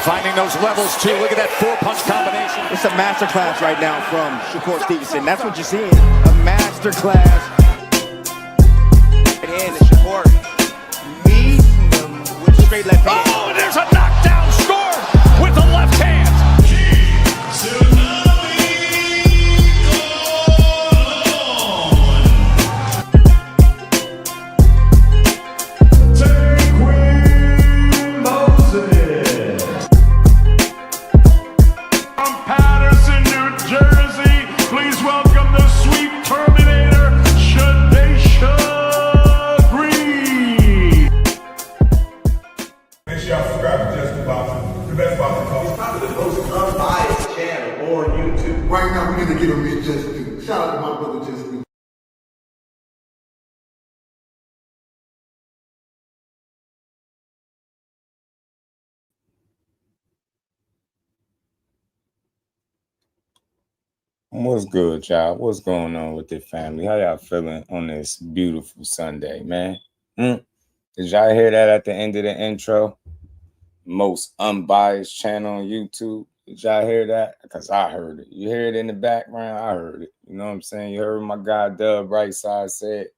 Finding those levels too. Look at that 4-punch combination. It's a masterclass right now from Shakur Stevenson. That's what you're seeing. A masterclass. Right hand, and Shakur meets him with straight left hand. Oh, and there's a knockdown score with the left hand. Right now, we're gonna get him in Just Do. Shout out to my brother Just Do. What's good, y'all? What's going on with the family? How y'all feeling on this beautiful Sunday, man? Did y'all hear that at the end of the intro? Most unbiased channel on YouTube. Did y'all hear that? Because I heard it. You hear it in the background? I heard it. You know what I'm saying? You heard my guy Dub Right Side said.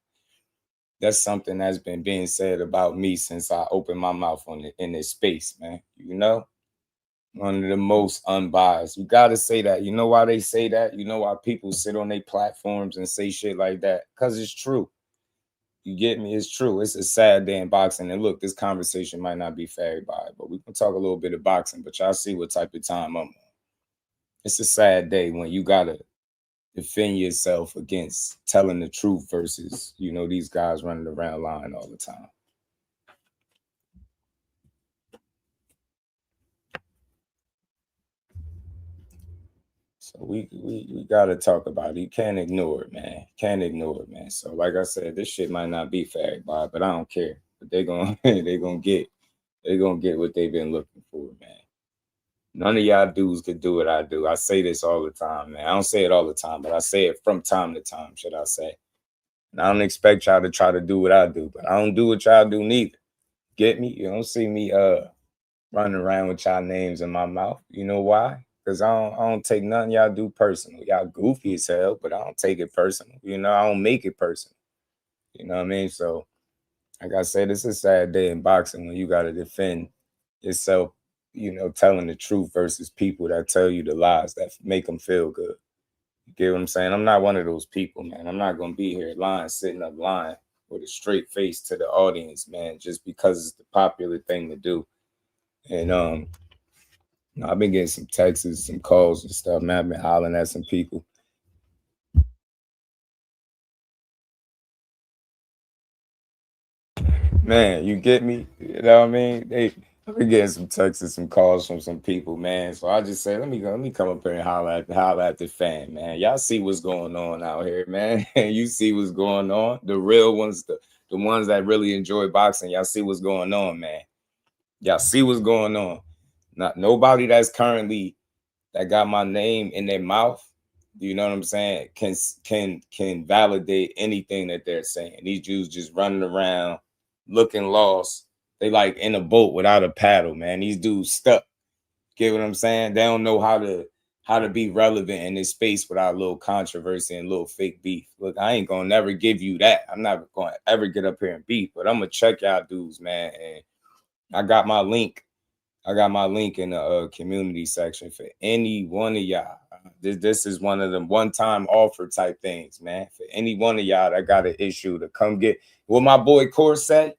That's something that's been being said about me since I opened my mouth in this space, man. You know? One of the most unbiased. You got to say that. You know why they say that? You know why people sit on their platforms and say shit like that? Because it's true. You get me? It's true. It's a sad day in boxing. And look, this conversation might not be for everybody, but we can talk a little bit of boxing, but y'all see what type of time I'm on. It's a sad day when you got to defend yourself against telling the truth versus, you know, these guys running around lying all the time. So we got to talk about it. You can't ignore it, man. Can't ignore it, man. So like I said, this shit might not be for everybody, but I don't care. But they're gonna get what they've been looking for, man. None of y'all dudes could do what I do. I say this all the time, man. I don't say it all the time, but I say it from time to time, should I say. And I don't expect y'all to try to do what I do, but I don't do what y'all do neither. Get me? You don't see me running around with y'all names in my mouth. You know why? Because I don't take nothing y'all do personal. Y'all goofy as hell, but I don't take it personal. You know, I don't make it personal. You know what I mean? So, like I said, it's a sad day in boxing when you got to defend yourself, you know, telling the truth versus people that tell you the lies that make them feel good. You get what I'm saying? I'm not one of those people, man. I'm not going to be here lying, sitting up lying with a straight face to the audience, man, just because it's the popular thing to do. And, I've been getting some texts, some calls and stuff, man. I've been hollering at some people. Man, you get me? You know what I mean? I've been getting some texts and some calls from some people, man. So I just say, let me come up here and holler at the fan, man. Y'all see what's going on out here, man. You see what's going on. The real ones, the ones that really enjoy boxing, y'all see what's going on, man. Y'all see what's going on. Not nobody that's currently that got my name in their mouth, you know what I'm saying, can validate anything that they're saying. These Jews just running around looking lost. They like in a boat without a paddle, man. These dudes stuck. Get what I'm saying? They don't know how to be relevant in this space without a little controversy and a little fake beef. Look, I ain't gonna never give you that. I'm never gonna ever get up here and beef, but I'm gonna check y'all dudes, man. And I got my link. I got my link in the community section for any one of y'all. This is one of them one-time offer type things, man. For any one of y'all that got an issue to come get what my boy Core said.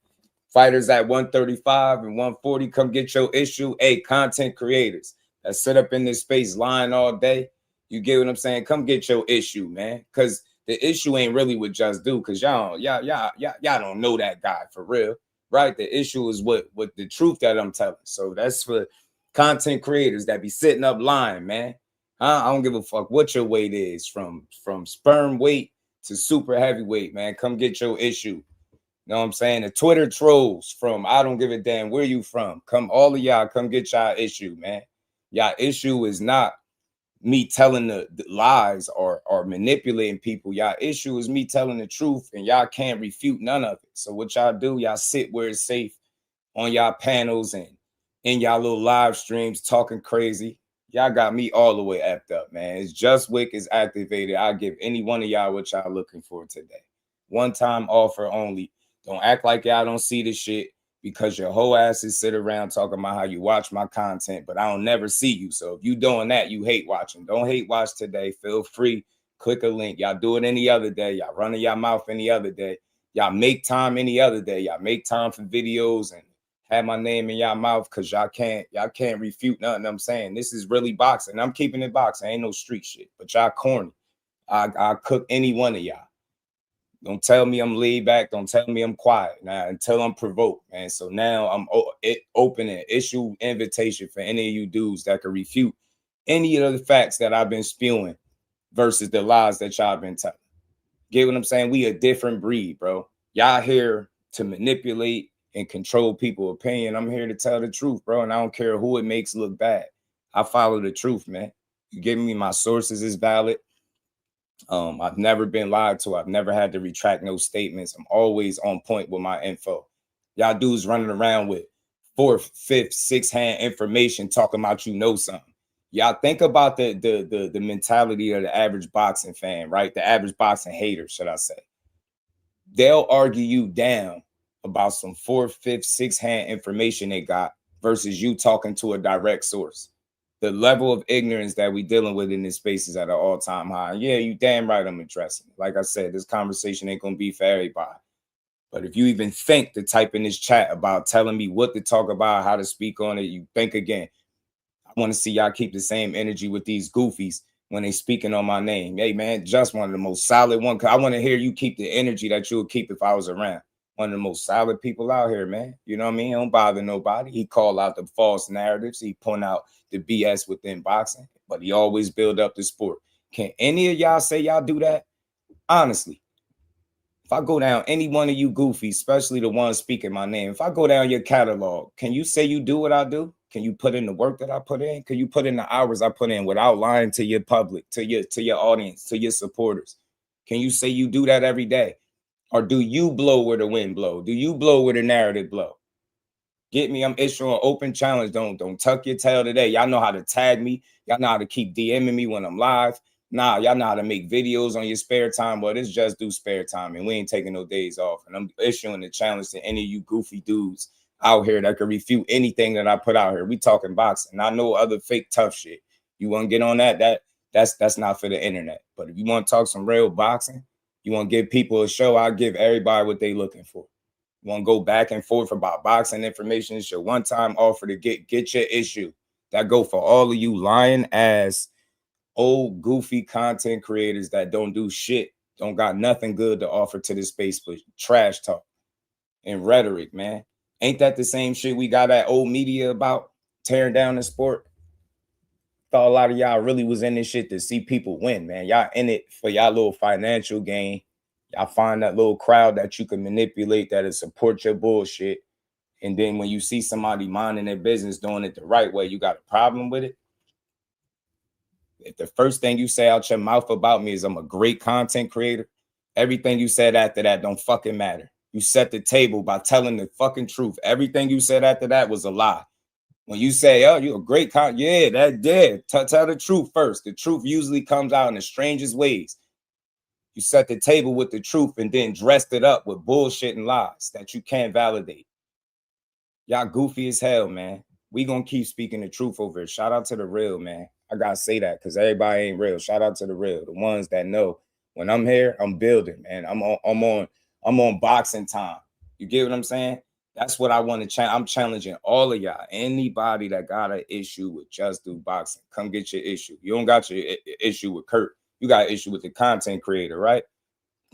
Fighters at 135 and 140, come get your issue. Hey, content creators that sit up in this space lying all day. You get what I'm saying? Come get your issue, man. Because the issue ain't really with Just Do, because y'all don't know that guy for real. Right? The issue is what the truth that I'm telling. So that's for content creators that be sitting up lying, man. I don't give a fuck what your weight is, from sperm weight to super heavyweight, man. Come get your issue. You know what I'm saying? The Twitter trolls from I don't give a damn where you from. All of y'all come get y'all issue, man. Y'all issue is not me telling the lies or manipulating people. Y'all issue is me telling the truth, and y'all can't refute none of it. So what y'all do, y'all sit where it's safe on y'all panels and in y'all little live streams talking crazy. Y'all got me all the way effed up, man. It's JUS-WICK is activated. I'll give any one of y'all what y'all looking for today. One-time offer only. Don't act like y'all don't see the shit because your whole asses sit around talking about how you watch my content, but I don't never see you. So if you doing that, you hate watching. Don't hate watch today. Feel free. Click a link. Y'all do it any other day. Y'all running your mouth any other day. Y'all make time any other day. Y'all make time for videos and have my name in y'all mouth because y'all can't refute nothing I'm saying. This is really boxing. I'm keeping it boxing. Ain't no street shit. But y'all corny. I cook any one of y'all. Don't tell me I'm laid back. Don't tell me I'm quiet now until I'm provoked, man. So now I'm opening issue invitation for any of you dudes that can refute any of the facts that I've been spewing versus the lies that y'all been telling. Get what I'm saying? We a different breed, bro. Y'all here to manipulate and control people's opinion. I'm here to tell the truth, bro. And I don't care who it makes look bad. I follow the truth, man. You giving me my sources is valid. I've never been lied to. I've never had to retract no statements. I'm always on point with my info. Y'all dudes running around with 4th, 5th, 6th hand information talking about you know something. Y'all think about the mentality of the average boxing fan, right? The average boxing hater, should I say. They'll argue you down about some 4th, 5th, 6th hand information they got versus you talking to a direct source. The level of ignorance that we dealing with in this space is at an all-time high. Yeah, you damn right I'm addressing it. Like I said, this conversation ain't gonna be for everybody. But if you even think to type in this chat about telling me what to talk about, how to speak on it, you think again. I want to see y'all keep the same energy with these goofies when they speaking on my name. Hey, man, just one of the most solid one. I want to hear you keep the energy that you would keep if I was around. One of the most solid people out here, man. You know what I mean? He don't bother nobody. He call out the false narratives. He point out the BS within boxing, but he always build up the sport. Can any of y'all say y'all do that? Honestly, if I go down any one of you goofies, especially the ones speaking my name, if I go down your catalog, can you say you do what I do? Can you put in the work that I put in? Can you put in the hours I put in without lying to your public, to your audience, to your supporters? Can you say you do that every day? Or do you blow where the wind blow? Do you blow where the narrative blow? Get me, I'm issuing open challenge. Don't tuck your tail today. Y'all know how to tag me. Y'all know how to keep DMing me when I'm live. Nah, y'all know how to make videos on your spare time. Well, it's just do spare time, and we ain't taking no days off. And I'm issuing the challenge to any of you goofy dudes out here that can refute anything that I put out here. We talking boxing. I know other fake tough shit. You want to get on that's not for the internet. But if you want to talk some real boxing, you want to give people a show, I'll give everybody what they looking for. You want to go back and forth about boxing information? It's your one-time offer to get your issue. That go for all of you lying ass old goofy content creators that don't do shit, don't got nothing good to offer to this space but trash talk and rhetoric, man. Ain't that the same shit we got at old media about tearing down the sport? Thought a lot of y'all really was in this shit to see people win, man. Y'all in it for y'all little financial gain. Y'all find that little crowd that you can manipulate that'll support your bullshit. And then when you see somebody minding their business, doing it the right way, you got a problem with it? If the first thing you say out your mouth about me is I'm a great content creator, everything you said after that don't fucking matter. You set the table by telling the fucking truth. Everything you said after that was a lie. When you say, oh, you're a great yeah, that did. Tell the truth first. The truth usually comes out in the strangest ways. You set the table with the truth and then dressed it up with bullshit and lies that you can't validate. Y'all goofy as hell, man. We gonna keep speaking the truth over here. Shout out to the real, man. I gotta say that because everybody ain't real. Shout out to the real, the ones that know when I'm here, I'm building, man. I'm on boxing time. You get what I'm saying? That's what I want to challenge. I'm challenging all of y'all. Anybody that got an issue with Just Do Boxing, come get your issue. You don't got your issue with Kurt. You got an issue with the content creator, right?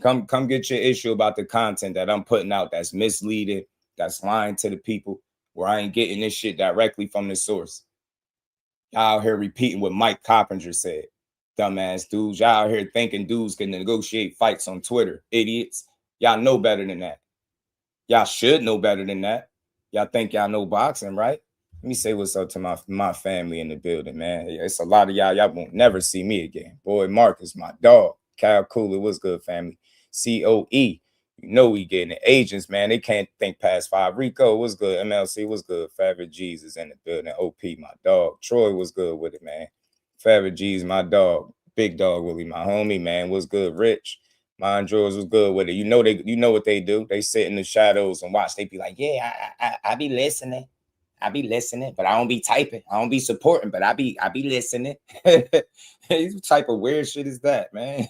Come get your issue about the content that I'm putting out that's misleading, that's lying to the people, where I ain't getting this shit directly from the source. Y'all out here repeating what Mike Coppinger said. Dumbass dudes. Y'all out here thinking dudes can negotiate fights on Twitter. Idiots. Y'all know better than that. Y'all should know better than that. Y'all think y'all know boxing, right? Let me say what's up to my family in the building, man. It's a lot of y'all. Y'all won't never see me again. Boy, Marcus, my dog. Kyle Cooler, what's good, family? COE. You know we getting the agents, man. They can't think past 5. Rico, what's good? MLC, what's good? Favorite G's is in the building. OP, my dog. Troy, was good with it, man. Favorite G's, my dog. Big dog Willie, my homie, man. What's good? Rich, Mind Drawers was good with it. You know what they do. They sit in the shadows and watch. They be like, yeah, I be listening. I be listening, but I don't be typing. I don't be supporting, but I be listening. What type of weird shit is that, man?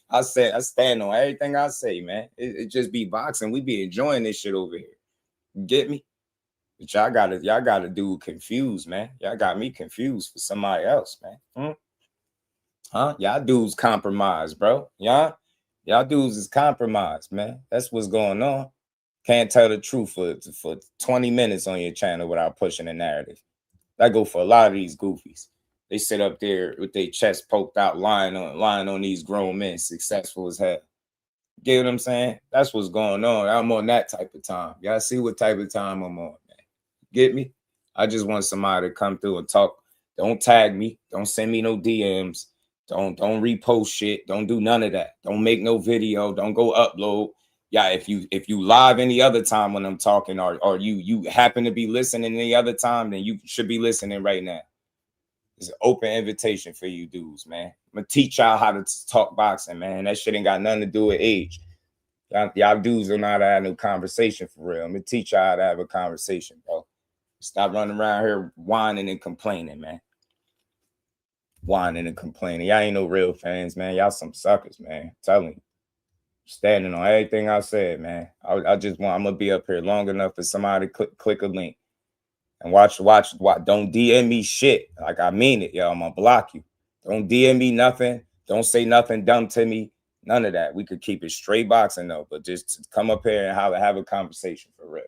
I stand on everything I say, man. It just be boxing. We be enjoying this shit over here. You get me? But y'all gotta do confused, man. Y'all got me confused for somebody else, man. Huh? Y'all dudes compromised, bro. Y'all dudes is compromised, man. That's what's going on. Can't tell the truth for 20 minutes on your channel without pushing a narrative. That go for a lot of these goofies. They sit up there with their chest poked out, lying on these grown men, successful as hell. Get what I'm saying? That's what's going on. I'm on that type of time. Y'all see what type of time I'm on, man. Get me? I just want somebody to come through and talk. Don't tag me. Don't send me no DMs. Don't repost shit. Don't do none of that. Don't make no video. Don't go upload. Yeah, if you live any other time when I'm talking, or you happen to be listening any other time, then you should be listening right now. It's an open invitation for you dudes, man. I'm gonna teach y'all how to talk boxing, man. That shit ain't got nothing to do with age. Y'all dudes don't know how to have no conversation for real. I'm gonna teach y'all how to have a conversation, bro. Stop running around here whining and complaining, man. Whining and complaining. Y'all ain't no real fans, man. Y'all some suckers, man. I'm telling you. Standing on everything I said, man. I'm gonna be up here long enough for somebody to click a link and watch. Don't DM me shit. Like, I mean it, yo. I'm gonna block you. Don't DM me nothing. Don't say nothing dumb to me. None of that. We could keep it straight boxing though, but just come up here and have a conversation for real.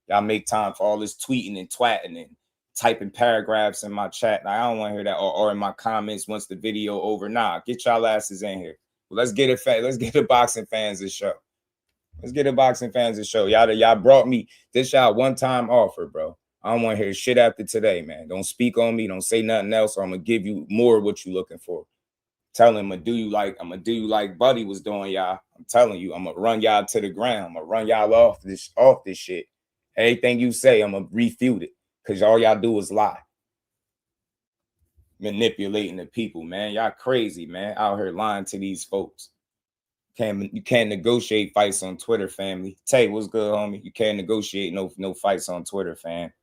Y'all make time for all this tweeting and twatting and typing paragraphs in my chat. I don't want to hear that, or in my comments once the video over. Nah, get y'all asses in here. Let's get it. Let's get the boxing fans a show. Let's get the boxing fans a show. Y'all brought me this y'all one-time offer, bro. I don't want to hear shit after today, man. Don't speak on me. Don't say nothing else, or I'm gonna give you more of what you're looking for. Tell him I'm gonna do you like Buddy was doing, y'all. I'm telling you, I'm gonna run y'all to the ground. I'm gonna run y'all off this shit. Everything you say, I'm gonna refute it, because all y'all do is lie. Manipulating the people, man. Y'all crazy, man. Out here lying to these folks. You can't negotiate fights on Twitter, family. Tay, what's good, homie? You can't negotiate no fights on Twitter, fam.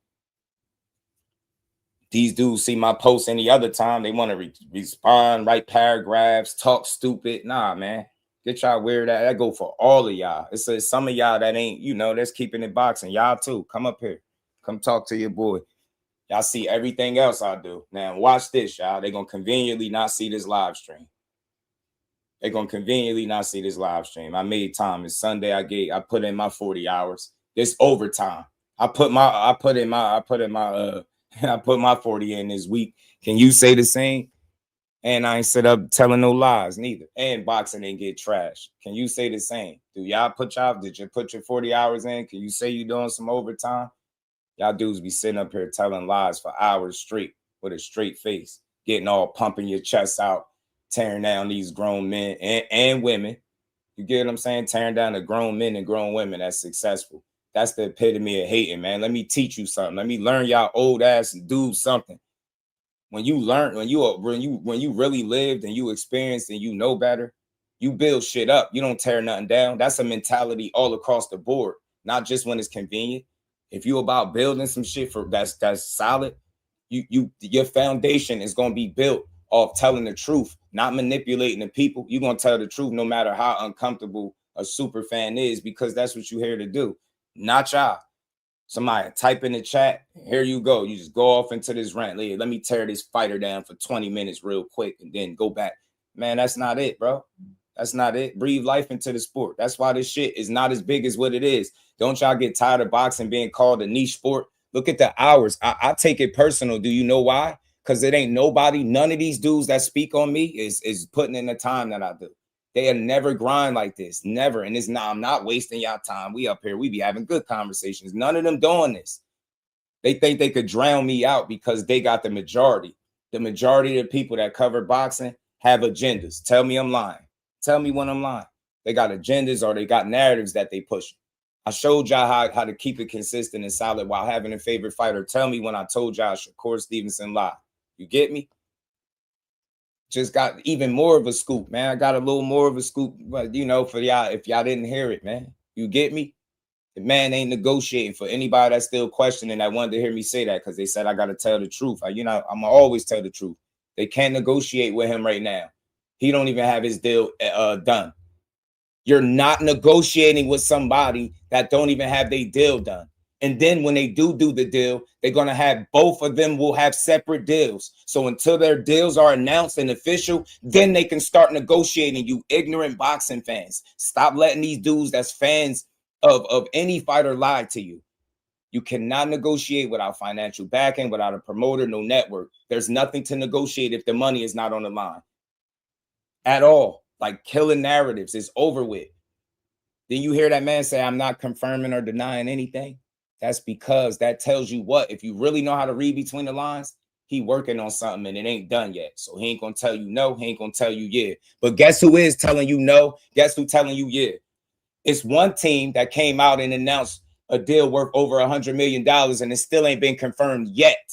These dudes see my posts any other time. They want to respond, write paragraphs, talk stupid. Nah, man. Get y'all weird. That go for all of y'all. It's some of y'all that ain't, that's keeping it boxing. Y'all too. Come up here. Come talk to your boy. Y'all see everything else I do. Now, watch this, y'all. They're going to conveniently not see this live stream. They're going to conveniently not see this live stream. I made time. It's Sunday. I put in my 40 hours. This overtime. I put my 40 in this week. Can you say the same? And I ain't set up telling no lies neither. And boxing didn't get trashed. Can you say the same? Did you put your 40 hours in? Can you say you doing some overtime? Y'all dudes be sitting up here telling lies for hours straight with a straight face, getting all pumping your chest out, tearing down these grown men and women. You get what I'm saying? Tearing down the grown men and grown women that's successful. That's the epitome of hating, man. Let me teach you something. Let me learn y'all old ass dudes something. When you really lived and you experienced and you know better, you build shit up. You don't tear nothing down. That's a mentality all across the board, not just when it's convenient. If you about building some shit that's solid, your foundation is gonna be built off telling the truth, not manipulating the people. You're gonna tell the truth no matter how uncomfortable a super fan is, because that's what you're here to do. Not y'all. Somebody type in the chat. Here you go. You just go off into this rant. Let me tear this fighter down for 20 minutes real quick and then go back. Man, that's not it, bro. That's not it. Breathe life into the sport. That's why this shit is not as big as what it is. Don't y'all get tired of boxing being called a niche sport? Look at the hours. I take it personal. Do you know why? Because it ain't nobody, none of these dudes that speak on me is putting in the time that I do. They'll never grind like this. Never. And it's not, I'm not wasting y'all time. We up here. We be having good conversations. None of them doing this. They think they could drown me out because they got the majority. The majority of the people that cover boxing have agendas. Tell me I'm lying. Tell me when I'm lying. They got agendas or they got narratives that they push. I showed y'all how to keep it consistent and solid while having a favorite fighter. Tell me when I told y'all Shakur Stevenson lied. You get me? Just got even more of a scoop, man. I got a little more of a scoop, but you know, for y'all, if y'all didn't hear it, man, you get me? The man ain't negotiating. For anybody that's still questioning, that wanted to hear me say that because they said I got to tell the truth. I'm gonna always tell the truth. They can't negotiate with him right now. He don't even have his deal done. You're not negotiating with somebody that don't even have their deal done. And then when they do the deal, they're going to have both of them will have separate deals. So until their deals are announced and official, then they can start negotiating. You ignorant boxing fans, stop letting these dudes that's fans of any fighter lie to you. You cannot negotiate without financial backing, without a promoter, no network. There's nothing to negotiate if the money is not on the line at all. Like killing narratives is over with. Then you hear that man say, I'm not confirming or denying anything. That's because that tells you what? If you really know how to read between the lines, he working on something and it ain't done yet. So he ain't going to tell you no. He ain't going to tell you yeah. But guess who is telling you no? Guess who telling you yeah? It's one team that came out and announced a deal worth over $100 million and it still ain't been confirmed yet.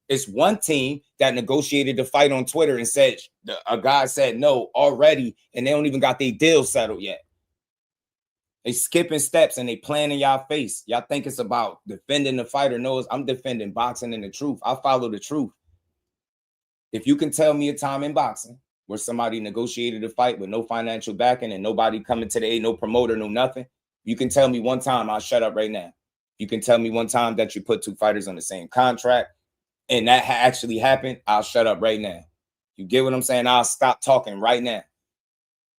It's one team that negotiated the fight on Twitter and said a guy said no already, and they don't even got their deal settled yet. They skipping steps and they playing in y'all face. Y'all think it's about defending the fighter. No, I'm defending boxing and the truth. I follow the truth. If you can tell me a time in boxing where somebody negotiated a fight with no financial backing and nobody coming to the aid, no promoter, no nothing, you can tell me one time, I'll shut up right now. You can tell me one time that you put two fighters on the same contract and that actually happened, I'll shut up right now. You get what I'm saying? I'll stop talking right now.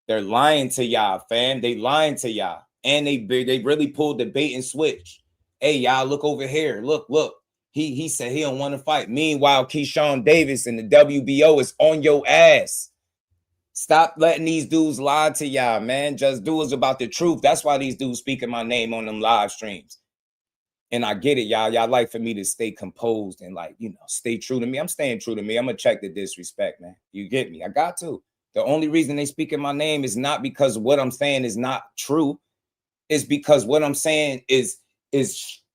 They're lying to y'all, fam. They lying to y'all. And they really pulled the bait and switch. Hey, y'all, look over here. Look. He said he don't want to fight. Meanwhile, Keyshawn Davis and the WBO is on your ass. Stop letting these dudes lie to y'all, man. Just do is about the truth. That's why these dudes speaking my name on them live streams. And I get it, y'all. Y'all like for me to stay composed and like, you know, stay true to me. I'm staying true to me. I'm going to check the disrespect, man. You get me? I got to. The only reason they speaking my name is not because what I'm saying is not true. It's because what I'm saying is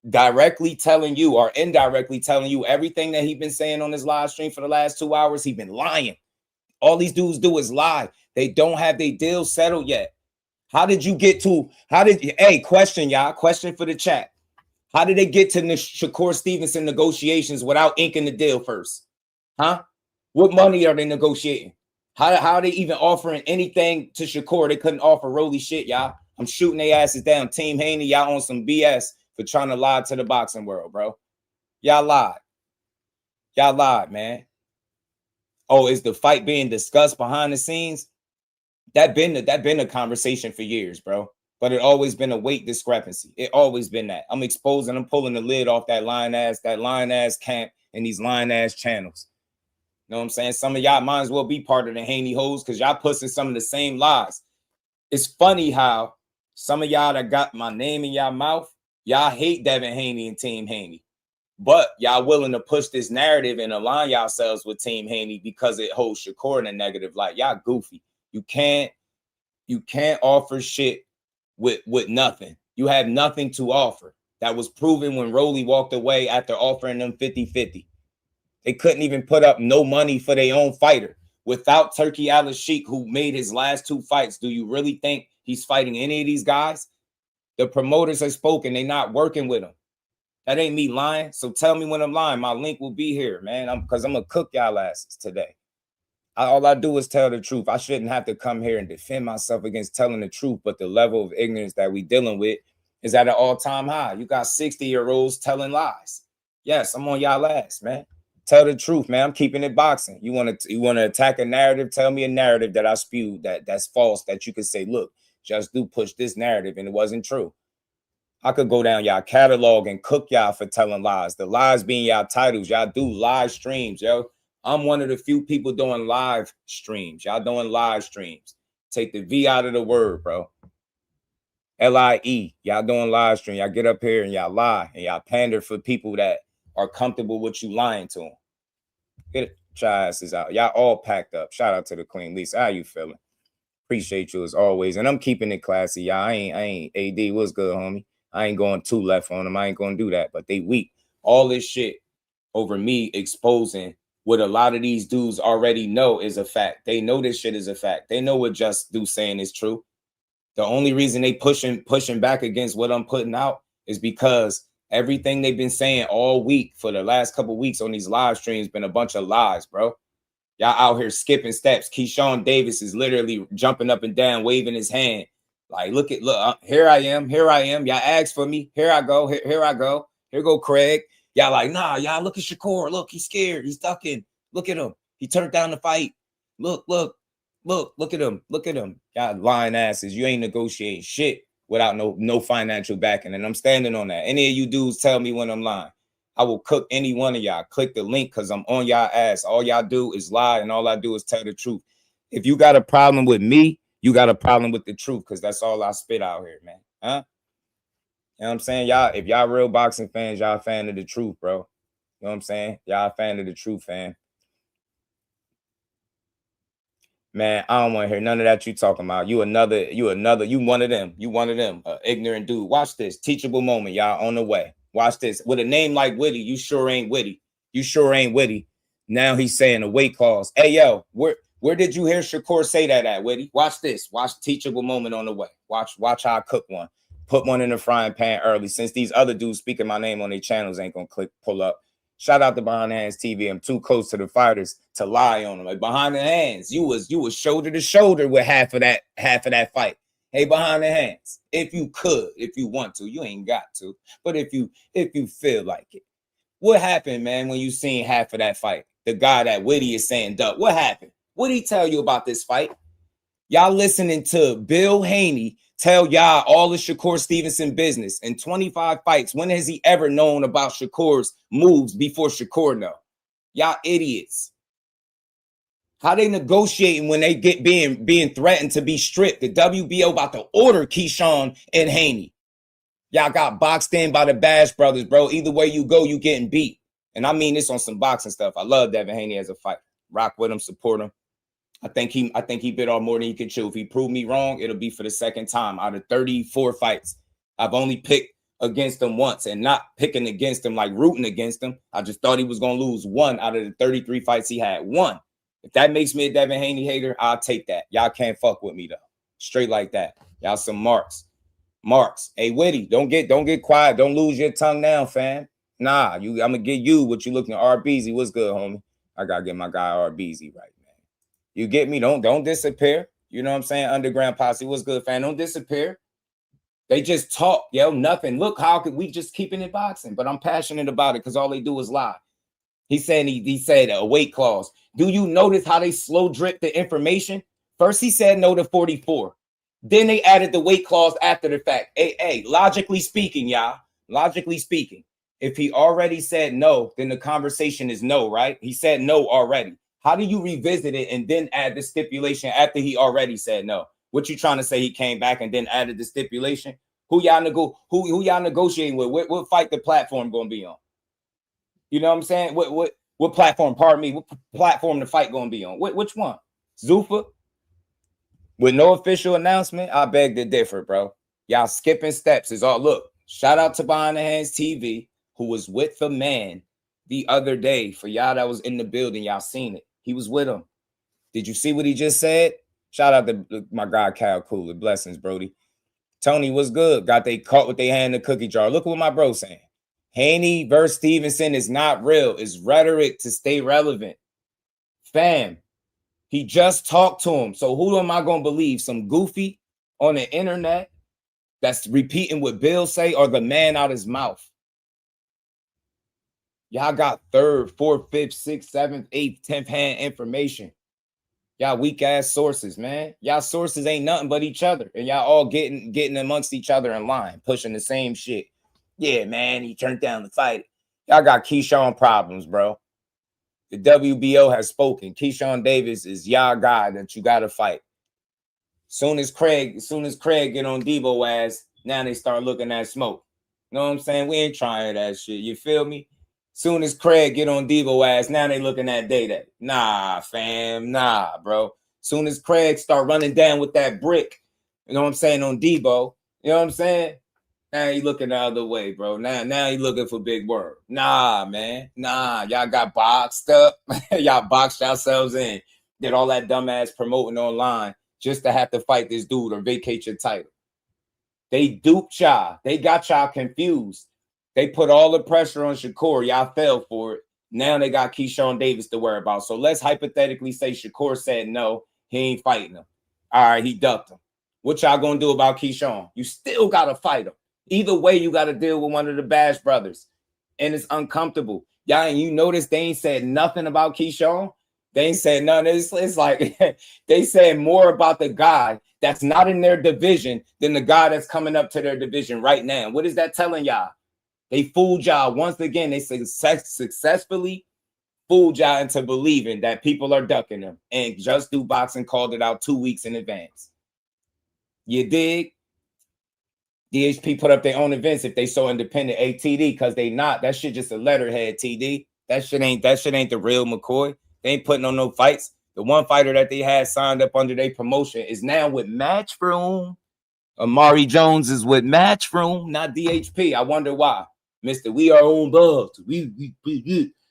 directly telling you or indirectly telling you everything that he's been saying on his live stream for the last 2 hours. He's been lying. All these dudes do is lie. They don't have their deal settled yet. Hey, question, y'all. Question for the chat. How did they get to the Shakur Stevenson negotiations without inking the deal first? Huh? What money are they negotiating? How are they even offering anything to Shakur? They couldn't offer Rolly shit, y'all. I'm shooting their asses down. Team Haney, y'all on some BS for trying to lie to the boxing world, bro. Y'all lied. Y'all lied, man. Oh, is the fight being discussed behind the scenes? That been a conversation for years, bro. But it always been a weight discrepancy. It always been that. I'm pulling the lid off that lying ass camp and these lying ass channels. You know what I'm saying? Some of y'all might as well be part of the Haney hoes because y'all pushing some of the same lies. It's funny how some of y'all that got my name in y'all mouth, y'all hate Devin Haney and Team Haney. But y'all willing to push this narrative and align yourselves with Team Haney because it holds Shakur in a negative light. Y'all goofy. You can't offer shit with nothing. You have nothing to offer. That was proven when Rolly walked away after offering them 50-50. They couldn't even put up no money for their own fighter. Without Turkey Al-Sheikh, who made his last 2 fights, do you really think he's fighting any of these guys? The promoters have spoken. They're not working with him. That ain't me lying. So tell me when I'm lying. My link will be here, man. Because I'm going to cook y'all asses today. All I do is tell the truth. I shouldn't have to come here and defend myself against telling the truth, but the level of ignorance that we dealing with is at an all-time high. You got 60-year-olds telling lies. Yes, I'm on y'all ass, man. Tell the truth, man. I'm keeping it boxing. You want to attack a narrative? Tell me a narrative that I spewed that's false, that you could say, look, Just Do push this narrative and it wasn't true. I could go down y'all catalog and cook y'all for telling lies. The lies being y'all titles. Y'all do live streams, yo. I'm one of the few people doing live streams. Y'all doing live streams. Take the V out of the word, bro. LIE. Y'all doing live stream. Y'all get up here and y'all lie. And y'all pander for people that are comfortable with you lying to them. Get your asses out. Y'all all packed up. Shout out to the Queen Lisa. How you feeling? Appreciate you as always. And I'm keeping it classy, y'all. I ain't AD. What's good, homie? I ain't going too left on them. I ain't gonna do that. But they weak. All this shit over me exposing what a lot of these dudes already know is a fact. They know this shit is a fact. They know what Just Do saying is true. The only reason they pushing back against what I'm putting out is because everything they've been saying all week for the last couple weeks on these live streams been a bunch of lies, bro. Y'all out here skipping steps. Keyshawn Davis is literally jumping up and down, waving his hand. Like, look, here I am. Y'all asked for me. Here I go. Here I go. Here go Craig. Y'all like, nah, y'all look at Shakur. Look, he's scared. He's ducking. Look at him. He turned down the fight. Look at him. Look at him. Y'all lying asses. You ain't negotiating shit without no financial backing. And I'm standing on that. Any of you dudes tell me when I'm lying. I will cook any one of y'all. Click the link because I'm on y'all ass. All y'all do is lie, and all I do is tell the truth. If you got a problem with me, you got a problem with the truth because that's all I spit out here, man. Huh? You know what I'm saying? Y'all, if y'all real boxing fans, y'all a fan of the truth, bro. You know what I'm saying? Y'all a fan of the truth, fam. Man, I don't want to hear none of that you talking about. You one of them. You one of them. Ignorant dude. Watch this. Teachable moment, y'all, on the way. Watch this. With a name like Witty, you sure ain't witty. You sure ain't witty. Now he's saying a weight clause. Hey, yo, where did you hear Shakur say that at, Witty? Watch this. Watch teachable moment on the way. Watch how I cook one. Put one in the frying pan early. Since these other dudes speaking my name on their channels ain't gonna pull up. Shout out to Behind the Hands TV. I'm too close to the fighters to lie on them. Like Behind the Hands, you was shoulder to shoulder with half of that fight. Hey, Behind the Hands, if you could, if you want to, you ain't got to, but if you feel like it, what happened, man? When you seen half of that fight, the guy that Witty is saying, "Duck," what happened? What did he tell you about this fight? Y'all listening to Bill Haney tell y'all all the Shakur Stevenson business in 25 fights. When has he ever known about Shakur's moves before Shakur know? Y'all idiots. How they negotiating when they get being threatened to be stripped? The WBO about to order Keyshawn and Haney. Y'all got boxed in by the Bash brothers, bro. Either way you go, you getting beat. And I mean this on some boxing stuff. I love Devin Haney as a fighter. Rock with him, support him. I think he bit off more than he could chew. If he proved me wrong, it'll be for the second time out of 34 fights. I've only picked against him once, and not picking against him like rooting against him. I just thought he was going to lose one out of the 33 fights he had. One. If that makes me a Devin Haney hater, I'll take that. Y'all can't fuck with me though. Straight like that. Y'all some marks. Hey, Witty, don't get quiet. Don't lose your tongue now, fam. Nah, I'm gonna get you what you looking at. RBZ, what's good, homie? I gotta get my guy RBZ right. You get me? Don't disappear. You know what I'm saying? Underground Posse, what's good, fan? Don't disappear. They just talk, yo, nothing. Look, how could we just keeping it boxing? But I'm passionate about it because all they do is lie. He said a weight clause. Do you notice how they slow drip the information? First, he said no to 44. Then they added the weight clause after the fact. Hey, logically speaking, y'all, if he already said no, then the conversation is no, right? He said no already. How do you revisit it and then add the stipulation after he already said no? What you trying to say? He came back and then added the stipulation? Who y'all negotiating with? What fight the platform gonna be on? You know what I'm saying? What platform? Pardon me. What platform the fight gonna be on? Which one? Zuffa? With no official announcement? I beg to differ, bro. Y'all skipping steps is all. Look, shout out to Behind the Hands TV, who was with the man the other day. For y'all that was in the building, y'all seen it. He was with him. Did you see what he just said? Shout out to my guy, Kyle Cooler. Blessings, Brody. Tony, what's good? Got they caught with their hand in the cookie jar. Look what my bro saying. Haney versus Stevenson is not real. It's rhetoric to stay relevant. Fam, he just talked to him. So who am I going to believe? Some goofy on the internet that's repeating what Bill say, or the man out his mouth? Y'all got third, fourth, fifth, sixth, seventh, eighth, 10th hand information. Y'all weak ass sources, man. Y'all sources ain't nothing but each other. And y'all all getting amongst each other in line, pushing the same shit. Yeah, man, he turned down the fight. Y'all got Keyshawn problems, bro. The WBO has spoken. Keyshawn Davis is y'all guy that you got to fight. Soon as Craig get on Debo ass, now they start looking at smoke. You know what I'm saying? We ain't trying that shit. You feel me? Soon as Craig get on Debo ass, now they looking at Day-Day. Nah, fam. Nah, bro. Soon as Craig start running down with that brick, you know what I'm saying, on Debo, you know what I'm saying? Now he looking the other way, bro. Now he looking for Big Word. Nah, man. Nah, y'all got boxed up. Y'all boxed yourselves in. Did all that dumbass promoting online just to have to fight this dude or vacate your title. They duped y'all. They got y'all confused. They put all the pressure on Shakur. Y'all fell for it. Now they got Keyshawn Davis to worry about. So let's hypothetically say Shakur said no, he ain't fighting him. All right, he ducked him. What y'all gonna do about Keyshawn? You still gotta fight him. Either way, you gotta deal with one of the Bash brothers. And it's uncomfortable. Y'all, and you notice they ain't said nothing about Keyshawn. They ain't said nothing. It's like they said more about the guy that's not in their division than the guy that's coming up to their division right now. What is that telling y'all? They fooled y'all once again. They successfully fooled y'all into believing that people are ducking them. And Just Do Boxing called it out 2 weeks in advance. You dig? DHP put up their own events if they so independent. ATD, because they not. That shit just a letterhead, TD. That shit ain't the real McCoy. They ain't putting on no fights. The one fighter that they had signed up under their promotion is now with Matchroom. Amari Jones is with Matchroom, not DHP. I wonder why. Mr. We are on bugs.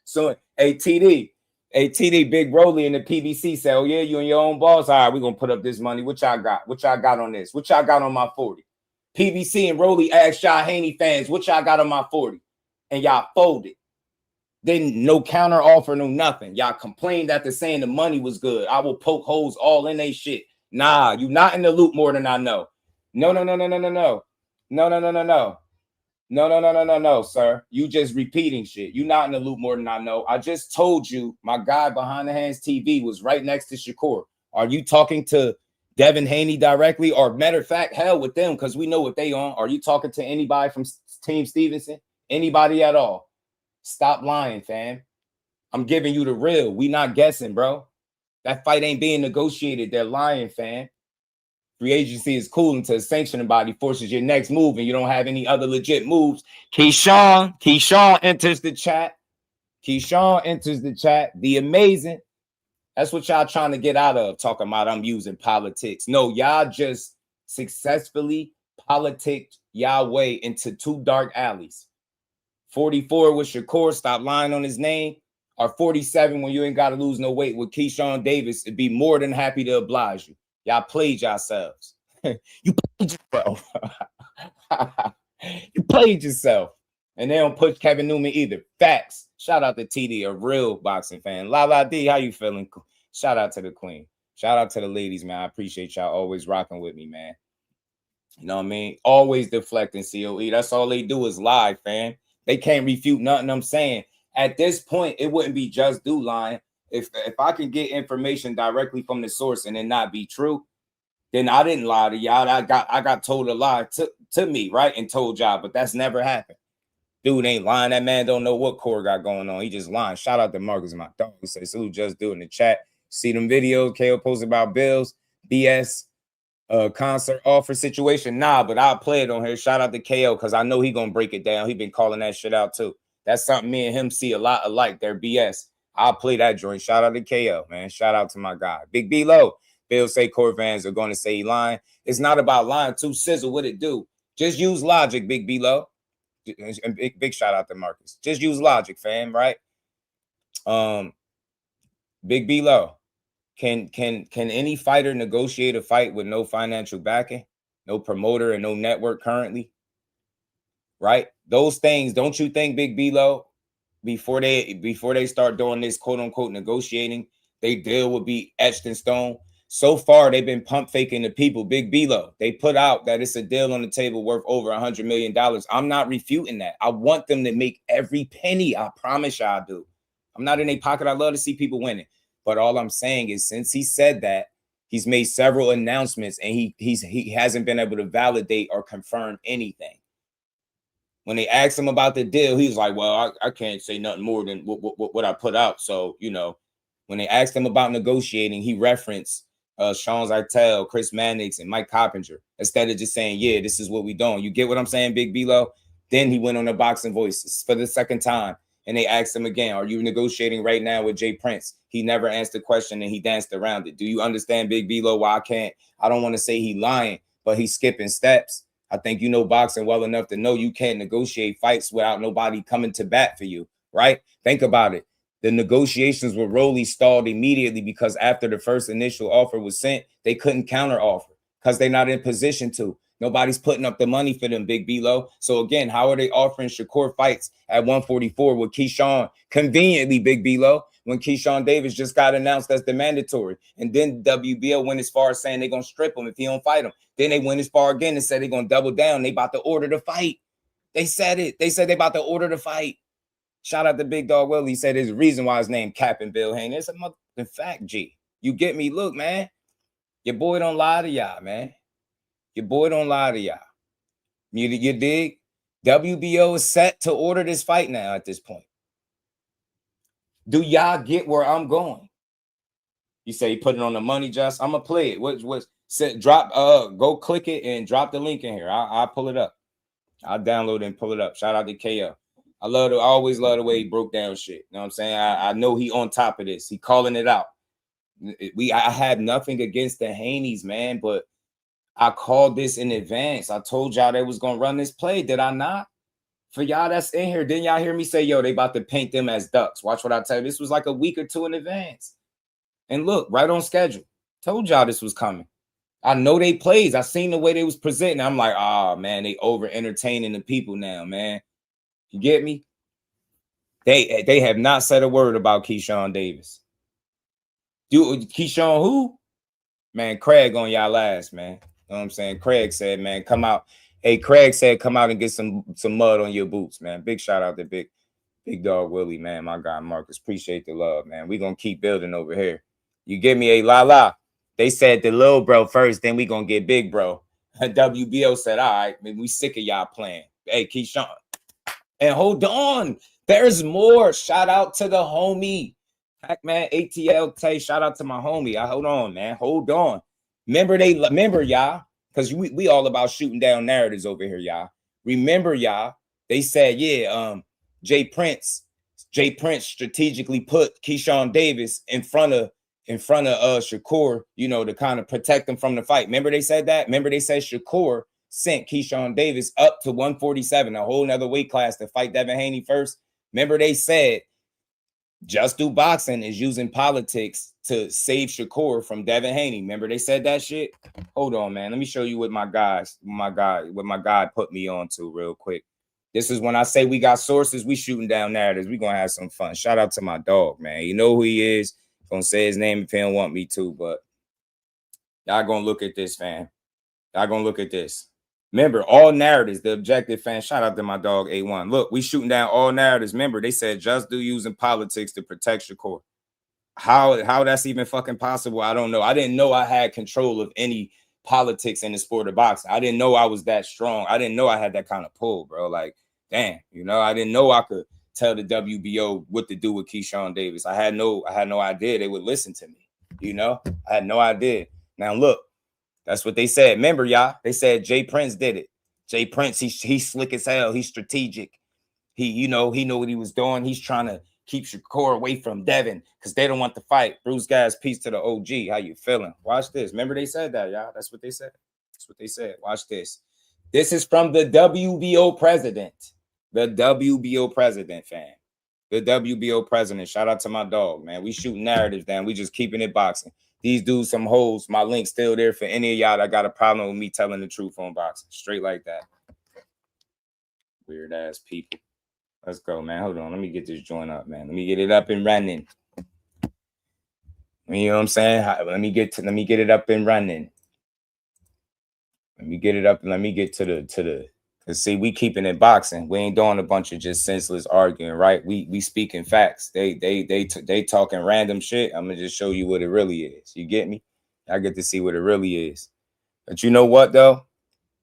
So ATD, Big Broly and the PBC say, oh yeah, you and your own balls. All right, we're gonna put up this money. What y'all got? What y'all got on this? What y'all got on my 40? PBC and Rolly asked y'all Haney fans, what y'all got on my 40? And y'all folded. Then no counter offer, no nothing. Y'all complained after saying the money was good. I will poke holes all in they shit. Nah, you not in the loop more than I know. No, sir. You just repeating shit. You not in the loop more than I know. I just told you my guy behind the hands TV was right next to Shakur. Are you talking to Devin Haney directly, or matter of fact, hell with them, because we know what they on? Are you talking to anybody from Team Stevenson? Anybody at all? Stop lying, fam. I'm giving you the real. We not guessing, bro. That fight ain't being negotiated. They're lying, fam. Free agency is cool until the sanctioning body forces your next move and you don't have any other legit moves. Keyshawn enters the chat. Keyshawn enters the chat. The amazing. That's what y'all trying to get out of, talking about I'm using politics. No, y'all just successfully politicked y'all way into two dark alleys. 44 with Shakur, stop lying on his name, or 47 when you ain't got to lose no weight with Keyshawn Davis, to be more than happy to oblige you. Y'all played yourselves. You played yourself. You played yourself. And they don't push Kevin Newman either. Facts. Shout out to TD, a real boxing fan. La D, how you feeling? Shout out to the queen. Shout out to the ladies, man. I appreciate y'all always rocking with me, man. You know what I mean? Always deflecting COE. That's all they do is lie, fam. They can't refute nothing I'm saying. At this point, it wouldn't be Just Do lying. If I can get information directly from the source and it not be true, then I didn't lie to y'all. I got told a lie to me, right? And told y'all, but that's never happened. Dude ain't lying. That man don't know what core got going on. He just lying. Shout out to Marcus, my dog. He said, salute Just Do in the chat. See them videos KO posted about Bills, BS, concert offer situation. Nah, but I'll play it on here. Shout out to KO because I know he gonna break it down. He been calling that shit out too. That's something me and him see a lot alike. They're BS. I'll play that joint. Shout out to KO, man. Shout out to my guy. Big B Low. Bill say core fans are going to say he lying. It's not about lying too. Sizzle, what it do? Just use logic, Big B Low. And big shout out to Marcus. Just use logic, fam, right? Big B Low. Can any fighter negotiate a fight with no financial backing, no promoter, and no network currently? Right? Those things, don't you think, Big B Low, before they start doing this quote unquote negotiating, they deal will be etched in stone? So far, they've been pump faking the people. Big B-Lo, they put out that it's a deal on the table worth over $100 million. I'm not refuting that. I want them to make every penny. I promise you I do. I'm not in their pocket. I love to see people winning. But all I'm saying is, since he said that, he's made several announcements and he hasn't been able to validate or confirm anything. When they asked him about the deal, he was like, well, I can't say nothing more than what I put out. So, you know, when they asked him about negotiating, he referenced Sean Zartel, Chris Mannix, and Mike Coppinger, instead of just saying, yeah, this is what we doing. You get what I'm saying, Big B-Lo? Then he went on the Boxing Voices for the second time And they asked him again, are you negotiating right now with Jay Prince? He never answered the question and he danced around it. Do you understand, Big B-Lo, why I don't want to say he lying, but he's skipping steps. I think you know boxing well enough to know you can't negotiate fights without nobody coming to bat for you, right? Think about it. The negotiations with Rolly stalled immediately because after the first initial offer was sent, they couldn't counter offer because they're not in position to. Nobody's putting up the money for them, Big B-Lo. So again, how are they offering Shakur fights at 144 with Keyshawn conveniently, Big B-Lo, when Keyshawn Davis just got announced as the mandatory? And then WBO went as far as saying they're going to strip him if he don't fight him. Then they went as far again and said they're going to double down. They about to order the fight. They said it. They said they about to order the fight. Shout out to Big Dog Will. He said there's a reason why his name Captain Bill Hayne. It's a motherfucking fact, G. You get me? Look, man. Your boy don't lie to y'all, man. Your boy don't lie to y'all. You dig? WBO is set to order this fight now at this point. Do y'all get where I'm going? You say you put it on the money, Just. I'm gonna play it. What's said? Drop. Go click it and drop the link in here. I'll pull it up. I'll download it and pull it up. Shout out to KO. I always love the way he broke down shit. You know what I'm saying? I know he on top of this. He calling it out. I had nothing against the Haneys, man, but I called this in advance. I told y'all they was gonna run this play. Did I not? For y'all that's in here, didn't y'all hear me say, yo, they about to paint them as ducks? Watch what I tell you. This was like a week or two in advance. And look, right on schedule. Told y'all this was coming. I know they plays. I seen the way they was presenting. I'm like, oh man, they over entertaining the people now, man. You get me? They have not said a word about Keyshawn Davis. Keyshawn who? Man, Craig on y'all last, man. You know what I'm saying? Craig said, man, come out. Hey, Craig said, come out and get some mud on your boots, man. Big shout out to Big Dog Willie, man. My guy Marcus. Appreciate the love, man. We gonna keep building over here. You give me a la. They said the little bro first, then we gonna get big bro. WBO said, all right, man, we sick of y'all playing. Hey, Keyshawn. And hold on, there's more. Shout out to the homie. Pac-Man ATL Tay. Shout out to my homie. Hold on, man. Hold on. Remember y'all, because we all about shooting down narratives over here, y'all. Remember, y'all, they said, yeah, Jay Prince strategically put Keyshawn Davis in front of Shakur, you know, to kind of protect him from the fight. Remember they said that? Remember they said Shakur sent Keyshawn Davis up to 147, a whole nother weight class to fight Devin Haney first. Remember they said Just Do Boxing is using politics to save Shakur from Devin Haney. Remember they said that shit? Hold on, man. Let me show you what my guy put me on to real quick. This is when I say we got sources, we shooting down narratives. We gonna have some fun. Shout out to my dog, man. You know who he is. Gonna say his name if he don't want me to, but y'all gonna look at this, fam. Y'all gonna look at this. Remember, all narratives, the objective fan. Shout out to my dog A1. Look, we shooting down all narratives. Remember, they said Just Do using politics to protect Shakur. How that's even fucking possible, I don't know. I didn't know I had control of any politics in the sport of boxing. I didn't know I was that strong. I didn't know I had that kind of pull, bro. Like, damn, you know, I didn't know I could tell the WBO what to do with Keyshawn Davis. I had no idea they would listen to me. You know, I had no idea. Now look, that's what they said. Remember, y'all, they said Jay Prince did it. Jay Prince, he's slick as hell. He's strategic. He knew what he was doing. He's trying to keep Shakur away from Devin because they don't want to fight. Bruce guys, peace to the OG. How you feeling? Watch this. Remember they said that, y'all. That's what they said. That's what they said. Watch this. This is from the WBO president. The WBO president, fam. The WBO president. Shout out to my dog, man. We shooting narratives down. We just keeping it boxing. These dudes some hoes. My link's still there for any of y'all that got a problem with me telling the truth on boxing. Straight like that. Weird ass people. Let's go, man. Hold on. Let me get this joint up, man. Let me get it up and running. You know what I'm saying? Let me get it up and running. Let me get it up and let me get to the cause see, we keeping it boxing. We ain't doing a bunch of just senseless arguing, right? We speaking facts. They talking random shit. I'm gonna just show you what it really is. You get me? I get to see what it really is. But you know what though?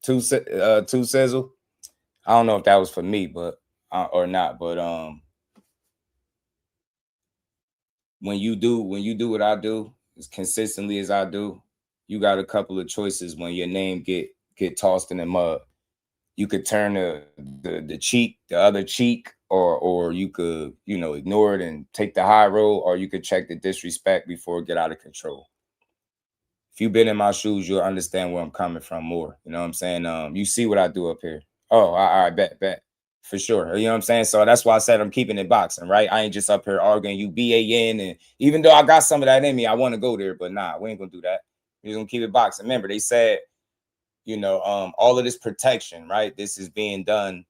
Two Sizzle. I don't know if that was for me, but or not, but when you do what I do as consistently as I do, you got a couple of choices when your name get tossed in the mud. You could turn the cheek, the other cheek, or you could, you know, ignore it and take the high road, or you could check the disrespect before it get out of control. If you've been in my shoes, you'll understand where I'm coming from more. You know what I'm saying? You see what I do up here. Oh, all right, bet. For sure. You know what I'm saying? So that's why I said I'm keeping it boxing, right? I ain't just up here arguing you BAN. And even though I got some of that in me, I want to go there, but nah, we ain't gonna do that. We're gonna keep it boxing. Remember, they said, you know, all of this protection, right? This is being done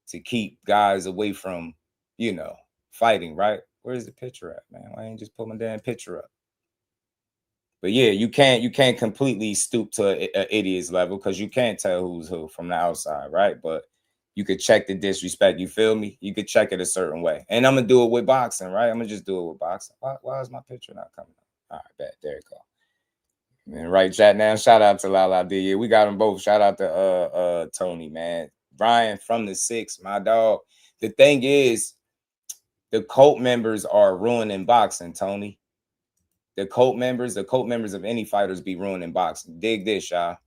to keep guys away from, you know, fighting, right? Where's the picture at, man? Why ain't just put my damn picture up? But yeah, you can't completely stoop to an idiot's level, because you can't tell who's who from the outside, right? But you could check the disrespect. You feel me? You could check it a certain way. And I'm gonna do it with boxing, right? I'm gonna just do it with boxing. Why is my picture not coming up? All right, bet. There you go. Man, right chat now. Shout out to Lala D. Yeah, we got them both. Shout out to Tony, man. Brian from the 6, my dog. The thing is, the cult members are ruining boxing, Tony. The cult members of any fighters be ruining boxing. Dig this, y'all.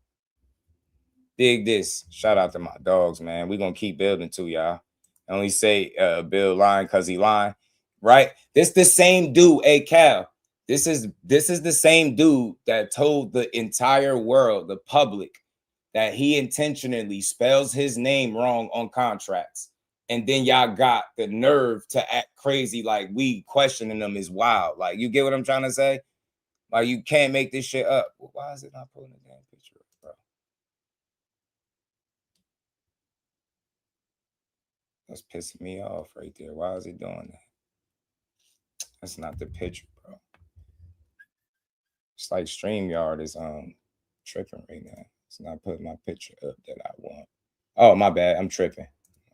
Dig this. Shout out to my dogs, man. We're gonna keep building too, y'all. I only say Bill lying because he lying, right? This the same dude, hey Cal. This is the same dude that told the entire world, the public, that he intentionally spells his name wrong on contracts. And then y'all got the nerve to act crazy like we questioning them is wild. Like, you get what I'm trying to say? Like, you can't make this shit up. Well, why is it not pulling the damn picture up, bro? That's pissing me off right there. Why is it doing that? That's not the picture, bro. It's like StreamYard is tripping right now. It's not putting my picture up that I want. Oh, my bad. I'm tripping.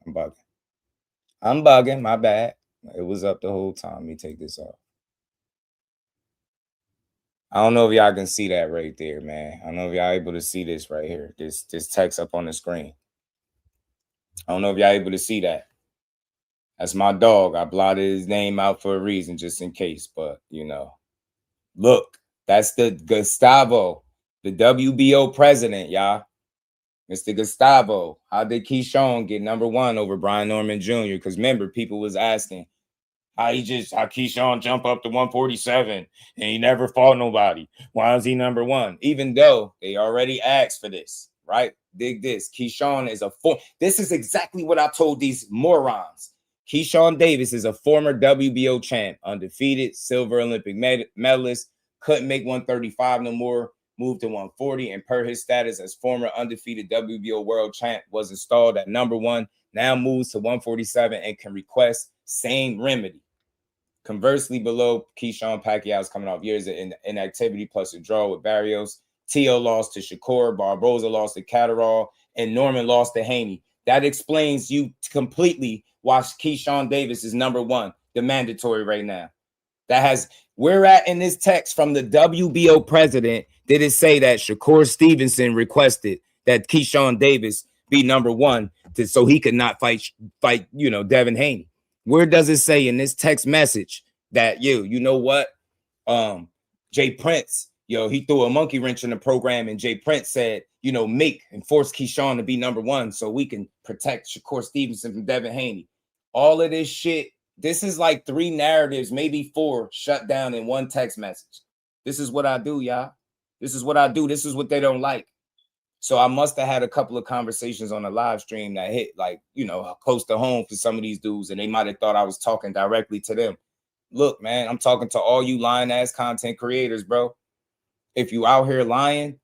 I'm bugging. My bad. It was up the whole time. Let me take this off. I don't know if y'all can see that right there, man. I don't know if y'all able to see this right here. This text up on the screen. I don't know if y'all able to see that. That's my dog. I blotted his name out for a reason, just in case. But, you know, look, that's the Gustavo, the WBO president, y'all. Mr. Gustavo. How did Keyshawn get #1 over Brian Norman Jr.? Because remember, people was asking how Keyshawn jump up to 147 and he never fought nobody. Why is he #1? Even though they already asked for this, right? Dig this. Keyshawn is this is exactly what I told these morons. Keyshawn Davis is a former WBO champ, undefeated, silver Olympic medalist, couldn't make 135 no more, moved to 140, and per his status as former undefeated WBO world champ, was installed at #1, now moves to 147 and can request same remedy. Conversely, below, Keyshawn Pacquiao's coming off years of inactivity plus a draw with Barrios. Tio lost to Shakur, Barboza lost to Catterall, and Norman lost to Haney. That explains you completely why Keyshawn Davis is #1, the mandatory right now. We're at in this text from the WBO president, did it say that Shakur Stevenson requested that Keyshawn Davis be #1 so he could not fight, you know, Devin Haney? Where does it say in this text message that you know what? Jay Prince, he threw a monkey wrench in the program, and Jay Prince said, you know, make and force Keyshawn to be #1 so we can protect Shakur Stevenson from Devin Haney. All of this shit. This is like 3 narratives, maybe 4, shut down in one text message. This is what I do, y'all. This is what I do. This is what they don't like. So I must have had a couple of conversations on the live stream that hit, like, you know, close to home for some of these dudes, and they might have thought I was talking directly to them. Look, man, I'm talking to all you lying ass content creators, bro. If you out here lying,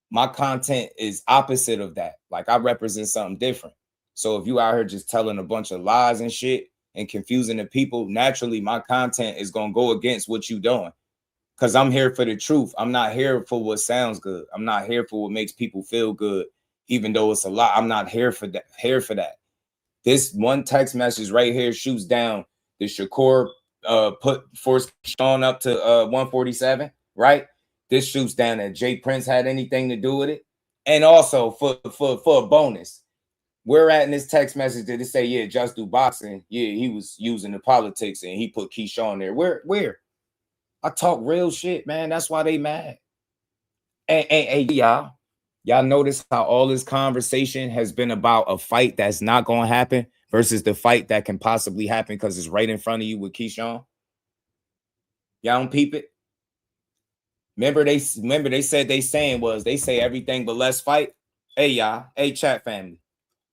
my content is opposite of that. Like, I represent something different. So if you out here just telling a bunch of lies and shit and confusing the people, naturally my content is going to go against what you doing. Because I'm here for the truth. I'm not here for what sounds good. I'm not here for what makes people feel good, even though it's a lot. I'm not here for that. This one text message right here shoots down the Shakur forced Sean up to 147, right? This shoots down that Jay Prince had anything to do with it. And also for a bonus, we're at in this text message that it say, yeah, Just Do Boxing. Yeah, he was using the politics and he put Keyshawn there. Where? I talk real shit, man. That's why they mad. Hey, y'all notice how all this conversation has been about a fight that's not going to happen versus the fight that can possibly happen because it's right in front of you with Keyshawn? Y'all don't peep it? Remember they said they say everything but let's fight. Hey y'all, hey chat family.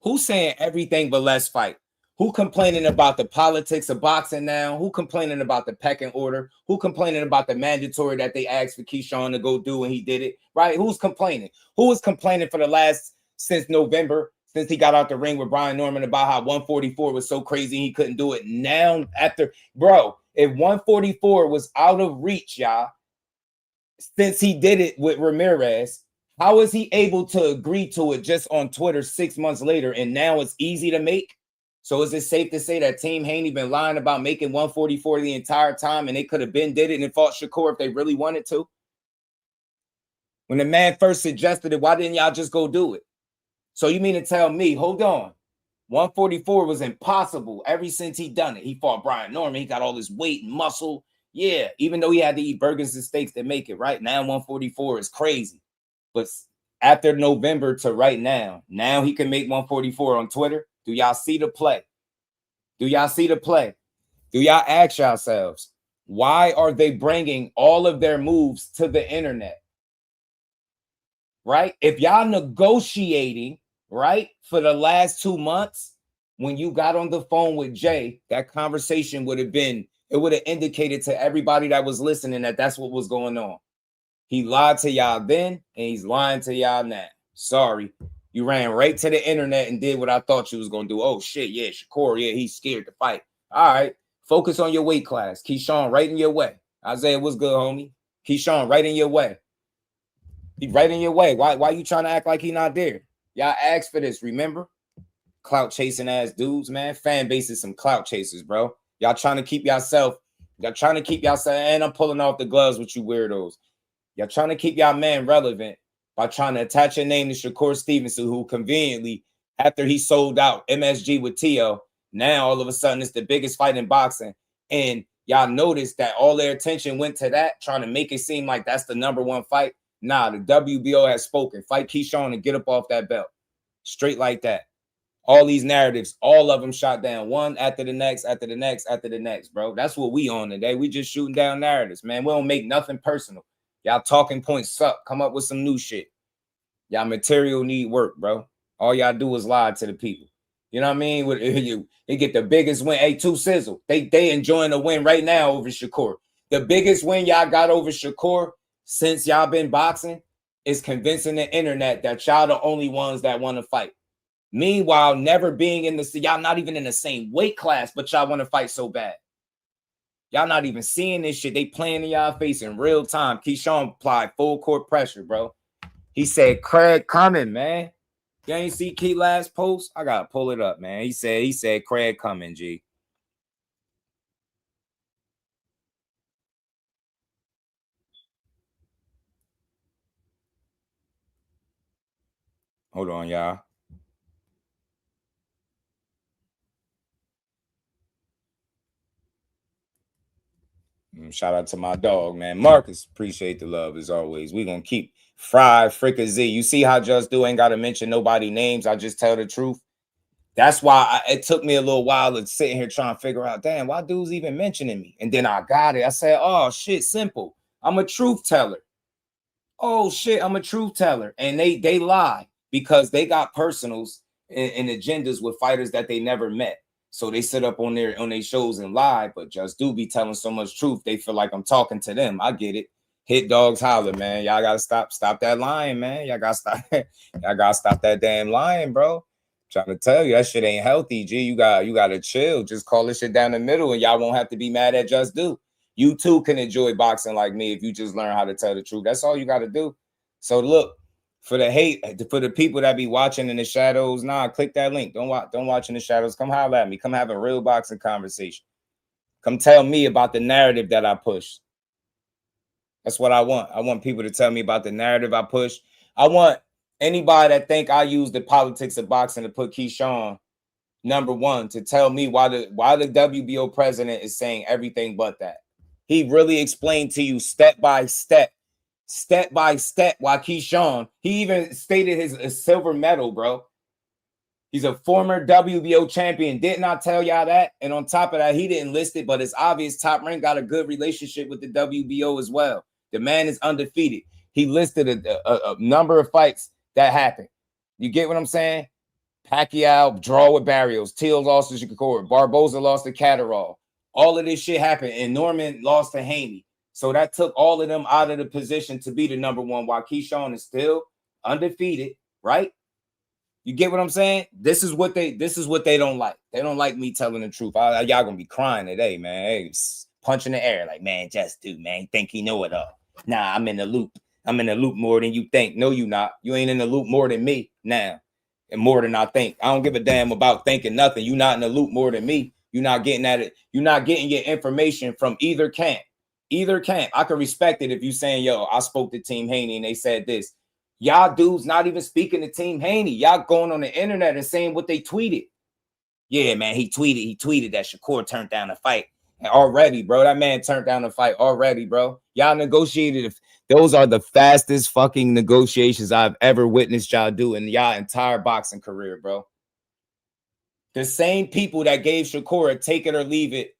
Who's saying everything but let's fight? Who complaining about the politics of boxing now? Who complaining about the pecking order? Who complaining about the mandatory that they asked for Keyshawn to go do and he did it? Right? Who's complaining? Who was complaining for the last since November, since he got out the ring with Brian Norman about how 144 was so crazy he couldn't do it? Now after, bro, if 144 was out of reach, y'all, since he did it with Ramirez, how is he able to agree to it just on Twitter 6 months later and now it's easy to make? So is it safe to say that Team Haney been lying about making 144 the entire time and they could have been did it and fought Shakur if they really wanted to? When the man first suggested it, why didn't y'all just go do it? So you mean to tell me, hold on, 144 was impossible ever since he done it. He fought Brian Norman. He got all this weight and muscle. Yeah, even though he had to eat burgers and steaks to make it, right? Now 144 is crazy. But after November to right now he can make 144 on Twitter. Do y'all see the play? Do y'all see the play? Do y'all ask yourselves, why are they bringing all of their moves to the internet? Right? If y'all negotiating, right, for the last 2 months, when you got on the phone with Jay, that conversation would have been, it would have indicated to everybody that was listening that that's what was going on. He lied to y'all then, and he's lying to y'all now. Sorry. You ran right to the internet and did what I thought you was going to do. Oh, shit, yeah, Shakur, yeah, he's scared to fight. All right, focus on your weight class. Keyshawn right in your way. Isaiah, what's good, homie? Keyshawn right in your way. He right in your way. Why you trying to act like he not there? Y'all asked for this, remember? Clout chasing ass dudes, man. Fan base is some clout chasers, bro. Y'all trying to keep yourself, and I'm pulling off the gloves with you weirdos. Y'all trying to keep y'all man relevant by trying to attach your name to Shakur Stevenson, who conveniently, after he sold out MSG with Tio, now all of a sudden it's the biggest fight in boxing. And y'all notice that all their attention went to that, trying to make it seem like that's the #1 fight. Nah, the WBO has spoken. Fight Keyshawn and get up off that belt. Straight like that. All these narratives, all of them shot down. One after the next, after the next, after the next, bro. That's what we on today. We just shooting down narratives, man. We don't make nothing personal. Y'all talking points suck. Come up with some new shit. Y'all material need work, bro. All y'all do is lie to the people. You know what I mean? They get the biggest win. Hey, Two Sizzle. They enjoying the win right now over Shakur. The biggest win y'all got over Shakur since y'all been boxing is convincing the internet that y'all the only ones that want to fight. Meanwhile, never being in y'all not even in the same weight class, but y'all want to fight so bad. Y'all not even seeing this shit. They playing in y'all face in real time. Keyshawn applied full court pressure, bro. He said, Craig coming, man. You ain't see Key last post? I gotta pull it up, man. He said Craig coming, G. Hold on, y'all. Shout out to my dog, man. Marcus, appreciate the love as always. We gonna keep fried fricassee. You see how Just Do ain't gotta mention nobody names. I just tell the truth. That's why it took me a little while to sit here trying to figure out, damn, why dudes even mentioning me? And then I got it. I said, oh shit, simple. I'm a truth teller. Oh shit, I'm a truth teller. And they lie because they got personals and agendas with fighters that they never met. So they sit up on their shows and lie, but Just Do be telling so much truth, they feel like I'm talking to them. I get it. Hit dogs holler, man. Y'all gotta stop that lying, man. Y'all gotta stop that damn lying, bro. Trying to tell you that shit ain't healthy, G. You gotta chill. Just call this shit down the middle, and y'all won't have to be mad at Just Do. You too can enjoy boxing like me if you just learn how to tell the truth. That's all you gotta do. So look, for the hate, for the people that be watching in the shadows, nah, click that link. Don't watch in the shadows. Come holler at me. Come have a real boxing conversation. Come tell me about the narrative that I push. That's what I want. I want people to tell me about the narrative I push. I want anybody that think I use the politics of boxing to put Keyshawn #1 to tell me why the WBO president is saying everything but that. He really explained to you step by step why Keyshawn, he even stated his silver medal, bro. He's a former WBO champion. Didn't I tell y'all that? And on top of that, he didn't list it, but it's obvious Top Rank got a good relationship with the WBO as well. The man is undefeated. He listed a number of fights that happened. You get what I'm saying? Pacquiao draw with Barrios. Teal lost to Shakur. Barboza lost to Catterall. All of this shit happened, and Norman lost to Haney. So that took all of them out of the position to be the number one, while Keyshawn is still undefeated, right? You get what I'm saying? This is what they don't like. They don't like me telling the truth. Y'all gonna be crying today, man. Hey, punch in the air, like, man, just do, man. Think he know it all. Nah, I'm in the loop. I'm in the loop more than you think. No, you not. You ain't in the loop more than me now, and more than I think. I don't give a damn about thinking nothing. You not in the loop more than me. You're not getting at it. You're not getting your information from either camp. Either camp. I can respect it if you saying, yo, I spoke to Team Haney and they said this. Y'all dudes not even speaking to Team Haney. Y'all going on the internet and saying what they tweeted. Yeah, man, he tweeted that Shakur turned down the fight. And already, bro, that man turned down the fight already, bro. Y'all negotiated. Those are the fastest fucking negotiations I've ever witnessed y'all do in y'all entire boxing career, bro. The same people that gave Shakur a take it or leave it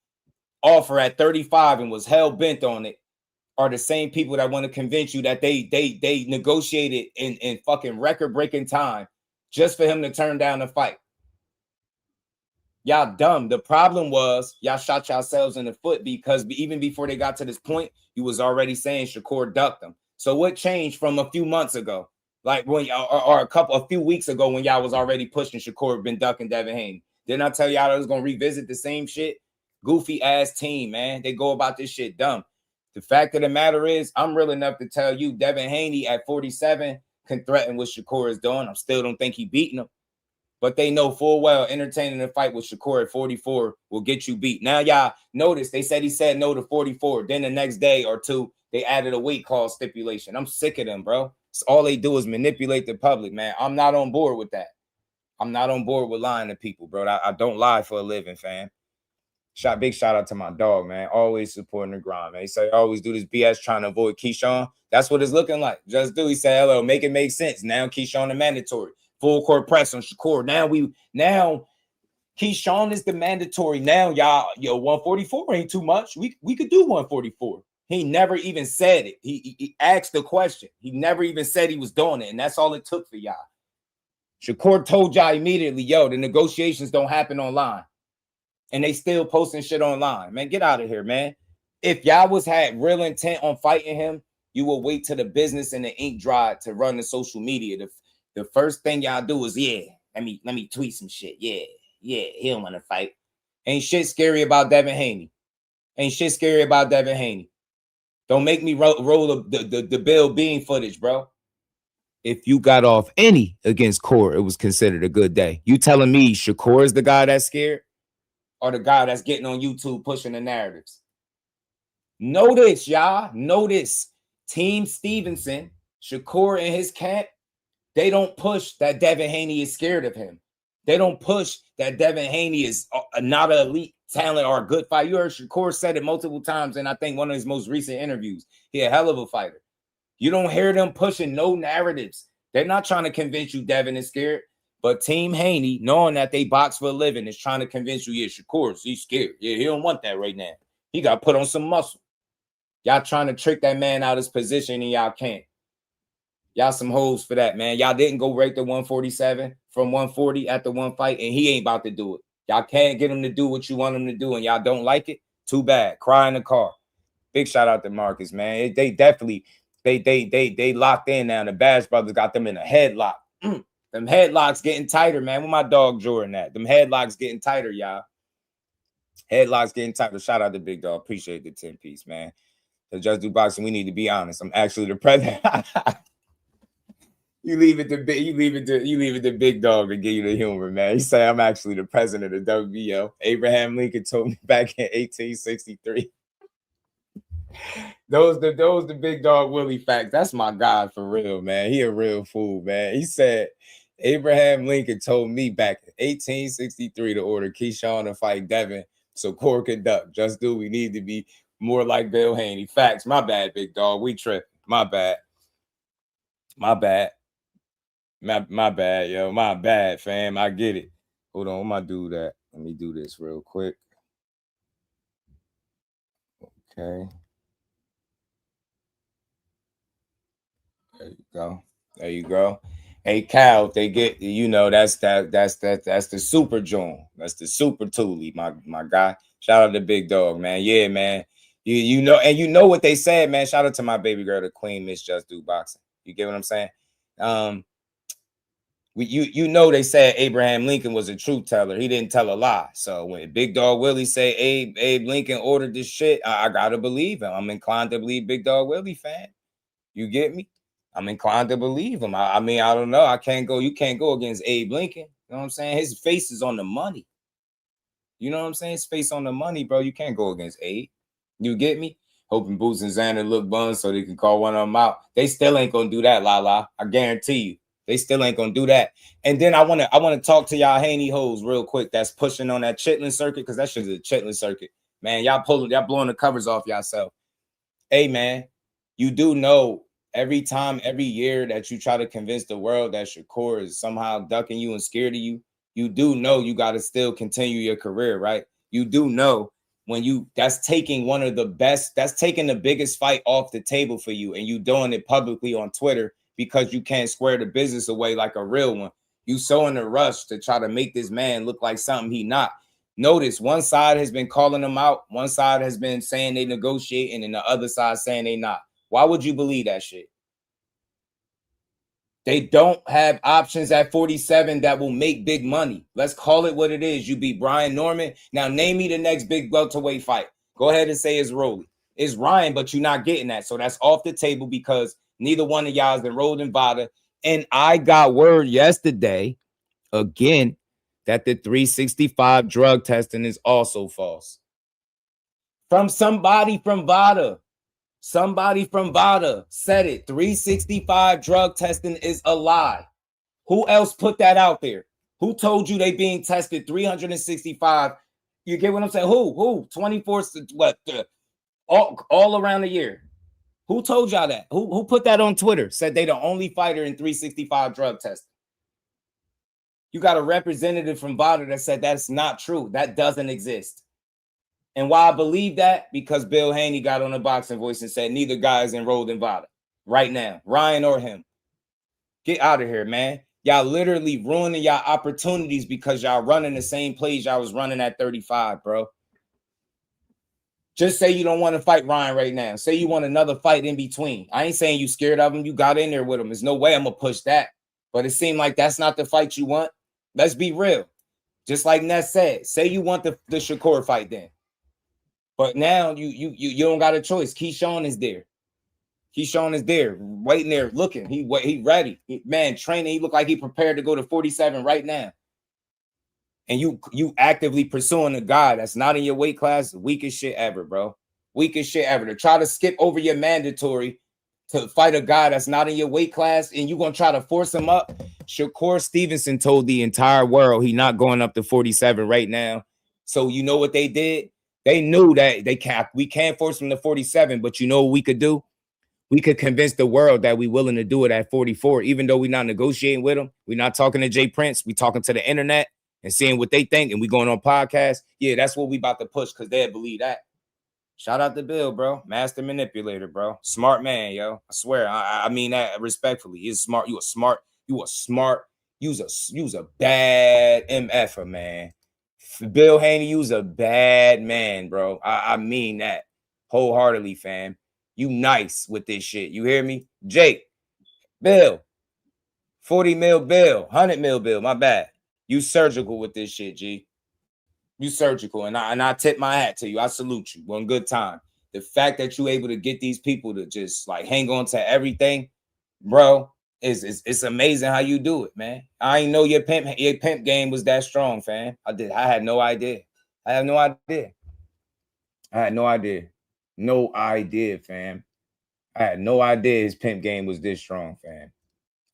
offer at 35 and was hell bent on it are the same people that want to convince you that they negotiated in fucking record-breaking time just for him to turn down the fight. Y'all dumb. The problem was y'all shot yourselves in the foot, because even before they got to this point, you was already saying Shakur ducked them. So what changed from a few months ago? Like when a few weeks ago when y'all was already pushing Shakur been ducking Devin Haney. Didn't I tell y'all I was gonna revisit the same shit? Goofy ass team, man. They go about this shit dumb. The fact of the matter is, I'm real enough to tell you, Devin Haney at 47 can threaten what Shakur is doing. I still don't think he beating him. But they know full well entertaining a fight with Shakur at 44 will get you beat. Now, y'all notice they said he said no to 44. Then the next day or two, they added a weight class stipulation. I'm sick of them, bro. So all they do is manipulate the public, man. I'm not on board with that. I'm not on board with lying to people, bro. I don't lie for a living, fam. Big shout out to my dog, man. Always supporting the grind, man. He said, always do this BS trying to avoid Keyshawn. That's what it's looking like. Just do. He said, hello, make it make sense. Now Keyshawn the mandatory. Full court press on Shakur. Now Keyshawn is the mandatory. Now, y'all, 144 ain't too much. We could do 144. He never even said it. He asked the question. He never even said he was doing it. And that's all it took for y'all. Shakur told y'all immediately, yo, the negotiations don't happen online. And they still posting shit online. Man, get out of here, man. If y'all had real intent on fighting him, you will wait till the business and the ink dried to run the social media. The first thing y'all do is, let me tweet some shit. Yeah, he don't want to fight. Ain't shit scary about Devin Haney. Ain't shit scary about Devin Haney. Don't make me roll the Bill Bean footage, bro. If you got off any against Core, it was considered a good day. You telling me Shakur is the guy that's scared? Or the guy that's getting on YouTube pushing the narratives? Know this, y'all. Know this. Team Stevenson, Shakur and his camp, they don't push that Devin Haney is scared of him. They don't push that Devin Haney is not an elite talent or a good fighter. You heard Shakur said it multiple times in, I think, one of his most recent interviews. He a hell of a fighter. You don't hear them pushing no narratives. They're not trying to convince you Devin is scared. But Team Haney, knowing that they box for a living, is trying to convince you, yeah, Shakur, he's scared. Yeah, he don't want that right now. He got to put on some muscle. Y'all trying to trick that man out of his position, and y'all can't. Y'all some hoes for that, man. Y'all didn't go right to 147 from 140 at the one fight, and he ain't about to do it. Y'all can't get him to do what you want him to do, and y'all don't like it. Too bad. Cry in the car. Big shout out to Marcus, man. They definitely, they locked in now. The Bash Brothers got them in a headlock. Them headlocks getting tighter, man. Where my dog Jordan at? Them headlocks getting tighter, y'all. Headlocks getting tighter. Shout out to Big Dog. Appreciate the 10-piece, man. The Just Do Boxing, we need to be honest. I'm actually the president. You leave it to Big Dog to give you the humor, man. You say I'm actually the president of WBO. Abraham Lincoln told me back in 1863. Those the Big Dog Willie facts. That's my guy for real, man. He a real fool, man. He said Abraham Lincoln told me back in 1863 to order Keyshawn to fight Devin so Core can duck. Just do. We need to be more like Bill Haney. Facts. My bad, Big Dog. We tripping. My bad. My bad, yo. My bad, fam. I get it. Hold on, I'm gonna do that. Let me do this real quick. Okay. There you go. There you go. Hey Cal, if they get that's the super joint. That's the super Thule, my guy. Shout out to Big Dog, man. Yeah, man. You know, and you know what they said, man. Shout out to my baby girl, the Queen, Miss Just Do Boxing. You get what I'm saying? You know they said Abraham Lincoln was a truth teller. He didn't tell a lie. So when Big Dog Willie say Abe Lincoln ordered this shit, I gotta believe him. I'm inclined to believe Big Dog Willie, fan. You get me? I'm inclined to believe him. I mean, I don't know. You can't go against Abe Lincoln. You know what I'm saying? His face is on the money. You know what I'm saying? His face on the money, bro. You can't go against Abe. You get me? Hoping Boots and Xander look bun so they can call one of them out. They still ain't gonna do that, la. I guarantee you. They still ain't gonna do that. And then I wanna talk to y'all Haney hoes real quick that's pushing on that Chitlin circuit, because that shit's a Chitlin circuit. Man, y'all blowing the covers off yourself. Hey man, you do know every year that you try to convince the world that Shakur is somehow ducking you and scared of you, you do know you got to still continue your career, right? You do know that's taking the biggest fight off the table for you, and you doing it publicly on Twitter because you can't square the business away like a real one. You so in a rush to try to make this man look like something he not. Notice one side has been calling them out, one side has been saying they negotiate, and the other side saying they not. Why would you believe that shit? They don't have options at 47 that will make big money. Let's call it what it is. You beat Brian Norman. Now name me the next big welterweight fight. Go ahead and say it's Rolly. It's Ryan, but you're not getting that. So that's off the table because neither one of y'all has been rolled in Vada. And I got word yesterday, again, that the 365 drug testing is also false. From somebody from Vada. Somebody from Vada said it. 365 drug testing is a lie. Who else put that out there? Who told you they being tested 365? You get what I'm saying? Who? 24, what? All around the year. Who told y'all that? Who put that on Twitter? Said they the only fighter in 365 drug testing. You got a representative from Vada that said that's not true. That doesn't exist. And why I believe that? Because Bill Haney got on a Boxing Voice and said neither guy is enrolled in Vada right now, Ryan or him. Get out of here, man. Y'all literally ruining y'all opportunities because y'all running the same plays y'all was running at 35, bro. Just say you don't want to fight Ryan right now. Say you want another fight in between. I ain't saying you scared of him. You got in there with him. There's no way I'm going to push that. But it seemed like that's not the fight you want. Let's be real. Just like Ness said, say you want the Shakur fight then. But now you don't got a choice. Keyshawn is there. Keyshawn is there, waiting there, looking. He ready. Man, training. He look like he prepared to go to 47 right now. And you actively pursuing a guy that's not in your weight class, weakest shit ever, bro. Weakest shit ever. To try to skip over your mandatory to fight a guy that's not in your weight class and you're going to try to force him up. Shakur Stevenson told the entire world he not going up to 47 right now. So you know what they did? They knew that we can't force him to 47, but you know what we could do? We could convince the world that we willing to do it at 44, even though we're not negotiating with him. We're not talking to Jay Prince. We talking to the internet and seeing what they think, and we going on podcasts. Yeah, that's what we about to push because they believe that. Shout out to Bill, bro. Master manipulator, bro. Smart man, yo. I swear. I mean that respectfully. He's smart. You a smart. You's a bad MFer, man. Bill Haney, you's a bad man, bro. I mean that wholeheartedly, fam. You nice with this shit. You hear me? Jake, Bill, 40 mil bill, 100 mil bill. My bad. You surgical with this shit, G. You surgical, and I tip my hat to you. I salute you. One good time. The fact that you able to get these people to just like hang on to everything, bro, it's amazing how you do it, man. I ain't know your pimp game was that strong, fam. I had no idea. I had no idea. No idea, fam. I had no idea his pimp game was this strong, fam.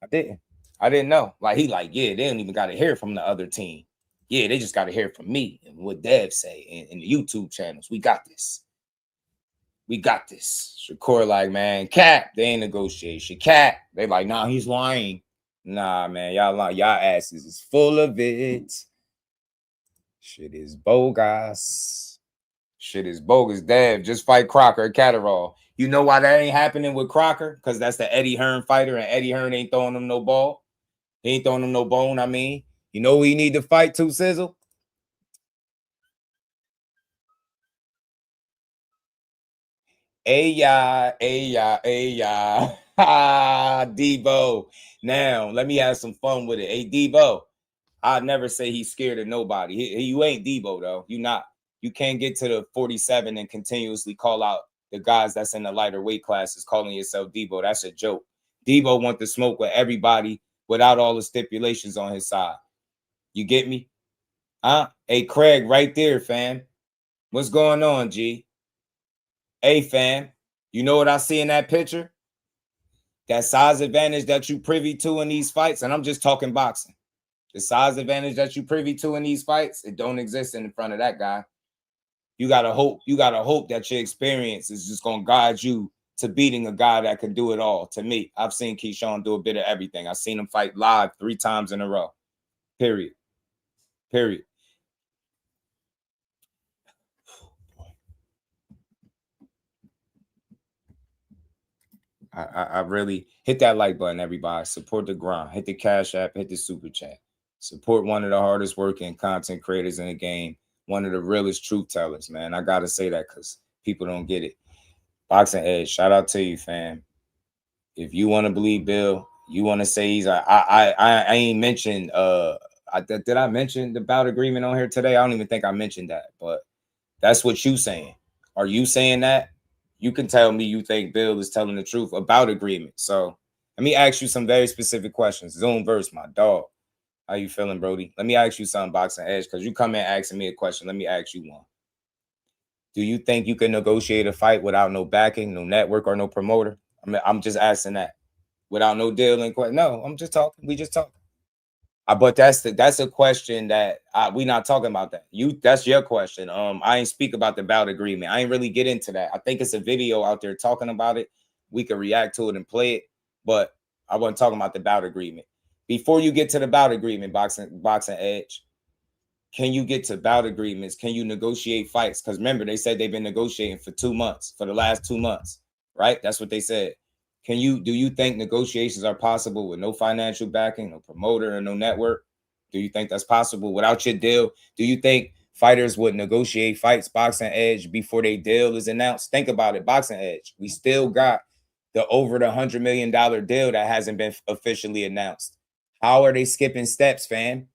I didn't know. Like yeah, they don't even got to hear from the other team. Yeah, they just got to hear from me and what Dev say in the YouTube channels. We got this. Shakur like, man, Cap, they ain't negotiation. Cap, they like, nah, he's lying. Nah, man, y'all asses is full of it. Shit is bogus. Shit is bogus. Dev, just fight Crocker at Catterall. You know why that ain't happening with Crocker? Because that's the Eddie Hearn fighter, and Eddie Hearn ain't throwing him no ball. He ain't throwing him no bone. I mean, you know who he need to fight to, Sizzle? Ay-ya. Ha, Debo. Now, let me have some fun with it. Hey, Debo, I'd never say he's scared of nobody. You ain't Debo, though. You not. You can't get to the 47 and continuously call out the guys that's in the lighter weight classes calling yourself Debo. That's a joke. Debo want to smoke with everybody without all the stipulations on his side. You get me? Huh? Hey, Craig, right there, fam. What's going on, G? Hey, fam. You know what I see in that picture? That size advantage that you privy to in these fights, and I'm just talking boxing. The size advantage that you privy to in these fights, it don't exist in front of that guy. You gotta hope that your experience is just gonna guide you to beating a guy that can do it all. To me, I've seen Keyshawn do a bit of everything. I've seen him fight live 3 times in a row. Period. I really hit that like button, everybody. Support the grind. Hit the Cash App. Hit the Super Chat. Support one of the hardest working content creators in the game. One of the realest truth tellers, man. I got to say that because people don't get it. Boxing Edge, shout out to you, fam. If you want to believe Bill, you want to say he's I ain't mentioned did I mention the bout agreement on here today? I don't even think I mentioned that, but that's what you saying. Are you saying that? You can tell me you think Bill is telling the truth about agreement. So let me ask you some very specific questions. Zoom verse, my dog. How you feeling, Brody? Let me ask you something, Boxing Edge, because you come in asking me a question. Let me ask you one. Do you think you can negotiate a fight without no backing, no network, or no promoter? I'm just asking that. Without no deal and question. No, I'm just talking. We just talking. But that's a question that we not talking about that. That's your question. I ain't speak about the bout agreement. I ain't really get into that. I think it's a video out there talking about it. We could react to it and play it, but I wasn't talking about the bout agreement. Before you get to the bout agreement, boxing Edge, can you get to bout agreements? Can you negotiate fights? Because remember, they said they've been negotiating for 2 months, for the last 2 months, right? That's what they said. Do you think negotiations are possible with no financial backing, no promoter, and no network? Do you think that's possible without your deal? Do you think fighters would negotiate fights, Boxing Edge, before their deal is announced? Think about it, Boxing Edge. We still got the over the $100 million deal that hasn't been officially announced. How are they skipping steps, fam?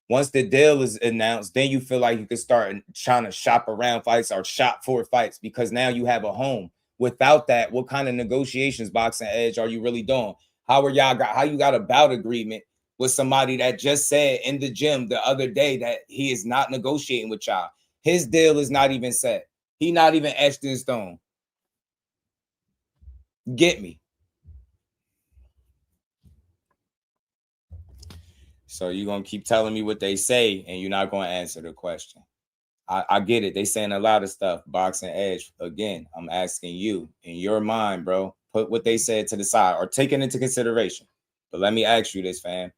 Once the deal is announced, then you feel like you can start trying to shop around fights or shop for fights because now you have a home. Without that, what kind of negotiations, Boxing Edge, are you really doing? How you got a bout agreement with somebody that just said in the gym the other day that he is not negotiating with y'all? His deal is not even set. He not even etched in stone. Get me. So you're gonna keep telling me what they say, and you're not gonna answer the question. I get it. They saying a lot of stuff. Boxing Edge. Again, I'm asking you, in your mind, bro, put what they said to the side or take it into consideration. But let me ask you this, fam.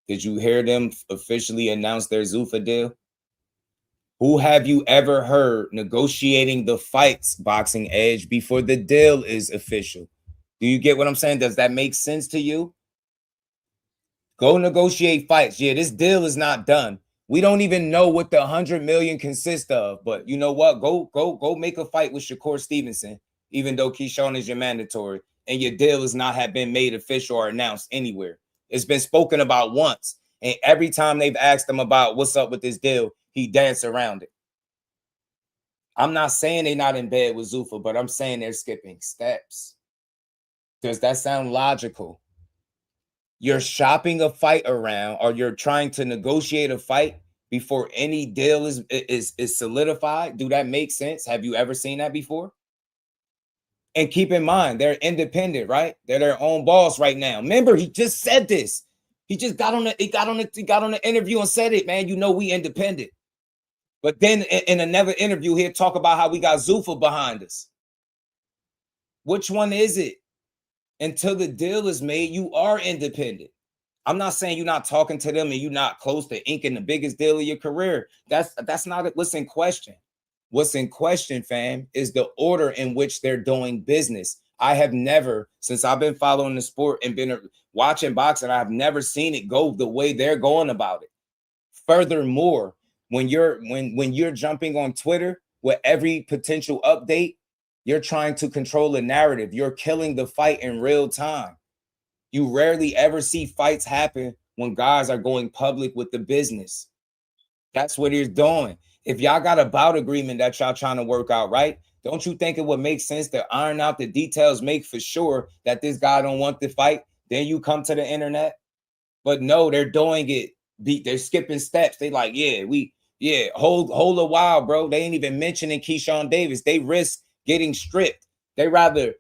Did you hear them officially announce their Zuffa deal? Who have you ever heard negotiating the fights, Boxing Edge, before the deal is official? Do you get what I'm saying? Does that make sense to you? Go negotiate fights. Yeah, this deal is not done. We don't even know what the 100 million consists of, but you know what? Go make a fight with Shakur Stevenson, even though Keyshawn is your mandatory, and your deal has not have been made official or announced anywhere. It's been spoken about once, and every time they've asked him about what's up with this deal, he danced around it. I'm not saying they're not in bed with Zuffa, but I'm saying they're skipping steps. Does that sound logical? You're shopping a fight around, or you're trying to negotiate a fight before any deal is solidified. Do that make sense? Have you ever seen that before? And keep in mind, they're independent, right? They're their own boss right now. Remember, he just said this. He just got on the interview and said it, man. You know we independent. But then in another interview, he'll talk about how we got Zuffa behind us. Which one is it? Until the deal is made, you are independent. I'm not saying you're not talking to them and you're not close to inking the biggest deal of your career. That's not what's in question. What's in question, fam, is the order in which they're doing business. I have never, since I've been following the sport and been watching boxing, I've never seen it go the way they're going about it. Furthermore, when you're jumping on Twitter with every potential update, you're trying to control a narrative. You're killing the fight in real time. You rarely ever see fights happen when guys are going public with the business. That's what he's doing. If y'all got a bout agreement that y'all trying to work out, right? Don't you think it would make sense to iron out the details, make for sure that this guy don't want the fight? Then you come to the internet. But no, they're doing it. They're skipping steps. They like, hold a while, bro. They ain't even mentioning Keyshawn Davis. They risk getting stripped. They rather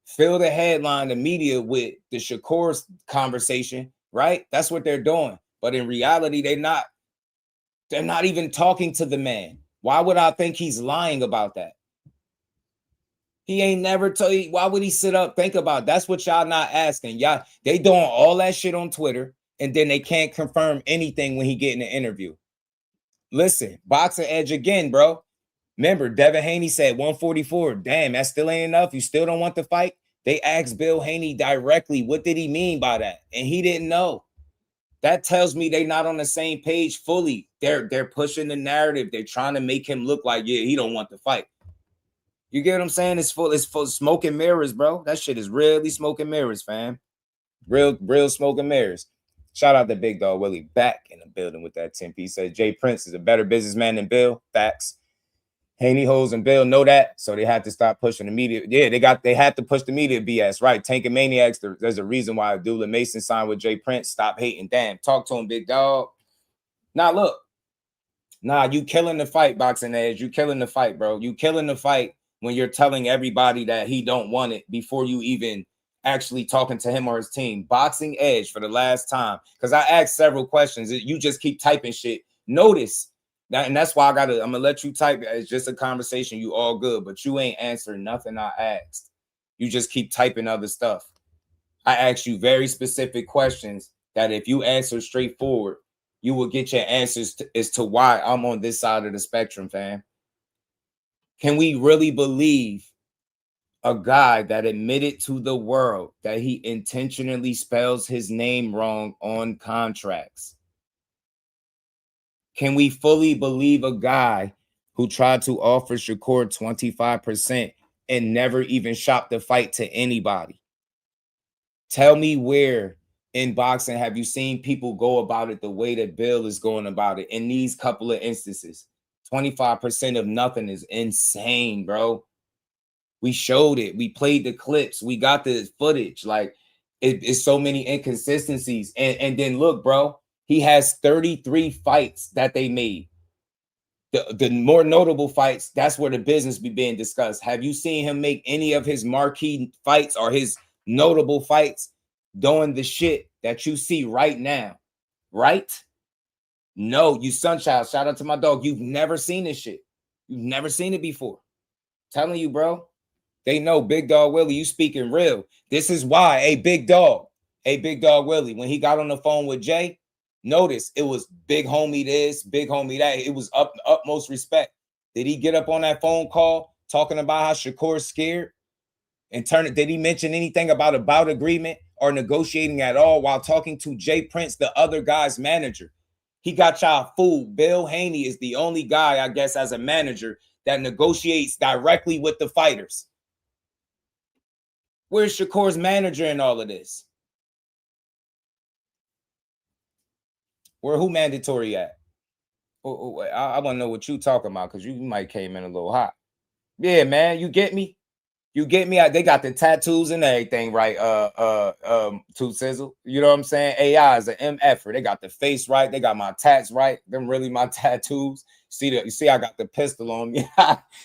fill the headline, the media with the Shakur's conversation, right? That's what they're doing. But in reality, they're not even talking to the man. Why would I think he's lying about that? He ain't never told you. Why would he sit up? Think about it. That's what y'all not asking. Y'all, they doing all that shit on Twitter, and then they can't confirm anything when he get in the interview. Listen, Boxing Edge again, bro. Remember, Devin Haney said 144. Damn, that still ain't enough. You still don't want the fight? They asked Bill Haney directly, what did he mean by that? And he didn't know. That tells me they not on the same page fully. They're pushing the narrative. They're trying to make him look like, yeah, he don't want the fight. You get what I'm saying? It's full smoke and mirrors, bro. That shit is really smoke and mirrors, fam. Real smoke and mirrors. Shout out to Big Dog Willie back in the building with that 10-piece. Says Jay Prince is a better businessman than Bill. Facts. Haney, Hoes, and Bill know that, so they had to stop pushing the media. Yeah, they had to push the media BS, right? Tank and Maniacs, there's a reason why Abdullah Mason signed with Jay Prince. Stop hating. Damn, talk to him, Big Dog. Now, look. Nah, you killing the fight, Boxing Edge. You killing the fight, bro. You killing the fight when you're telling everybody that he don't want it before you even actually talking to him or his team. Boxing Edge for the last time, because I asked several questions. You just keep typing shit. Notice. And that's why I'm gonna let you type. It's just a conversation. You all good, but you ain't answering nothing I asked. You just keep typing other stuff. I asked you very specific questions that if you answer straightforward, you will get your answers as to why I'm on this side of the spectrum, fam. Can we really believe a guy that admitted to the world that he intentionally spells his name wrong on contracts? Can we fully believe a guy who tried to offer Shakur 25% and never even shopped the fight to anybody? Tell me where in boxing have you seen people go about it the way that Bill is going about it in these couple of instances? 25% of nothing is insane, bro. We showed it. We played the clips. We got the footage. Like, it's so many inconsistencies. And then look, bro. He has 33 fights that they made. The more notable fights, that's where the business be being discussed. Have you seen him make any of his marquee fights or his notable fights doing the shit that you see right now? Right? No, you Sunchild. Shout out to my dog. You've never seen this shit. You've never seen it before. Telling you, bro. They know Big Dog Willie, you speaking real. This is why, Big Dog Willie, when he got on the phone with Jay, notice it was big homie this, big homie that. It was utmost respect. Did he get up on that phone call talking about how Shakur's scared? And did he mention anything about a bout agreement or negotiating at all while talking to Jay Prince, the other guy's manager? He got y'all fooled. Bill Haney is the only guy, I guess, as a manager that negotiates directly with the fighters. Where's Shakur's manager in all of this? Who mandatory at? I want to know what you talking about, because you might came in a little hot. Yeah, man, you get me? You get me? They got the tattoos and everything, right? To Sizzle. You know what I'm saying? AI is an MFer. They got the face right. They got my tats right. Them really my tattoos. You see, I got the pistol on me.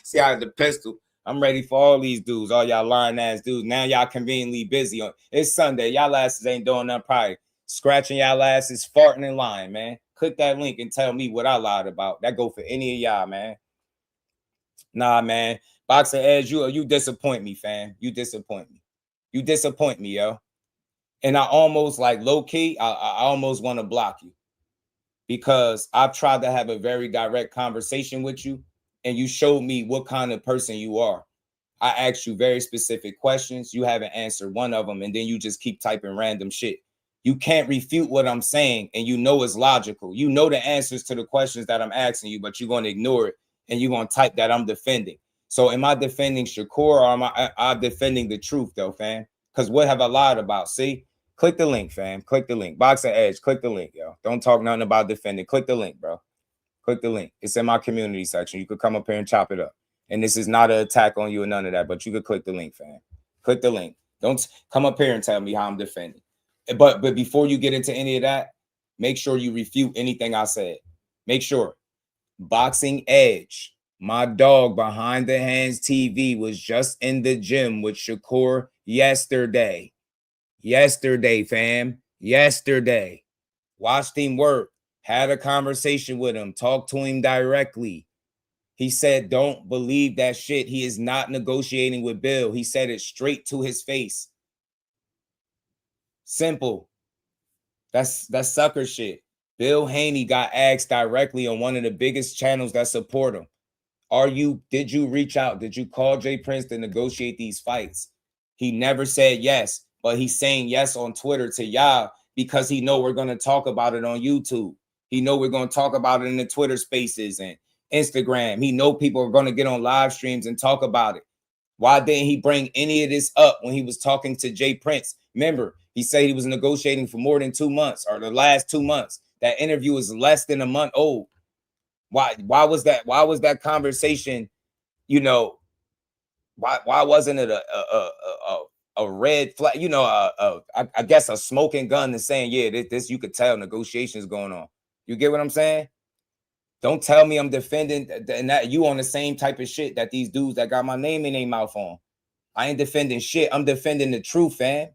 See, I got the pistol. I'm ready for all these dudes, all y'all lying ass dudes. Now y'all conveniently busy. It's Sunday. Y'all asses ain't doing nothing, probably scratching y'all asses, farting and lying, man. Click that link and tell me what I lied about. That go for any of y'all, man. Nah, man. Boxing Edge, you disappoint me, fam. You disappoint me. You disappoint me, yo. And I almost like low key, I almost want to block you because I've tried to have a very direct conversation with you and you showed me what kind of person you are. I asked you very specific questions. You haven't answered one of them. And then you just keep typing random shit. You can't refute what I'm saying. And you know it's logical. You know the answers to the questions that I'm asking you, but you're going to ignore it. And you're going to type that I'm defending. So am I defending Shakur or am I defending the truth though, fam? Because what have I lied about? See? Click the link, fam. Click the link. Boxing Edge. Click the link, yo. Don't talk nothing about defending. Click the link, bro. Click the link. It's in my community section. You could come up here and chop it up. And this is not an attack on you or none of that, but you could click the link, fam. Click the link. Don't come up here and tell me how I'm defending. But before you get into any of that, make sure you refute anything I said. Make sure. Boxing Edge, my dog behind the hands TV, was just in the gym with Shakur yesterday. Yesterday, fam. Yesterday. Watched him work. Had a conversation with him. Talked to him directly. He said, don't believe that shit. He is not negotiating with Bill. He said it straight to his face. Simple. That's sucker shit. Bill Haney got asked directly on one of the biggest channels that support him. Did you reach out? Did you call Jay Prince to negotiate these fights? He never said yes, but he's saying yes on Twitter to y'all because he know we're going to talk about it on YouTube. He know we're going to talk about it in the Twitter spaces and Instagram. He know people are going to get on live streams and talk about it. Why didn't he bring any of this up when he was talking to Jay Prince? Remember, he said he was negotiating for more than 2 months or the last 2 months. That interview was less than a month old. Why was that conversation, you know, why wasn't it a red flag, you know, I guess a smoking gun to saying, yeah, this you could tell negotiations going on. You get what I'm saying? Don't tell me I'm defending and that you on the same type of shit that these dudes that got my name in their mouth on. I ain't defending shit. I'm defending the truth, fam.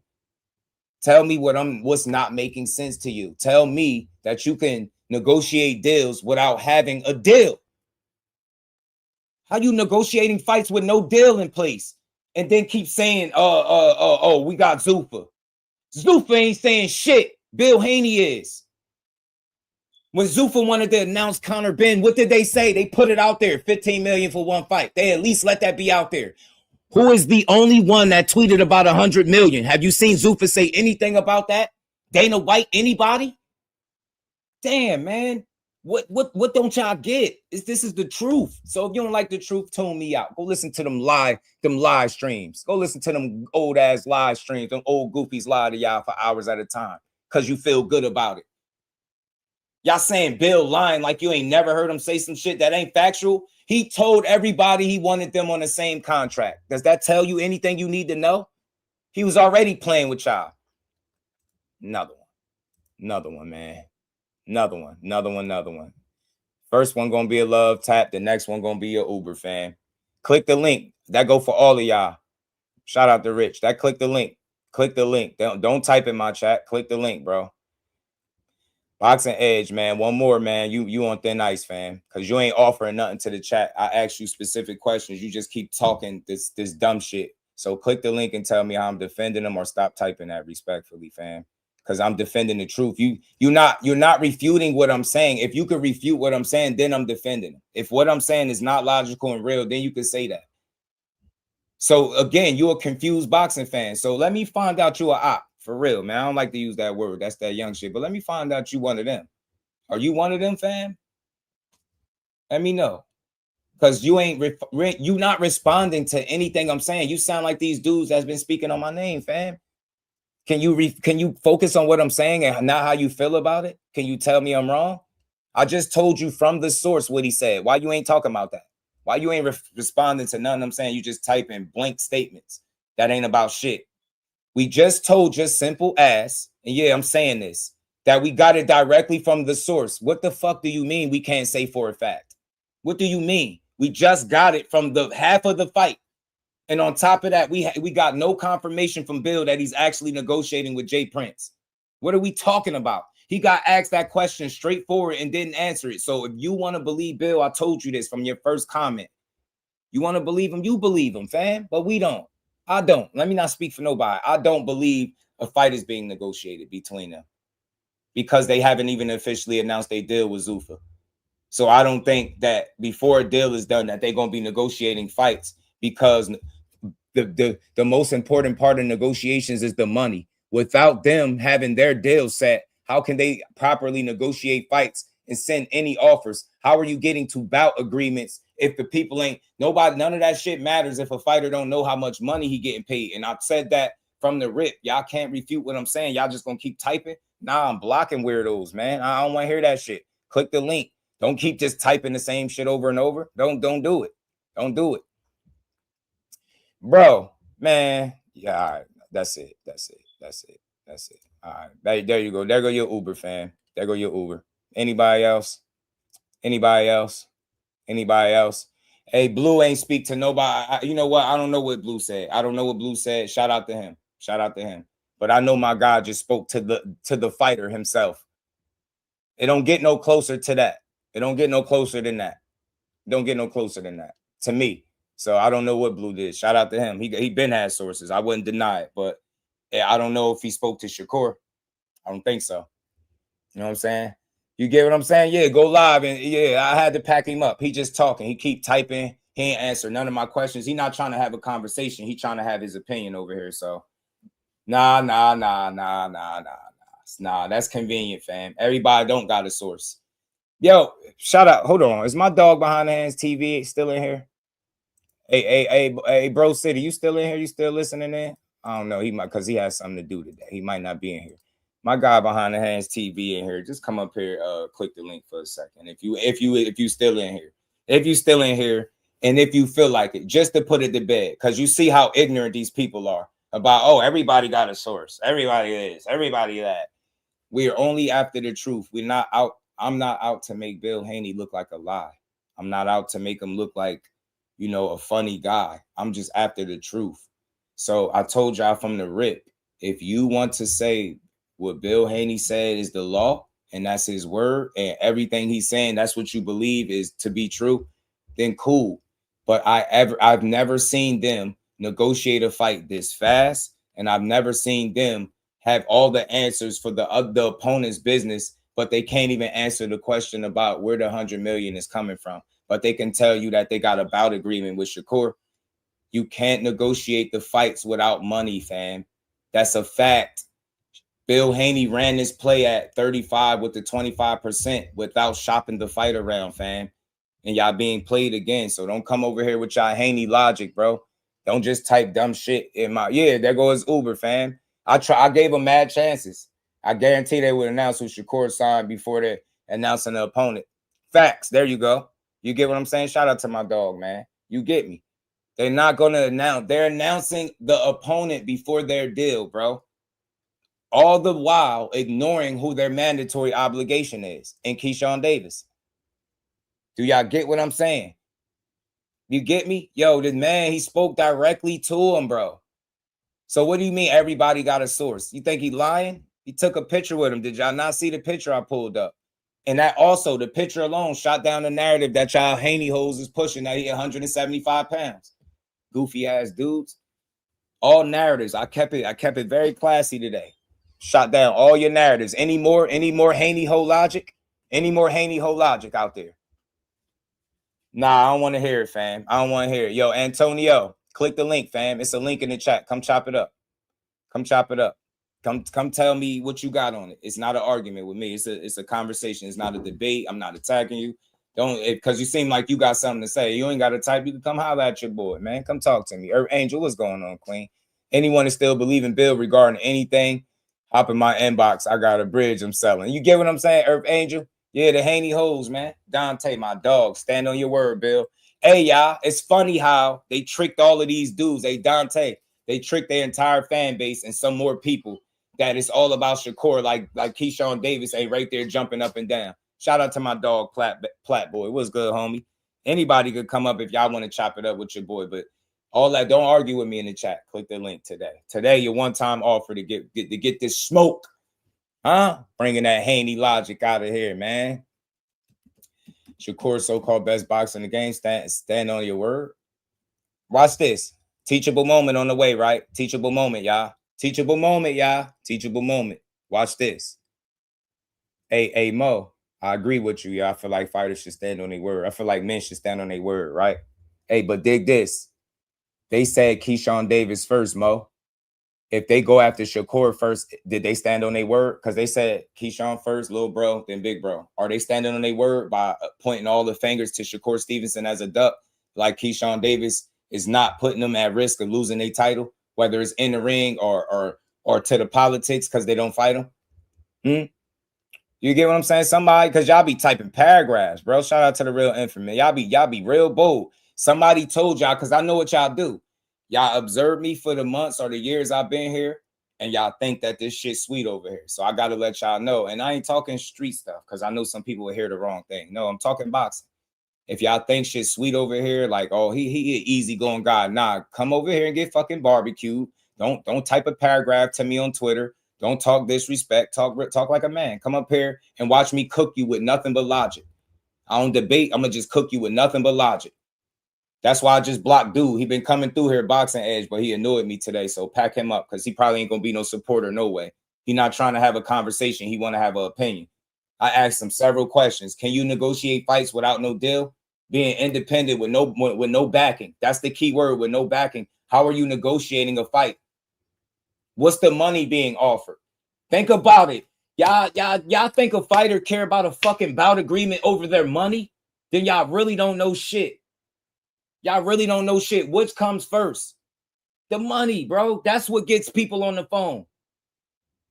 Tell me what's not making sense to you. Tell me that you can negotiate deals without having a deal. How you negotiating fights with no deal in place and then keep saying, we got Zuffa. Zuffa ain't saying shit. Bill Haney is. When Zuffa wanted to announce Conor Ben, what did they say? They put it out there, 15 million for one fight. They at least let that be out there. Who is the only one that tweeted about 100 million? Have you seen Zuffa say anything about that? Dana White, anybody? Damn, man. What don't y'all get? This is the truth. So if you don't like the truth, tune me out. Go listen to them live streams. Go listen to them old ass live streams. Them old goofies lie to y'all for hours at a time because you feel good about it. Y'all saying Bill lying like you ain't never heard him say some shit that ain't factual. He told everybody he wanted them on the same contract. Does that tell you anything you need to know? He was already playing with y'all. Another one, man. Another one. First one gonna be a love tap. The next one gonna be your Uber, fam. Click the link. That go for all of y'all. Shout out to Rich. That click the link. Click the link. Don't type in my chat. Click the link, bro. Boxing Edge, man. One more, man. You on thin ice, fam. Because you ain't offering nothing to the chat. I asked you specific questions. You just keep talking this dumb shit. So click the link and tell me how I'm defending them or stop typing that respectfully, fam. Because I'm defending the truth. You're not refuting what I'm saying. If you could refute what I'm saying, then I'm defending them. If what I'm saying is not logical and real, then you could say that. So again, you're a confused boxing fan. So let me find out you a op. For real, man. I don't like to use that word. That's that young shit. But let me find out you one of them. Are you one of them, fam? Let me know. Because you you not responding to anything I'm saying. You sound like these dudes that's been speaking on my name, fam. Can you focus on what I'm saying and not how you feel about it? Can you tell me I'm wrong? I just told you from the source what he said. Why you ain't talking about that? Why you ain't responding to nothing I'm saying? You just type in blank statements that ain't about shit. We just told you simple as, and yeah, I'm saying this, that we got it directly from the source. What the fuck do you mean we can't say for a fact? What do you mean? We just got it from the half of the fight. And on top of that, we got no confirmation from Bill that he's actually negotiating with Jay Prince. What are we talking about? He got asked that question straightforward and didn't answer it. So if you want to believe Bill, I told you this from your first comment. You want to believe him, you believe him, fam. But we don't. I don't. Let me not speak for nobody. I don't believe a fight is being negotiated between them because they haven't even officially announced a deal with Zuffa. So I don't think that before a deal is done that they're going to be negotiating fights, because the most important part of negotiations is the money. Without them having their deal set, how can they properly negotiate fights and send any offers? How are you getting to bout agreements if the people ain't nobody? None of that shit matters if a fighter don't know how much money he getting paid. And I've said that from the rip. Y'all can't refute what I'm saying. Y'all just gonna keep typing. Nah, I'm blocking weirdos, man. I don't want to hear that shit. Click the link. Don't keep just typing the same shit over and over. Don't do it. Don't do it. Bro, man. Yeah, all right. That's it. All right. There you go. There go your Uber, fam. There go your Uber. Anybody else? Hey, Blue ain't speak to nobody. You know what? I don't know what Blue said. Shout out to him. But I know my guy just spoke to the fighter himself. It don't get no closer to that. It don't get no closer than that. To me. So I don't know what Blue did. Shout out to him. He been had sources. I wouldn't deny it, but I don't know if he spoke to Shakur. I don't think so. You know what I'm saying? You get what I'm saying? Yeah, go live. And yeah, I had to pack him up. He just talking. He keep typing. He ain't answer none of my questions. He not trying to have a conversation. He trying to have his opinion over here. So nah. That's convenient, fam. Everybody don't got a source. Yo, shout out. Hold on. Is my dog behind the hands TV still in here? Hey, Bro City, you still in here? You still listening in? I don't know. He might, because he has something to do today. He might not be in here. My guy behind the hands TV in here. Just come up here, click the link for a second. If you still in here, and if you feel like it, just to put it to bed, because you see how ignorant these people are about, oh, everybody got a source. Everybody is. Everybody that. We are only after the truth. We're not out. I'm not out to make Bill Haney look like a lie. I'm not out to make him look like, a funny guy. I'm just after the truth. So I told y'all from the rip, if you want to say what Bill Haney said is the law and that's his word and everything he's saying, that's what you believe is to be true, then cool. But I've never seen them negotiate a fight this fast, and I've never seen them have all the answers for the opponent's business, but they can't even answer the question about where the 100 million is coming from. But they can tell you that they got a bout agreement with Shakur. You can't negotiate the fights without money, fam. That's a fact. Bill Haney ran this play at 35 with the 25% without shopping the fight around, fam. And y'all being played again. So don't come over here with y'all Haney logic, bro. Don't just type dumb shit in my, there goes Uber, fam. I gave them mad chances. I guarantee they would announce who Shakur signed before they announcing the opponent. Facts. There you go. You get what I'm saying? Shout out to my dog, man. You get me. They're not going to announce. They're announcing the opponent before their deal, bro. All the while ignoring who their mandatory obligation is in Keyshawn Davis. Do y'all get what I'm saying? You get me? Yo, this man, he spoke directly to him, bro. So what do you mean everybody got a source? You think he lying? He took a picture with him. Did y'all not see the picture I pulled up? And that also, the picture alone shot down the narrative that y'all Haney hoes is pushing that he 175 pounds. Goofy ass dudes. All narratives. I kept it very classy today. Shot down all your narratives. Any more Haney hoe logic? Any more Haney hoe logic out there? Nah, I don't want to hear it, fam. I don't want to hear it. Yo, Antonio, click the link, fam. It's a link in the chat. Come chop it up. Come tell me what you got on it. It's not an argument with me. It's a conversation. It's not a debate. I'm not attacking you. Because you seem like you got something to say. You ain't got to type. You can come holler at your boy, man. Come talk to me. Angel, what's going on, Queen? Anyone that still believe in Bill regarding anything, hop in my inbox. I got a bridge I'm selling. You get what I'm saying, Earth Angel? Yeah, the Haney hoes, man. Dante, my dog. Stand on your word, Bill. Hey, y'all. It's funny how they tricked all of these dudes. Dante. They tricked their entire fan base and some more people that it's all about Shakur, like Keyshawn Davis ain't right there jumping up and down. Shout out to my dog, Platt Boy. What's good, homie? Anybody could come up if y'all want to chop it up with your boy, but all that, don't argue with me in the chat. Click the link today. Today, your one-time offer to get this smoke. Huh? Bringing that Haney logic out of here, man. Shakur, so-called best boxer in the game. Stand on your word. Watch this. Teachable moment on the way, right? Teachable moment, y'all. Teachable moment, y'all. Teachable moment. Watch this. Hey, Mo, I agree with you, y'all. I feel like fighters should stand on their word. I feel like men should stand on their word, right? Hey, but dig this. They said Keyshawn Davis first, Mo. If they go after Shakur first, did they stand on their word? Because they said Keyshawn first, little bro, then big bro. Are they standing on their word by pointing all the fingers to Shakur Stevenson as a duck, like Keyshawn Davis is not putting them at risk of losing their title, whether it's in the ring or to the politics because they don't fight them? You get what I'm saying? Somebody, because y'all be typing paragraphs, bro. Shout out to the real infamy. Y'all be real bold. Somebody told y'all, because I know what y'all do. Y'all observed me for the months or the years I've been here, and y'all think that this shit's sweet over here. So I got to let y'all know. And I ain't talking street stuff, because I know some people will hear the wrong thing. No, I'm talking boxing. If y'all think shit's sweet over here, like, oh, he an easygoing guy. Nah, come over here and get fucking barbecued. Don't type a paragraph to me on Twitter. Don't talk disrespect. Talk like a man. Come up here and watch me cook you with nothing but logic. I don't debate. I'm going to just cook you with nothing but logic. That's why I just blocked dude. He been coming through here boxing edge, but he annoyed me today. So pack him up because he probably ain't going to be no supporter no way. He not trying to have a conversation. He want to have an opinion. I asked him several questions. Can you negotiate fights without no deal? Being independent with no backing. That's the key word, with no backing. How are you negotiating a fight? What's the money being offered? Think about it. Y'all think a fighter care about a fucking bout agreement over their money? Then y'all really don't know shit. Y'all really don't know shit. Which comes first? The money, bro. That's what gets people on the phone.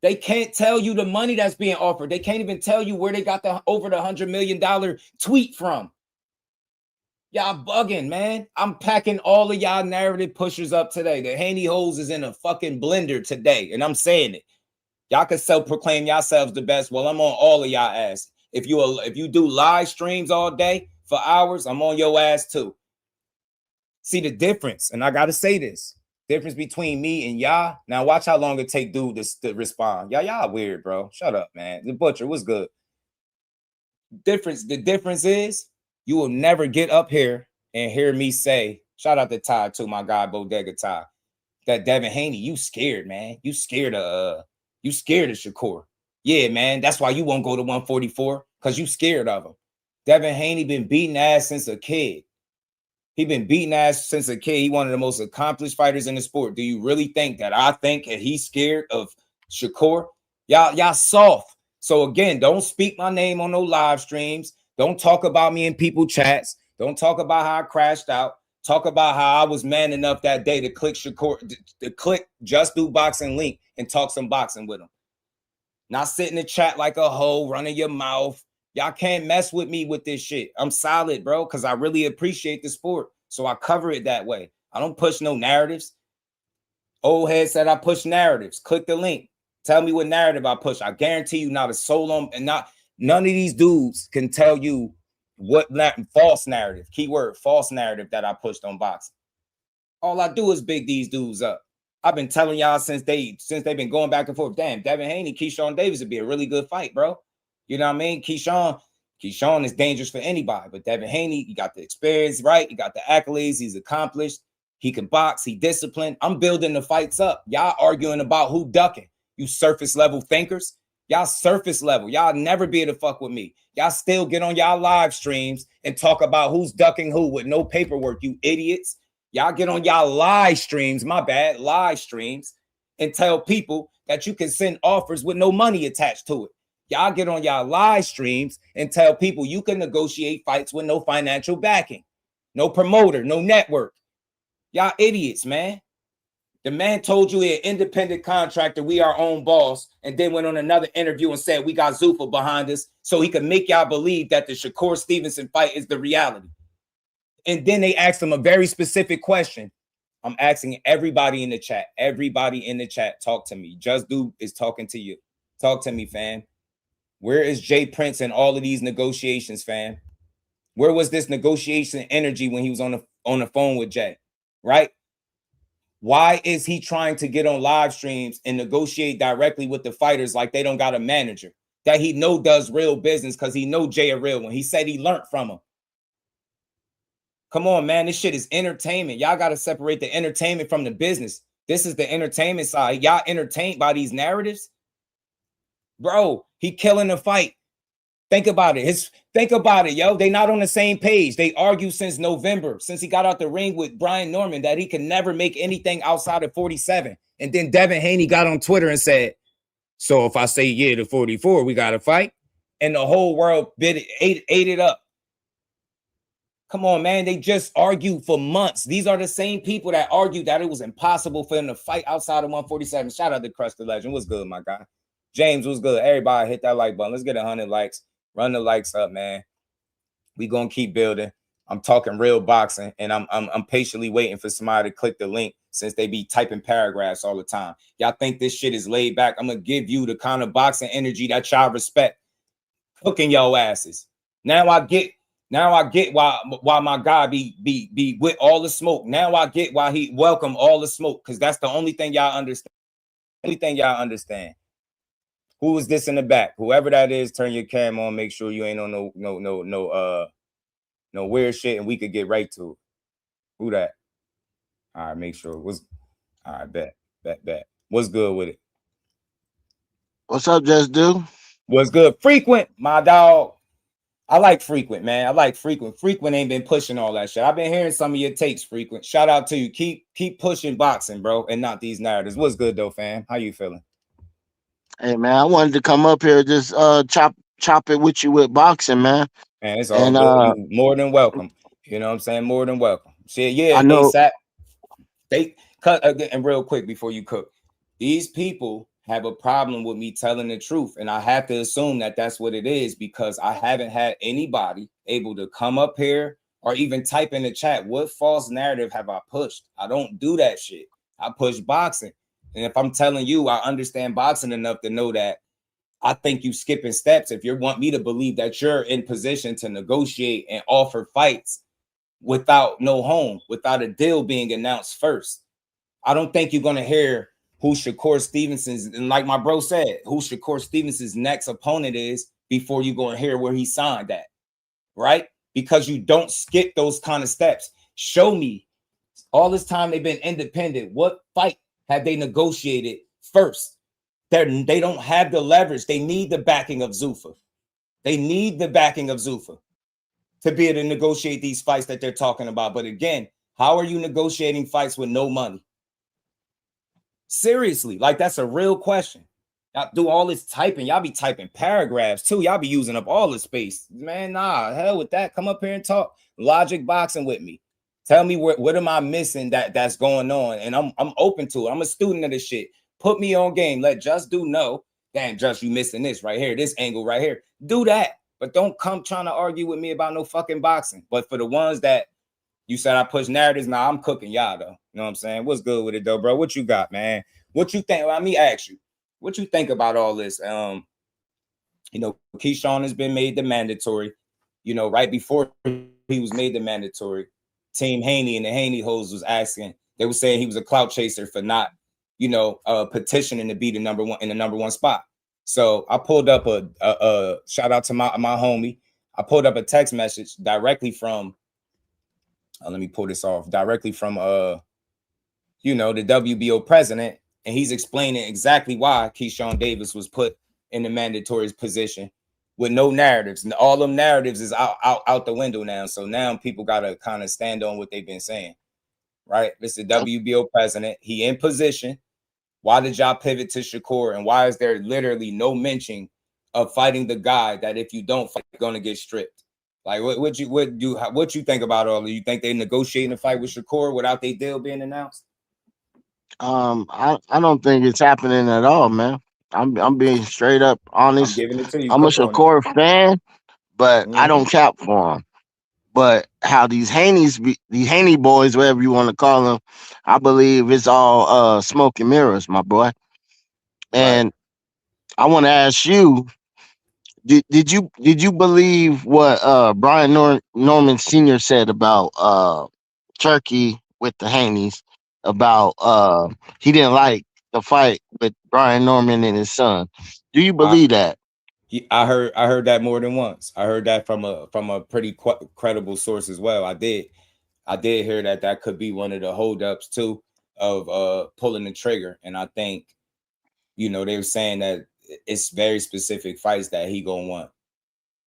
They can't tell you the money that's being offered. They can't even tell you where they got the over the $100 million tweet from. Y'all bugging, man. I'm packing all of y'all narrative pushers up today. The Haney Holes is in a fucking blender today, and I'm saying it. Y'all can self-proclaim yourselves the best. Well, I'm on all of y'all ass. If you do live streams all day for hours, I'm on your ass too. See the difference, and I gotta say this. Difference between me and y'all. Now watch how long it take dude to respond. Y'all weird, bro. Shut up, man. The Butcher, what's good? The difference is you will never get up here and hear me say, shout out to Ty too, my guy Bodega Ty, that Devin Haney, you scared, man. You scared of Shakur. Yeah, man. That's why you won't go to 144, because you scared of him. Devin Haney been beating ass since a kid. He been beating ass since a kid. He one of the most accomplished fighters in the sport. Do you really think that I think that he's scared of Shakur? Y'all soft. So again, don't speak my name on no live streams. Don't talk about me in people chats. Don't talk about how I crashed out. Talk about how I was man enough that day to click Shakur, to click Just Do Boxing link and talk some boxing with him. Not sit in the chat like a hoe, running your mouth. Y'all can't mess with me with this shit. I'm solid, bro, because I really appreciate the sport. So I cover it that way. I don't push no narratives. Old head said I push narratives. Click the link. Tell me what narrative I push. I guarantee you not a soul on, and none of these dudes can tell you what false narrative, keyword false narrative that I pushed on boxing. All I do is big these dudes up. I've been telling y'all since they've been going back and forth. Damn, Devin Haney, Keyshawn Davis would be a really good fight, bro. You know what I mean? Keyshawn is dangerous for anybody, but Devin Haney, he got the experience, right? He got the accolades. He's accomplished. He can box. He disciplined. I'm building the fights up. Y'all arguing about who ducking. You surface level thinkers. Y'all surface level. Y'all never be able to fuck with me. Y'all still get on y'all live streams and talk about who's ducking who with no paperwork, you idiots. Y'all get on y'all live streams, my bad, live streams, and tell people that you can send offers with no money attached to it. Y'all get on y'all live streams and tell people you can negotiate fights with no financial backing, no promoter, no network. Y'all idiots, man. The man told you he's an independent contractor, we our own boss, and then went on another interview and said we got Zuffa behind us so he could make y'all believe that the Shakur Stevenson fight is the reality. And then they asked him a very specific question. I'm asking everybody in the chat. Everybody in the chat, talk to me. Just Do is talking to you. Talk to me, fam. Where is Jay Prince in all of these negotiations, fam? Where was this negotiation energy when he was on the phone with Jay? Right? Why is he trying to get on live streams and negotiate directly with the fighters like they don't got a manager that he know does real business because he know Jay a real one? He said he learned from him. Come on, man. This shit is entertainment. Y'all got to separate the entertainment from the business. This is the entertainment side. Y'all entertained by these narratives? Bro, he killing the fight. Think about it. Think about it, yo. They not on the same page. They argue since November, since he got out the ring with Brian Norman, that he can never make anything outside of 47. And then Devin Haney got on Twitter and said, so if I say yeah to 44, we got to fight. And the whole world ate it up. Come on, man. They just argued for months. These are the same people that argued that it was impossible for them to fight outside of 147. Shout out to Crush the Legend. What's good, my guy? James, what's good? Everybody hit that like button. Let's get 100 likes. Run the likes up, man. We gonna keep building. I'm talking real boxing, and I'm patiently waiting for somebody to click the link since they be typing paragraphs all the time. Y'all think this shit is laid back? I'm gonna give you the kind of boxing energy that y'all respect. Cooking your asses. Now I get why my guy be with all the smoke. Now I get why he welcome all the smoke, because that's the only thing y'all understand. Only thing y'all understand. Who is this in the back? Whoever that is, turn your cam on. Make sure you ain't on no weird shit, and we could get right to it. Who that? All right, make sure it was. All right, bet. What's good with it? What's up, Just Do? What's good? Frequent, my dog. I like Frequent, man. I like Frequent. Frequent ain't been pushing all that shit. I've been hearing some of your takes, Frequent. Shout out to you. Keep pushing boxing, bro, and not these narratives. What's good though, fam? How you feeling? Hey man, I wanted to come up here just chop it with you with boxing, man. Man, it's all good. You more than welcome. You know what I'm saying? More than welcome. Shit, yeah. I know. They cut again, and real quick before you cook. These people have a problem with me telling the truth, and I have to assume that that's what it is, because I haven't had anybody able to come up here or even type in the chat, what false narrative have I pushed? I don't do that shit. I push boxing. And if I'm telling you, I understand boxing enough to know that I think you skipping steps if you want me to believe that you're in position to negotiate and offer fights without no home, without a deal being announced first. I don't think you're going to hear who Shakur Stevenson's, and like my bro said, who Shakur Stevenson's next opponent is before you go and hear where he signed at, right? Because you don't skip those kind of steps. Show me all this time they've been independent. What fight have they negotiated first? They don't have the leverage. They need the backing of Zuffa. They need the backing of Zuffa to be able to negotiate these fights that they're talking about. But again, how are you negotiating fights with no money? Seriously, like that's a real question. Y'all do all this typing. Y'all be typing paragraphs too. Y'all be using up all the space. Man, nah, hell with that. Come up here and talk logic boxing with me. Tell me what am I missing that's going on, and I'm open to it. I'm a student of this shit. Put me on game. Let Just Do know. Damn, Just, you missing this right here, this angle right here. Do that, but don't come trying to argue with me about no fucking boxing. But for the ones that you said I push narratives, now I'm cooking y'all though. You know what I'm saying? What's good with it though, bro? What you got, man? What you think? Let me ask you. What you think about all this? You know, Keyshawn has been made the mandatory. You know, right before he was made the mandatory, Team Haney and the Haney hoes was asking. They were saying he was a clout chaser for not, you know, petitioning to be the number one spot. So I pulled up a shout out to my homie. I pulled up a text message directly from. Let me pull this off directly from you know, the WBO president, and he's explaining exactly why Keyshawn Davis was put in the mandatory position with no narratives, and all them narratives is out the window now. So now people gotta kind of stand on what they've been saying, right? This is the WBO president. He in position. Why did y'all pivot to Shakur, and why is there literally no mention of fighting the guy that if you don't fight, you're gonna get stripped? Like what you think about all of? You think they negotiating a fight with Shakur without their deal being announced? I don't think it's happening at all, man. I'm being straight up I'm honest. giving it to you. I'm a Cook on it. Shakur fan, but I Mhm. don't cap for him. But how these Haney boys, whatever you want to call them, I believe it's all smoke and mirrors, my boy. Right. And I want to ask you, did you believe what Brian Norman Sr. said about Turkey with the Haneys, about he didn't like the fight with Brian Norman and his son? Do you I believe that? I heard that more than once. I heard that from a pretty credible source as well. I did hear that could be one of the holdups too. pulling the trigger. And I think, you know, they were saying that it's very specific fights that he gonna want.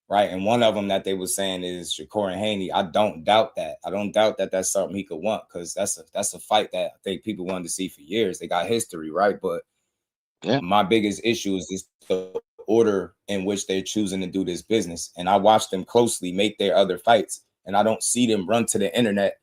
Right. And one of them that they were saying is Shakur and Haney. I don't doubt that. I don't doubt that that's something he could want, because that's a fight that I think people wanted to see for years. They got history, right? But my biggest issue is just the order in which they're choosing to do this business. And I watch them closely make their other fights, and I don't see them run to the internet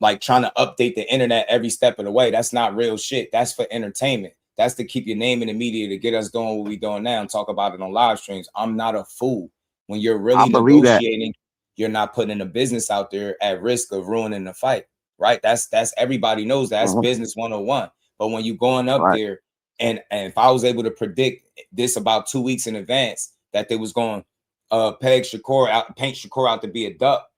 like trying to update the internet every step of the way. That's not real shit. That's for entertainment. That's to keep your name in the media, to get us doing what we're doing now and talk about it on live streams. I'm not a fool. When you're really negotiating, you're not putting a business out there at risk of ruining the fight, right? That's everybody knows that's business 101. But when you're going up there, and if I was able to predict this about 2 weeks in advance that they was going paint Shakur out to be a duck,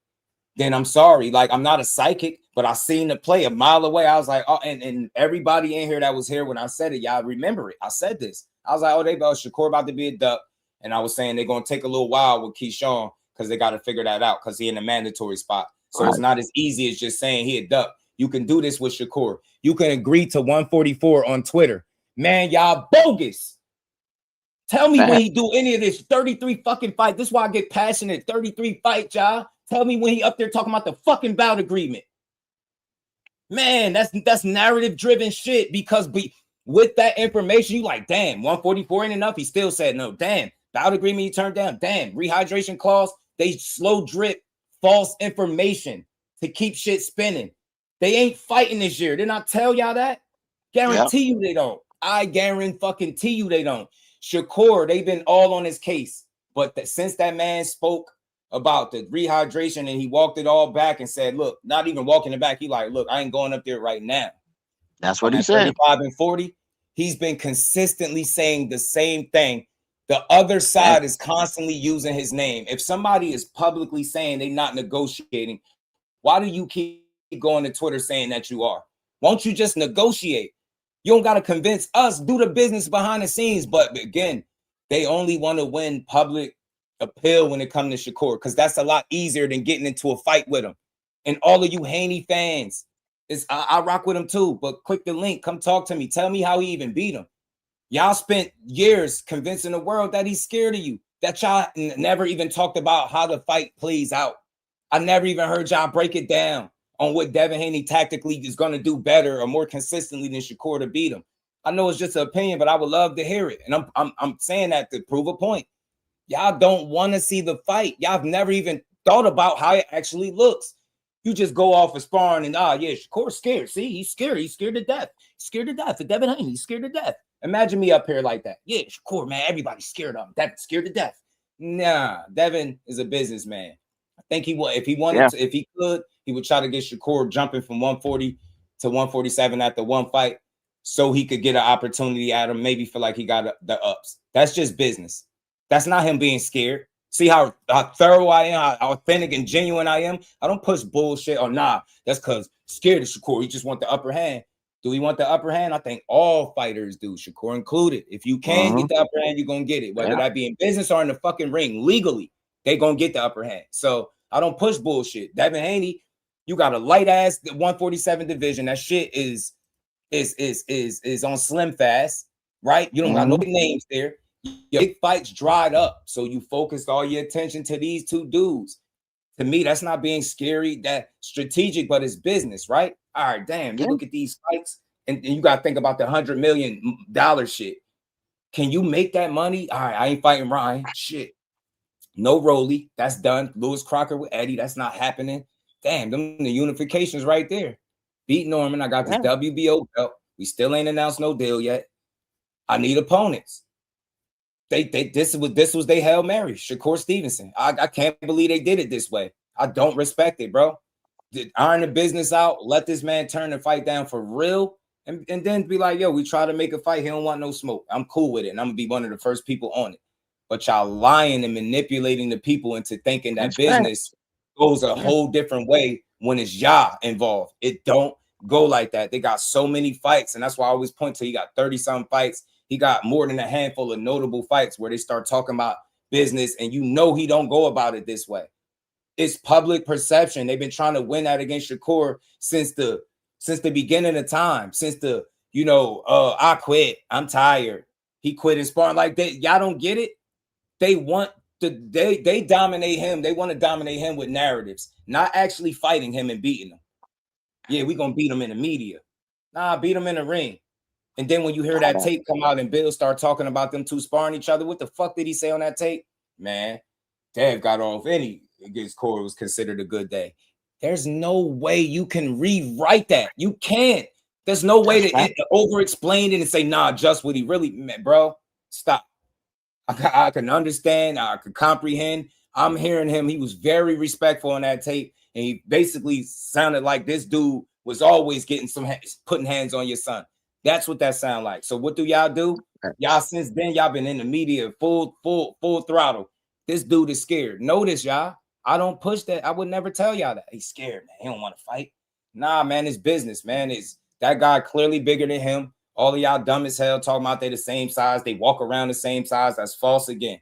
then I'm sorry. Like, I'm not a psychic, but I seen the play a mile away. I was like, oh, and everybody in here that was here when I said it, y'all remember it. I said this. I was like, oh, they about Shakur about to be a duck. And I was saying they're going to take a little while with Keyshawn because they got to figure that out, because he in a mandatory spot. So it's not as easy as just saying he a duck. You can do this with Shakur. You can agree to 144 on Twitter. Man, y'all bogus. Tell me when he do any of this 33 fucking fight. This is why I get passionate. 33 fight, y'all. Tell me when he up there talking about the fucking bout agreement. Man, that's narrative-driven shit, because with that information, you like, damn, 144 ain't enough. He still said no. Damn. Bout agreement you turned down. Damn, rehydration clause. They slow drip false information to keep shit spinning. They ain't fighting this year. Didn't I tell y'all that? Guarantee you they don't. I guarantee you they don't. Shakur, they've been all on his case. But since that man spoke about the rehydration and he walked it all back and said, look, not even walking it back. He like, look, I ain't going up there right now. That's what he said. 35 and 40. He's been consistently saying the same thing. The other side is constantly using his name. If somebody is publicly saying they're not negotiating, why do you keep going to Twitter saying that you are? Won't you just negotiate? You don't got to convince us. Do the business behind the scenes. But again, they only want to win public appeal when it comes to Shakur, because that's a lot easier than getting into a fight with him. And all of you Haney fans, I rock with him too. But click the link. Come talk to me. Tell me how he even beat him. Y'all spent years convincing the world that he's scared of you, that y'all never even talked about how the fight plays out. I never even heard y'all break it down on what Devin Haney tactically is going to do better or more consistently than Shakur to beat him. I know it's just an opinion, but I would love to hear it. And I'm saying that to prove a point. Y'all don't want to see the fight. Y'all have never even thought about how it actually looks. You just go off of sparring and, Shakur's scared. See, he's scared. He's scared to death. He's scared to death. And Devin Haney, he's scared to death. Imagine me up here like that. Yeah, Shakur, man, everybody's scared of him. Devin's scared to death. Nah, Devin is a businessman. I think he would, if he wanted to, if he could, he would try to get Shakur jumping from 140 to 147 after one fight, so he could get an opportunity at him, maybe feel like he got the ups. That's just business. That's not him being scared. See how thorough I am, how authentic and genuine I am? I don't push bullshit or that's because scared of Shakur. He just want the upper hand. Do we want the upper hand? I think all fighters do, Shakur included. If you can get the upper hand, you're going to get it. Whether that be in business or in the fucking ring, legally, they going to get the upper hand. So I don't push bullshit. Devin Haney, you got a light ass 147 division. That shit is on slim fast, right? You don't got no names there. Your big fights dried up. So you focused all your attention to these two dudes. To me, that's not being scary, that strategic, but it's business, right? All right, damn, you look at these fights and you got to think about the $100 million shit. Can you make that money? All right, I ain't fighting Ryan. Shit. No Rolly. That's done. Lewis Crocker with Eddie. That's not happening. Damn, them the unifications right there. Beat Norman. I got this WBO belt. We still ain't announced no deal yet. I need opponents. This was they Hail Mary, Shakur Stevenson. I can't believe they did it this way. I don't respect it, bro. Iron the business out, let this man turn the fight down for real, and then be like, yo, we try to make a fight. He don't want no smoke. I'm cool with it, and I'm gonna be one of the first people on it. But y'all lying and manipulating the people into thinking that business goes a whole different way when it's y'all involved. It don't go like that. They got so many fights, and that's why I always point to, he got 30-some fights. He got more than a handful of notable fights where they start talking about business, and you know he don't go about it this way. It's public perception. They've been trying to win that against Shakur since the since the beginning of time, since the, I quit, I'm tired. He quit in sparring. Like y'all don't get it. They want they dominate him. They want to dominate him with narratives, not actually fighting him and beating him. Yeah, we gonna beat him in the media. Nah, beat him in the ring. And then when you hear that tape come out and Bill start talking about them two sparring each other, what the fuck did he say on that tape? Man, Dave got off any against Corey was considered a good day. There's no way you can rewrite that. You can't. There's no way to over-explain it and say, nah, just what he really meant, bro. Stop. I can understand. I can comprehend. I'm hearing him. He was very respectful on that tape. And he basically sounded like this dude was always getting putting hands on your son. That's what that sound like. So what do y'all do? Y'all since then, y'all been in the media full throttle. This dude is scared. Notice, y'all. I don't push that. I would never tell y'all that. He's scared, man. He don't want to fight. Nah, man, it's business, man. It's that guy clearly bigger than him. All of y'all dumb as hell talking about they the same size. They walk around the same size. That's false again.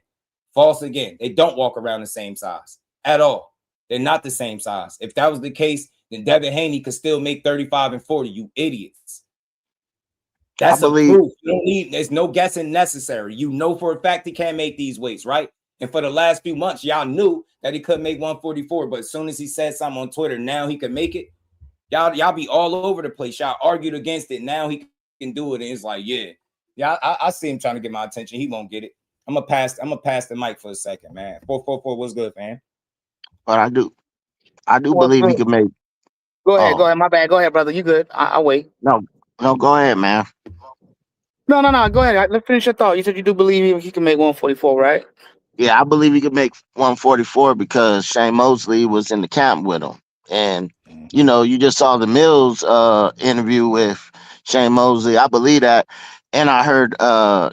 False again. They don't walk around the same size at all. They're not the same size. If that was the case, then Devin Haney could still make 35 and 40. You idiots. That's a proof. You don't need, there's no guessing necessary. You know for a fact he can't make these weights, right? And for the last few months, y'all knew that he couldn't make 144. But as soon as he said something on Twitter, now he can make it. Y'all be all over the place. Y'all argued against it. Now he can do it. And it's like, yeah. I see him trying to get my attention. He won't get it. I'm gonna pass the mic for a second, man. 444, what's good, man? But I do believe he could make. Go ahead, go ahead. My bad. Go ahead, brother. You good? I'll wait. No, go ahead, man. No. Go ahead. Let's finish your thought. You said you do believe he can make 144, right? Yeah, I believe he could make 144 because Shane Mosley was in the camp with him. And, you just saw the Mills interview with Shane Mosley. I believe that. And I heard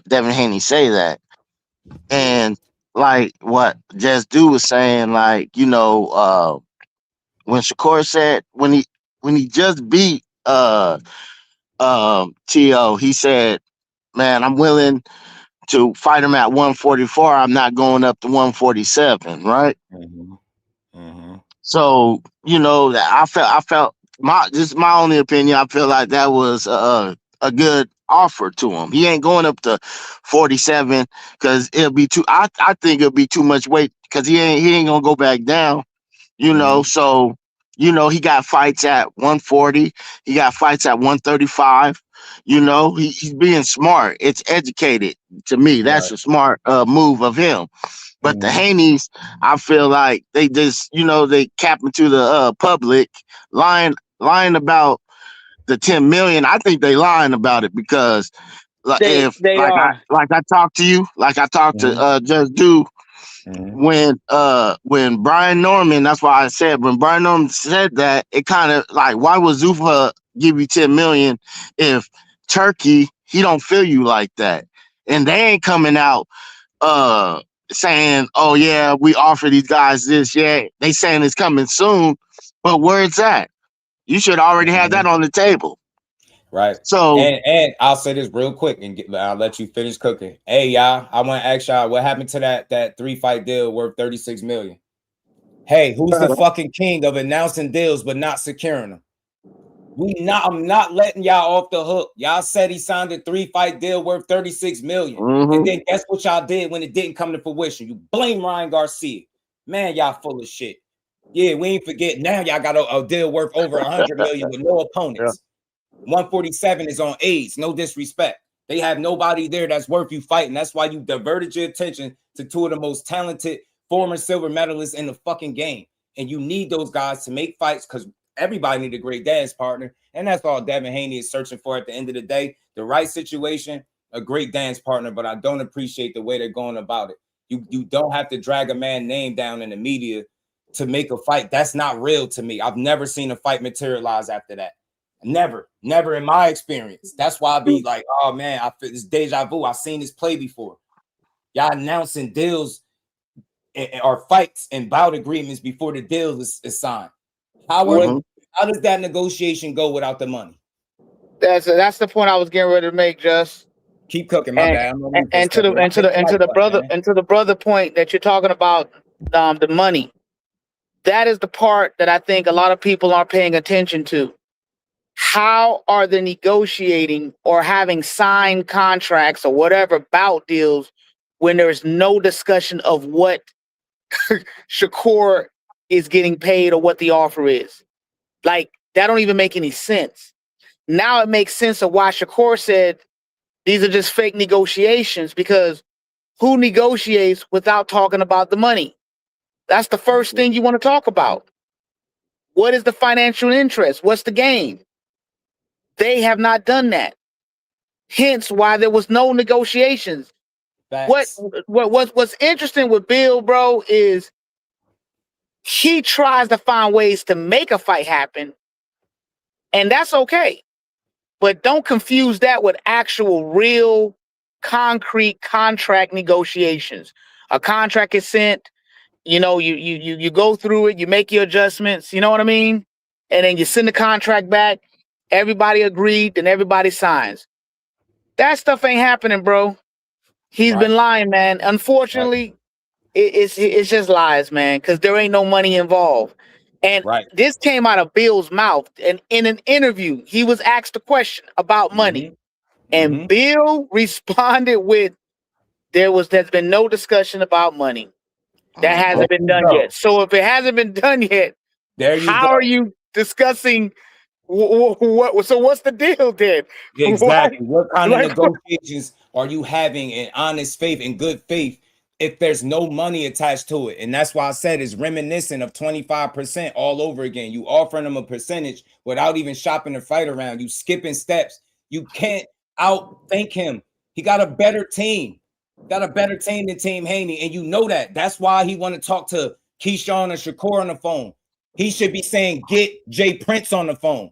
Devin Haney say that. And like what Just Do was saying, like, when Shakur said when he just beat T.O., he said, man, I'm willing to fight him at 144. I'm not going up to 147, right? So, I felt my only opinion, I feel like that was a good offer to him. He ain't going up to 47 because it'll be I think it'll be too much weight because he ain't gonna go back down, so he got fights at 140, he got fights at 135. He's being smart. It's educated to me. That's a smart move of him. But the Haneys, I feel like they just, they cap into the public lying about the 10 million. I think they lying about it because I talked to you, like I talked to Just Do. When Brian Norman, that's why I said when Brian Norman said that, it kind of like, why would Zuffa give you 10 million if Turkey, he don't feel you like that? And they ain't coming out saying, oh yeah, we offer these guys this. Yeah, they saying it's coming soon, but where it's at? You should already have that on the table. Right. So and I'll say this real quick and I'll let you finish cooking. Hey, y'all, I want to ask y'all what happened to that 3-fight deal worth 36 million. Hey, who's the fucking king of announcing deals but not securing them? I'm not letting y'all off the hook. Y'all said he signed a 3-fight deal worth 36 million. And then guess what y'all did when it didn't come to fruition? You blame Ryan Garcia. Man, y'all full of shit. Yeah, we ain't forget. Now y'all got a deal worth over 100 million with no opponents. 147 is on AIDS. No disrespect. They have nobody there that's worth you fighting. That's why you diverted your attention to two of the most talented former silver medalists in the fucking game. And you need those guys to make fights because everybody need a great dance partner. And that's all Devin Haney is searching for at the end of the day. The right situation, a great dance partner, but I don't appreciate the way they're going about it. You don't have to drag a man's name down in the media to make a fight. That's not real to me. I've never seen a fight materialize after that. Never in my experience. That's why I be like, oh man, I feel this deja vu. I've seen this play before. Y'all announcing deals or fights and bout agreements before the deal is signed. How does that negotiation go without the money? That's the point I was getting ready to make. Just keep cooking, my bad. And to the brother point that you're talking about, the money. That is the part that I think a lot of people aren't paying attention to. how are they negotiating or having signed contracts or whatever bout deals when there's no discussion of what Shakur is getting paid or what the offer is? Like, that don't even make any sense. Now it makes sense of why Shakur said these are just fake negotiations, because who negotiates without talking about the money? That's the first thing you want to talk about. What is the financial interest? What's the game? They have not done that. Hence why there was no negotiations. Facts. What's interesting with Bill, bro, is he tries to find ways to make a fight happen, and that's okay. But don't confuse that with actual, real, concrete contract negotiations. A contract is sent, you go through it, you make your adjustments, you know what I mean? And then you send the contract back, everybody agreed, then everybody signs. That stuff ain't happening, bro. He's been lying, man. Unfortunately, it's just lies, man, because there ain't no money involved. And this came out of Bill's mouth. And in an interview, he was asked a question about money. And Bill responded with, there's been no discussion about money. That hasn't been done yet. So if it hasn't been done yet, how are you discussing what? So what's the deal then? Exactly. What kind of negotiations are you having in honest faith and good faith if there's no money attached to it? And that's why I said it's reminiscent of 25% all over again. You offering them a percentage without even shopping the fight around. You skipping steps. You can't outthink him. He got a better team. Got a better team than Team Haney, and you know that. That's why he want to talk to Keyshawn and Shakur on the phone. He should be saying, get Jay Prince on the phone.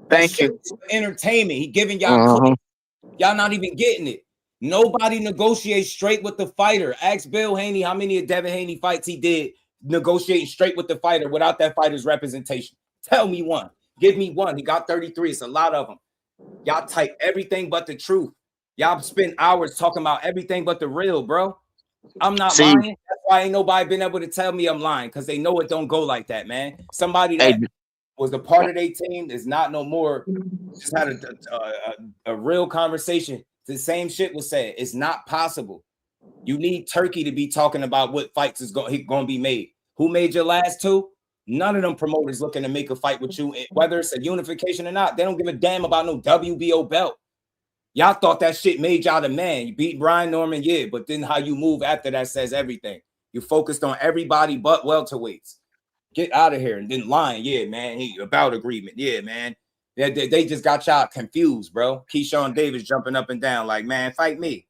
Thank you. Entertainment. He giving y'all clips. Y'all not even getting it. Nobody negotiates straight with the fighter. Ask Bill Haney how many of Devin Haney fights he did negotiating straight with the fighter without that fighter's representation. Tell me one. Give me one. He got 33. It's a lot of them. Y'all type everything but the truth. Y'all spend hours talking about everything but the real, bro. I'm not lying. That's why ain't nobody been able to tell me I'm lying, because they know it don't go like that, man. Somebody that was a part of their team is not no more. Just had a real conversation. The same shit was said. It's not possible. You need Turkey to be talking about what fights is going to be made. Who made your last two? None of them promoters looking to make a fight with you, whether it's a unification or not. They don't give a damn about no WBO belt. Y'all thought that shit made y'all the man. You beat Brian Norman, yeah, but then how you move after that says everything. You focused on everybody but welterweights. Get out of here. And then lying, yeah, man. About agreement, yeah, man. They just got y'all confused, bro. Keyshawn Davis jumping up and down like, man, fight me.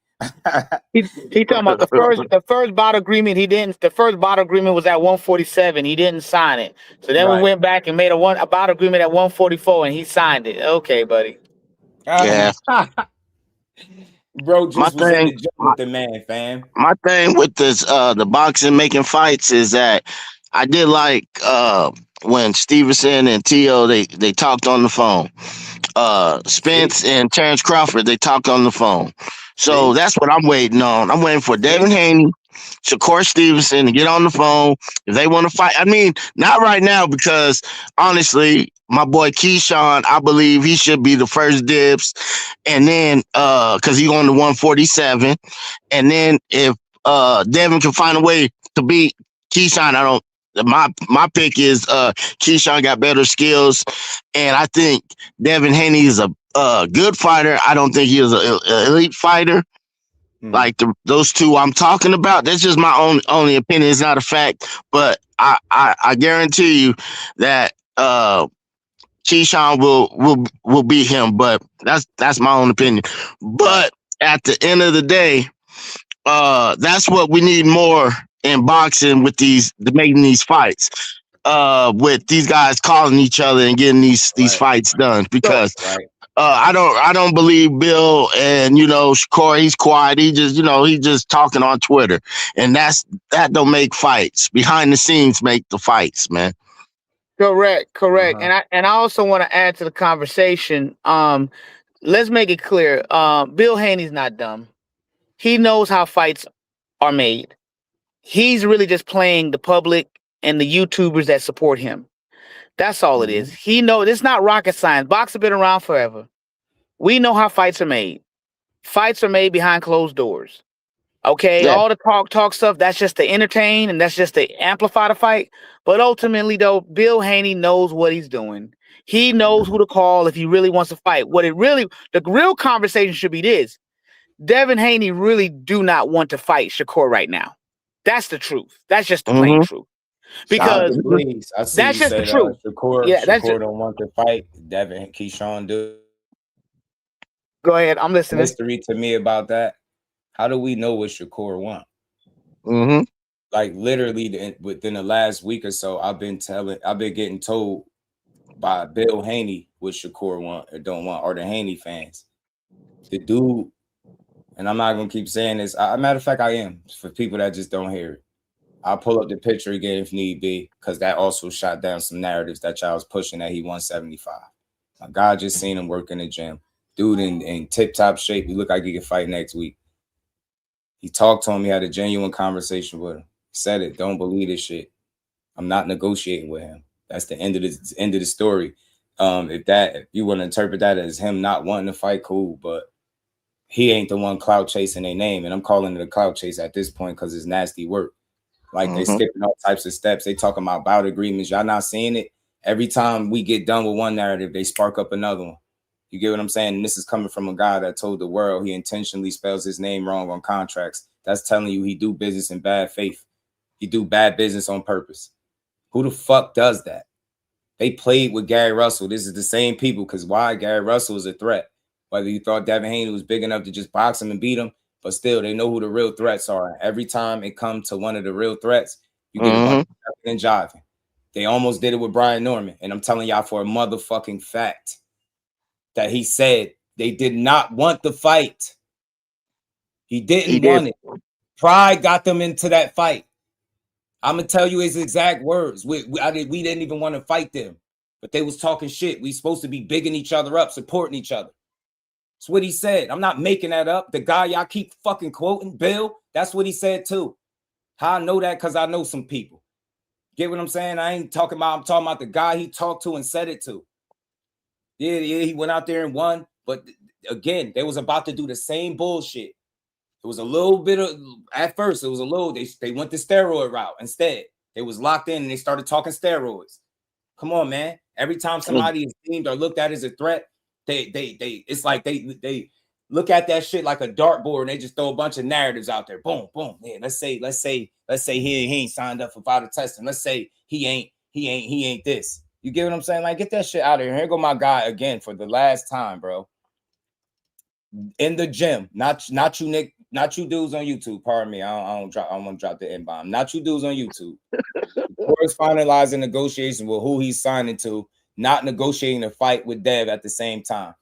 He talking about the first bout agreement. He didn't. The first bout agreement was at 147. He didn't sign it. So then we went back and made a bout agreement at 144, and he signed it. Okay, buddy. Yeah. Bro, just was in the gym with the man, fam. My thing with this the boxing making fights is that I did like when Stevenson and Tio they talked on the phone. Spence and Terrence Crawford, they talked on the phone. So that's what I'm waiting on. I'm waiting for Devin Haney, Shakur Stevenson to get on the phone if they want to fight. I mean, not right now, because honestly, my boy Keyshawn, I believe he should be the first dibs. And then because he's on the 147. And then if Devin can find a way to beat Keyshawn, my pick is Keyshawn got better skills, and I think Devin Haney is a good fighter. I don't think he is an elite fighter like those two I'm talking about. That's just my only opinion. It's not a fact, but I guarantee you that Keyshawn will beat him. But that's my own opinion. But at the end of the day, that's what we need more in boxing with making these fights, with these guys calling each other and getting these fights done. Because I don't believe Bill and Shakur. He's quiet. He just talking on Twitter, and that don't make fights. Behind the scenes make the fights, man. Correct. And I also want to add to the conversation. Let's make it clear. Bill Haney's not dumb. He knows how fights are made. He's really just playing the public and the YouTubers that support him. That's all it is. He knows it's not rocket science. Boxing been around forever. We know how fights are made. Fights are made behind closed doors. Okay, Yeah. all the talk stuff, that's just to entertain and that's just to amplify the fight. But ultimately, though, Bill Haney knows what he's doing. He knows who to call if he really wants to fight. The real conversation should be this. Devin Haney really do not want to fight Shakur right now. That's the truth. That's just the plain truth. Because please, I see that's you just the said truth. Shakur don't want to fight. Devin Keyshawn do. Go ahead, I'm listening. Mystery to me about that. How do we know what Shakur want? Like literally within the last week or so, I've been getting told by Bill Haney what Shakur want or don't want, or the Haney fans. The dude, and I'm not gonna keep saying this. Matter of fact, I am for people that just don't hear it. I'll pull up the picture again if need be, because that also shot down some narratives that y'all was pushing that he 175. My God just seen him work in the gym. Dude in tip-top shape. He look like he could fight next week. He talked to him. He had a genuine conversation with him. He said it. Don't believe this shit. I'm not negotiating with him. That's the end of the story. If you want to interpret that as him not wanting to fight, cool. But he ain't the one clout chasing their name. And I'm calling it a clout chase at this point because it's nasty work. Like they skipping all types of steps. They talking about bout agreements. Y'all not seeing it? Every time we get done with one narrative, they spark up another one. You get what I'm saying? And this is coming from a guy that told the world he intentionally spells his name wrong on contracts. That's telling you he do business in bad faith. He do bad business on purpose. Who the fuck does that? They played with Gary Russell. This is the same people, because why? Gary Russell is a threat. Whether you thought Devin Haney was big enough to just box him and beat him, but still, they know who the real threats are. Every time it comes to one of the real threats, you get a bunch of and jiving. They almost did it with Brian Norman. And I'm telling y'all for a motherfucking fact that he said they did not want the fight. He didn't want it. Pride got them into that fight. I'm going to tell you his exact words. We didn't even want to fight them, but they was talking shit. We supposed to be bigging each other up, supporting each other. That's what he said. I'm not making that up. The guy y'all keep fucking quoting, Bill, that's what he said too. How I know that? Because I know some people. Get what I'm saying? I'm talking about the guy he talked to and said it to. Yeah, he went out there and won. But again, they was about to do the same bullshit. It was a little bit of, at first, it was a little, they went the steroid route instead. They was locked in and they started talking steroids. Come on, man. Every time somebody is deemed or looked at as a threat, it's like they look at that shit like a dartboard and they just throw a bunch of narratives out there. Boom, boom. Yeah, let's say he ain't signed up for vital testing. Let's say he ain't this. You get what I'm saying? Like, get that shit out of here. Here go my guy again for the last time, bro. In the gym, not you, Nick, not you dudes on YouTube. Pardon me, I want to drop the N-bomb. Not you dudes on YouTube. First finalizing negotiations with who he's signing to, not negotiating a fight with Dev at the same time.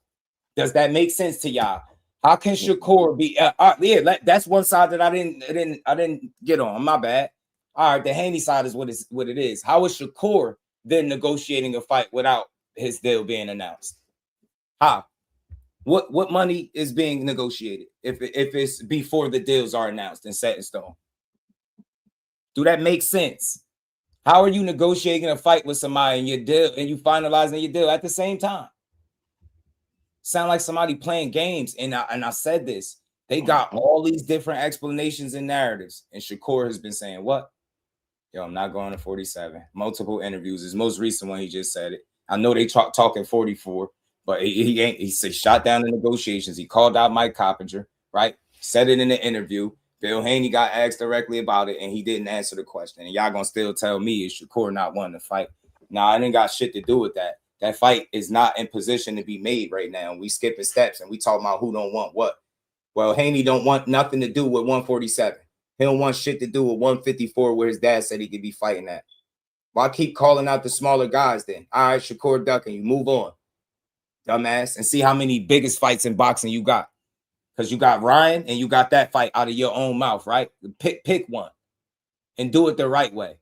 Does that make sense to y'all? How can Shakur be? Yeah, that's one side that I didn't get on. My bad. All right, the Haney side is what it is. How is Shakur then negotiating a fight without his deal being announced? How? What money is being negotiated if it's before the deals are announced and set in stone? Do that make sense? How are you negotiating a fight with somebody and your deal and you finalizing your deal at the same time? Sound like somebody playing games. And I said this. They got all these different explanations and narratives. And Shakur has been saying, what? Yo, I'm not going to 47. Multiple interviews. His most recent one, he just said it. I know they talking 44. But he ain't. He shot down the negotiations. He called out Mike Coppinger, right? Said it in the interview. Bill Haney got asked directly about it, and he didn't answer the question. And y'all gonna still tell me is Shakur not wanting to fight? Nah, I didn't got shit to do with that. That fight is not in position to be made right now. We skipping steps, and we talking about who don't want what. Well, Haney don't want nothing to do with 147. He don't want shit to do with 154, where his dad said he could be fighting at. Why keep calling out the smaller guys then? All right, Shakur ducking you. Move on. Dumbass, and see how many biggest fights in boxing you got. Because you got Ryan and you got that fight out of your own mouth, right? Pick one and do it the right way.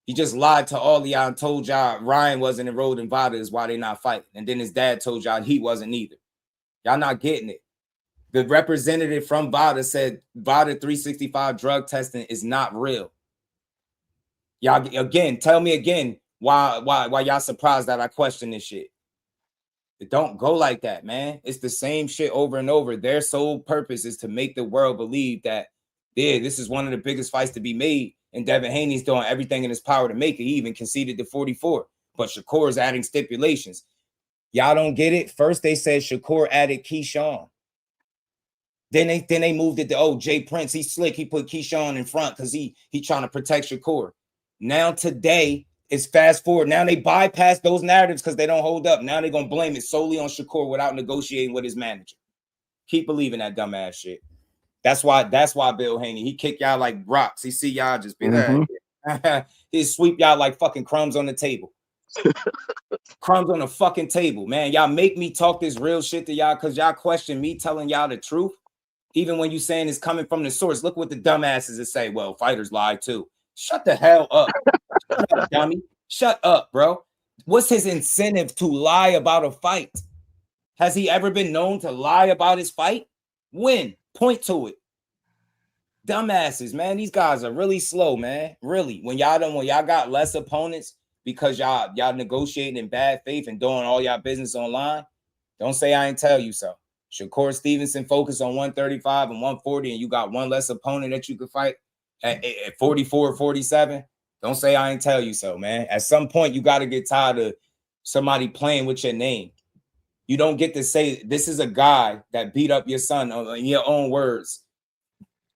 He just lied to all of y'all and told y'all Ryan wasn't enrolled in VADA is why they not fighting. And then his dad told y'all he wasn't either. Y'all not getting it. The representative from VADA said VADA 365 drug testing is not real. Y'all, again, tell me again, Why y'all surprised that I question this shit? It don't go like that, man. It's the same shit over and over. Their sole purpose is to make the world believe that, yeah, this is one of the biggest fights to be made, and Devin Haney's doing everything in his power to make it. He even conceded to 44, but Shakur is adding stipulations. Y'all don't get it. First they said Shakur added Keyshawn. Then they moved it to Jay Prince. He's slick. He put Keyshawn in front because he trying to protect Shakur. Now today it's fast forward. Now they bypass those narratives because they don't hold up. Now they're gonna blame it solely on Shakur without negotiating with his manager. Keep believing that dumbass shit. That's why Bill Haney, he kick y'all like rocks. He see y'all just be like, he sweep y'all like fucking crumbs on the table. Crumbs on the fucking table, man. Y'all make me talk this real shit to y'all because y'all question me telling y'all the truth. Even when you saying it's coming from the source, look what the dumbasses that say, well, fighters lie too. Shut the hell up. Shut up, dummy. Shut up, bro. What's his incentive to lie about a fight? Has he ever been known to lie about his fight? When? Point to it. Dumbasses, man. These guys are really slow, man. Really. When y'all got less opponents because y'all negotiating in bad faith and doing all y'all business online, don't say I ain't tell you so. Shakur Stevenson focused on 135 and 140, and you got one less opponent that you could fight at 44 or 47. Don't say I ain't tell you so, man. At some point, you got to get tired of somebody playing with your name. You don't get to say this is a guy that beat up your son in your own words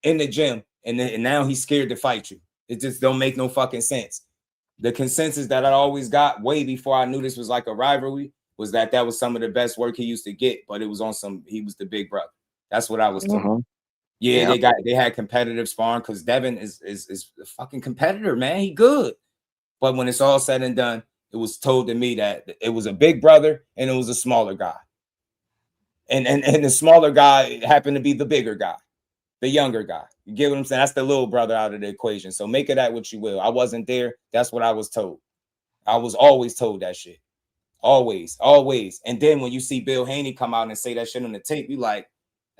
in the gym, and now he's scared to fight you. It just don't make no fucking sense. The consensus that I always got way before I knew this was like a rivalry was that was some of the best work he used to get, but it was on he was the big brother. That's what I was told. Yeah, they had competitive sparring because Devin is a fucking competitor, man. He good. But when it's all said and done, it was told to me that it was a big brother and it was a smaller guy. And the smaller guy happened to be the bigger guy, the younger guy. You get what I'm saying? That's the little brother out of the equation. So make of that what you will. I wasn't there. That's what I was told. I was always told that shit. Always. And then when you see Bill Haney come out and say that shit on the tape, you like,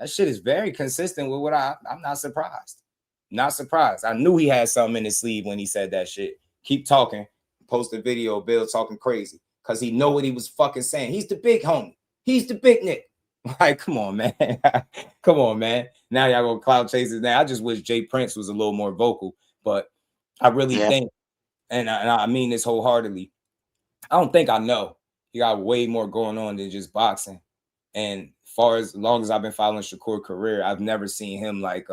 that shit is very consistent with what I'm not surprised. Not surprised. I knew he had something in his sleeve when he said that shit. Keep talking. Post a video of Bill talking crazy because he know what he was fucking saying. He's the big homie. He's the big Nick. Like, come on, man. Come on, man. Now y'all go cloud chasers. Now I just wish Jay Prince was a little more vocal, but I really think, and I mean this wholeheartedly, I don't think I know. He got way more going on than just boxing. And as long as I've been following Shakur's career, I've never seen him like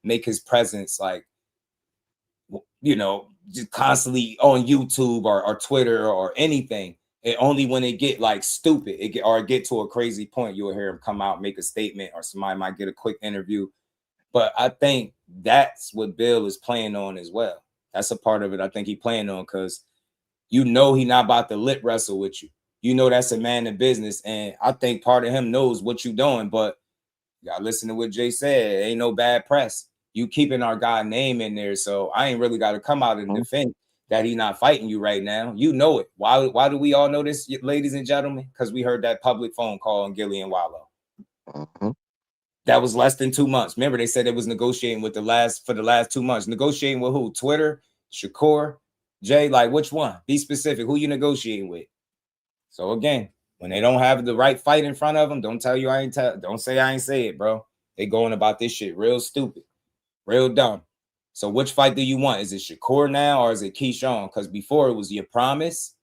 make his presence like, you know, just constantly on YouTube or Twitter or anything. And only when it get like stupid, it get to a crazy point, you'll hear him come out, make a statement, or somebody might get a quick interview. But I think that's what Bill is playing on as well. That's a part of it I think he playing on because you know he not about to lip wrestle with you. You know that's a man of business, and I think part of him knows what you're doing, but you gotta listen to what Jay said. Ain't no bad press. You keeping our guy name in there, so I ain't really got to come out and defend that he's not fighting you right now. You know it. Why do we all know this, ladies and gentlemen? Because we heard that public phone call on Gilly and Wallow. That was less than 2 months. Remember, they said it was negotiating for the last 2 months. Negotiating with who? Twitter, Shakur, Jay. Like which one? Be specific. Who you negotiating with? So again, when they don't have the right fight in front of them, don't say I ain't say it, bro. They going about this shit real stupid, real dumb. So which fight do you want? Is it Shakur now or is it Keyshawn? Because before it was your promise.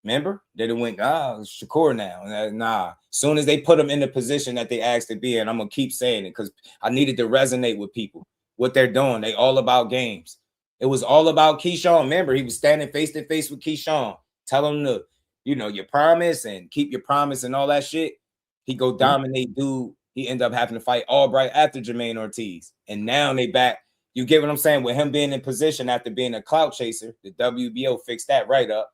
Remember? Then it went, Shakur now. Nah. Soon as they put him in the position that they asked to be in, I'm gonna keep saying it because I needed to resonate with people. What they're doing, they all about games. It was all about Keyshawn. Remember, he was standing face to face with Keyshawn. Tell him to, you know, your promise and keep your promise and all that shit. He go dominate dude. He ended up having to fight Albright after Jermaine Ortiz. And now they back. You get what I'm saying? With him being in position after being a clout chaser, the WBO fixed that right up.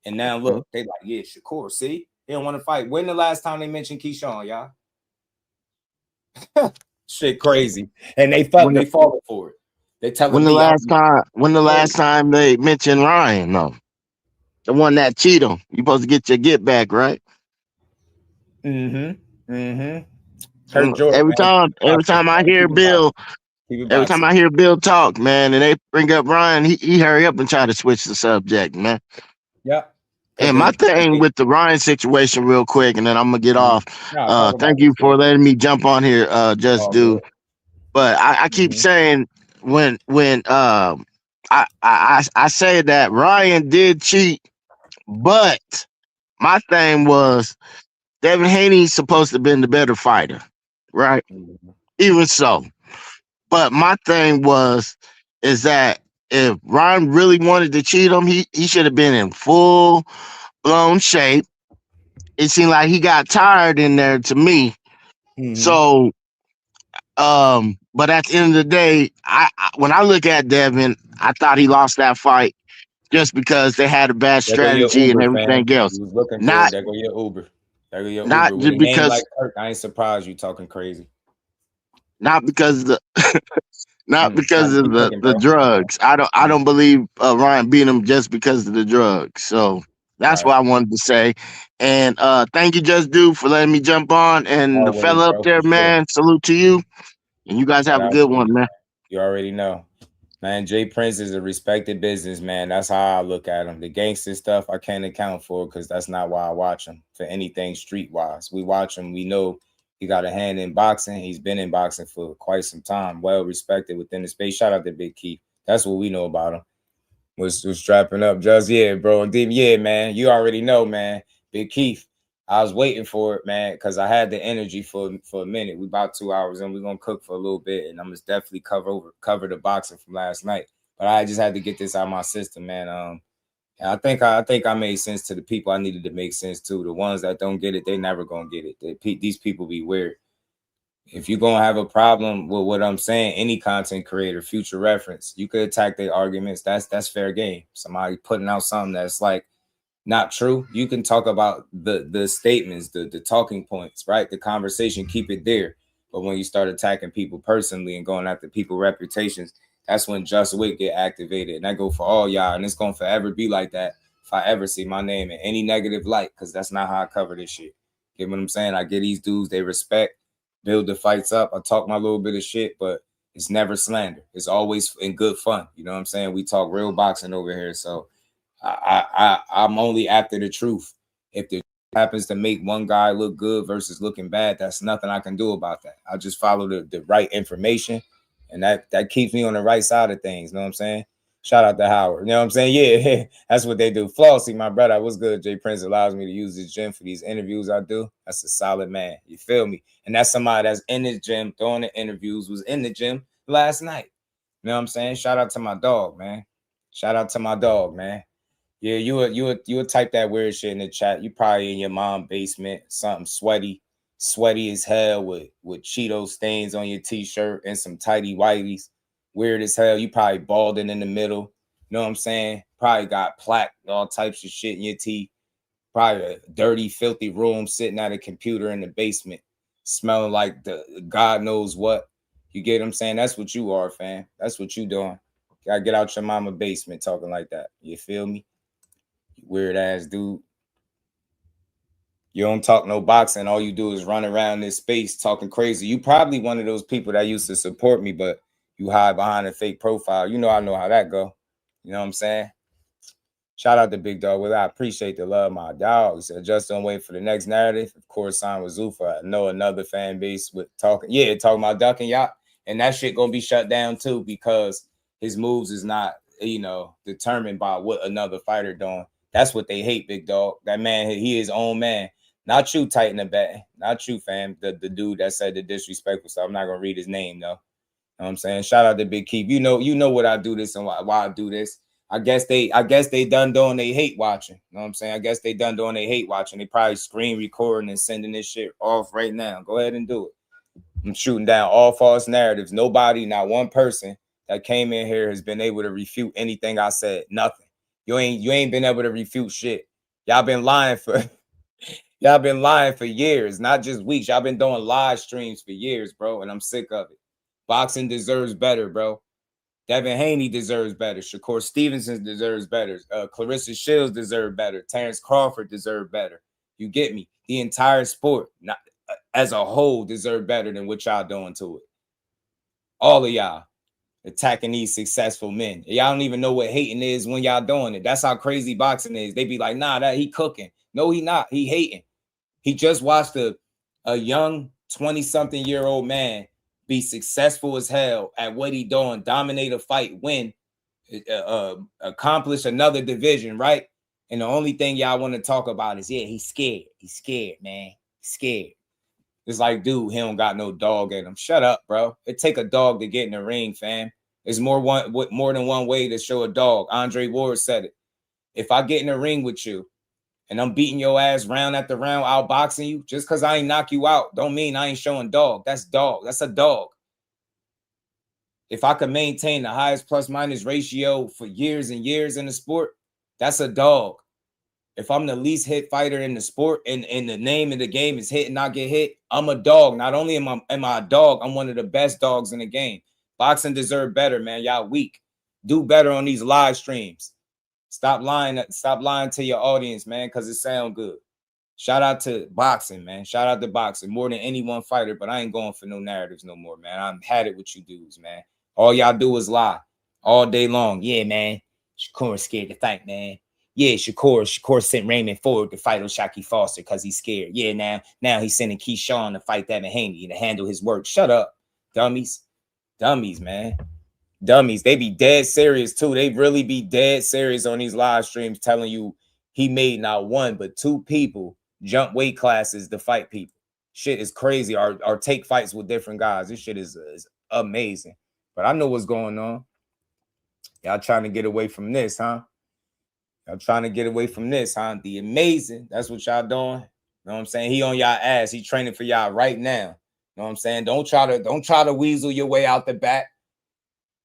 And now look, they like, yeah, Shakur, see? He don't want to fight. When the last time they mentioned Keyshawn, y'all? Shit crazy. And they falling for it. They telling when the last time they mentioned Ryan, though. The one that cheated him. You supposed to get your get back, right? Every time I hear Bill Keep it Every time boxing. I hear Bill talk, man, and they bring up Ryan, he hurry up and try to switch the subject, man. Yeah. And my thing with the Ryan situation, real quick, and then I'm gonna get off. Nah, talk about Thank this you for shit. letting me jump on here, just All do. good. But I keep saying when I say that Ryan did cheat, but my thing was Devin Haney's supposed to have been the better fighter, right? Mhm. Even so. But my thing is that if Ryan really wanted to cheat him, he should have been in full blown shape. It seemed like he got tired in there to me. So but at the end of the day, when I look at Devin, I thought he lost that fight just because they had a bad There go your strategy and Uber, fam. everything else. You was looking for it. Not There go your Uber. There go your not Uber. With just a name like because Kirk, I ain't surprised you talking crazy. not because the not Nah, because of keep cooking, the bro. drugs. I don't believe Ryan beat him just because of the drugs. So that's Right. what I wanted to say. And thank you, Just Do, for letting me jump on. And the Always, fella up bro, there, for sure. man, salute to you. And you guys Shout have a out good to one, you. man. You already know. Man, Jay Prince is a respected businessman. That's how I look at him. The gangster stuff I can't account for because that's not why I watch him for anything streetwise. We watch him. We know he got a hand in boxing. He's been in boxing for quite some time. Well respected within the space. Shout out to Big Keith. That's what we know about him. Was strapping up. Just yeah, bro. And then yeah, man. You already know, man. Big Keith. I was waiting for it, man, because I had the energy for a minute. We about 2 hours and we're gonna cook for a little bit, and I'm gonna definitely cover the boxing from last night. But I just had to get this out of my system, man. And I think I made sense to the people I needed to make sense to. The ones that don't get it, they never gonna get it. These people be weird. If you're gonna have a problem with what I'm saying, any content creator, future reference, you could attack their arguments. That's fair game. Somebody putting out something that's like not true. You can talk about the statements, the talking points, right? The conversation, keep it there. But when you start attacking people personally and going after people's reputations, that's when JUS-WICK get activated. And I go for all y'all, and it's gonna forever be like that if I ever see my name in any negative light, because that's not how I cover this shit. Get what I'm saying? I get these dudes, they respect, build the fights up. I talk my little bit of shit, but it's never slander. It's always in good fun. You know what I'm saying? We talk real boxing over here. So I'm only after the truth. If the happens to make one guy look good versus looking bad, that's nothing I can do about that. I just follow the right information, and that keeps me on the right side of things. You know what I'm saying? Shout out to Howard. You know what I'm saying? Yeah, that's what they do. Flossy, my brother, what's good? Jay Prince allows me to use this gym for these interviews I do. That's a solid man. You feel me? And that's somebody that's in this gym, doing the interviews, was in the gym last night. You know what I'm saying? Shout out to my dog, man. Shout out to my dog, man. Yeah, you would type that weird shit in the chat. You probably in your mom's basement, something sweaty as hell with Cheeto stains on your t-shirt and some tidy whiteys. Weird as hell. You probably balding in the middle. You know what I'm saying? Probably got plaque, all types of shit in your teeth. Probably a dirty, filthy room sitting at a computer in the basement, smelling like the God knows what. You get what I'm saying? That's what you are, fam. That's what you doing. Gotta get out your mama basement talking like that. You feel me? Weird ass dude. You don't talk no boxing. All you do is run around this space talking crazy. You probably one of those people that used to support me, but you hide behind a fake profile. You know how that go. You know what I'm saying? Shout out to Big Dog. Well, I appreciate the love, my dog. He said, just don't wait for the next narrative. Of course, sign with Zufa. I know another fan base with talking about ducking yacht. And that shit gonna be shut down too because his moves is not, determined by what another fighter doing. That's what they hate, Big Dog. That man, he his own man. Not you, Titan the bet. Not you, fam. The dude that said the disrespectful stuff. I'm not gonna read his name though. You know what I'm saying? Shout out to Big Keep. You know what I do this and why I do this. I guess they done doing they hate watching. You know what I'm saying? I guess they done doing they hate watching. They probably screen recording and sending this shit off right now. Go ahead and do it. I'm shooting down all false narratives. Nobody, not one person that came in here has been able to refute anything I said. Nothing. You ain't been able to refute shit. Y'all been lying for years, not just weeks. Y'all been doing live streams for years, bro, and I'm sick of it. Boxing deserves better, bro. Devin Haney deserves better. Shakur Stevenson deserves better. Clarissa Shields deserves better. Terrence Crawford deserves better. You get me? The entire sport, not as a whole, deserve better than what y'all doing to it. All of y'all attacking these successful men. Y'all don't even know what hating is when y'all doing it. That's how crazy boxing is. They be like, nah, that he cooking. No, he not. He hating. He just watched a young 20-something-year-old man be successful as hell at what he doing, dominate a fight, win, accomplish another division, right? And the only thing y'all want to talk about is, yeah, he's scared. He's scared, man. He's scared. It's like, dude, he don't got no dog in him. Shut up, bro. It take a dog to get in the ring, fam. There's more than one way to show a dog. Andre Ward said it. If I get in the ring with you and I'm beating your ass round after round, outboxing you, just because I ain't knock you out, don't mean I ain't showing dog. That's dog. That's a dog. If I could maintain the highest plus-minus ratio for years and years in the sport, that's a dog. If I'm the least hit fighter in the sport and the name of the game is hit and not get hit, I'm a dog. Not only am I a dog, I'm one of the best dogs in the game. Boxing deserve better, man. Y'all weak. Do better on these live streams. Stop lying to your audience, man, because it sound good. Shout out to boxing, man. Shout out to boxing. More than any one fighter, but I ain't going for no narratives no more, man. I'm had it with you dudes, man. All y'all do is lie all day long. Yeah, man. Shakur's scared to fight, man. Yeah, Shakur sent Raymond forward to fight O'Shaquie Foster because he's scared. Yeah, now he's sending Keyshawn to fight Devin Haney to handle his work. Shut up, dummies. Dummies, man. Dummies. They be dead serious, too. They really be dead serious on these live streams telling you he made not one, but two people jump weight classes to fight people. Shit is crazy. Or take fights with different guys. This shit is amazing. But I know what's going on. Y'all trying to get away from this, huh? Y'all trying to get away from this, huh? The amazing. That's what y'all doing. You know what I'm saying? He on y'all ass. He training for y'all right now. You know what I'm saying? Don't try to weasel your way out the back.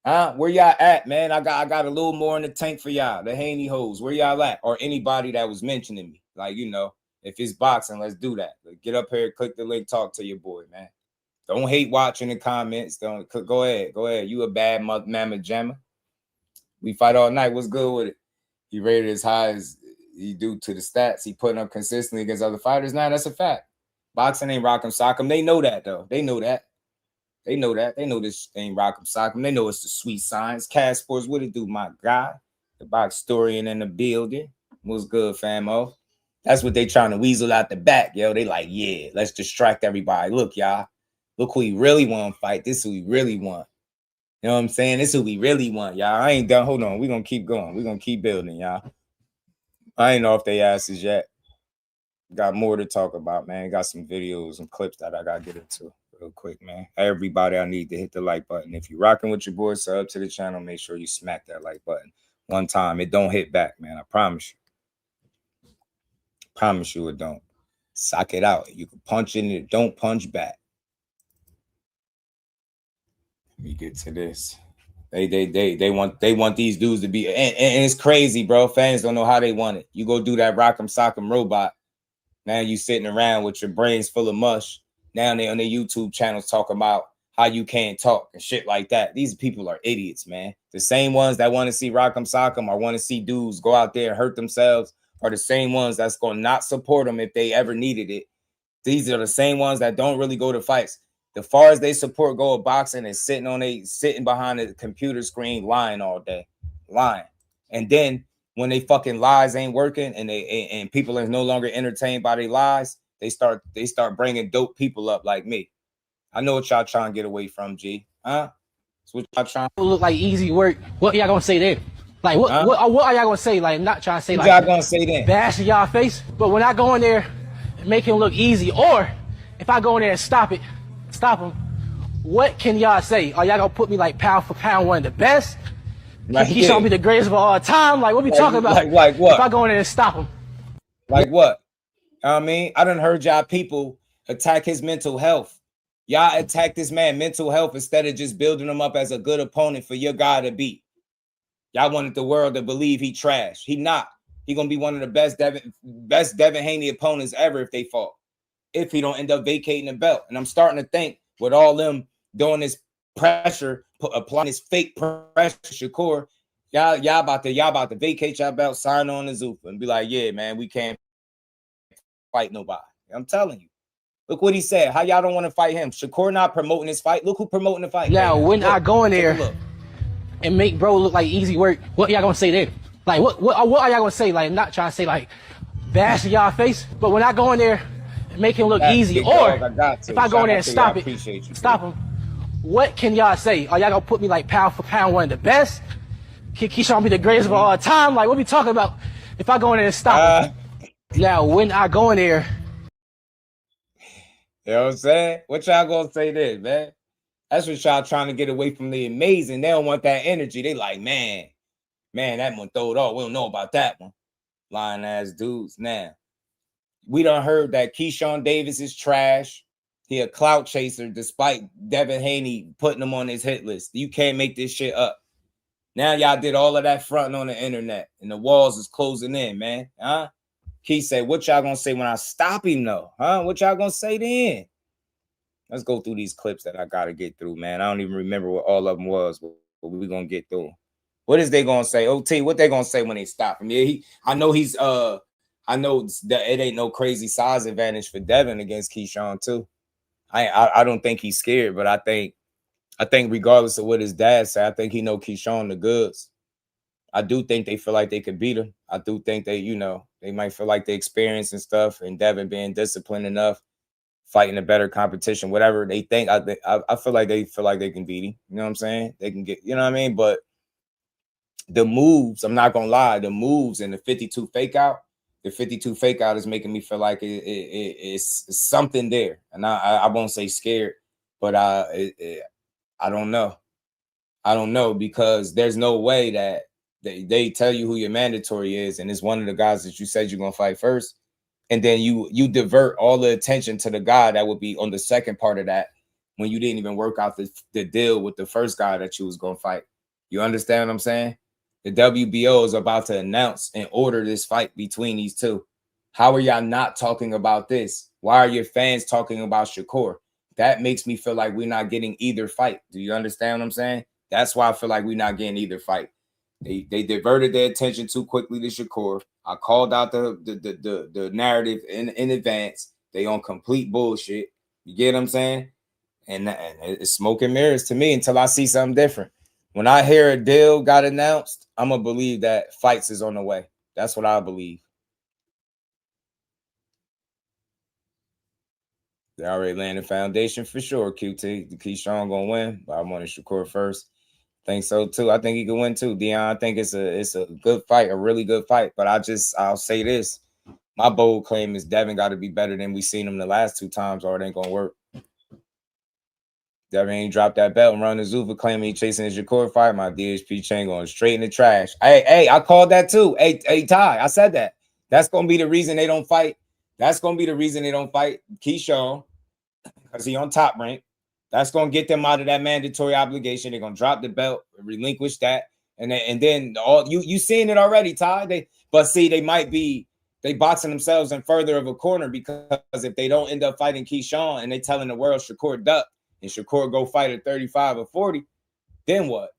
Huh? Where y'all at, man? I got a little more in the tank for y'all. The Haney hoes. Where y'all at? Or anybody that was mentioning me. Like, you know, if it's boxing, let's do that. Get up here, click the link, talk to your boy, man. Don't hate watching the comments. Don't go ahead. Go ahead. You a bad mama jammer. We fight all night. What's good with it? He rated as high as he do to the stats he putting up consistently against other fighters. Now that's a fact. Boxing ain't rock'em sock'em. They know that though. They know that. They know that. They know this ain't rock'em sock'em. They know it's the sweet science. Cash Sports, what it do, my guy? The box historian in the building. What's good, famo? That's what they trying to weasel out the back, yo. They like, yeah, let's distract everybody. Look, y'all. Look who he really want to fight. This is who he really want. You know what I'm saying? This is who we really want, y'all. I ain't done. Hold on. We're going to keep going. We're going to keep building, y'all. I ain't off their asses yet. Got more to talk about, man. Got some videos and clips that I got to get into real quick, man. Everybody, I need to hit the like button. If you're rocking with your boy, sub to the channel. Make sure you smack that like button one time. It don't hit back, man. I promise you. Promise you it don't. Sock it out. You can punch it and it don't punch back. Let me get to this. They want these dudes to be and it's crazy, bro. Fans don't know how they want it. You go do that rock'em sock'em robot. Now you sitting around with your brains full of mush. Now they on their YouTube channels talking about how you can't talk and shit like that. These people are idiots, man. The same ones that want to see rock'em sock'em or want to see dudes go out there and hurt themselves are the same ones that's going to not support them if they ever needed it. These are the same ones that don't really go to fights. The far as they support go of boxing is sitting behind the computer screen lying all day, lying. And then when they fucking lies ain't working and people are no longer entertained by their lies, they start bringing dope people up like me. I know what y'all trying to get away from, G. Huh? That's what y'all trying to look like easy work. What y'all gonna say there? Like what are y'all gonna say? Like I'm not trying to say what like y'all gonna say then? Bashing y'all face. But when I go in there and make him look easy, or if I go in there and stop him, what can y'all say? Are y'all gonna put me like pound for pound one of the best? Like, he showed me the greatest of all time. Like what we talking about? Like what? If I go in there and stop him. Like what? I mean, I done heard y'all people attack his mental health. Y'all attack this man mental health instead of just building him up as a good opponent for your guy to beat. Y'all wanted the world to believe he trash. He not. He gonna be one of the best Devin Haney opponents ever if they fall. If he don't end up vacating the belt. And I'm starting to think with all them doing this pressure, applying this fake pressure, Shakur, y'all about to vacate y'all belt, sign on to Zupa and be like, yeah, man, we can't fight nobody. I'm telling you. Look what he said. How y'all don't want to fight him? Shakur not promoting this fight. Look who promoting the fight. Now, right when look, I go in there and make bro look like easy work, what y'all gonna say then? Like, what are y'all gonna say? Like, I'm not trying to say like bash in y'all face, but when I go in there and make him look easy, or if I go in there and stop him, what can y'all say? Are y'all gonna put me like pound for pound one of the best? Keyshawn be the greatest of all time? Like, what we talking about if I go in there and stop him? Now, when I go in there, you know what I'm saying? What y'all gonna say then, man? That's what y'all trying to get away from the amazing. They don't want that energy. They like, man, that one throw it off. We don't know about that one. Lying ass dudes. Now, we done heard that Keyshawn Davis is trash. He a clout chaser despite Devin Haney putting him on his hit list. You can't make this shit up. Now y'all did all of that fronting on the internet and the walls is closing in, man. Huh? Key said, what y'all gonna say when I stop him though? Huh? What y'all gonna say then? Let's go through these clips that I gotta get through, man. I don't even remember what all of them was, but we gonna get through. What is they gonna say? OT, what they gonna say when they stop him? Yeah, I know that it ain't no crazy size advantage for Devin against Keyshawn too. I don't think he's scared, but I think regardless of what his dad said, I think he know Keyshawn the goods. I do think they feel like they could beat him. I do think they, they might feel like they experience and stuff, and Devin being disciplined enough, fighting a better competition, whatever they think. I feel like they can beat him. You know what I'm saying? They can get, you know what I mean? But the moves, I'm not gonna lie, the moves and the 52 fake out is making me feel like it's something there. And I won't say scared, but I don't know. I don't know, because there's no way that they tell you who your mandatory is, and it's one of the guys that you said you're gonna fight first, and then you divert all the attention to the guy that would be on the second part of that when you didn't even work out the deal with the first guy that you was gonna fight. You understand what I'm saying? The WBO is about to announce and order this fight between these two. How are y'all not talking about this? Why are your fans talking about Shakur? That makes me feel like we're not getting either fight. Do you understand what I'm saying? That's why I feel like we're not getting either fight. They diverted their attention too quickly to Shakur. I called out the narrative in advance. They on complete bullshit. You get what I'm saying? And it's smoke and mirrors to me until I see something different. When I hear a deal got announced, I'm going to believe that fights is on the way. That's what I believe. They already laying the foundation for sure, QT. Keyshawn going to win, but I wanted Shakur first. Think so too. I think he can win too, Dion. I think it's a good fight, a really good fight. But I'll say this. My bold claim is Devin got to be better than we seen him the last two times, or it ain't going to work. Devin ain't dropped that belt and run the Zufa claiming he chasing his Shakur fight. My DHP chain going straight in the trash. Hey, I called that too. Hey, Ty, I said that. That's going to be the reason they don't fight. That's going to be the reason they don't fight Keyshawn, because he on Top Rank. That's going to get them out of that mandatory obligation. They're going to drop the belt, relinquish that. And then all you seeing it already, Ty. They boxing themselves in further of a corner, because if they don't end up fighting Keyshawn and they telling the world Shakur duck, and Shakur go fight at 35 or 40, then what?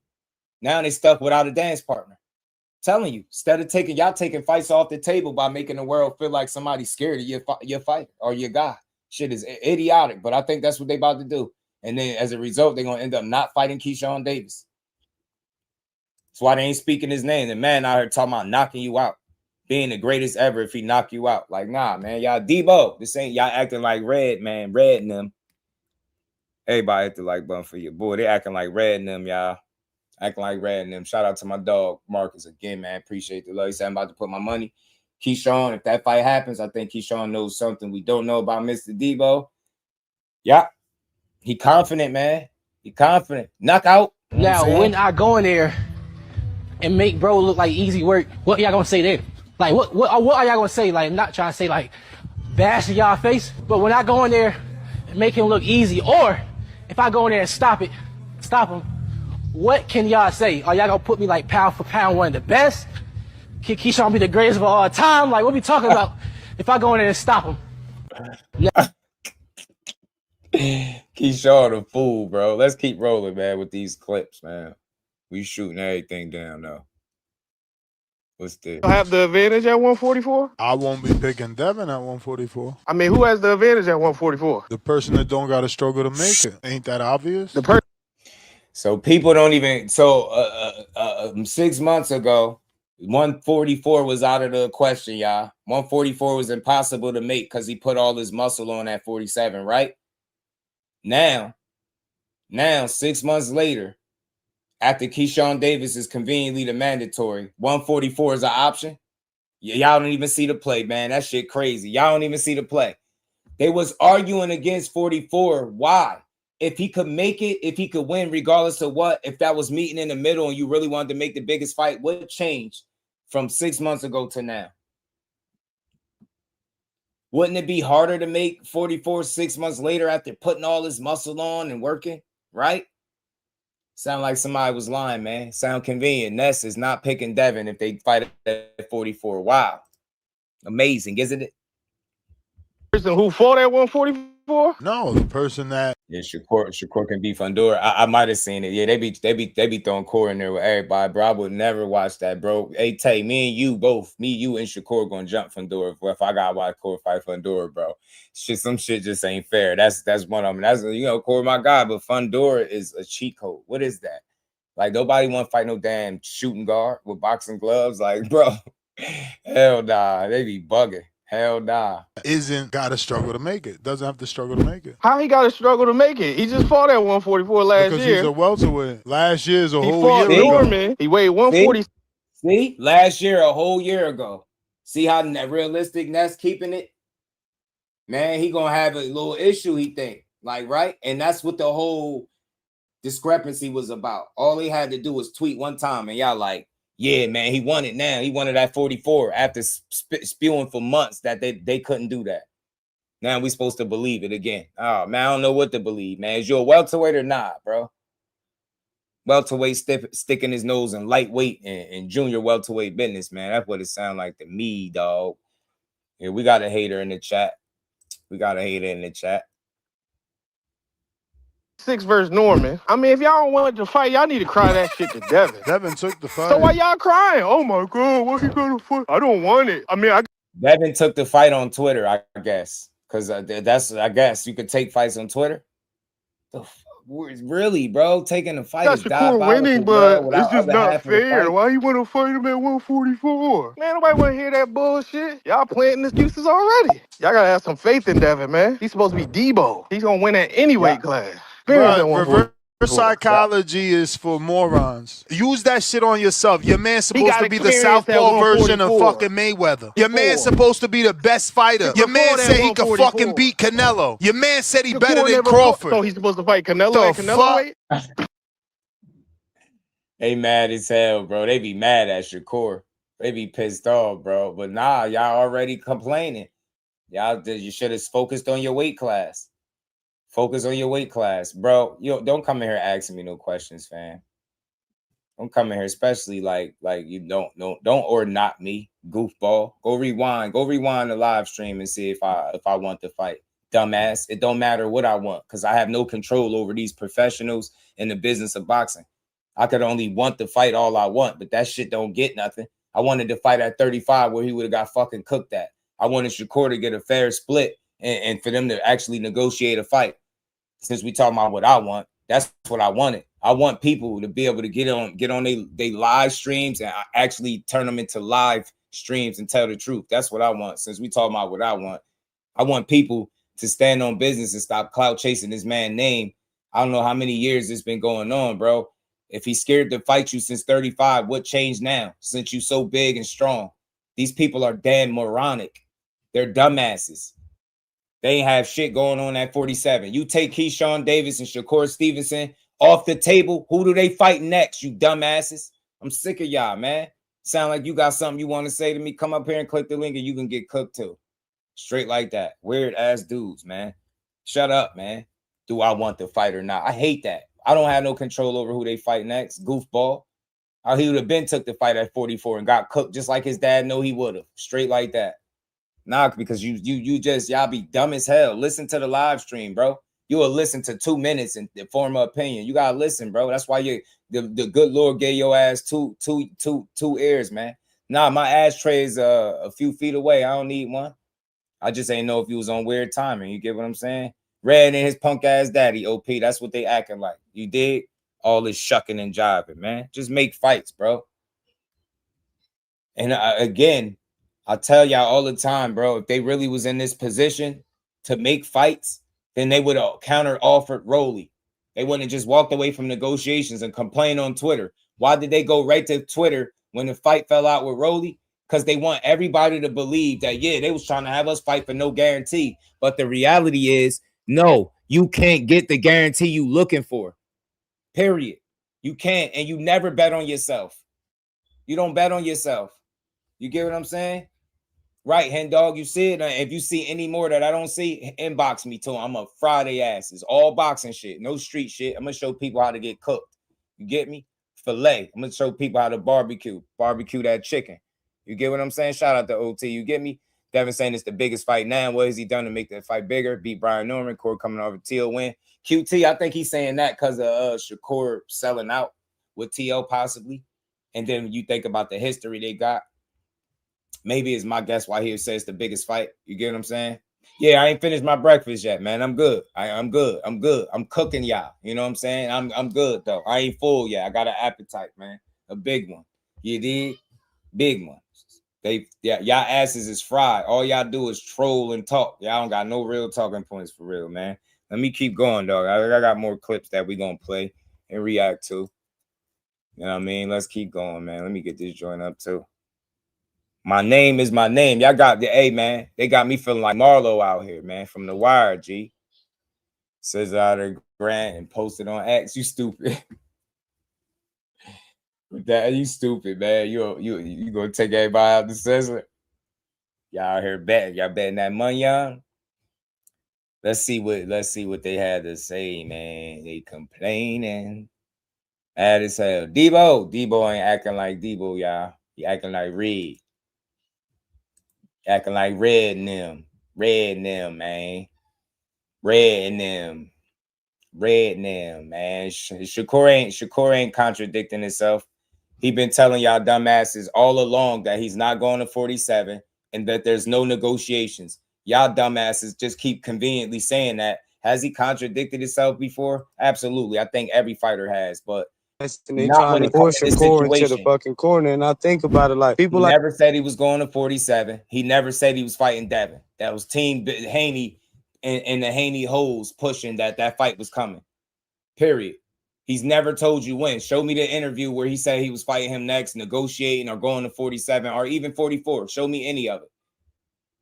Now they stuck without a dance partner. I'm telling you, instead of taking fights off the table by making the world feel like somebody's scared of your fighter or your guy. Shit is idiotic, but I think that's what they about to do. And then as a result, they're going to end up not fighting Keyshawn Davis. That's why they ain't speaking his name. The man out here talking about knocking you out, being the greatest ever if he knock you out. Like, nah, man, y'all Debo. This ain't y'all acting like Red, man. Red and them. Everybody hit the like button for your boy. They acting like Red and them, y'all. Acting like Red and them. Shout out to my dog, Marcus, again, man. Appreciate the love. He said, I'm about to put my money. Keyshawn, if that fight happens, I think Keyshawn knows something we don't know about Mr. Debo. Yeah. He confident, man. He confident. Knockout. now when I go in there and make bro look like easy work, what y'all gonna say then? Like, what are y'all gonna say? Like, I'm not trying to say like bash in y'all face, but when I go in there and make him look easy, or if I go in there and stop him, what can y'all say? Are y'all gonna put me like pound for pound one of the best? Keyshawn be the greatest of all time? Like, what we talking about if I go in there and stop him? Keyshawn a fool, bro. Let's keep rolling, man, with these clips, man. We shooting everything down, though. What's the have the advantage at 144? I won't be picking Devin at 144. I mean, who has the advantage at 144? The person that don't got to struggle to make it. Ain't that obvious? The person. So people don't even. So 6 months ago, 144 was out of the question, y'all. 144 was impossible to make because he put all his muscle on at 47, right? Now, 6 months later, after Keyshawn Davis is conveniently the mandatory, 144 is an option. Y'all don't even see the play, man. That shit crazy. Y'all don't even see the play. They was arguing against 44. Why? If he could make it, if he could win, regardless of what, if that was meeting in the middle and you really wanted to make the biggest fight, what changed from 6 months ago to now? Wouldn't it be harder to make 44 6 months later after putting all his muscle on and working, right? Sound like somebody was lying, man. Sound convenient. Ness is not picking Devin if they fight at 44. Wow. Amazing, isn't it? Person who fought at 144? No, the person that. Yeah, Shakur can beat Fundora. I might have seen it. Yeah, they be throwing Core in there with everybody, bro. I would never watch that, bro. Hey, Tay, me and you both, you and Shakur gonna jump Fundora if I gotta watch Core fight Fundora, bro. Some shit just ain't fair. That's one of them. That's, you know, Core my guy, but Fundora is a cheat code. What is that? Like, nobody want to fight no damn shooting guard with boxing gloves. Like, bro, hell nah, they be bugging. Hell nah. Isn't got to struggle to make it. Doesn't have to struggle to make it. How he got to struggle to make it? He just fought at 144 last Because year. he's a welterweight. Last year's a He whole fought year Norman. ago. He weighed 140. See? Last year, a whole year ago. See how realistic Ness keeping it? Man, he gonna have a little issue, he think. Like, right? And that's what the whole discrepancy was about. All he had to do was tweet one time, and y'all like, yeah, man, he won it now. He won it at 44 after spewing for months that they couldn't do that. Now we supposed to believe it again. Oh, man, I don't know what to believe, man. Is you a welterweight or not, bro? Welterweight sticking his nose in lightweight and junior welterweight business, man. That's what it sounds like to me, dog. Yeah, we got a hater in the chat. We got a hater in the chat. 6 versus Norman. I mean, if y'all don't want to fight, y'all need to cry that shit to Devin. Devin took the fight. So why y'all crying? Oh my God, what he gonna fight? I don't want it. I mean, Devin took the fight on Twitter, I guess, because that's, I guess you could take fights on Twitter. Really, bro, taking the fight is Shakur winning, but it's just not fair. Why you want to fight him at 144? Man, nobody want to hear that bullshit. Y'all planting excuses already. Y'all gotta have some faith in Devin, man. He's supposed to be Debo. He's gonna win at any weight class. Reverse psychology is for morons. Use that shit on yourself. Your man's supposed to be the southpaw version of fucking Mayweather. Your man's supposed to be the best fighter. Your man said he could fucking beat Canelo. Your man said he better than Crawford. So he's supposed to fight Canelo at Canelo weight? They mad as hell, bro. They be mad at Shakur. They be pissed off, bro. But nah, y'all already complaining. You should have focused on your weight class. Focus on your weight class, bro. You don't come in here asking me no questions, fam. Don't come in here, especially like you don't or not me, goofball. Go rewind the live stream and see if I want to fight, dumbass. It don't matter what I want because I have no control over these professionals in the business of boxing. I could only want to fight all I want, but that shit don't get nothing. I wanted to fight at 35 where he would have got fucking cooked at. I wanted Shakur to get a fair split and for them to actually negotiate a fight. Since we talking about what I want, that's what I wanted. I want people to be able to get on they live streams and actually turn them into live streams and tell the truth. That's what I want. Since we talking about what I want people to stand on business and stop clout chasing this man's name. I don't know how many years it's been going on, bro. If he's scared to fight you since 35, what changed now? Since you so big and strong, these people are damn moronic. They're dumbasses. They ain't have shit going on at 47. You take Keyshawn Davis and Shakur Stevenson off the table. Who do they fight next, you dumbasses? I'm sick of y'all, man. Sound like you got something you want to say to me. Come up here and click the link and you can get cooked too. Straight like that. Weird ass dudes, man. Shut up, man. Do I want to fight or not? I hate that. I don't have no control over who they fight next. Goofball. He would have been took the fight at 44 and got cooked just like his dad know he would have. Straight like that. Nah, because y'all be dumb as hell. Listen to the live stream, bro. You will listen to 2 minutes and form an opinion. You gotta listen, bro. That's why the good Lord gave your ass two ears, man. Nah, my ashtray is a few feet away. I don't need one. I just ain't know if he was on weird timing. You get what I'm saying? Red and his punk ass daddy, OP. That's what they acting like. You dig? All this shucking and jiving, man. Just make fights, bro. And again, I tell y'all all the time, bro, if they really was in this position to make fights, then they would have counter-offered Rolly. They wouldn't have just walked away from negotiations and complained on Twitter. Why did they go right to Twitter when the fight fell out with Rolly? Because they want everybody to believe that, yeah, they was trying to have us fight for no guarantee. But the reality is, no, you can't get the guarantee you looking for. Period. You can't, and you never bet on yourself. You don't bet on yourself. You get what I'm saying? Right, Hen Dog, you see it. If you see any more that I don't see, inbox me too. I'm a Friday asses. All boxing shit. No street shit. I'm going to show people how to get cooked. You get me? Filet. I'm going to show people how to barbecue. Barbecue that chicken. You get what I'm saying? Shout out to OT. You get me? Devin saying it's the biggest fight now. What has he done to make that fight bigger? Beat Brian Norman. Core coming off a TL win. QT, I think he's saying that because of Shakur selling out with TL possibly. And then you think about the history they got. Maybe it's my guess why he would say it's the biggest fight. You get what I'm saying? Yeah, I ain't finished my breakfast yet, man. I'm good. I'm good. I'm good. I'm cooking y'all. You know what I'm saying? I'm good though. I ain't full yet. I got an appetite, man. A big one. You did? Big one. Y'all asses is fried. All y'all do is troll and talk. Y'all don't got no real talking points for real, man. Let me keep going, dog. I got more clips that we gonna play and react to. You know what I mean? Let's keep going, man. Let me get this joint up too. My name is my name. Y'all got the A, man. They got me feeling like Marlo out here, man. From The Wire, G. Says out of Grant and posted on X. You stupid. That you stupid, man. You gonna take everybody out the Sizzler? Y'all out here betting. Y'all betting that money on? Let's see what they had to say, man. They complaining. Mad as hell. Debo ain't acting like Debo, y'all. He acting like Red. Acting like Red and them. Red and them, man. Red and them. Red and them, man. Shakur ain't contradicting himself. He been telling y'all dumbasses all along that he's not going to 47 and that there's no negotiations. Y'all dumbasses just keep conveniently saying that. Has he contradicted himself before? Absolutely. I think every fighter has, but and they trying to push Shakur into the fucking corner. And I think about it like people like never said he was going to 47. He never said he was fighting Devin. That was Team Haney and the Haney hoes pushing that fight was coming. Period. He's never told you when. Show me the interview where he said he was fighting him next, negotiating or going to 47 or even 44. Show me any of it.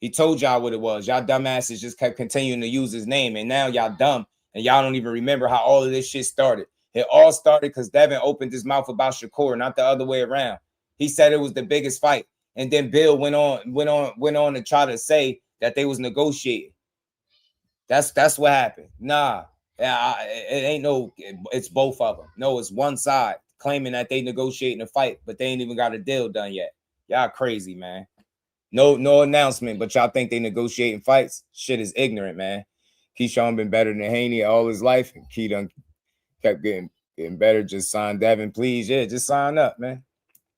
He told y'all what it was. Y'all dumbasses just kept continuing to use his name. And now y'all dumb and y'all don't even remember how all of this shit started. It all started because Devin opened his mouth about Shakur, not the other way around. He said it was the biggest fight. And then Bill went on to try to say that they was negotiating. That's what happened. Nah. It ain't no, it's both of them. No, it's one side claiming that they negotiating a fight, but they ain't even got a deal done yet. Y'all crazy, man. No announcement, but y'all think they negotiating fights? Shit is ignorant, man. Keyshawn been better than Haney all his life, and Key done kept getting better. Just sign Devin, please. Yeah, just sign up, man.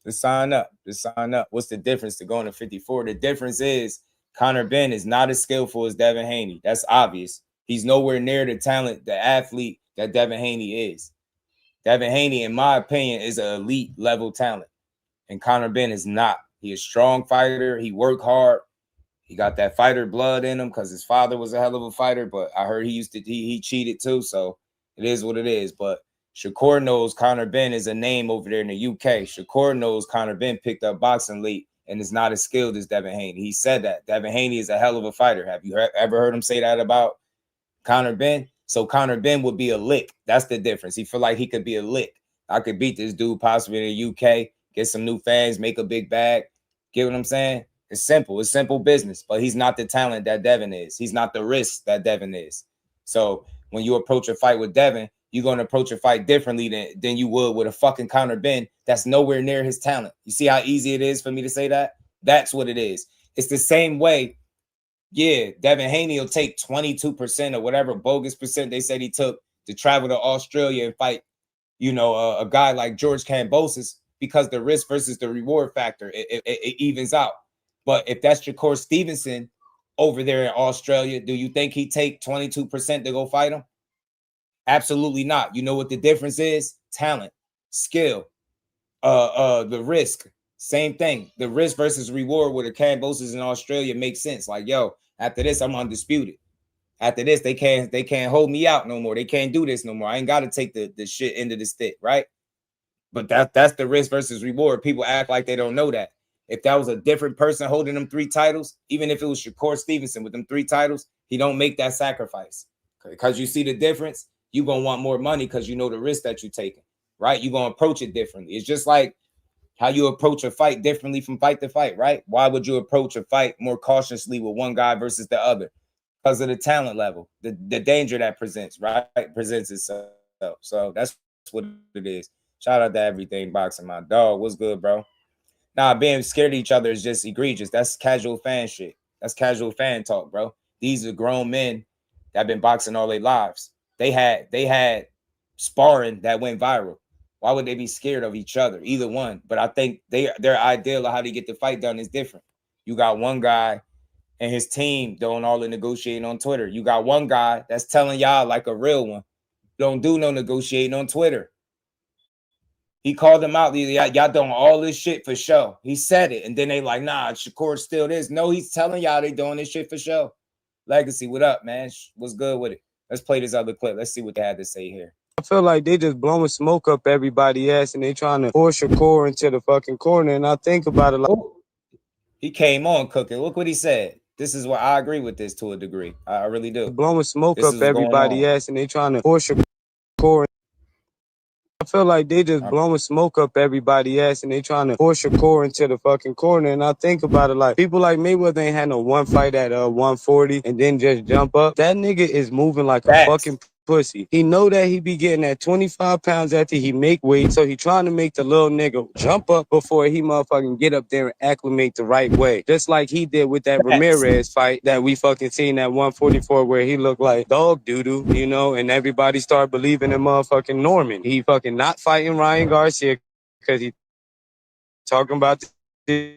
Just sign up. Just sign up. What's the difference to going to 54? The difference is Conor Benn is not as skillful as Devin Haney. That's obvious. He's nowhere near the talent, the athlete that Devin Haney is. Devin Haney, in my opinion, is an elite level talent. And Conor Benn is not. He is a strong fighter. He worked hard. He got that fighter blood in him because his father was a hell of a fighter. But I heard he cheated too. So it is what it is. But Shakur knows Conor Benn is a name over there in the UK. Shakur knows Conor Benn picked up boxing late and is not as skilled as Devin Haney. He said that. Devin Haney is a hell of a fighter. Have you ever heard him say that about Conor Benn? So Conor Benn would be a lick. That's the difference. He feel like he could be a lick. I could beat this dude possibly in the UK, get some new fans, make a big bag. Get what I'm saying? It's simple. It's simple business. But he's not the talent that Devin is. He's not the risk that Devin is. So when you approach a fight with Devin, you're going to approach a fight differently than you would with a fucking Conor Benn that's nowhere near his talent. You see how easy it is for me to say that? That's what it is. It's the same way. Yeah, Devin Haney will take 22% or whatever bogus percent they said he took to travel to Australia and fight, a guy like George Kambosos. because the risk versus the reward factor, it evens out. But if that's Shakur Stevenson over there in Australia, do you think he'd take 22% to go fight him? Absolutely not. You know what the difference is? Talent, skill, the risk. Same thing. The risk versus reward with the Cambosis in Australia makes sense. Like, yo, after this, I'm undisputed. After this, they can't hold me out no more. They can't do this no more. I ain't got to take the shit into the stick, right? But that's the risk versus reward. People act like they don't know that. If that was a different person holding them 3 titles, even if it was Shakur Stevenson with them 3 titles, he don't make that sacrifice. Because you see the difference, you're going to want more money because you know the risk that you're taking, right? You're going to approach it differently. It's just like how you approach a fight differently from fight to fight, right? Why would you approach a fight more cautiously with one guy versus the other? Because of the talent level, the danger that presents itself. So that's what it is. Shout out to Everything Boxing, my dog. What's good, bro? Nah, being scared of each other is just egregious. That's casual fan shit. That's casual fan talk, bro. These are grown men that have been boxing all their lives. They had sparring that went viral. Why would they be scared of each other? Either one. But I think their ideal of how to get the fight done is different. You got one guy and his team doing all the negotiating on Twitter. You got one guy that's telling y'all like a real one, don't do no negotiating on Twitter. He called them out. Y'all doing all this shit for show. He said it. And then they like, nah, Shakur still this. No, he's telling y'all they doing this shit for show. Legacy, what up, man? What's good with it? Let's play this other clip. Let's see what they had to say here. I feel like they just blowing smoke up everybody's ass and they trying to force Shakur into the fucking corner. And I think about it like, he came on cooking. Look what he said. This is what I agree with this to a degree. I really do. Blowing smoke up everybody's ass and they trying to force Shakur. I feel like they just blowing smoke up everybody's ass and they trying to force Shakur into the fucking corner. And I think about it like people like Mayweather ain't had no one fight at 140 and then just jump up. That nigga is moving like a fucking pussy. He know that he be getting at 25 pounds after he make weight, so he trying to make the little nigga jump up before he motherfucking get up there and acclimate the right way. Just like he did with that Ramirez fight that we fucking seen at 144 where he looked like dog doo-doo, you know, and everybody started believing in motherfucking Norman. He fucking not fighting Ryan Garcia because he talking about his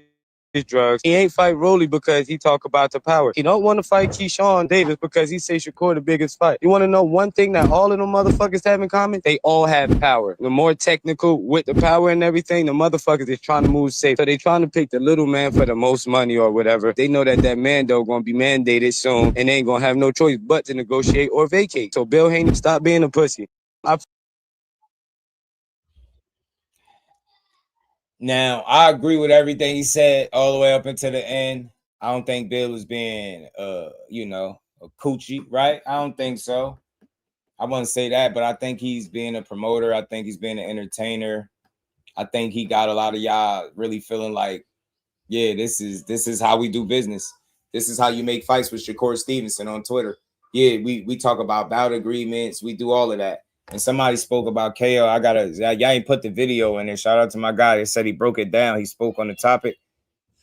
drugs. He ain't fight Rolly because he talk about the power. He don't want to fight Keyshawn Davis because he say Shakur the biggest fight. You want to know one thing that all of them motherfuckers have in common? They all have power. The more technical with the power and everything, the motherfuckers is trying to move safe. So they trying to pick the little man for the most money or whatever. They know that Mando gonna be mandated soon and they ain't gonna have no choice but to negotiate or vacate. So Bill Haney, stop being a pussy. Now, I agree with everything he said all the way up until the end. I don't think Bill was being, you know, a coochie, right? I don't think so. I wouldn't say that, but I think he's being a promoter. I think he's being an entertainer. I think he got a lot of y'all really feeling like, yeah, this is how we do business. This is how you make fights with Shakur Stevenson on Twitter. Yeah, we talk about bout agreements. We do all of that. And somebody spoke about KO. Y'all ain't put the video in there. Shout out to my guy. They said he broke it down. He spoke on the topic.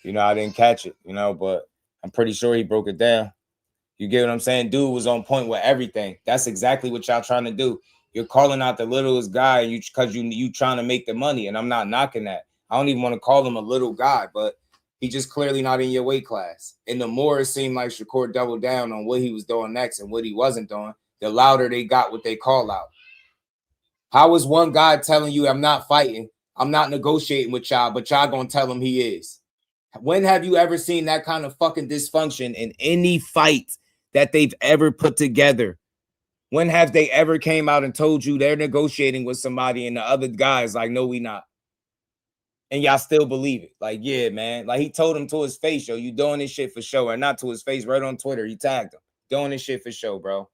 You know, I didn't catch it, you know, but I'm pretty sure he broke it down. You get what I'm saying? Dude was on point with everything. That's exactly what y'all trying to do. You're calling out the littlest guy because you trying to make the money. And I'm not knocking that. I don't even want to call him a little guy, but he just clearly not in your weight class. And the more it seemed like Shakur doubled down on what he was doing next and what he wasn't doing, the louder they got what they call out. How is one guy telling you I'm not fighting, I'm not negotiating with y'all, but y'all gonna tell him he is? When have you ever seen that kind of fucking dysfunction in any fight that they've ever put together? When have they ever came out and told you they're negotiating with somebody and the other guy's like, no, we not? And y'all still believe it. Like, yeah, man. Like he told him to his face, yo, you doing this shit for show. Or not to his face, right on Twitter. He tagged him. Doing this shit for show, bro.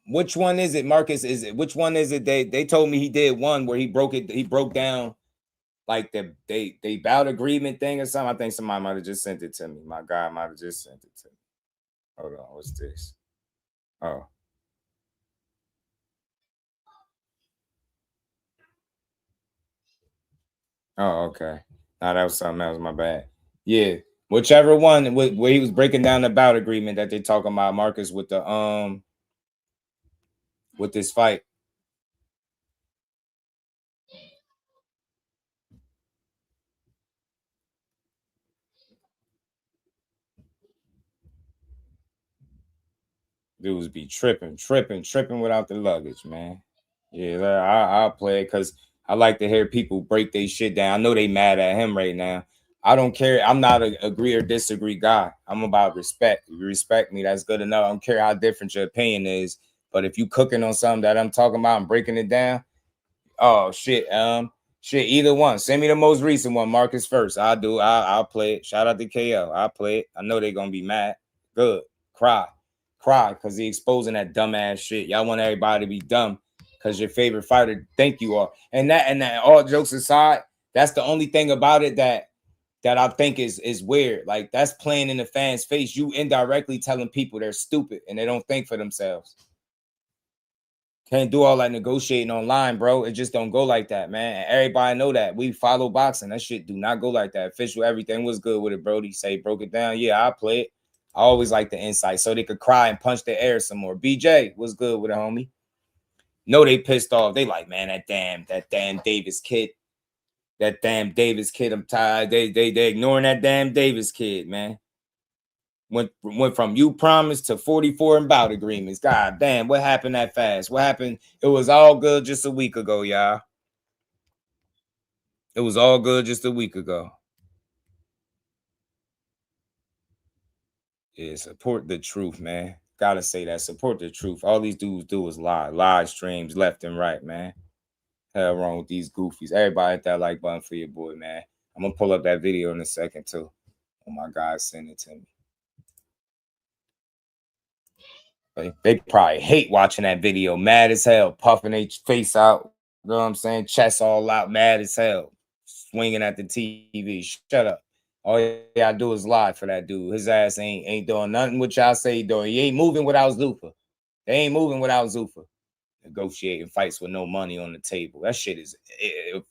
Which one is it, Marcus? Which one is it? They told me he did one where he broke down like they bout agreement thing or something. I think somebody might have just sent it to me. My guy might have just sent it to me. Hold on, what's this? Oh, okay. Nah, that was something else. My bad. Yeah, whichever one where he was breaking down the bout agreement that they talking about, Marcus, with the with this fight. Dudes be tripping without the luggage, man. Yeah, I'll play it because I like to hear people break their shit down. I know they mad at him right now. I don't care. I'm not a agree or disagree guy. I'm about respect. If you respect me, that's good enough. I don't care how different your opinion is. But if you cooking on something that I'm talking about and breaking it down, oh shit. Shit, either one. Send me the most recent one, Marcus first. I'll play it. Shout out to KO. I'll play it. I know they're gonna be mad. Good. Cry because he exposing that dumbass shit. Y'all want everybody to be dumb because your favorite fighter think you are. And that all jokes aside, that's the only thing about it that I think is weird. Like, that's playing in the fans' face. You indirectly telling people they're stupid and they don't think for themselves. Can't do all that negotiating online, bro. It just don't go like that, man. And everybody know that. We follow boxing. That shit do not go like that. Official, everything was good with it, Brody. Say broke it down. Yeah, I play it. I always like the insight so they could cry and punch the air some more. BJ was good with it, homie. No, they pissed off. They like, man, that damn Davis kid. That damn Davis kid. I'm tired. They ignoring that damn Davis kid, man. Went from you promised to 44 and bout agreements. God damn, what happened that fast? What happened? It was all good just a week ago, y'all. It was all good just a week ago. Yeah, support the truth, man. Gotta say that. Support the truth. All these dudes do is lie. Live streams left and right, man. Hell wrong with these goofies. Everybody hit that like button for your boy, man. I'm gonna pull up that video in a second, too. Oh my God, send it to me. They probably hate watching that video. Mad as hell. Puffing their face out. You know what I'm saying? Chest all out. Mad as hell. Swinging at the TV. Shut up. All y'all do is lie for that dude. His ass ain't doing nothing what y'all say he doing. He ain't moving without Zuffa. They ain't moving without Zuffa. Negotiating fights with no money on the table. That shit is,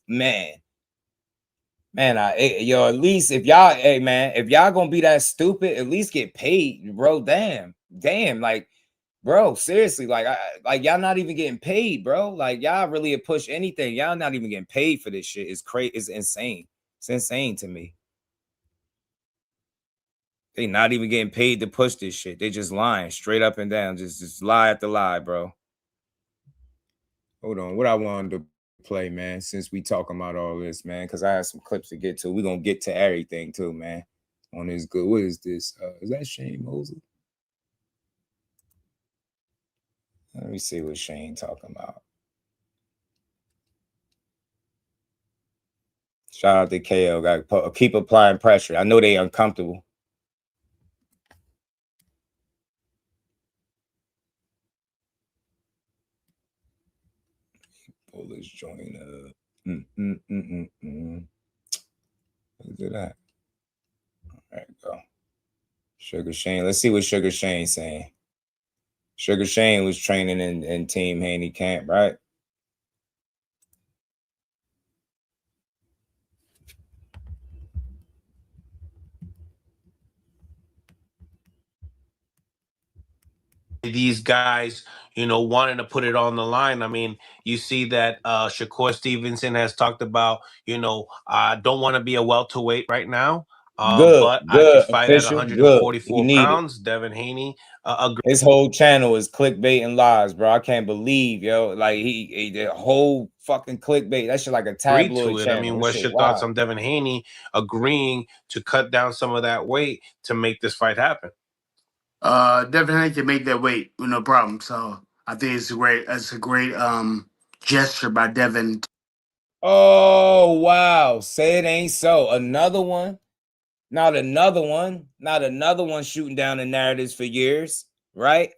man. Man, yo, at least if y'all, hey, man, if y'all gonna be that stupid, at least get paid, bro. Damn, like, bro, seriously, like y'all not even getting paid, bro. Like, y'all really push anything. Y'all not even getting paid for this shit. It's crazy. It's insane. It's insane to me. They not even getting paid to push this shit. They just lying straight up and down. Just lie after lie, bro. Hold on. What I wanted to play, man, since we talking about all this, man, because I have some clips to get to. We're going to get to everything, too, man, on this good. What is this? Is that Shane Mosley? Let me see what Shane talking about. Shout out to KO. Got to keep applying pressure. I know they uncomfortable. Pull this joint up. Look at that. There you go. Sugar Shane. Let's see what Sugar Shane's saying. Sugar Shane was training in Team Haney camp, right? These guys, wanting to put it on the line. I mean, you see that Shakur Stevenson has talked about, I don't want to be a welterweight right now, but I could fight at official, 144 pounds. Devin Haney his whole channel is clickbait and lies, bro. I can't believe, yo. Like, he the whole fucking clickbait. That shit like a tabloid channel. I mean, what's your thoughts on Devin Haney agreeing to cut down some of that weight to make this fight happen? Devin Haney can make that weight with no problem. So I think it's a great gesture by Devin. Oh, wow. Say it ain't so. Another one. Not another one shooting down the narratives for years, right?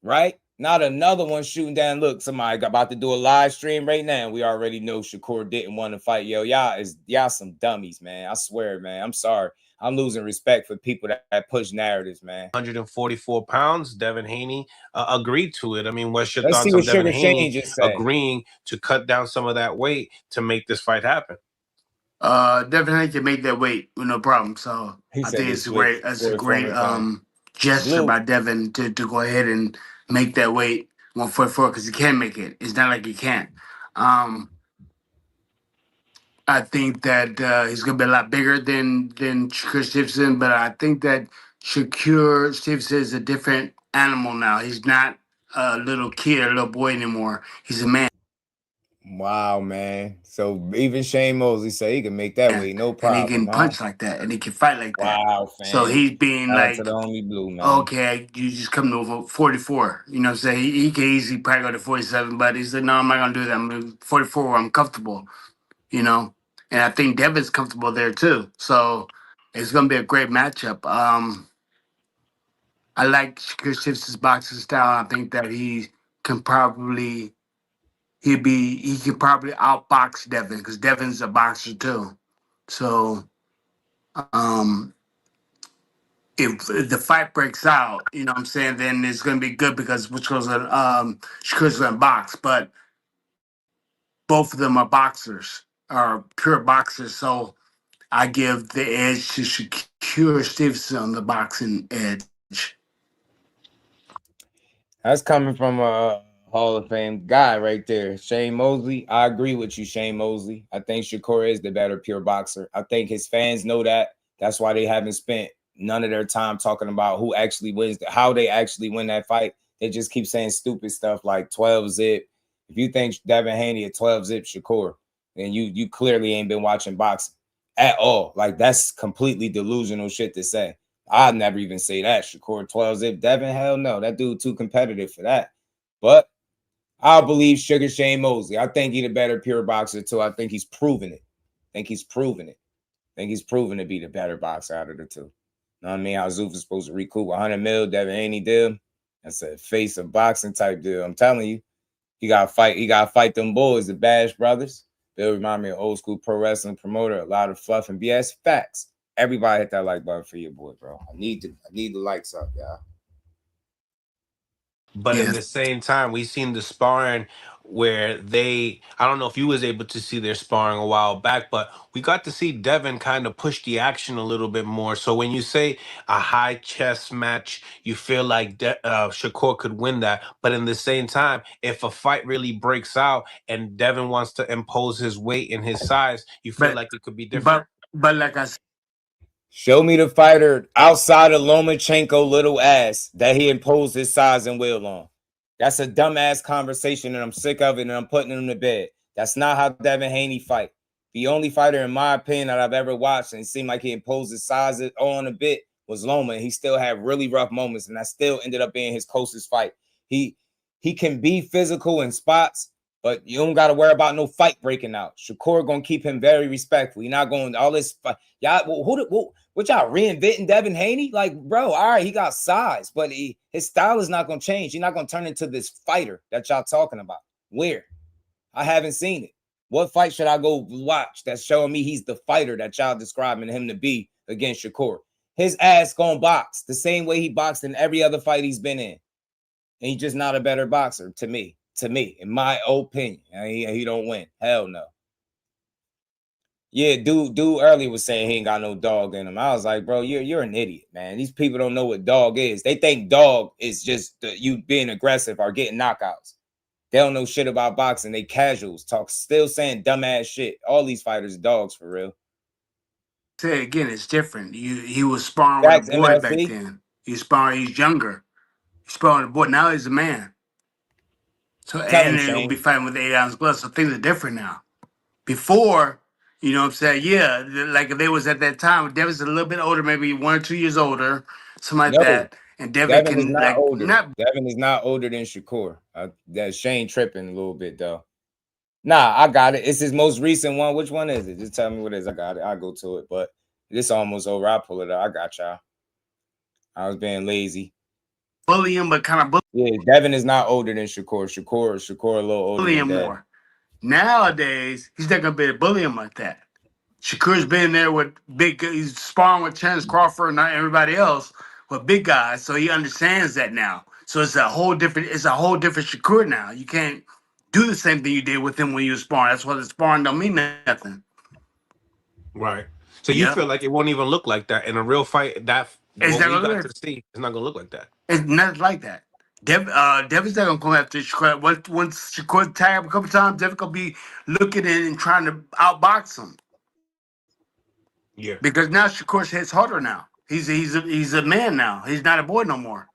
Right? Not another one shooting down. Look, somebody about to do a live stream right now. We already know Shakur didn't want to fight. Yo, y'all some dummies, man. I swear, man. I'm sorry. I'm losing respect for people that push narratives, man. 144 pounds. Devin Haney agreed to it. I mean, what's your thoughts on Devin Haney agreeing to cut down some of that weight to make this fight happen? Devin Haney can make that weight with no problem. So I think it's a great gesture by Devin to go ahead and make that weight 144 because he can make it. It's not like he can't. I think that he's going to be a lot bigger than Shakur Stevenson, but I think that Shakur Stevenson is a different animal now. He's not a little kid or a little boy anymore. He's a man. Wow, man. So even Shane Mosley say he can make that weight, no And he problem, can huh? punch like that, and he can fight like that. Wow, So fam. he's being Shout out to like, the only blue, man. okay, you just coming over 44. You know what I'm saying? He can easily probably go to 47, but he said, no, I'm not going to do that. I'm going to 44 where I'm comfortable, you know? And I think Devin's comfortable there too. So it's going to be a great matchup. I like Shakur Stiff's boxing style. I think that he can probably outbox Devin because Devin's a boxer too. So if the fight breaks out, you know what I'm saying, then it's gonna be good because which goes Shakur's gonna box, but both of them are boxers, are pure boxers. So I give the edge to Shakur Stevenson on the boxing edge. That's coming from a Hall of Fame guy right there, Shane Mosley. I agree with you, Shane Mosley. I think Shakur is the better pure boxer. I think his fans know that. That's why they haven't spent none of their time talking about who actually wins, how they actually win that fight. They just keep saying stupid stuff like 12 zip. If you think Devin Haney at 12 zip Shakur, then you clearly ain't been watching boxing at all. Like, that's completely delusional shit to say. I'd never even say that. Shakur 12 zip Devin, hell no. That dude too competitive for that. But I'll believe Sugar Shane Mosley. I think he's a better pure boxer too. I think he's proven it. I think he's proven to be the better boxer out of the two. You know what I mean? How Zoof is supposed to recoup 100 mil, Devin Haney deal. That's a face of boxing type deal. I'm telling you, he got to fight them boys, the Bash brothers. Bill remind me of old school pro wrestling promoter. A lot of fluff and BS facts. Everybody hit that like button for your boy, bro. I need the likes up, y'all. But in the same time, we've seen the sparring where I don't know if you was able to see their sparring a while back, but we got to see Devin kind of push the action a little bit more. So when you say a high chess match, you feel like Shakur could win that. But in the same time, if a fight really breaks out and Devin wants to impose his weight and his size, you feel like it could be different? But like I said, show me the fighter outside of Lomachenko little ass that he imposed his size and will on. That's a dumbass conversation, and I'm sick of it, and I'm putting him to bed. That's not how Devin Haney fight. The only fighter, in my opinion, that I've ever watched and it seemed like he imposed his size on a bit was Loma. He still had really rough moments, and that still ended up being his closest fight. He can be physical in spots, but you don't got to worry about no fight breaking out. Shakur gonna keep him very respectful. You're not going all this. Y'all, what y'all reinventing Devin Haney? Like, bro, all right, he got size, but his style is not gonna change. He's not gonna turn into this fighter that y'all talking about. Where? I haven't seen it. What fight should I go watch that's showing me he's the fighter that y'all describing him to be against Shakur? His ass gonna box the same way he boxed in every other fight he's been in. And he's just not a better boxer to me. In my opinion. He don't win. Hell no. Yeah, dude earlier was saying he ain't got no dog in him. I was like, bro, you're an idiot, man. These people don't know what dog is. They think dog is just you being aggressive or getting knockouts. They don't know shit about boxing. They casuals still saying dumbass shit. All these fighters are dogs for real. Say again, it's different. He was sparring with a boy back then. He's younger. He's sparring with a boy. Now he's a man. So and he'll be fighting with 8-ounce gloves. So things are different now. Before, you know what I'm saying? Yeah, like if they was at that time, Devin's a little bit older, maybe 1 or 2 years older, something like that. And Devin is not older. Devin is not older than Shakur. That Shane tripping a little bit though. Nah, I got it. It's his most recent one. Which one is it? Just tell me what it is. I got it. I'll go to it. But this almost over. I'll pull it up. I got y'all. I was being lazy. Bully him, but kind of bully. Yeah, Devin is not older than Shakur. Shakur a little older bully than him more. Nowadays, he's not gonna be able to bully him like that. Shakur's been there with he's sparring with Terence Crawford and not everybody else with big guys, so he understands that now. So it's a whole different Shakur now. You can't do the same thing you did with him when you were sparring. That's why the sparring don't mean nothing. Right. So you feel like it won't even look like that in a real fight. That what we got to see, it's not gonna look like that. It's nothing like that. Devin's not gonna come after Shakur. Once Shakur tag him a couple times, Devin gonna be looking in and trying to outbox him. Yeah. Because now Shakur hits harder now. He's a man now. He's not a boy no more.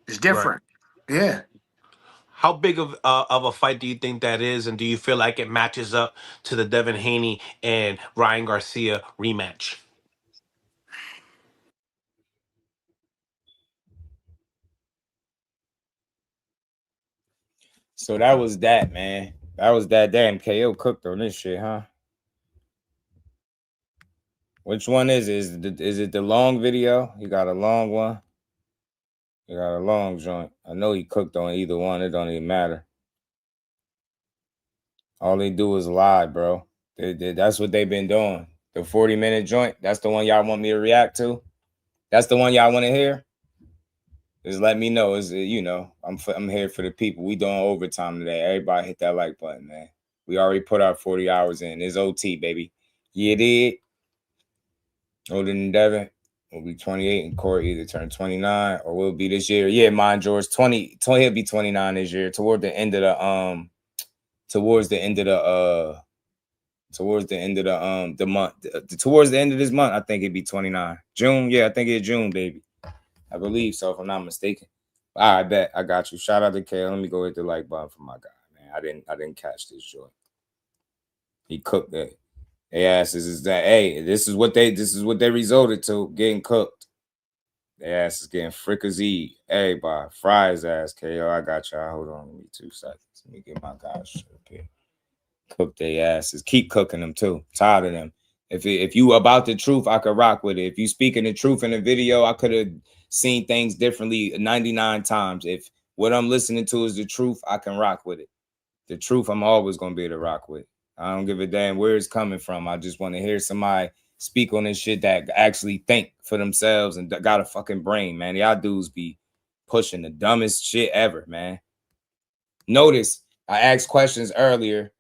It's different. Right. Yeah. How big of a fight do you think that is, and do you feel like it matches up to the Devin Haney and Ryan Garcia rematch? So that was that, man. That was that. Damn, KO cooked on this shit, huh? Which one is it? Is it the long video? He got a long one. He got a long joint. I know he cooked on either one. It don't even matter. All they do is lie, bro. That's what they've been doing. The 40-minute joint. That's the one y'all want me to react to. That's the one y'all want to hear. Just let me know. Is you know, I'm here for the people. We doing overtime today. Everybody hit that like button, man. We already put our 40 hours in. It's OT, baby. You did. Older than Devin. Will be 28 and Corey either turn 29 or will be this year. Yeah, mine, George. 20 he'll be 29 this year. Towards the end of the towards the end of the month. Towards the end of this month, I think it'd be 29. June, yeah, I think it's June, baby. I believe so, if I'm not mistaken. All right, bet. I got you. Shout out to Kale. Let me go hit the like button for my guy, man. I didn't catch this joint. He cooked that. They asses is that, hey, this is what they resulted to, getting cooked. Their ass is getting fricassee. Everybody, fry his ass, KO. I got y'all. Hold on, give me 2 seconds. Let me get my guys up here. Cook their asses. Keep cooking them too. Tired of them. If you about the truth, I could rock with it. If you speaking the truth in the video, I could have seen things differently 99 times. If what I'm listening to is the truth, I can rock with it. The truth, I'm always gonna be able to rock with. I don't give a damn where it's coming from. I just want to hear somebody speak on this shit that actually think for themselves and got a fucking brain, man. Y'all dudes be pushing the dumbest shit ever, man. Notice I asked questions earlier.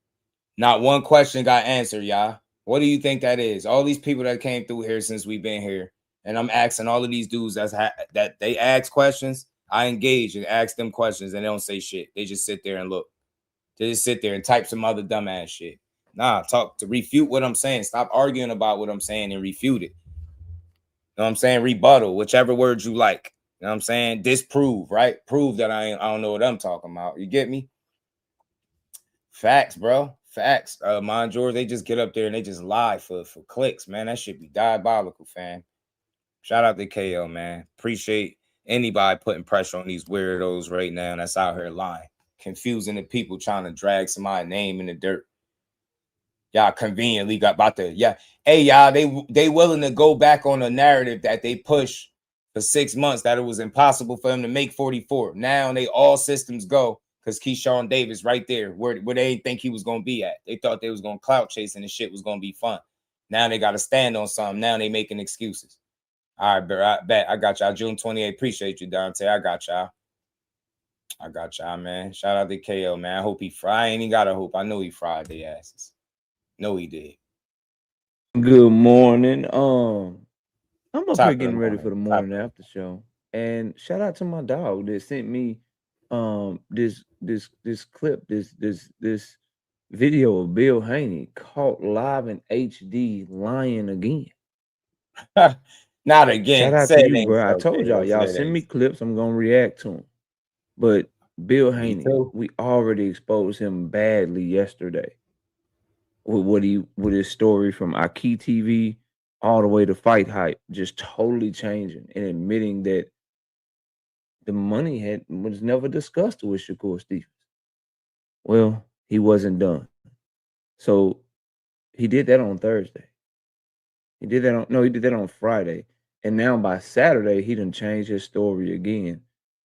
Not one question got answered, y'all. What do you think that is? All these people that came through here since we've been here, and I'm asking all of these dudes that they ask questions. I engage and ask them questions, and they don't say shit. They just sit there and look. They just sit there and type some other dumbass shit. Nah, talk to refute what I'm saying. Stop arguing about what I'm saying and refute it. You know what I'm saying? Rebuttal, whichever word you like. You know what I'm saying? Disprove, right? Prove that I don't know what I'm talking about. You get me? Facts, bro. Facts. Mind George, they just get up there and they just lie for clicks, man. That should be diabolical, fam. Shout out to KO, man. Appreciate anybody putting pressure on these weirdos right now that's out here lying, confusing the people, trying to drag somebody's name in the dirt. Y'all conveniently got about to, yeah. Hey, y'all, they willing to go back on a narrative that they pushed for 6 months that it was impossible for them to make 44. Now they all systems go because Keyshawn Davis right there where they didn't think he was going to be at. They thought they was going to clout chase and the shit was going to be fun. Now they got to stand on something. Now they making excuses. All right, bro, I bet. I got y'all. June 28th. Appreciate you, Dante. I got y'all. I got y'all, man. Shout out to KO, man. I hope he fried. Ain't he got to hope. I know he fried their asses. No, he did. Good morning. I'm up here getting ready for the morning after show. And shout out to my dog that sent me this clip, this video of Bill Haney caught live in HD lying again. Not again. Shout out to you, bro. I told y'all send me clips. I'm gonna react to them. But Bill Haney, we already exposed him badly yesterday with his story from Aki TV all the way to Fight Hype, just totally changing and admitting that the money was never discussed with Shakur Stevens. Well, he wasn't done. So he did that on Thursday. He did that on Friday. And now by Saturday, he done changed his story again,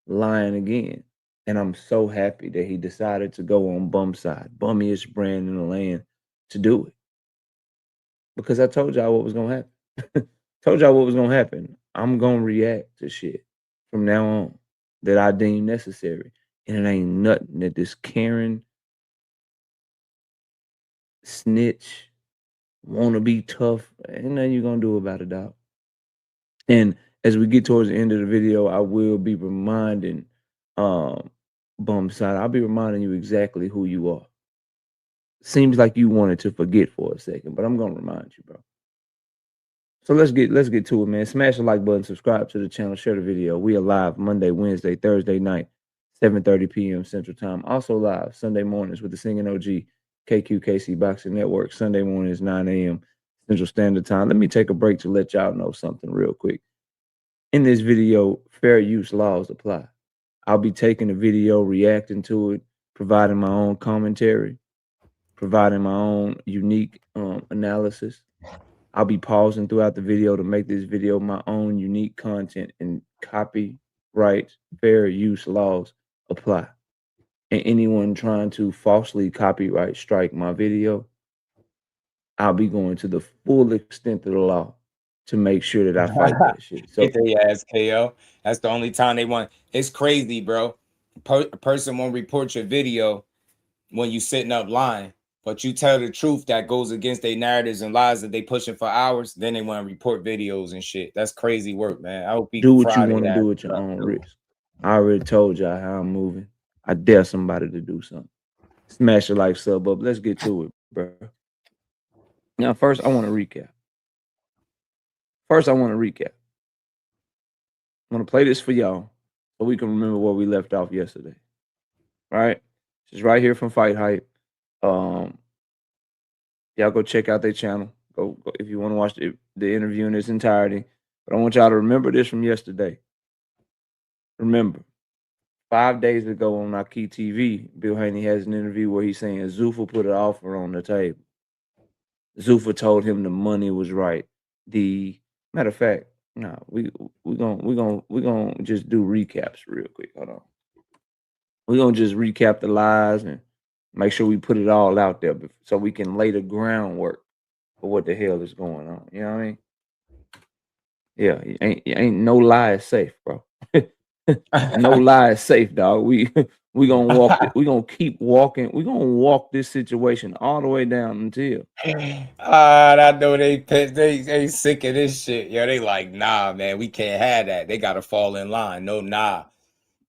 lying again. And I'm so happy that he decided to go on Bum Side, bummiest brand in the land, to do it. Because I told y'all what was gonna happen. I'm gonna react to shit from now on that I deem necessary. And it ain't nothing that this Karen snitch wanna be tough. Ain't nothing you gonna do about it, dog. And as we get towards the end of the video, I will be reminding Bum Side, I'll be reminding you exactly who you are. Seems like you wanted to forget for a second, but I'm gonna remind you, bro. So let's get to it, man. Smash the like button, subscribe to the channel, share the video. We are live Monday, Wednesday, Thursday night, 7:30 p.m. Central Time. Also live Sunday mornings with the Singing OG, KQKC Boxing Network. Sunday mornings, 9 a.m. Central Standard Time. Let me take a break to let y'all know something real quick. In this video, fair use laws apply. I'll be taking the video, reacting to it, providing my own commentary, providing my own unique analysis. I'll be pausing throughout the video to make this video my own unique content, and copyright fair use laws apply. And anyone trying to falsely copyright strike my video, I'll be going to the full extent of the law to make sure that I fight that shit. So Get their ass KO. That's the only time they want. It's crazy, bro. A person won't report your video when you sitting up lying, but you tell the truth that goes against their narratives and lies that they pushing for hours, then they want to report videos and shit. That's crazy work, man. I hope do what you want to do at your own risk. I already told y'all how I'm moving. I dare somebody to do something. Smash the like, sub up. Let's get to it, bro. Now, first, I want to recap. I'm going to play this for y'all so we can remember where we left off yesterday. All right? This is right here from Fight Hype. Y'all go check out their channel. Go if you want to watch the interview in its entirety. But I want y'all to remember this from yesterday. Remember, 5 days ago on Naki TV, Bill Haney has an interview where he's saying Zuffa put an offer on the table. Zuffa told him the money was right. The matter of fact, no, we're gonna just do recaps real quick. Hold on. We're gonna just recap the lies and make sure we put it all out there so we can lay the groundwork for what the hell is going on. You know what I mean? Yeah, ain't no lie is safe, bro. No lie is safe, dog. We gonna walk we gonna keep walking. We're gonna walk this situation all the way down until I know they sick of this shit. Yo, they like, nah, man, we can't have that. They gotta fall in line. No, nah.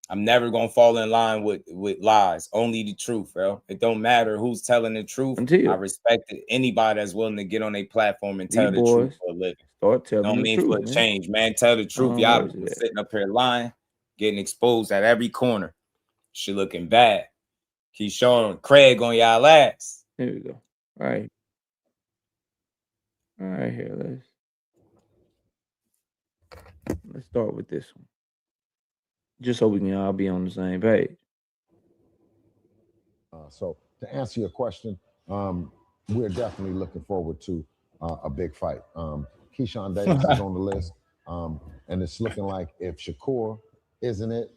I'm never gonna fall in line with lies. Only the truth, bro. It don't matter who's telling the truth. I respect it. Anybody that's willing to get on a platform and tell the truth for a living. Start telling Don't the mean truth, for a change, man. Tell the truth. Y'all sitting up here lying, getting exposed at every corner. Shit looking bad. Keep showing Craig on y'all ass. Here we go. All right. All right, here. Let's start with this one. Just so we can all be on the same page. So to answer your question, we're definitely looking forward to a big fight. Keyshawn Davis is on the list, and it's looking like if Shakur isn't it,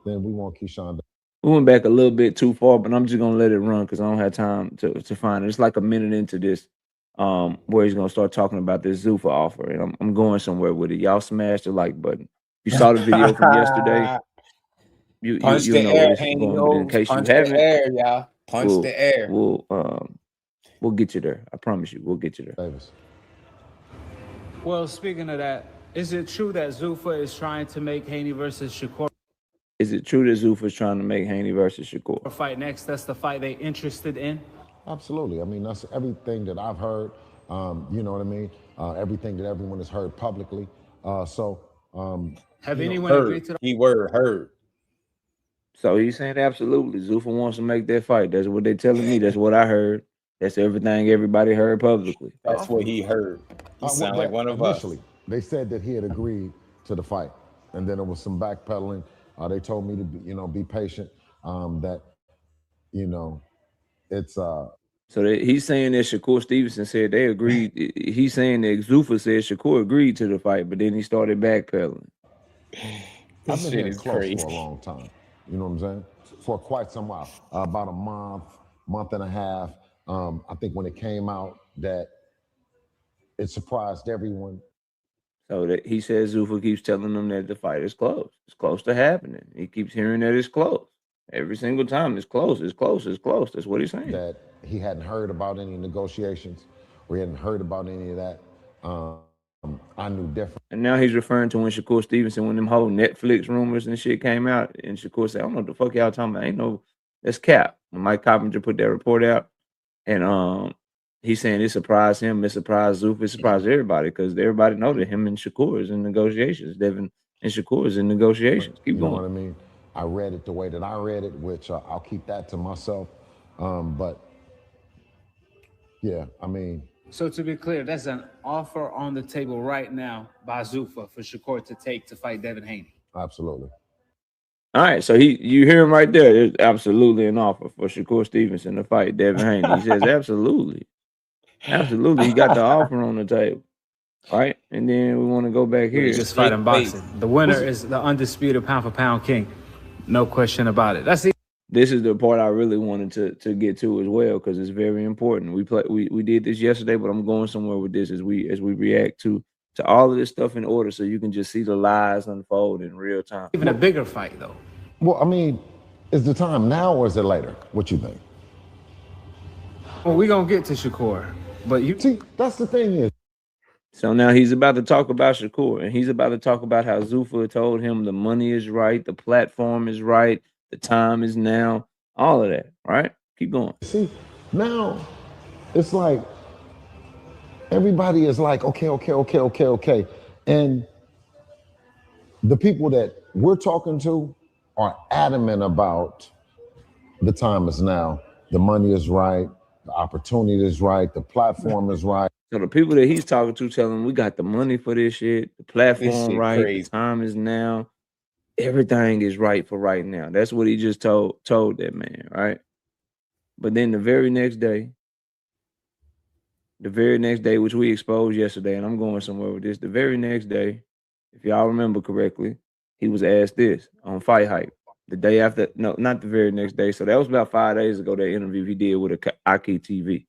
then we want Keyshawn. We went back a little bit too far, but I'm just gonna let it run because I don't have time to find it. It's like a minute into this, where he's gonna start talking about this Zuffa offer, and I'm going somewhere with it. Y'all smash the like button. You saw the video from yesterday. You know where this is going. In case you haven't, y'all. Punch the air. We'll get you there. I promise you, we'll get you there. Davis. Well, speaking of that, is it true that Zuffa is trying to make Haney versus Shakur? Is it true that Zuffa is trying to make Haney versus Shakur fight next? That's the fight they interested in? Absolutely. I mean, that's everything that I've heard. You know what I mean? Everything that everyone has heard publicly. Have anyone agreed to the keyword heard? So he's saying absolutely. Zuffa wants to make that fight. That's what they're telling me. That's what I heard. That's everything everybody heard publicly. That's what he heard. He sound like one of initially, us. They said that he had agreed to the fight, and then there was some backpedaling. They told me to be patient. That it's So he's saying that Shakur Stevenson said they agreed. He's saying that Zuffa said Shakur agreed to the fight, but then he started backpedaling. I've been here close for a long time. You know what I'm saying? For quite some while, about a month and a half. I think when it came out that it surprised everyone. So that he says Zuffa keeps telling them that the fight is close. It's close to happening. He keeps hearing that it's close. Every single time it's close, it's close, it's close. That's what he's saying. That he hadn't heard about any negotiations, or he hadn't heard about any of that. I knew different. And now he's referring to when Shakur Stevenson, when them whole Netflix rumors and shit came out, and Shakur said, I don't know what the fuck y'all talking about. Ain't no, that's cap. When Mike Coppinger put that report out, and He's saying it surprised him, it surprised Zuffa, it surprised everybody because everybody know that him and Shakur is in negotiations. Devin and Shakur is in negotiations. Keep You know going. what I mean? I read it the way that I read it, which I'll keep that to myself. But yeah, I mean. So to be clear, that's an offer on the table right now by Zuffa for Shakur to take to fight Devin Haney. Absolutely. All right, so you hear him right there. There's absolutely an offer for Shakur Stevenson to fight Devin Haney. He says absolutely. Absolutely. He got the offer on the table. Right? And then we want to go back here. Just fight in boxing. The winner is the undisputed pound for pound king. No question about it. That's it. This is the part I really wanted to get to as well, because it's very important. We did this yesterday, but I'm going somewhere with this as we react to all of this stuff in order, so you can just see the lies unfold in real time. Even a bigger fight, though. Well, I mean, is the time now or is it later? What you think? Well, we're going to get to Shakur, but you see, that's the thing is. So now he's about to talk about Shakur, and he's about to talk about how Zuffa told him the money is right, the platform is right, the time is now, all of that, right? Keep going. See, now it's like everybody is like, okay. And the people that we're talking to are adamant about the time is now, the money is right, the opportunity is right, the platform is right. So the people that he's talking to tell him we got the money for this shit, the platform shit right, crazy. The time is now, everything is right for right now. That's what he just told that man, right? But then the very next day, which we exposed yesterday, and I'm going somewhere with this, the very next day, if y'all remember correctly, he was asked this on Fight Hype. The day after, no, not the very next day. So that was about 5 days ago, that interview he did with Aki TV.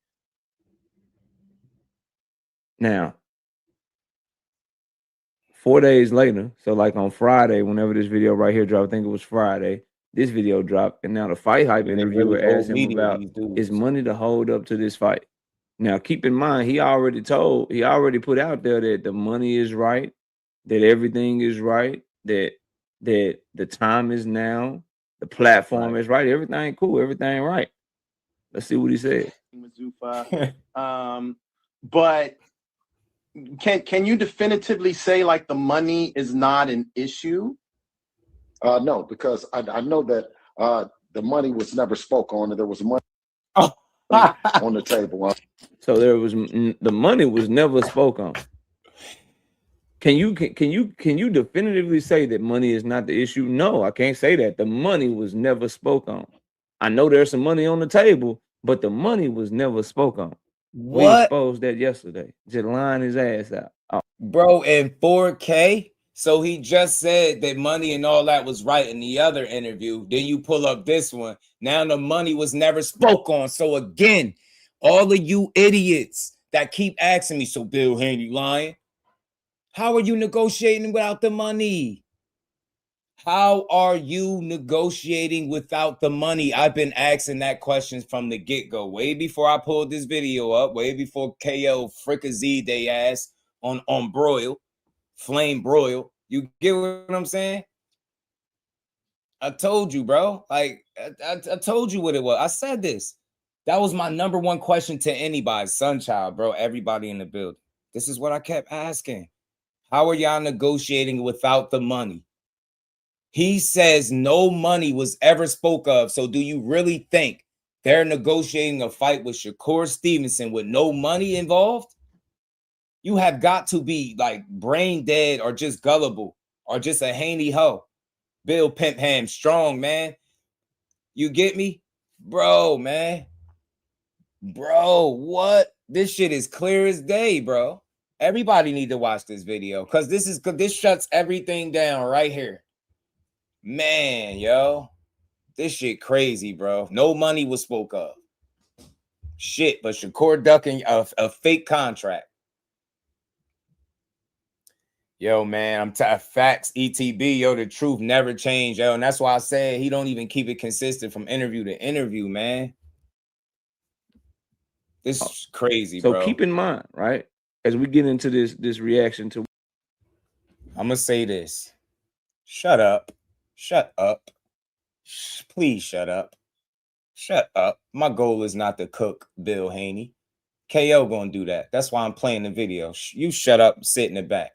Now, 4 days later, so like on Friday, whenever this video right here dropped, I think it was Friday, this video dropped, and now the Fight Hype interviewer asked him about his money to hold up to this fight. Now, keep in mind, he already put out there that the money is right, that everything is right, that the time is now, the platform is right, everything cool, everything right. Let's see what he said. But can you definitively say like the money is not an issue? No, because I know that the money was never spoke on, and there was money on the table. So the money was never spoke on. Can you definitively say that money is not the issue? No, I can't say that. The money was never spoke on. I know there's some money on the table, but the money was never spoke on. What? We exposed that yesterday. Just lying his ass out. Oh. Bro, in 4K? So he just said that money and all that was right in the other interview. Then you pull up this one. Now the money was never spoke on. So again, all of you idiots that keep asking me, so Bill Haney lying? How are you negotiating without the money? How are you negotiating without the money? I've been asking that question from the get-go, way before I pulled this video up, way before KO fricazee they ass on broil, flame broil. You get what I'm saying? I told you, bro. Like, I told you what it was. I said this. That was my number one question to anybody, Sunchild, bro, everybody in the building. This is what I kept asking. How are y'all negotiating without the money? He says no money was ever spoke of. So do you really think they're negotiating a fight with Shakur Stevenson with no money involved? You have got to be like brain dead or just gullible or just a Haney hoe. Bill Pimp Ham strong, man. You get me? Bro, man. Bro, what? This shit is clear as day, bro. Everybody need to watch this video because this shuts everything down right here. Man, yo. This shit crazy, bro. No money was spoke of. Shit, but Shakur ducking a fake contract. Yo, man, I'm facts, ETB, yo, the truth never changed, yo. And that's why I said he don't even keep it consistent from interview to interview, man. This is crazy, so bro. So keep in mind, right, as we get into this reaction to... I'm going to say this. Shut up. Shut up. Please shut up. Shut up. My goal is not to cook Bill Haney. KO gonna do that. That's why I'm playing the video. You shut up and sit in the back,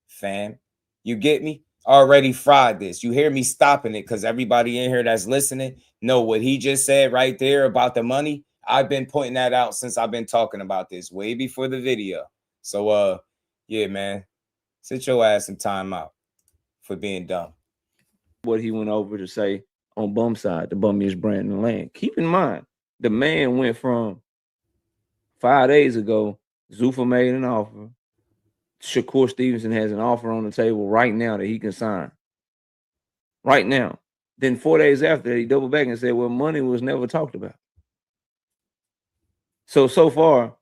fam. You get me? Already fried this. You hear me stopping it because everybody in here that's listening know what he just said right there about the money. I've been pointing that out since I've been talking about this way before the video. So, yeah, man, sit your ass some time out for being dumb. What he went over to say on bum side, the bummiest brand in the land. Keep in mind, the man went from 5 days ago, Zuffa made an offer. Shakur Stevenson has an offer on the table right now that he can sign. Right now. Then 4 days after, he doubled back and said, well, money was never talked about. So far,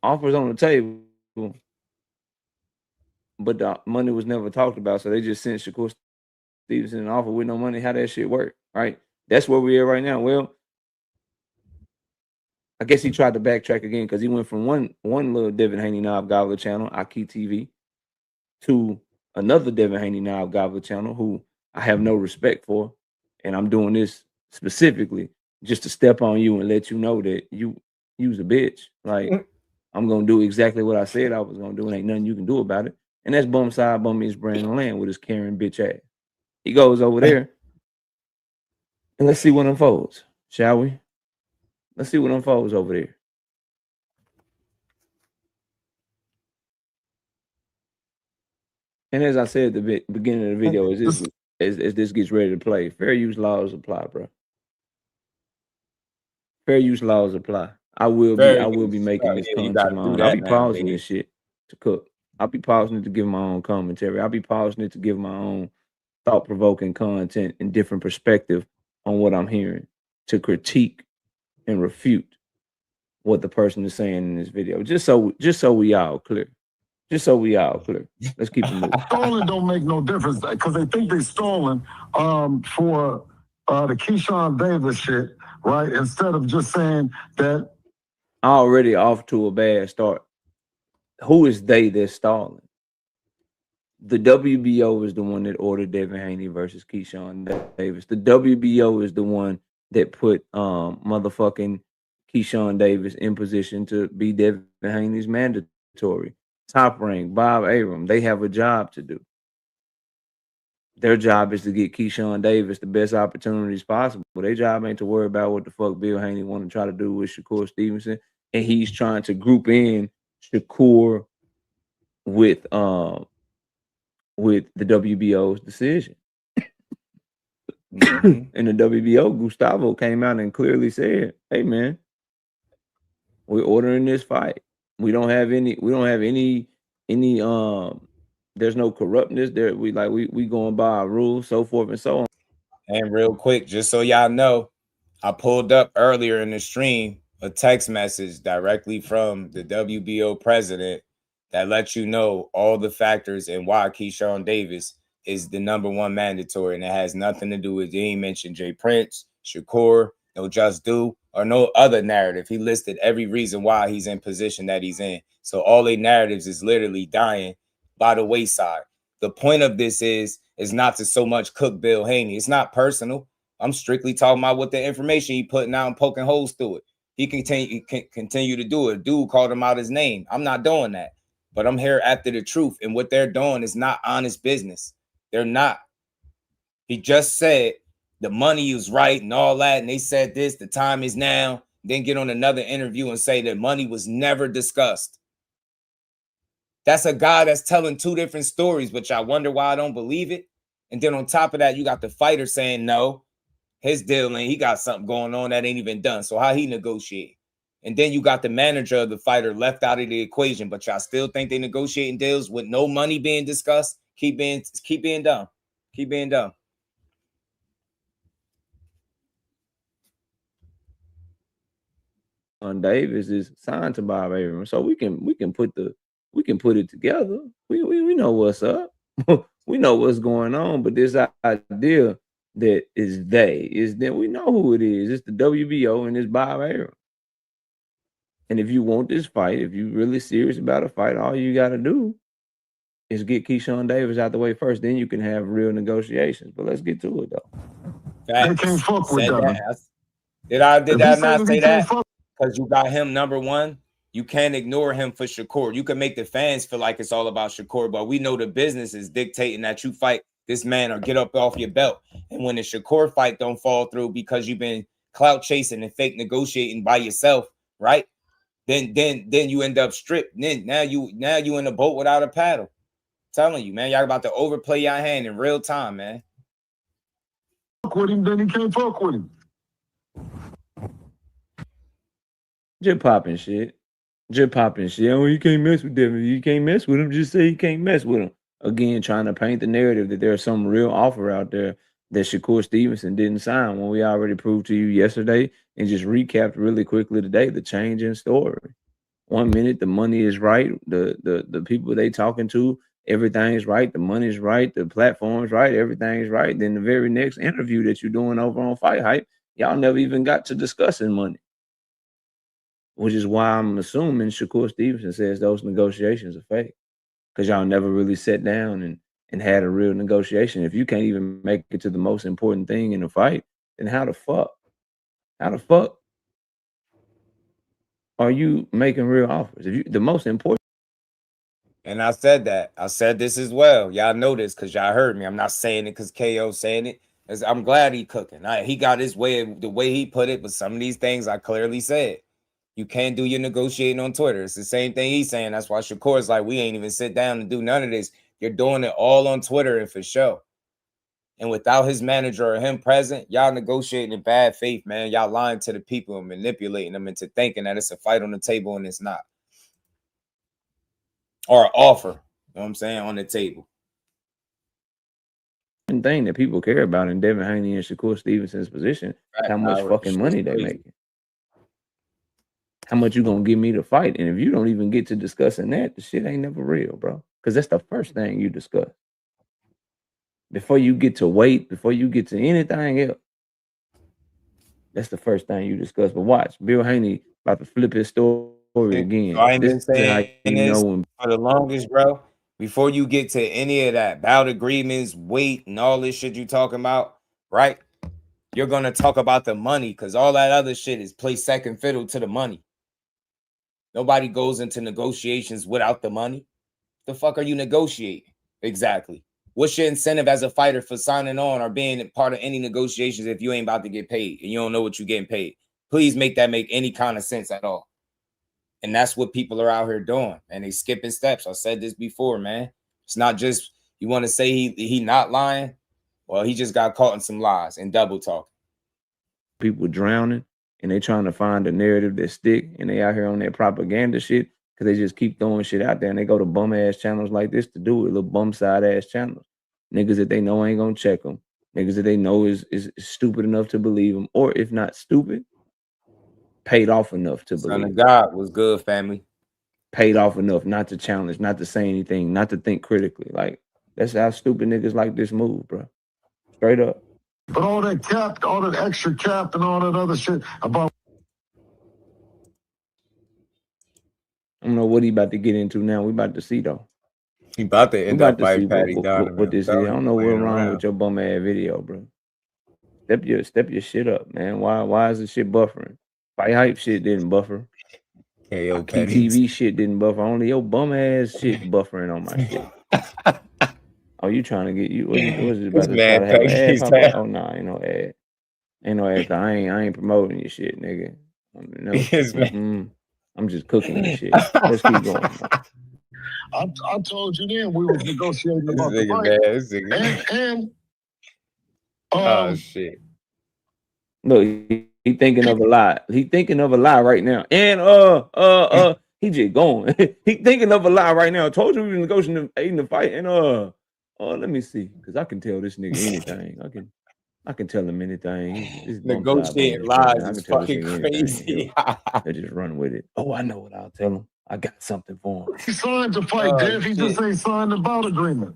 offers on the table, but the money was never talked about. So they just sent Shakur Stevenson an offer with no money. How that shit work, right? That's where we are right now. Well, I guess he tried to backtrack again because he went from one little Devin Haney Knob Gobbler channel, Aki TV, to another Devin Haney Knob Gobbler channel who I have no respect for. And I'm doing this specifically just to step on you and let you know that you's a bitch. Like, I'm going to do exactly what I said I was going to do, and ain't nothing you can do about it. And that's bum side, bummiest brand in the land with his Karen bitch ass. He goes over there, and let's see what unfolds, shall we? Let's see what unfolds over there. And as I said at the beginning of the video, as this gets ready to play, fair use laws apply, bro. Fair use laws apply. I will be making this content. I'll be pausing this shit to cook. I'll be pausing it to give my own commentary. I'll be pausing it to give my own thought-provoking content and different perspective on what I'm hearing, to critique and refute what the person is saying in this video. Just so we all clear. Just so we all clear. Let's keep it moving. Stalling don't make no difference because they think they stalling for the Keyshawn Davis shit, right? Instead of just saying that. Already off to a bad start. Who is they that's stalling? The WBO is the one that ordered Devin Haney versus Keyshawn Davis. The WBO is the one that put motherfucking Keyshawn Davis in position to be Devin Haney's mandatory. Top Rank, Bob Arum, they have a job to do. Their job is to get Keyshawn Davis the best opportunities possible. Their job ain't to worry about what the fuck Bill Haney want to try to do with Shakur Stevenson. And he's trying to group in Shakur with the WBO's decision. And the WBO, Gustavo, came out and clearly said, hey man, we're ordering this fight. We don't have any there's no corruptness there. We going by our rules, so forth and so on. And real quick, just so y'all know, I pulled up earlier in the stream a text message directly from the WBO president that lets you know all the factors and why Keyshawn Davis is the #1 mandatory. And it has nothing to do with, he ain't mentioned Jay Prince, Shakur, no Just Do, or no other narrative. He listed every reason why he's in position that he's in. So all their narratives is literally dying by the wayside. The point of this is not to so much cook Bill Haney. It's not personal. I'm strictly talking about what the information he putting out and poking holes through it. He can continue to do it. Dude called him out his name. I'm not doing that. But I'm here after the truth. And what they're doing is not honest business. They're not. He just said the money is right and all that. And they said this, the time is now. Then get on another interview and say that money was never discussed. That's a guy that's telling two different stories, but y'all wonder why I don't believe it. And then on top of that, you got the fighter saying no. His deal ain't, he got something going on that ain't even done. So how he negotiate? And then you got the manager of the fighter left out of the equation, but y'all still think they negotiating deals with no money being discussed? Keep being dumb. Keep being dumb. Davis is signed to Bob Arum, so we can put it together. We know what's up. We know what's going on, but this idea that is then we know who it is. It's the WBO and it's Bob Arum. And if you want this fight, if you're really serious about a fight, all you got to do is get Keyshawn Davis out the way first. Then you can have real negotiations. But let's get to it, though. They can't fuck with that. Did I not say that? because you got him number one. You can't ignore him for Shakur. You can make the fans feel like it's all about Shakur, but we know the business is dictating that you fight this man or get up off your belt. And when the Shakur fight don't fall through because you've been clout chasing and fake negotiating by yourself, right? Then you end up stripped. Then now you in a boat without a paddle. I'm telling you, man, y'all about to overplay your hand in real time, man. Fuck with him, then he can't fuck with him. Just popping shit. Just popping shit. Oh, you can't mess with them. You can't mess with him. Just say you can't mess with him. Again, trying to paint the narrative that there's some real offer out there that Shakur Stevenson didn't sign when we already proved to you yesterday and just recapped really quickly today the change in story. 1 minute the money is right, the people they talking to, everything's right, the money's right, the platform's right, everything's right. Then the very next interview that you're doing over on Fight Hype, y'all never even got to discussing money. Which is why I'm assuming Shakur Stevenson says those negotiations are fake. Because y'all never really sat down and had a real negotiation. If you can't even make it to the most important thing in the fight, then how the fuck are you making real offers? If you the most important. And I said that. I said this as well. Y'all know this because y'all heard me. I'm not saying it because KO saying it. I'm glad he cooking. He got his way, the way he put it, but some of these things I clearly said. You can't do your negotiating on Twitter. It's the same thing he's saying. That's why Shakur's like, we ain't even sit down and do none of this. You're doing it all on Twitter and for show. And without his manager or him present, y'all negotiating in bad faith, man. Y'all lying to the people and manipulating them into thinking that it's a fight on the table and it's not. Or an offer, you know what I'm saying, on the table. Thing that people care about in Devin Haney and Shakur Stevenson's position is how much fucking money they making. How much you gonna give me to fight? And if you don't even get to discussing that, the shit ain't never real, bro. Because that's the first thing you discuss. Before you get to weight, before you get to anything else, that's the first thing you discuss. But watch, Bill Haney about to flip his story again. I ain't been saying this for the longest, bro. Before you get to any of that, bout agreements, weight, and all this shit you talking about, right? You're gonna talk about the money because all that other shit is play second fiddle to the money. Nobody goes into negotiations without the money. The fuck are you negotiating? Exactly. What's your incentive as a fighter for signing on or being part of any negotiations if you ain't about to get paid and you don't know what you're getting paid? Please make that make any kind of sense at all. And that's what people are out here doing. And they skipping steps. I said this before, man. It's not just you want to say he not lying. Well, he just got caught in some lies and double talk. People drowning and they trying to find a narrative that stick and they out here on that propaganda shit because they just keep throwing shit out there and they go to bum ass channels like this to do it, little bum side ass channels. Niggas that they know ain't gonna check them. Niggas that they know is stupid enough to believe them, or if not stupid, paid off enough to believe. Son of God was good, family. Paid off enough not to challenge, not to say anything, not to think critically. Like, that's how stupid niggas like this move, bro. Straight up. But all that cap, all that extra cap and all that other shit about. I don't know what he about to get into now. We about to see, though. He about to end up fighting Patty Donovan. What this is. I don't know what's wrong with your bum ass video, bro. Step your shit up, man. Why is this shit buffering? Fight Hype shit didn't buffer. KO TV shit didn't buffer. Only your bum ass shit buffering on my shit. Oh, you trying to get you? What is it about to try to have an ad pop up? Oh no, ain't no ad. Ain't no ad. I ain't promoting your shit, nigga. No, I'm just cooking this shit. Let's keep going. I told you then we was negotiating about the fight. And oh shit. Look, he thinking of a lie. He thinking of a lie right now. And he just going. He thinking of a lie right now. I told you we were negotiating the fight. And let me see, because I can tell this nigga anything. I can tell him anything. He's negotiating lies is fucking crazy. They just run with it. Oh, I know what I'll tell him. I got something for him. He signed to fight Dev. He just ain't signed the bout agreement.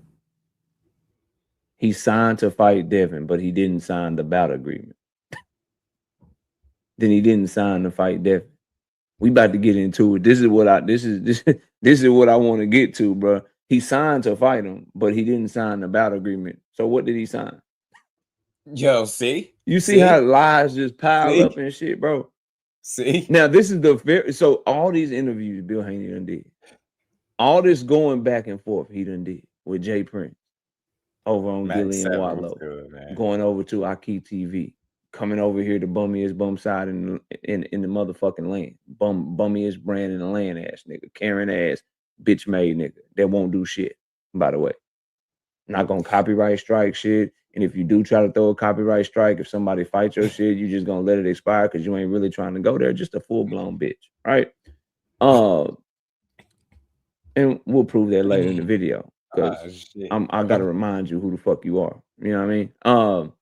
He signed to fight Devin, but he didn't sign the bout agreement. Then he didn't sign to fight Devin. We about to get into it. This is what I want to get to, bro. He signed to fight him, but he didn't sign the bout agreement. So what did he sign? Yo, see? You see how lies just pile up and shit, bro? See? Now, this is the so all these interviews Bill Haney done did. All this going back and forth he done did with Jay Prince over on Max Gillian 7 was Wallow, good, man. going over to Aki TV, coming over here to bummiest bum side in the motherfucking land. Bummiest brand in the land ass nigga. Karen ass, bitch made nigga that won't do shit, by the way. Not gonna copyright strike shit. And if you do try to throw a copyright strike, if somebody fights your shit, you just gonna let it expire because you ain't really trying to go there. Just a full-blown bitch, right? And we'll prove that later in the video because I gotta remind you who the fuck you are. You know what I mean?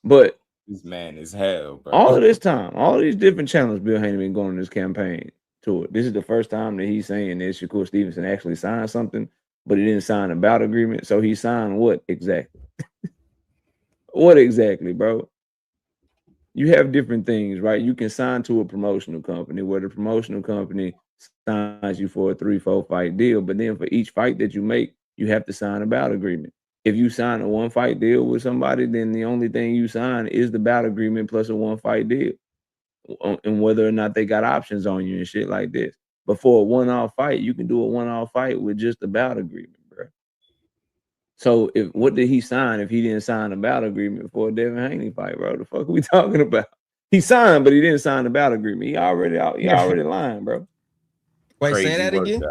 But this man is hell, bro. All of this time, all these different channels Bill Haney been going on this campaign tour. This is the first time that he's saying that Shakur Stevenson actually signed something, but he didn't sign a bout agreement. So he signed what exactly? What exactly, bro? You have different things, right? You can sign to a promotional company where the promotional company signs you for a 3-4 fight deal, but then for each fight that you make, you have to sign a bout agreement. If you sign a 1-fight deal with somebody, then the only thing you sign is the bout agreement plus a 1-fight deal, and whether or not they got options on you and shit like this. But for a one-off fight, you can do a one-off fight with just a bout agreement, bro. So what did he sign if he didn't sign a bout agreement for a Devin Haney fight, bro? The fuck are we talking about? He signed, but he didn't sign the bout agreement. He already lying, bro. Wait, say that again?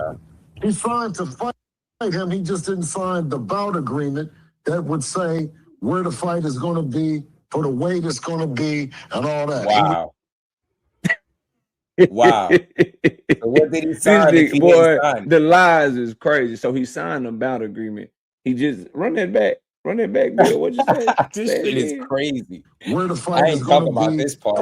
He signed to fight him. He just didn't sign the bout agreement that would say where the fight is going to be, for the weight it's going to be, and all that. Wow. Wow. So what did he sign? The lies is crazy. So he signed a bout agreement. He just run that back, Bill. What'd you say? This shit is crazy. Where the fight I ain't talking about this part.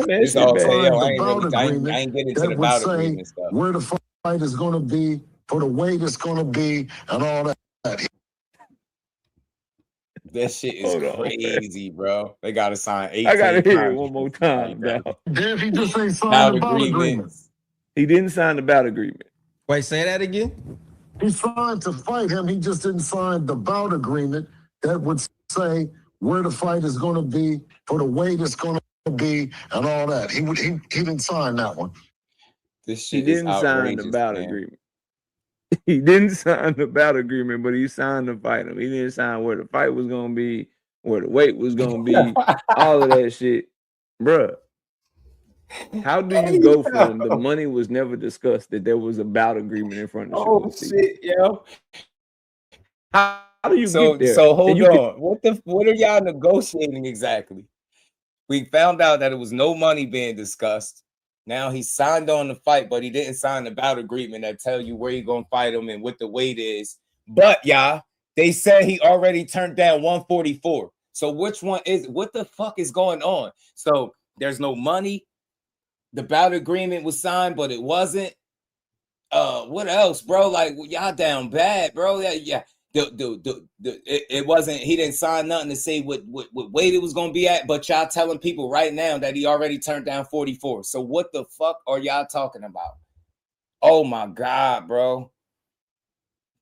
This all KO. I ain't getting to the bout agreement stuff. Where the fight is going to be, for the weight it's going to be, and all that. That shit is crazy, bro. They gotta sign 18 I gotta hear it one more time, dog. Did he just say sign the bout agreement? He didn't sign the bout agreement. Wait, say that again? He signed to fight him. He just didn't sign the bout agreement that would say where the fight is going to be, for the weight it's going to be, and all that. He didn't sign that one. This shit he didn't sign the bout agreement. He didn't sign the bout agreement, but he signed to fight him. He didn't sign where the fight was going to be, where the weight was going to be, all of that shit. Bruh, how do you go from the money was never discussed that there was a bout agreement in front of Shakur shit, yo. How do you get there? So hold on. What are y'all negotiating exactly? We found out that it was no money being discussed. Now he signed on the fight, but he didn't sign the bout agreement that tell you where you're gonna fight him and what the weight is. But y'all, they said he already turned down 144. So which one is what the fuck is going on? So there's no money. The bout agreement was signed, but it wasn't. What else, bro? Like y'all down bad, bro. Yeah. It wasn't. He didn't sign nothing to say what weight it was gonna be at. But y'all telling people right now that he already turned down 44. So what the fuck are y'all talking about? Oh my god, bro.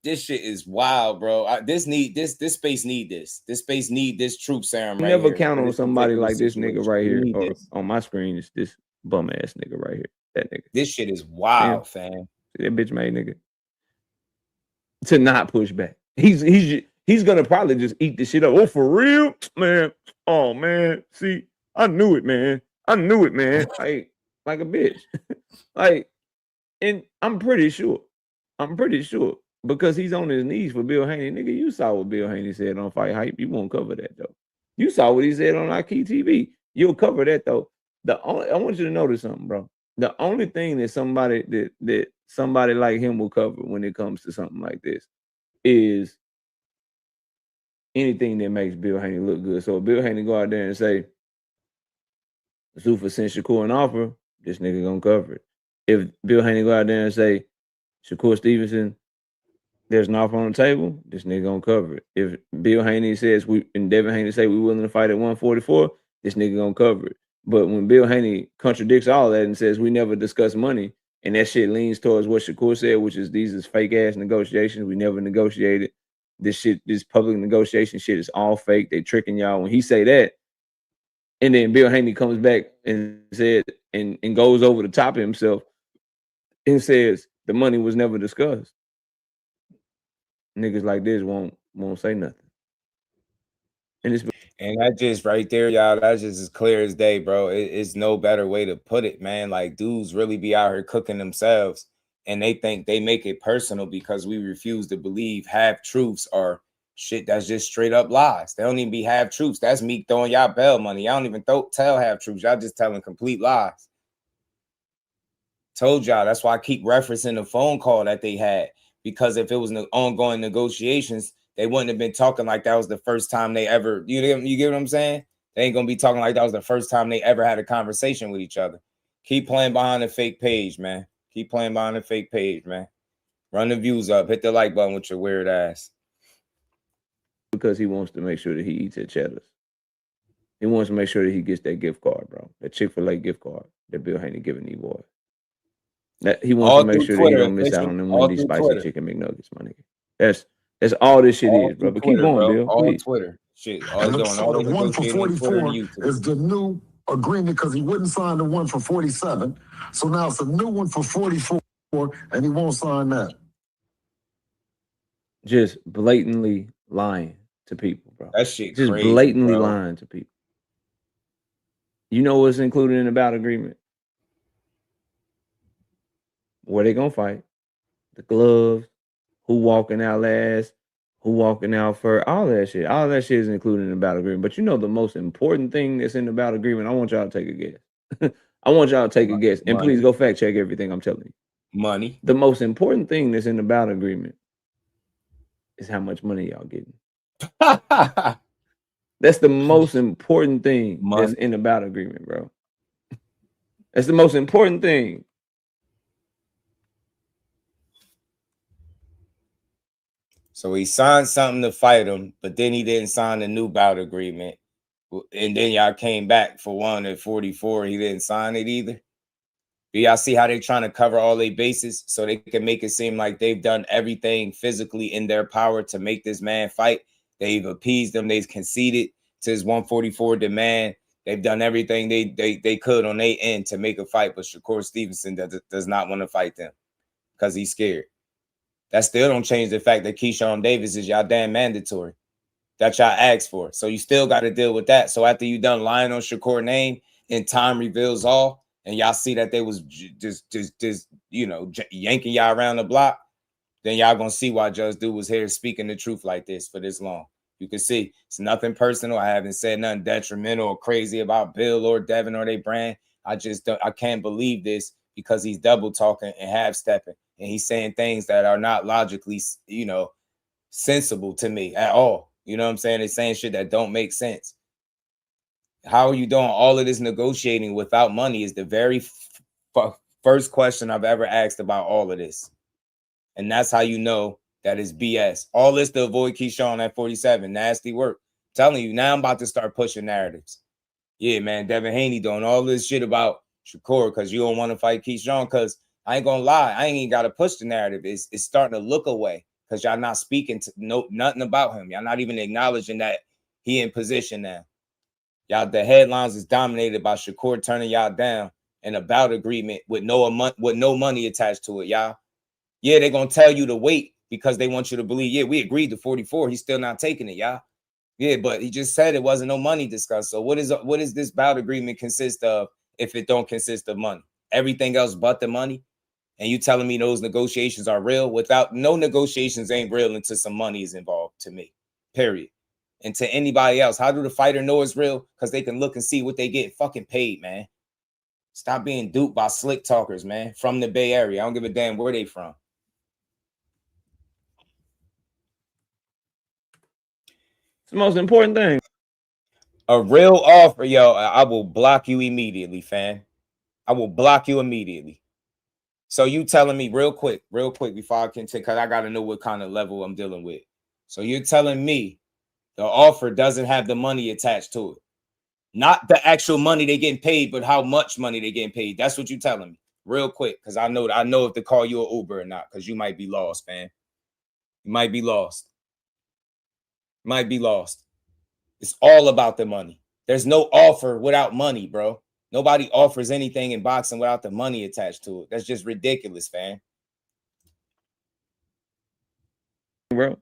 This shit is wild, bro. This space need this. This space need this truth serum. You right never here. count on This somebody like this situation. nigga right here. Or on my screen is this bum ass nigga right here. That nigga. This shit is wild, fam. That bitch made nigga. To not push back. He's gonna probably just eat this shit up. Oh, for real, man. Oh man, see, I knew it, man. Like a bitch. Like, and I'm pretty sure because he's on his knees for Bill Haney. Nigga, you saw what Bill Haney said on Fight Hype. You won't cover that though. You saw what he said on Aki TV. You'll cover that though. I want you to notice something, bro. The only thing that somebody like him will cover when it comes to something like this is anything that makes Bill Haney look good. So if Bill Haney go out there and say, Zuffa sent Shakur an offer, this nigga gonna cover it. If Bill Haney go out there and say, Shakur Stevenson, there's an offer on the table, this nigga gonna cover it. If Bill Haney says and Devin Haney say we're willing to fight at 144, this nigga gonna cover it. But when Bill Haney contradicts all that and says we never discuss money, and that shit leans towards what Shakur said, which is these is fake ass negotiations. We never negotiated. This public negotiation shit is all fake. They tricking y'all. When he say that, and then Bill Haney comes back and said and goes over the top of himself and says the money was never discussed. Niggas like this won't say nothing. And that just right there, y'all, that's just as clear as day, bro. It's no better way to put it, man. Like, dudes really be out here cooking themselves, and they think they make it personal because we refuse to believe half-truths are shit that's just straight up lies. They don't even be half-truths. That's me throwing y'all bail money. Y'all don't even tell half-truths. Y'all just telling complete lies. Told y'all. That's why I keep referencing the phone call that they had, because if it was ongoing negotiations, they wouldn't have been talking like that was the first time they ever, you get what I'm saying? They ain't gonna be talking like that was the first time they ever had a conversation with each other. Keep playing behind the fake page, man. Keep playing behind the fake page, man. Run the views up. Hit the like button with your weird ass. Because he wants to make sure that he eats at Cheddar's. He wants to make sure that he gets that gift card, bro. That Chick-fil-A gift card that Bill Haney giving these boys. That he wants to make sure that he don't miss out on them Wendy's spicy chicken McNuggets, my nigga. That's all this shit is, bro. But keep going, Bill. All please. Twitter. Shit. All And doing so all the one for 44 YouTube. is the new agreement because he wouldn't sign the one for 47. So now it's a new one for 44, and he won't sign that. Just blatantly lying to people, bro. That shit just crazy, blatantly bro. lying to people. You know what's included in the bout agreement? Where they gonna fight, the gloves, who walking out last, who walking out first, all that shit. All that shit is included in the bout agreement. But you know the most important thing that's in the bout agreement, I want y'all to take a guess. I want y'all to take a guess. And please go fact check everything I'm telling you. Money. The most important thing that's in the bout agreement is how much money y'all getting. That's the most important thing that's in the bout agreement, bro. That's the most important thing. So he signed something to fight him, but then he didn't sign the new bout agreement. And then y'all came back for one at 44. He didn't sign it either. Do y'all see how they're trying to cover all their bases so they can make it seem like they've done everything physically in their power to make this man fight? They've appeased him. They've conceded to his 144 demand. They've done everything they could on their end to make a fight. But Shakur Stevenson does not want to fight them because he's scared. That still don't change the fact that Keyshawn Davis is y'all damn mandatory that y'all asked for. So you still got to deal with that. So after you done lying on Shakur's name and time reveals all, and y'all see that they was just you know, yanking y'all around the block, then y'all gonna see why Judge Dude was here speaking the truth like this for this long. You can see it's nothing personal. I haven't said nothing detrimental or crazy about Bill or Devin or their brand. I can't believe this because he's double talking and half stepping, and he's saying things that are not logically, you know, sensible to me at all. You know what I'm saying? They're saying shit that don't make sense. How are you doing all of this negotiating without money is the very first question I've ever asked about all of this. And that's how you know that it's BS. All this to avoid Keyshawn at 47. Nasty work. I'm telling you, now I'm about to start pushing narratives. Yeah, man, Devin Haney doing all this shit about Shakur because you don't want to fight Keyshawn, because I ain't gonna lie, I ain't even got to push the narrative. It's starting to look away because y'all not speaking to nothing about him. Y'all not even acknowledging that he in position now. Y'all, the headlines is dominated by Shakur turning y'all down and a bout agreement with no money attached to it, y'all. Yeah, they're gonna tell you to wait because they want you to believe, yeah, we agreed to 44. He's still not taking it, y'all. Yeah, but he just said it wasn't no money discussed. So what is this bout agreement consist of if it don't consist of money? Everything else but the money? And you telling me those negotiations are real? Without no negotiations ain't real until some money is involved, to me, period. And to anybody else, how do the fighter know it's real? Because they can look and see what they get fucking paid, man. Stop being duped by slick talkers, man, from the Bay Area. I don't give a damn where they from. It's the most important thing. A real offer, yo, I will block you immediately, fam. I will block you immediately. So you telling me real quick before I can take, because I got to know what kind of level I'm dealing with. So you're telling me the offer doesn't have the money attached to it. Not the actual money they getting paid, but how much money they getting paid. That's what you're telling me. Real quick, because I know if to call you an Uber or not, because you might be lost, man. You might be lost. Might be lost. It's all about the money. There's no offer without money, bro. Nobody offers anything in boxing without the money attached to it. That's just ridiculous, fam. Bro.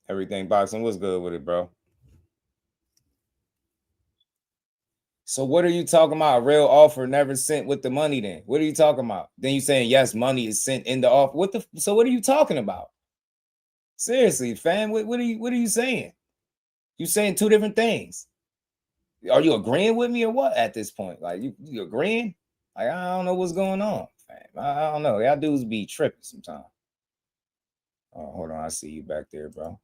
Everything boxing was good with it, bro. So what are you talking about? A real offer never sent with the money then? What are you talking about? Then you saying, yes, money is sent in the offer. So what are you talking about? Seriously, fam, what are you saying? You saying two different things. Are you agreeing with me or what at this point? Like you agreeing? Like, I don't know what's going on, fam. I don't know. Y'all dudes be tripping sometimes. Oh, hold on. I see you back there, bro.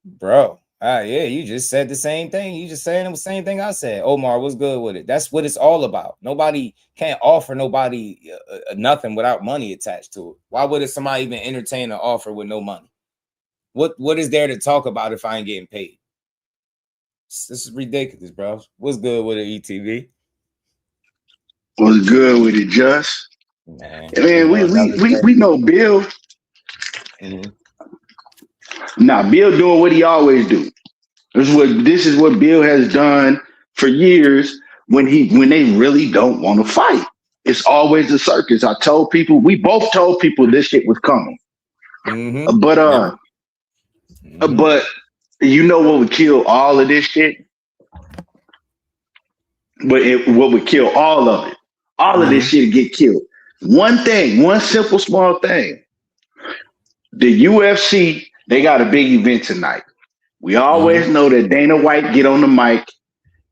Bro. Yeah, you just said the same thing. You just saying the same thing I said. Omar, what's good with it? That's what it's all about. Nobody can't offer nobody nothing without money attached to it. Why would somebody even entertain an offer with no money? What is there to talk about if I ain't getting paid? This is ridiculous, bro. What's good with it, ETV? What's good with it, Just? Man, we know Bill. Nah, Bill doing what he always do. This is what Bill has done for years when they really don't want to fight. It's always a circus. We both told people this shit was coming. But you know what would kill all of this shit? What would kill all of it? All of this shit get killed. One simple small thing. The UFC, they got a big event tonight. We always know that Dana White get on the mic and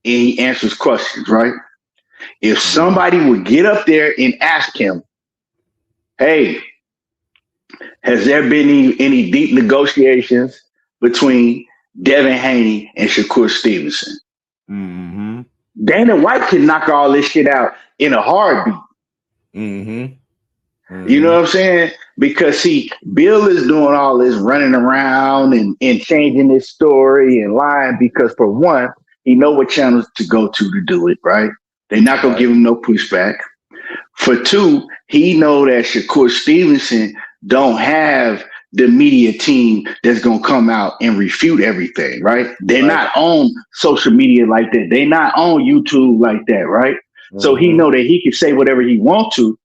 he answers questions, right? If somebody would get up there and ask him, hey, has there been any deep negotiations between Devin Haney and Shakur Stevenson? Dana White can knock all this shit out in a heartbeat. You know what I'm saying? Because see, Bill is doing all this running around and changing his story and lying because for one, he know what channels to go to do it, right? They're not gonna give him no pushback. For two, he know that Shakur Stevenson don't have the media team that's gonna come out and refute everything, right? They're not on social media like that. They're not on YouTube like that, right? So he know that he can say whatever he want to,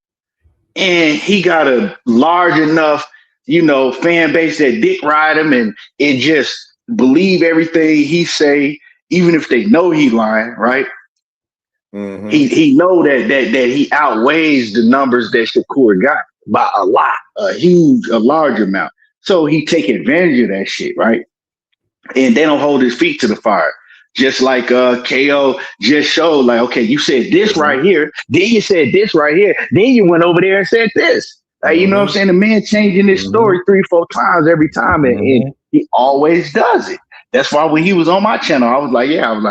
and he got a large enough, fan base that dick ride him and just believe everything he say, even if they know he lying, right? He know that he outweighs the numbers that Shakur got by a lot, a large amount. So he take advantage of that shit, right? And they don't hold his feet to the fire. Just like KO just showed, like, okay, you said this right here, then you said this right here, then you went over there and said this. Like, you know what I'm saying? The man changing his story 3-4 times every time, and he always does it. That's why when he was on my channel, I was like, I'm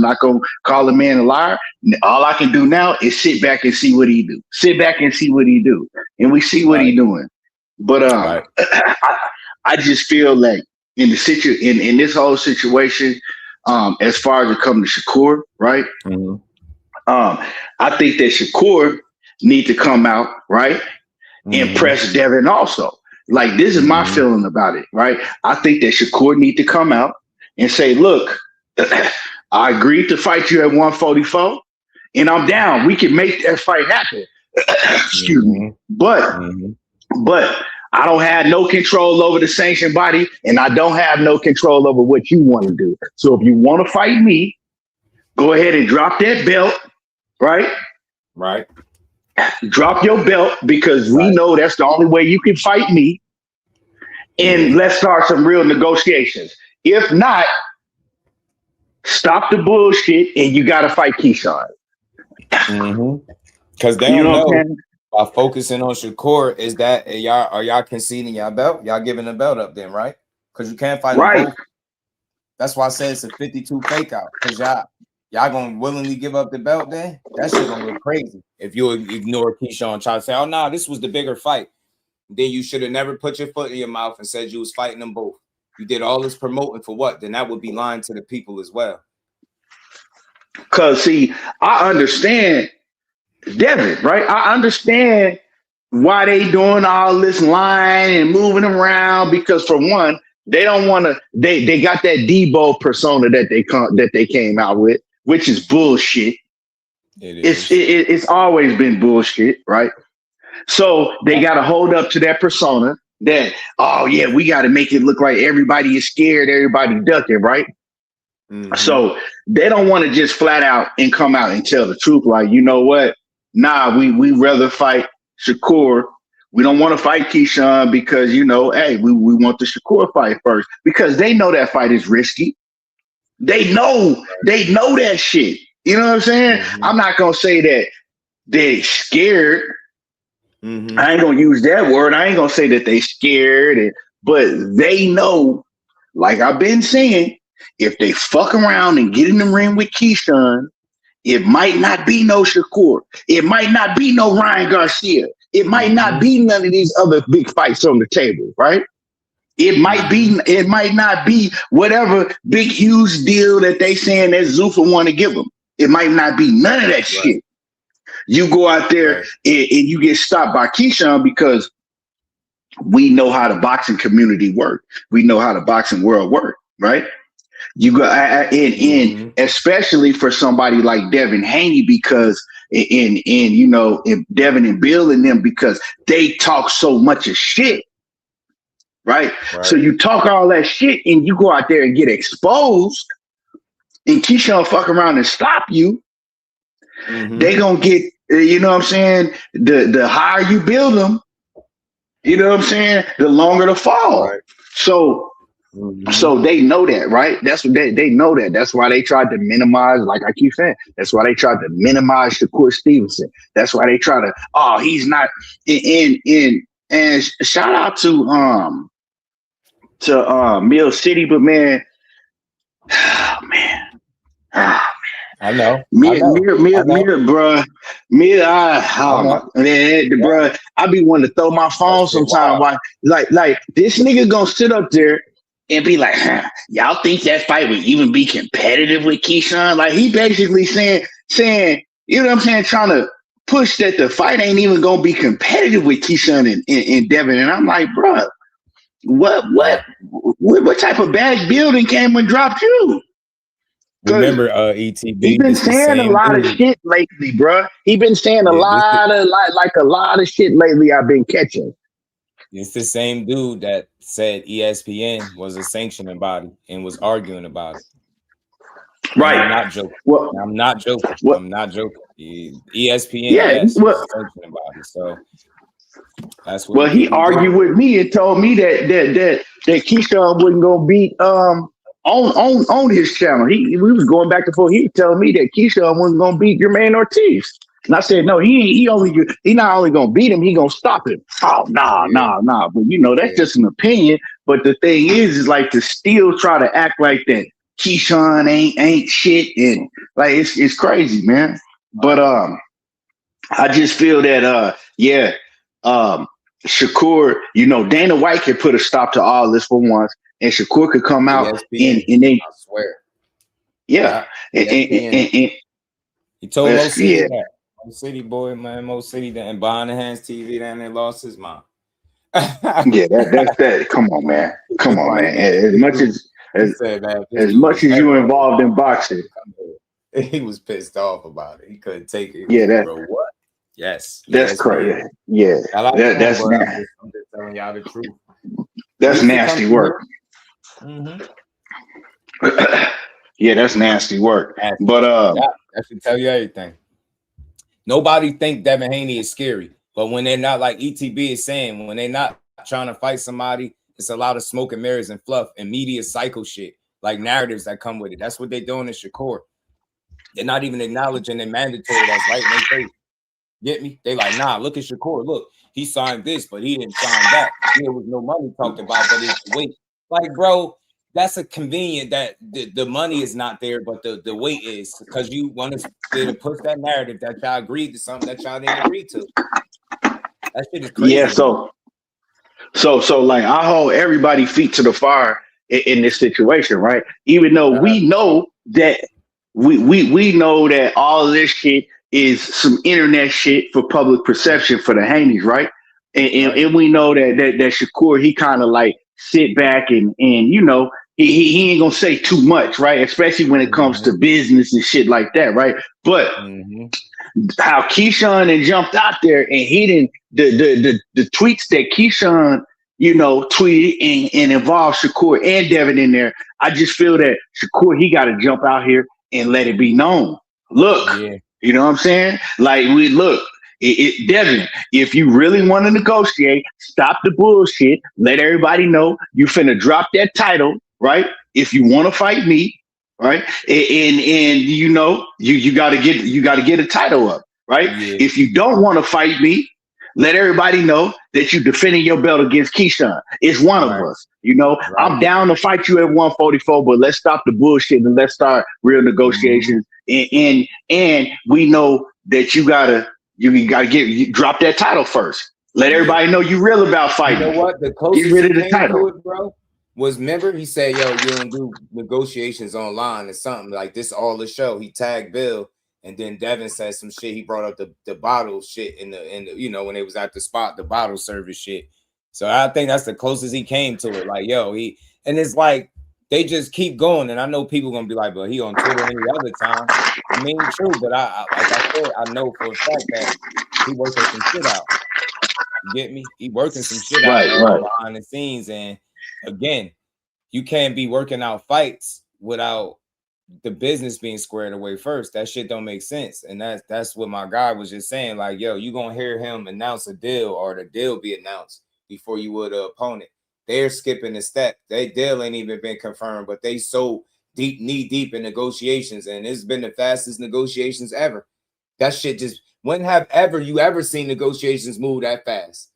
not gonna call the man a liar. All I can do now is sit back and see what he do. And we see what he doing. But I just feel like in this whole situation, as far as it comes to Shakur, right? I think that Shakur need to come out, right? And press Devin also. Like, this is my feeling about it, right? I think that Shakur need to come out and say, look, I agreed to fight you at 144 and I'm down. We can make that fight happen. Excuse me. But I don't have no control over the sanction body, and I don't have no control over what you want to do. So if you want to fight me, go ahead and drop that belt, right? Right. Drop your belt because we know that's the only way you can fight me. And let's start some real negotiations. If not, stop the bullshit and you got to fight Keyshawn. Because they don't know by focusing on Shakur is that y'all conceding y'all belt? Y'all giving the belt up then, right? Because you can't fight them both. That's why I said it's a 52 fake out. Because y'all gonna willingly give up the belt then? That shit gonna look crazy. If you ignore Keyshawn, try to say, oh no, this was the bigger fight. Then you should have never put your foot in your mouth and said you was fighting them both. You did all this promoting for what? Then that would be lying to the people as well. Because see, I understand Devin, right? I understand why they doing all this lying and moving around because for one, They don't want to. They got that Debo persona that they came out with, which is bullshit. It's always been bullshit, right? So they got to hold up to that persona that, oh yeah, we got to make it look like everybody is scared, everybody ducking, right? So they don't want to just flat out and come out and tell the truth. Like, you know what? Nah, we rather fight Shakur. We don't want to fight Keyshawn because, you know, hey, we want the Shakur fight first because they know that fight is risky. They know that shit. You know what I'm saying? I'm not going to say that they're scared. I ain't going to use that word. I ain't going to say that they scared, but they know, like I've been saying, if they fuck around and get in the ring with Keyshawn, it might not be no Shakur. It might not be no Ryan Garcia. It might not be none of these other big fights on the table, right? It might not be whatever big huge deal that they saying that Zuffa want to give them. It might not be none of that shit. You go out there and you get stopped by Keyshawn because we know how the boxing community work. We know how the boxing world work, right? You go in especially for somebody like Devin Haney because you know, Devin and Bill and them because they talk so much of shit, right? So you talk all that shit and you go out there and get exposed and Keyshawn fuck around and stop you. They gonna get, you know what I'm saying? The higher you build them, you know what I'm saying? The longer the fall. So they know that, right? That's what they know that. That's why they tried to minimize, like I keep saying, that's why they tried to minimize Shakur Stevenson. That's why they try to, oh, he's not and shout out to Mill City, but man, I know. Bruh. Bruh, I be wanting to throw my phone sometime. Why? Like this nigga gonna sit up there and be like, y'all think that fight would even be competitive with Keyshawn? Like he basically saying, you know what I'm saying, trying to push that the fight ain't even gonna be competitive with Keyshawn and Devin. And I'm like, bruh, what type of bad building came and dropped you? Remember, ETB. He been saying a lot of shit lately, bruh. He been saying a lot of shit lately. I've been catching. It's the same dude that said ESPN was a sanctioning body and was arguing about it. Right. I'm not joking. I'm not joking. I'm not joking. ESPN, was a sanctioning body. So that's what. Well, he argued with me and told me that Keyshawn wasn't gonna beat on his channel. We was going back and forth. He told me that Keyshawn wasn't gonna beat Jermaine Ortiz. And I said, no, he not only gonna beat him, he gonna stop him. Oh, nah. But you know, that's just an opinion. But the thing is like to still try to act like that Keyshawn ain't shit, and like it's crazy, man. But I just feel that Shakur, you know, Dana White can put a stop to all this for once, and Shakur could come out and then I swear. Yeah. And he told Mo City that. Mo City boy, man, Mo City and behind the hands TV down there lost his mind. Yeah, that's that. Come on, man. As much as you involved in boxing, he was pissed off about it. He couldn't take it. Yeah, bro, what? Yes, that's crazy. Yeah, that's I'm just telling y'all the truth. That's nasty work. Yeah, that's nasty work. But I should tell you everything. Nobody think Devin Haney is scary, but when they're not, like ETB is saying, when they're not trying to fight somebody, it's a lot of smoke and mirrors and fluff and media cycle shit, like narratives that come with it. That's what they're doing in Shakur. They're not even acknowledging the mandatory that's right in their face. Get me? They like, nah, look at Shakur. Look, he signed this, but he didn't sign that. There was no money talked about, but it's the weight. Like, bro, that's a convenient that the money is not there, but the weight is, because you want to push that narrative that y'all agreed to something that y'all didn't agree to. That shit is crazy. Yeah, so like I hold everybody feet to the fire in this situation, right? Even though we know that we know that all of this shit is some internet shit for public perception for the Haneys, right? And we know that Shakur, he kind of like sit back and you know, he ain't gonna say too much, right? Especially when it comes to business and shit like that, right? But how Keyshawn and jumped out there and he didn't the tweets that Keyshawn, you know, tweeted and involved Shakur and Devin in there. I just feel that Shakur, he got to jump out here and let it be known. Look, you know what I'm saying? Like Devin, if you really want to negotiate, stop the bullshit. Let everybody know you finna drop that title, right? If you want to fight me, right? And you know you got to get a title up, right? If you don't want to fight me, let everybody know that you're defending your belt against Keyshawn. It's one of us. You know, I'm down to fight you at 144, but let's stop the bullshit and let's start real negotiations. And we know that you gotta drop that title first. Let everybody know you real about fighting. You know what? The closest get rid of the title, bro. Was remember he said, "Yo, you don't do negotiations online or something like this." All the show, he tagged Bill, and then Devin said some shit. He brought up the bottle shit in the you know when they was at the spot, the bottle service shit. So I think that's the closest he came to it. Like, yo, and it's like they just keep going, and I know people gonna be like, "But he on Twitter any other time." I mean, true, but I like I said, I know for a fact that he working some shit out. You get me? He working some shit out behind the scenes, and again, you can't be working out fights without the business being squared away first. That shit don't make sense. And that's what my guy was just saying. Like, yo, you gonna hear him announce a deal or the deal be announced before you would the opponent. They're skipping a step. They deal ain't even been confirmed, but they so knee deep in negotiations, and it's been the fastest negotiations ever. That shit just when have you ever seen negotiations move that fast?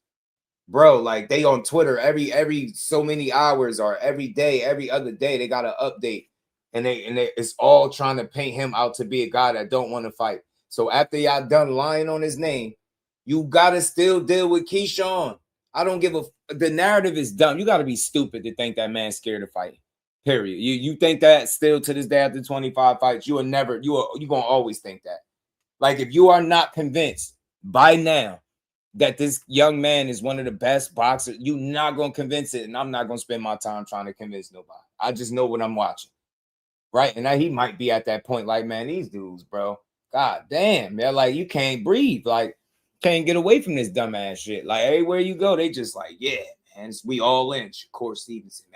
Bro, like they on Twitter every so many hours or every day, every other day, they got an update, and it's all trying to paint him out to be a guy that don't want to fight. So after y'all done lying on his name, you gotta still deal with Keyshawn. I don't give the narrative is dumb. You gotta be stupid to think that man's scared of fighting. Period. You think that still to this day after 25 fights, you gonna always think that. Like if you are not convinced by now that this young man is one of the best boxers, you're not going to convince it, and I'm not going to spend my time trying to convince nobody. I just know what I'm watching, right? And now he might be at that point like, man, these dudes, bro, god damn, man, like you can't breathe, like can't get away from this dumbass shit. Like everywhere you go, they just like, yeah, man, we all in. Shakur Stevenson,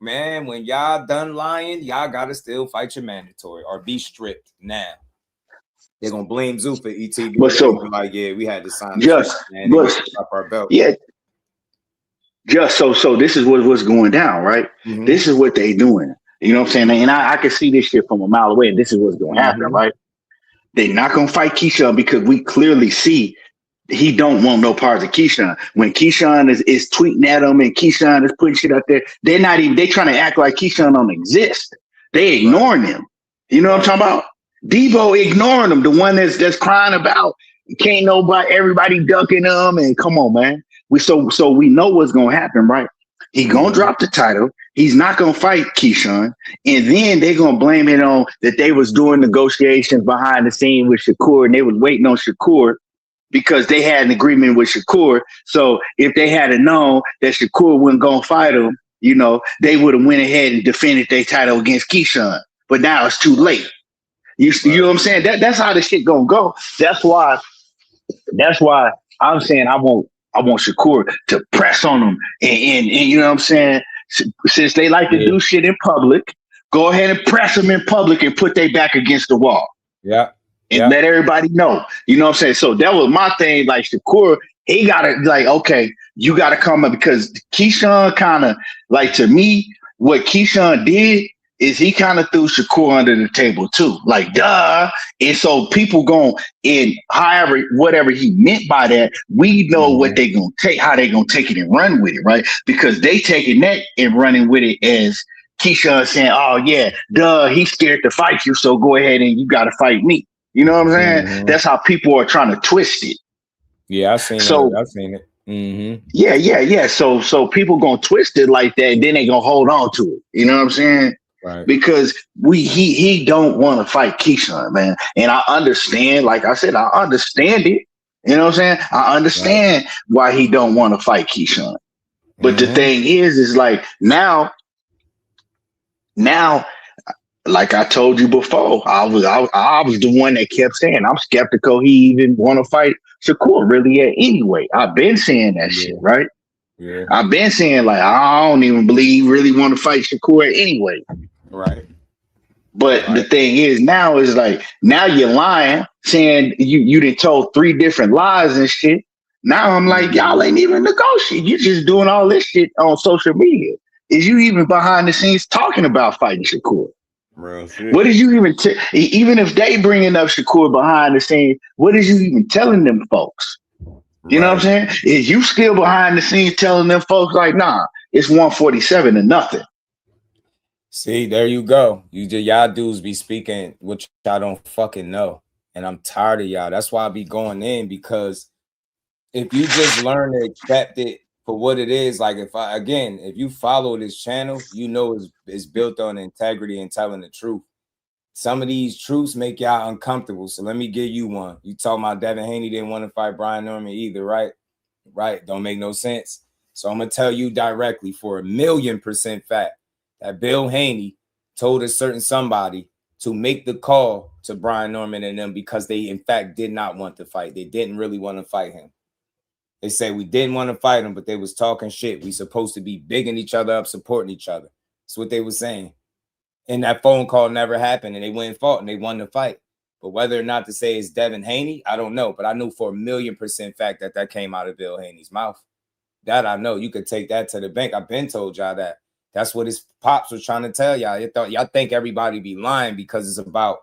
man, when y'all done lying, y'all got to still fight your mandatory or be stripped now. They're gonna blame Zoo for ETB. But so like, yeah, we had to sign up our belt. Yeah. Just so this is what's going down, right? This is what they doing. You know what I'm saying? And I can see this shit from a mile away, and this is what's gonna happen, right? They're not gonna fight Keyshawn because we clearly see he don't want no parts of Keyshawn. When Keyshawn is tweeting at him and Keyshawn is putting shit out there, they trying to act like Keyshawn don't exist. They ignoring him. You know what I'm talking about? Debo ignoring him, the one that's crying about can't everybody ducking him, and come on, man. So we know what's gonna happen, right? He gonna drop the title. He's not gonna fight Keyshawn, and then they're gonna blame it on that they was doing negotiations behind the scene with Shakur, and they was waiting on Shakur because they had an agreement with Shakur. So if they had known that Shakur wasn't gonna fight him, you know, they would have went ahead and defended their title against Keyshawn. But now it's too late. You know what I'm saying? That's how the shit gonna go. That's why I'm saying I want Shakur to press on him and you know what I'm saying? Since they like to do shit in public, go ahead and press them in public and put their back against the wall. Yeah. And let everybody know. You know what I'm saying? So that was my thing. Like Shakur, he gotta like, okay, you gotta come up because Keyshawn kind of like, to me, what Keyshawn did is he kind of threw Shakur under the table too. Like, duh. And so people whatever he meant by that, we know what they gonna take, how they gonna take it and run with it, right? Because they taking that and running with it as Keyshawn saying, oh yeah, duh, he's scared to fight you, so go ahead and you gotta fight me. You know what I'm saying? That's how people are trying to twist it. Yeah, I've seen it. Yeah. So people gonna twist it like that, and then they gonna hold on to it. You know what I'm saying? Right. Because he don't want to fight Keyshawn, man. And I understand, like I said, I understand it. You know what I'm saying? I understand why he don't want to fight Keyshawn. But the thing is like now, like I told you before, I was the one that kept saying I'm skeptical he even want to fight Shakur really at anyway. I've been saying that shit, right? Yeah. I've been saying like I don't even believe he really want to fight Shakur anyway. Right. But the thing is now is like now you're lying, saying you done told 3 different lies and shit. Now I'm like, y'all ain't even negotiating. You just doing all this shit on social media. Is you even behind the scenes talking about fighting Shakur? Real shit. What did you even even if they bringing up Shakur behind the scenes, what is you even telling them folks? You know what I'm saying? Is you still behind the scenes telling them folks like, nah, it's 147 and nothing? See, there you go. Y'all dudes be speaking what y'all don't fucking know. And I'm tired of y'all. That's why I be going in, because if you just learn to accept it for what it is, like if you follow this channel, you know it's built on integrity and telling the truth. Some of these truths make y'all uncomfortable. So let me give you one. You talking about Devin Haney didn't want to fight Brian Norman either, right? Right. Don't make no sense. So I'm going to tell you directly for 1,000,000% fact that Bill Haney told a certain somebody to make the call to Brian Norman and them because they, in fact, did not want to fight. They didn't really want to fight him. They say we didn't want to fight him, but they was talking shit. We supposed to be bigging each other up, supporting each other. That's what they was saying. And that phone call never happened, and they went and fought, and they won the fight. But whether or not to say it's Devin Haney, I don't know. But I knew for 1,000,000% fact that came out of Bill Haney's mouth. That I know. You could take that to the bank. I've been told y'all that. That's what his pops was trying to tell y'all. Y'all think everybody be lying because it's about,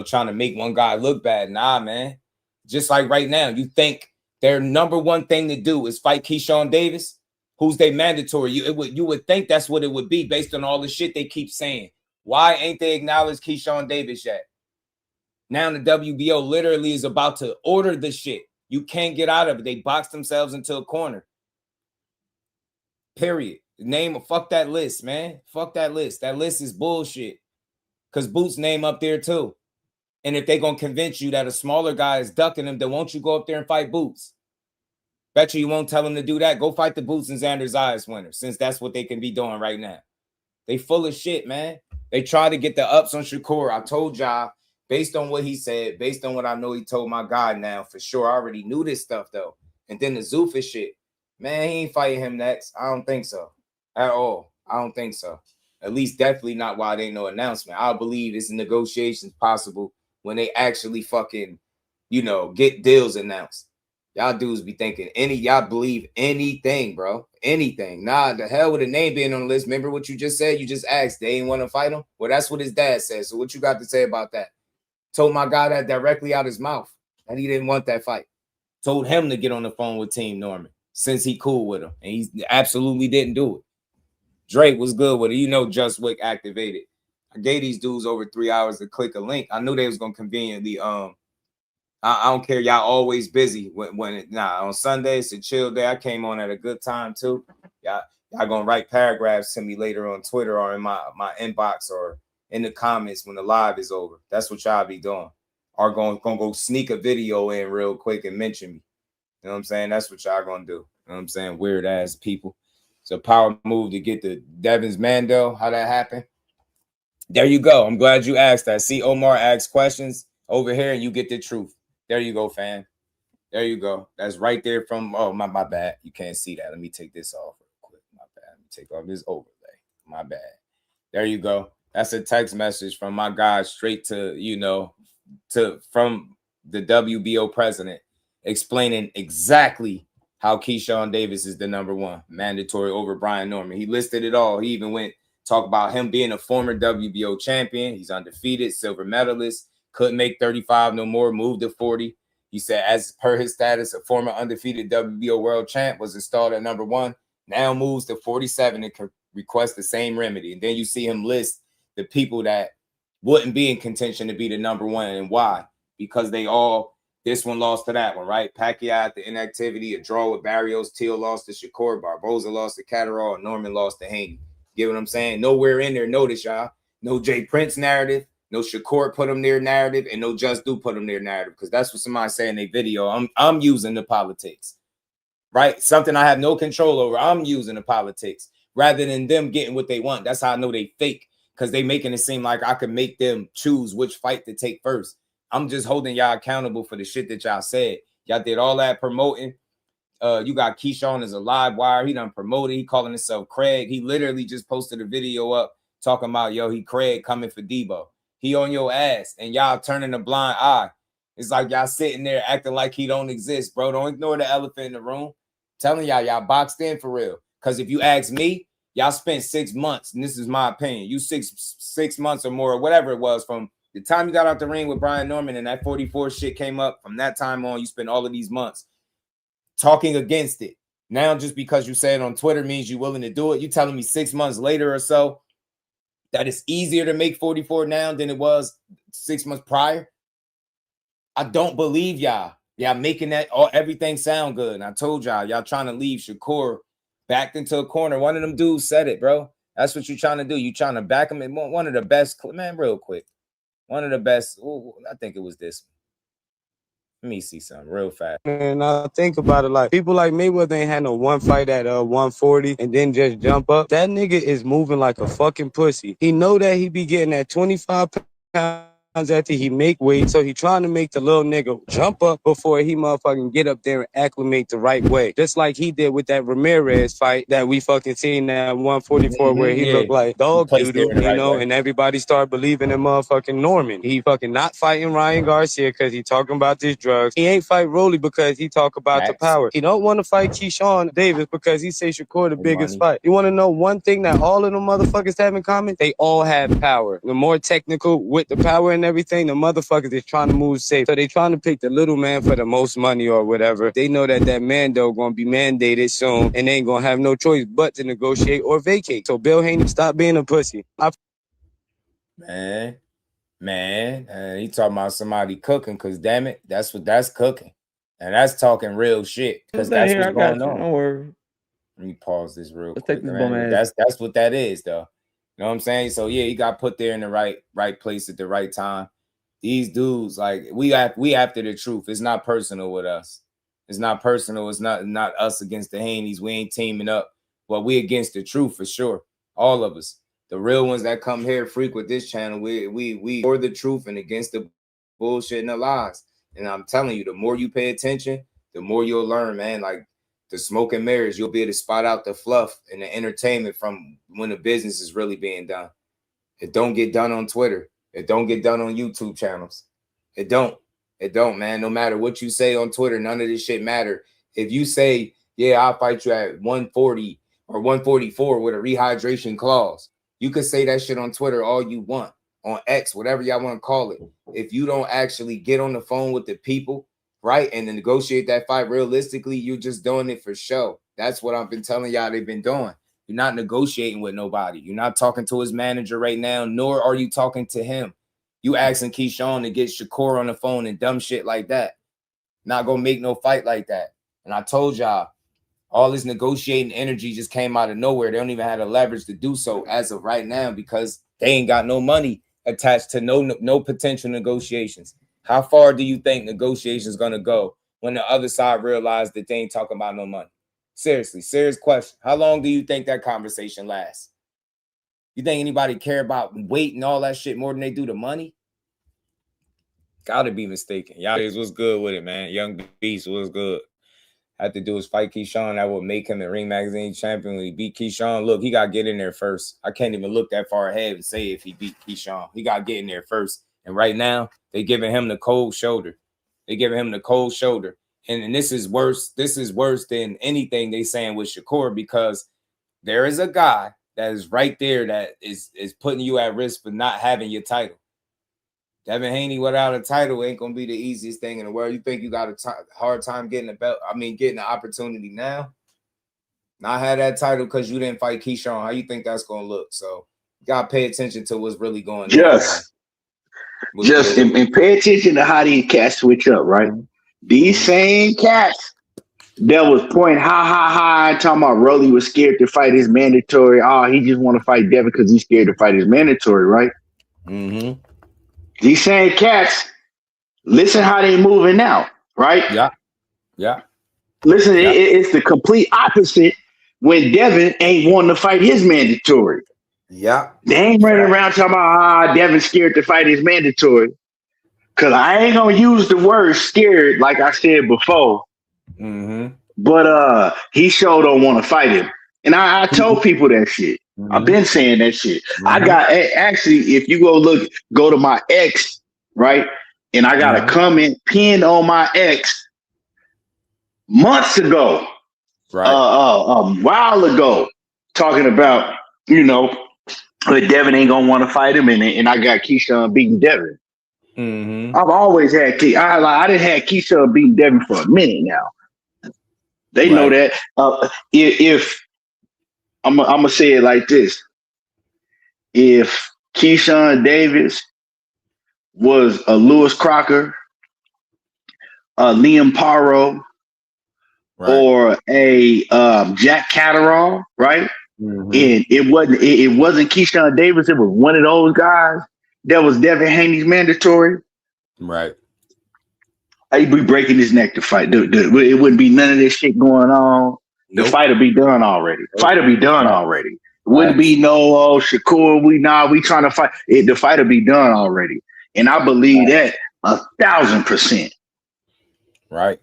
trying to make one guy look bad. Nah, man. Just like right now, you think their number one thing to do is fight Keyshawn Davis, who's they mandatory. You would think that's what it would be based on all the shit they keep saying. Why ain't they acknowledged Keyshawn Davis yet? Now the WBO literally is about to order the shit. You can't get out of it. They boxed themselves into a corner. Period. Fuck that list, man. Fuck that list. That list is bullshit. Because Boots' name up there too. And if they gonna convince you that a smaller guy is ducking him, then won't you go up there and fight Boots? Bet you won't tell him to do that. Go fight the Boots and Xander Zayas winner, since that's what they can be doing right now. They full of shit, man. They try to get the ups on Shakur. I told y'all, based on what he said, based on what I know he told my guy now, for sure. I already knew this stuff, though. And then the Zuffa shit. Man, he ain't fighting him next. I don't think so. At all. I don't think so. At least definitely not while there ain't no announcement. I believe it's negotiations possible when they actually fucking, get deals announced. Y'all dudes be thinking y'all believe anything, bro. Anything. Nah, the hell with the name being on the list. Remember what you just said? You just asked. They ain't want to fight him? Well, that's what his dad said. So what you got to say about that? Told my guy that directly out his mouth. That he didn't want that fight. Told him to get on the phone with Team Norman since he cool with him. And he absolutely didn't do it. Drake was good with it. JUS-WICK activated. I gave these dudes over 3 hours to click a link. I knew they was going to conveniently I don't care. Y'all always busy on Sunday. It's a chill day. I came on at a good time too. Y'all gonna write paragraphs to me later on Twitter or in my inbox or in the comments when the live is over. That's what y'all be doing. Or gonna go sneak a video in real quick and mention me. You know what I'm saying? That's what y'all gonna do. You know what I'm saying? Weird ass people. It's a power move to get the Devins Mando. How that happened? There you go. I'm glad you asked that. See, Omar asks questions over here and you get the truth. There you go, fam. There you go. That's right there from, my bad. You can't see that. Let me take this off real quick. My bad. Let me take off this overlay. My bad. There you go. That's a text message from my guy straight to, from the WBO president explaining exactly how Keyshawn Davis is the number one mandatory over Brian Norman. He listed it all. He even went talk about him being a former WBO champion. He's undefeated, silver medalist. Couldn't make 35 no more, moved to 40. He said, as per his status, a former undefeated WBO world champ was installed at number one, now moves to 47 and can request the same remedy. And then you see him list the people that wouldn't be in contention to be the number one and why. Because this one lost to that one, right? Pacquiao at the inactivity, a draw with Barrios, Teal lost to Shakur, Barboza lost to Catterall, and Norman lost to Haney. Get what I'm saying? Nowhere in there, notice y'all, no Jay Prince narrative. No Shakur put him their narrative, and no JUSDU put him their narrative, because that's what somebody said in their video. I'm using the politics. right? Something I have no control over. I'm using the politics rather than them getting what they want. That's how I know they fake, because they making it seem like I could make them choose which fight to take first. I'm just holding y'all accountable for the shit that y'all said. Y'all did all that promoting. You got Keyshawn as a live wire. He done promoted. He calling himself Craig. He literally just posted a video up talking about, yo, he Craig coming for Debo. He on your ass, and y'all turning a blind eye. It's like y'all sitting there acting like he don't exist, bro. Don't ignore the elephant in the room. Telling y'all boxed in for real. Because if you ask me, y'all spent 6 months, and this is my opinion. You six months or more, or whatever it was, from the time you got out the ring with Brian Norman and that 44 shit came up. From that time on, you spent all of these months talking against it. Now, just because you say it on Twitter means you're willing to do it. You telling me 6 months later or so that it's easier to make 44 now than it was 6 months prior? I don't believe y'all. Y'all making that everything sound good. And I told y'all trying to leave Shakur backed into a corner. One of them dudes said it, bro. That's what you're trying to do. You trying to back him in one of the best, man, real quick. One of the best. I think it was this one. Let me see something real fast. And I think about it, like people like Mayweather ain't had no one fight at 140 and then just jump up. That nigga is moving like a fucking pussy. He know that he be getting at 25 pounds after he make weight, so he trying to make the little nigga jump up before he motherfucking get up there and acclimate the right way. Just like he did with that Ramirez fight that we fucking seen at 144 where he looked like dog doo-doo, you know, and everybody started believing in motherfucking Norman. He fucking not fighting Ryan Garcia because he talking about these drugs. He ain't fight Rolly because he talk about the power. He don't want to fight Keyshawn Davis because he say Shakur the biggest fight. You want to know one thing that all of them motherfuckers have in common? They all have power. The more technical with the power and everything, the motherfuckers is trying to move safe. So they trying to pick the little man for the most money or whatever. They know that Mando gonna be mandated soon and they ain't gonna have no choice but to negotiate or vacate. So Bill Haney, stop being a pussy. Man, he talking about somebody cooking, because damn it, that's cooking. And that's talking real shit, because that's what's going on. Don't worry. Let me pause this real quick. Take this that's what that is, though. You know what I'm saying? So yeah, he got put there in the right place at the right time. These dudes, like, we after the truth. It's not personal with us. It's not personal. It's not us against the Haneys. We ain't teaming up. But we against the truth for sure. All of us. The real ones that come here frequent this channel, we for the truth and against the bullshit and the lies. And I'm telling you, the more you pay attention, the more you'll learn, man. Like the smoke and mirrors, you'll be able to spot out the fluff and the entertainment from when the business is really being done. It don't get done on Twitter. It don't get done on YouTube channels. It don't, man. No matter what you say on Twitter, none of this shit matter. If you say, yeah, I'll fight you at 140 or 144 with a rehydration clause, you could say that shit on Twitter all you want, on X, whatever y'all want to call it. If you don't actually get on the phone with the people, right, and then negotiate that fight realistically, you're just doing it for show. That's what I've been telling y'all they've been doing. You're not negotiating with nobody. You're not talking to his manager right now, nor are you talking to him. You asking Keyshawn to get Shakur on the phone and dumb shit like that. Not gonna make no fight like that. And I told y'all, all this negotiating energy just came out of nowhere. They don't even have the leverage to do so as of right now because they ain't got no money attached to no potential negotiations. How far do you think negotiations gonna go when the other side realizes that they ain't talking about no money? Seriously, serious question. How long do you think that conversation lasts? You think anybody care about weight and all that shit more than they do the money? Gotta be mistaken. Y'all what's good with it, man. Young Beast was good. Had to do his fight Keyshawn. That would make him the Ring Magazine champion. When he beat Keyshawn, look, he got to get in there first. I can't even look that far ahead and say if he beat Keyshawn. He got to get in there first. And right now, they giving him the cold shoulder. They giving him the cold shoulder. And this is worse. This is worse than anything they saying with Shakur, because there is a guy that is right there that is putting you at risk for not having your title. Devin Haney without a title ain't gonna be the easiest thing in the world. You think you got a hard time getting a belt? I mean, getting the opportunity now. Not have that title because you didn't fight Keyshawn. How you think that's gonna look? So you gotta pay attention to what's really going on. Just and pay attention to how these cats switch up, right? These same cats that was pointing high, talking about Rolly was scared to fight his mandatory. Oh, he just want to fight Devin because he's scared to fight his mandatory, right? Mm-hmm. These same cats, listen how they moving now, right? Yeah. Listen, it's the complete opposite when Devin ain't wanting to fight his mandatory. Yeah. They ain't running around talking about Devin's scared to fight his mandatory. Cause I ain't gonna use the word scared like I said before. Mm-hmm. But he sure don't want to fight him. And I told people that shit. Mm-hmm. I've been saying that shit. I got actually, if you go to my ex, right? And I got a comment pinned on my ex months ago, right? A while ago, talking about, but Devin ain't gonna want to fight him, and I got Keyshawn beating Devin. Mm-hmm. I've always had I didn't have Keyshawn beating Devin for a minute now. They know that. If I'm gonna say it like this, if Keyshawn Davis was a Lewis Crocker, a Liam Paro, or a Jack Catterall, right? Mm-hmm. And it wasn't Keyshawn Davis. It was one of those guys that was Devin Haney's mandatory. Right. He'd be breaking his neck to fight. It wouldn't be none of this shit going on. The fight will be done already. Fight will be done already. It wouldn't be no Shakur. We trying to fight. The fight will be done already. And I believe that 1,000%. Right.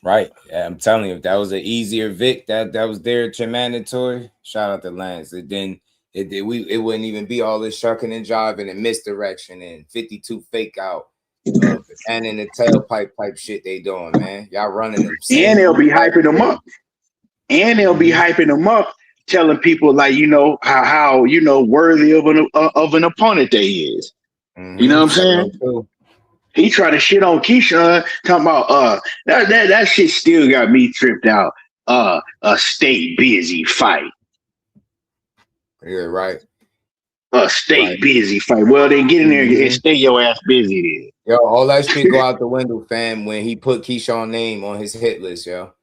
Right. Yeah, I'm telling you, if that was an easier Vic, that was there to mandatory. Shout out to Lance. It wouldn't even be all this shucking and jiving and misdirection and 52 fake out and in the tailpipe pipe shit they doing, man. Y'all running them. And they'll be hyping them up. And they'll be hyping them up, telling people like, how worthy of an opponent they is. You know what I'm saying? He tried to shit on Keyshawn, talking about that shit still got me tripped out. A stay busy fight. Yeah, right. A stay busy fight. Well, then get in there and stay your ass busy then. Yo, all that shit go out the window, fam, when he put Keyshawn's name on his hit list, yo.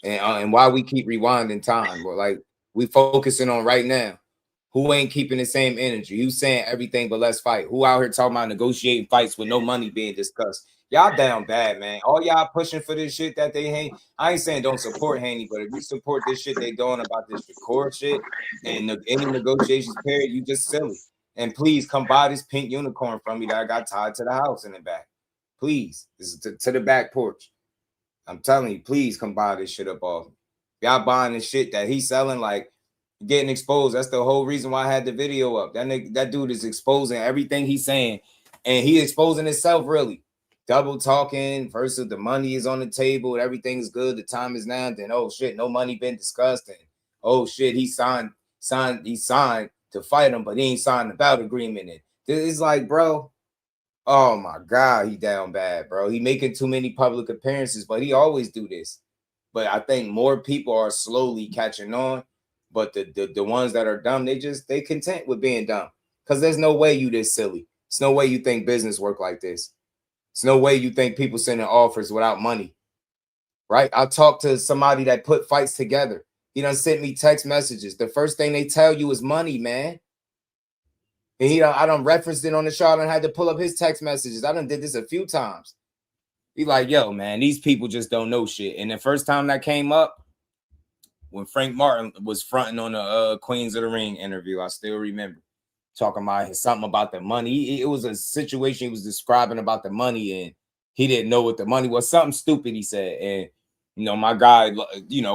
And why we keep rewinding time, but like we focusing on right now. Who ain't keeping the same energy? Who's saying everything but let's fight? Who out here talking about negotiating fights with no money being discussed? Y'all down bad, man. All y'all pushing for this shit that they hate. I ain't saying don't support Haney, but if you support this shit they doing about this Shakur shit and any negotiations period, you just silly. And please come buy this pink unicorn from me that I got tied to the house in the back. Please, this is to the back porch. I'm telling you, please come buy this shit up off. Y'all buying this shit that he's selling, like getting exposed. That's the whole reason why I had the video up. That dude is exposing everything he's saying, and he exposing himself really. Double talking versus the money is on the table, everything's good, the time is now. Then oh shit, no money been discussed, and oh shit, he signed to fight him, but he ain't signed the bout agreement. And it's like, bro. Oh my God, he down bad, bro. He making too many public appearances, but he always do this. But I think more people are slowly catching on. But the ones that are dumb, they content with being dumb. Because there's no way you this silly. It's no way you think business work like this. It's no way you think people sending offers without money. Right? I talked to somebody that put fights together. He done sent me text messages. The first thing they tell you is money, man. And I done referenced it on the show. I done had to pull up his text messages. I done did this a few times. He like, yo, man, these people just don't know shit. And the first time that came up, when Frank Martin was fronting on the Queens of the Ring interview, I still remember talking about something about the money. It was a situation he was describing about the money, and he didn't know what the money was. Something stupid, he said. And, my guy,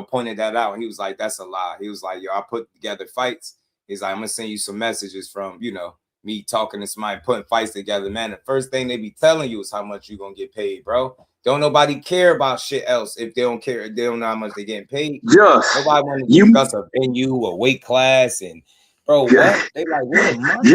pointed that out. And he was like, that's a lie. He was like, yo, I put together fights. He's like, I'm going to send you some messages from, me talking to somebody, putting fights together. Man, the first thing they be telling you is how much you're going to get paid, bro. Don't nobody care about shit else if they don't care. They don't know how much they're getting paid. Nobody want to discuss a venue, a weight class, and, bro, what? They like, where the money?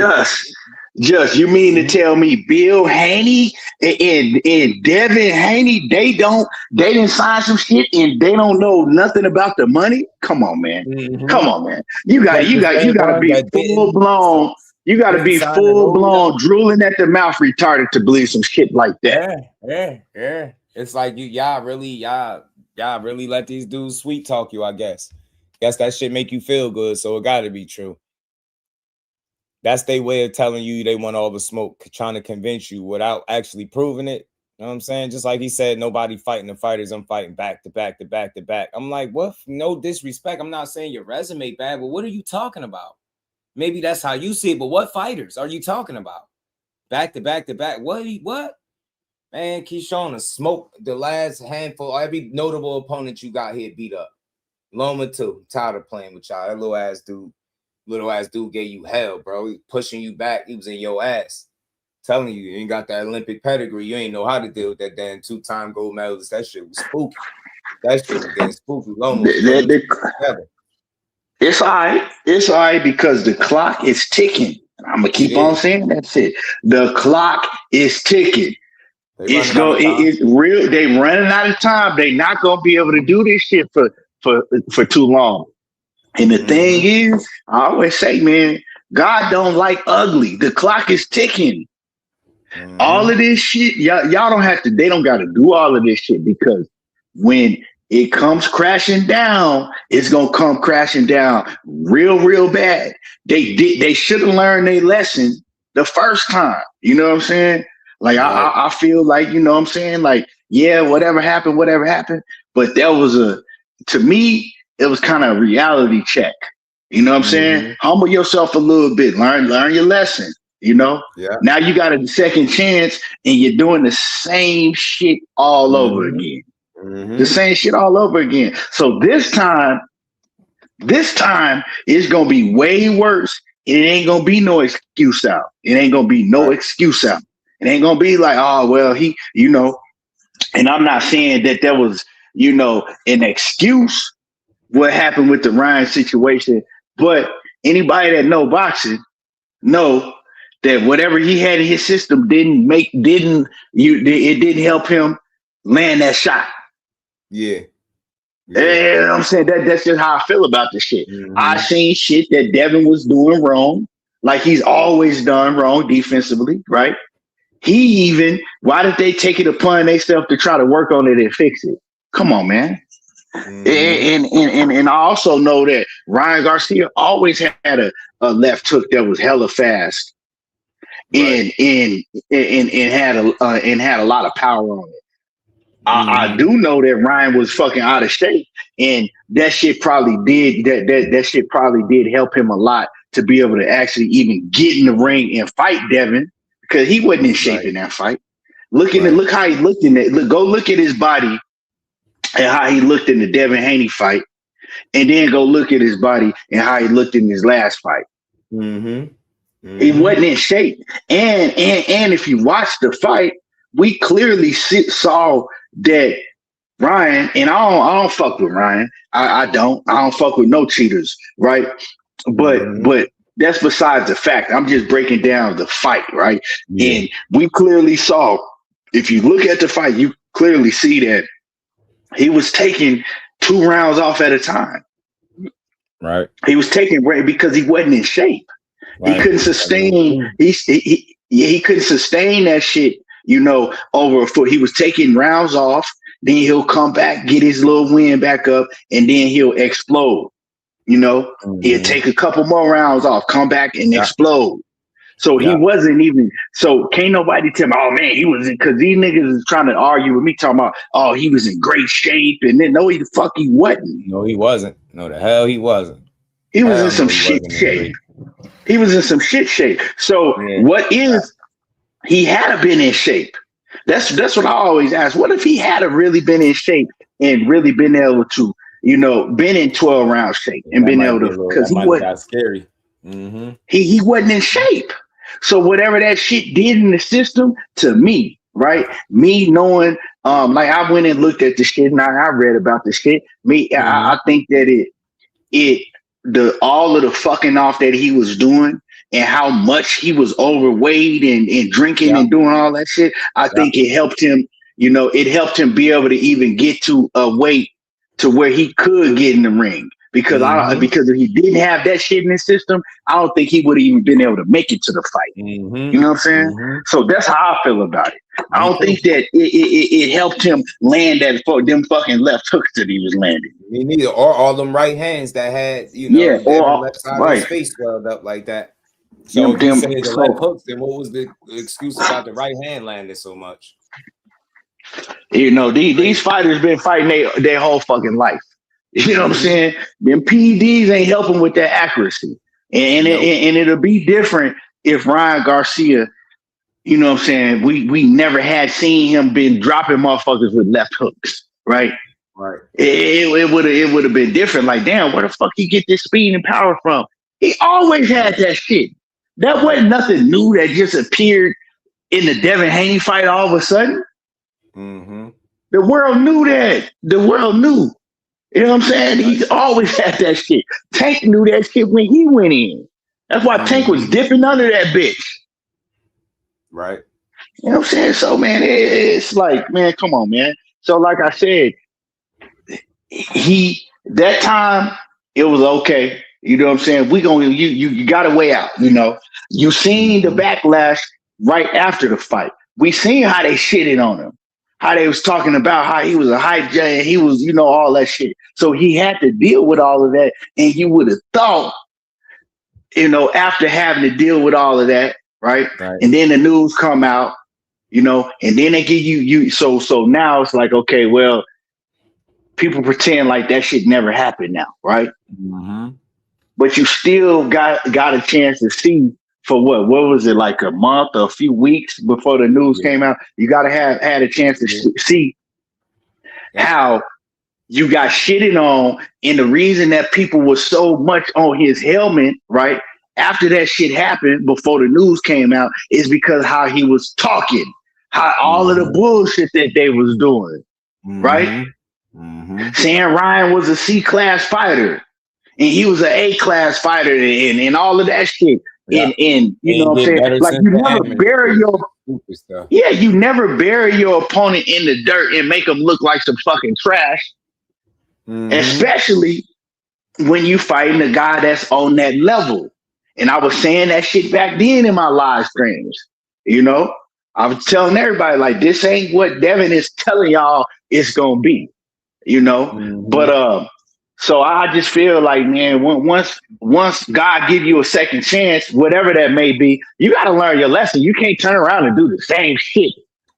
Just, you mean to tell me Bill Haney and Devin Haney, they didn't sign some shit and they don't know nothing about the money? Come on, man. Come on, man. You got to be full blown. You got to be full blown drooling at the mouth retarded to believe some shit like that. Yeah. It's like y'all really let these dudes sweet talk you, I guess. Guess that shit make you feel good, so it got to be true. That's their way of telling you they want all the smoke, trying to convince you without actually proving it. You know what I'm saying? Just like he said, nobody fighting the fighters. I'm fighting back to back to back to back. I'm like, what? No disrespect. I'm not saying your resume bad, but what are you talking about? Maybe that's how you see it, but what fighters are you talking about? Back to back to back. What? Man, Keyshawn to smoke the last handful. Every notable opponent you got here beat up. Loma too. Tired of playing with y'all. That little ass dude gave you hell, bro. He pushing you back. He was in your ass. Telling you ain't got that Olympic pedigree. You ain't know how to deal with that damn 2-time gold medalist. That shit was spooky. That shit was getting spooky. Loma it's all right. It's all right because the clock is ticking. I'm gonna keep on saying that shit. The clock is ticking. It's real. They running out of time. They not gonna be able to do this shit for too long. And the thing is, I always say, man, God don't like ugly. The clock is ticking. All of this shit, y'all don't have to. They don't got to do all of this shit because when it comes crashing down, it's gonna come crashing down real bad. They should have learned their lesson the first time. You know what I'm saying? Like I feel like, you know what I'm saying? Like, yeah, whatever happened. But that was to me, it was kind of a reality check. You know what I'm saying? Humble yourself a little bit. Learn your lesson. You know? Yeah. Now you got a second chance and you're doing the same shit all over again. The same shit all over again. So this time it's gonna be way worse. And it ain't gonna be no excuse out. It ain't gonna be no excuse out. It ain't gonna be like, oh well, he, you know, and I'm not saying that there was, you know, an excuse what happened with the Ryan situation, but anybody that know boxing know that whatever he had in his system it didn't help him land that shot. Yeah. You know what I'm saying? That's just how I feel about this shit. I seen shit that Devin was doing wrong, like he's always done wrong defensively, right? Why did they take it upon themselves to try to work on it and fix it? Come on, man. And I also know that Ryan Garcia always had a left hook that was hella fast. And had a lot of power on it. I do know that Ryan was fucking out of shape, and that shit probably did help him a lot to be able to actually even get in the ring and fight Devin because he wasn't in shape in that fight. Look how he looked in it. Go look at his body and how he looked in the Devin Haney fight, and then go look at his body and how he looked in his last fight. He wasn't in shape. And if you watch the fight, we clearly saw that Ryan, and I don't fuck with Ryan. I don't fuck with no cheaters, right? But that's besides the fact. I'm just breaking down the fight, right? Yeah. And we clearly saw, if you look at the fight, you clearly see that he was taking 2 rounds off at a time. Right. He was taking because he wasn't in shape. Right. He couldn't sustain. He couldn't sustain that shit. You know, he was taking rounds off. Then he'll come back, get his little win back up, and then he'll explode. You know, he'll take a couple more rounds off, come back and explode. So he wasn't even. So can't nobody tell me, oh man, he was, because these niggas is trying to argue with me, talking about, oh, he was in great shape, and then no, the fuck he wasn't. No, he wasn't. No, the hell he wasn't. He was in some shit shape. He was in some shit shape. So what if he had been in shape? That's what I always ask. What if he had really been in shape and really been able to, you know, been in 12 round shape and been able to, because he wasn't scary. He wasn't in shape. So whatever that shit did in the system, to me, right? Me knowing, like I went and looked at the shit and I read about the shit. I think that all of the fucking off that he was doing and how much he was overweight and drinking and doing all that shit, I think it helped him, you know, it helped him be able to even get to a weight to where he could get in the ring. Because because if he didn't have that shit in his system, I don't think he would have even been able to make it to the fight. You know what I'm saying? So that's how I feel about it. I don't think that it helped him land them fucking left hooks that he was landing. Me neither. Or all them right hands that had, you know, or left side of his face swelled up like that. So if you say the left hooks, then what was the excuse about the right hand landing so much? You know, these fighters been fighting their whole fucking life. You know what I'm saying? Them PEDs ain't helping with that accuracy. And it'll be different if Ryan Garcia, you know what I'm saying, we never had seen him been dropping motherfuckers with left hooks, right? Right. It would have been different. Like, damn, where the fuck he get this speed and power from? He always had that shit. That wasn't nothing new that just appeared in the Devin Haney fight all of a sudden. Mm-hmm. The world knew that. The world knew. You know what I'm saying? He's always had that shit. Tank knew that shit when he went in. That's why Tank was dipping under that bitch. Right. You know what I'm saying? So, man, it's like, man, come on, man. So, like I said, that time, it was okay. You know what I'm saying? You got a way out, you know. You seen the backlash right after the fight. We seen how they shitted on him. How they was talking about how he was a hijacker, he was, you know, all that shit. So he had to deal with all of that. And you would have thought, you know, after having to deal with all of that, right? And then the news come out, you know, and then they give you so now it's like, okay, well, people pretend like that shit never happened now, right? Mm-hmm. But you still got a chance to see for what was it, like a month or a few weeks before the news came out? You got to had a chance to see how you got shitted on, and the reason that people were so much on his helmet, right? After that shit happened, before the news came out, is because how he was talking, how all of the bullshit that they was doing, right? Saying Ryan was a C-class fighter, and he was an A-class fighter, and all of that shit. And you know what I'm saying? Like, you never bury you never bury your opponent in the dirt and make them look like some fucking trash. Especially when you fighting a guy that's on that level. And I was saying that shit back then in my live streams. You know, I was telling everybody, like, this ain't what Devin is telling y'all it's gonna be. You know, but so I just feel like, man, once God give you a second chance, whatever that may be, you got to learn your lesson. You can't turn around and do the same shit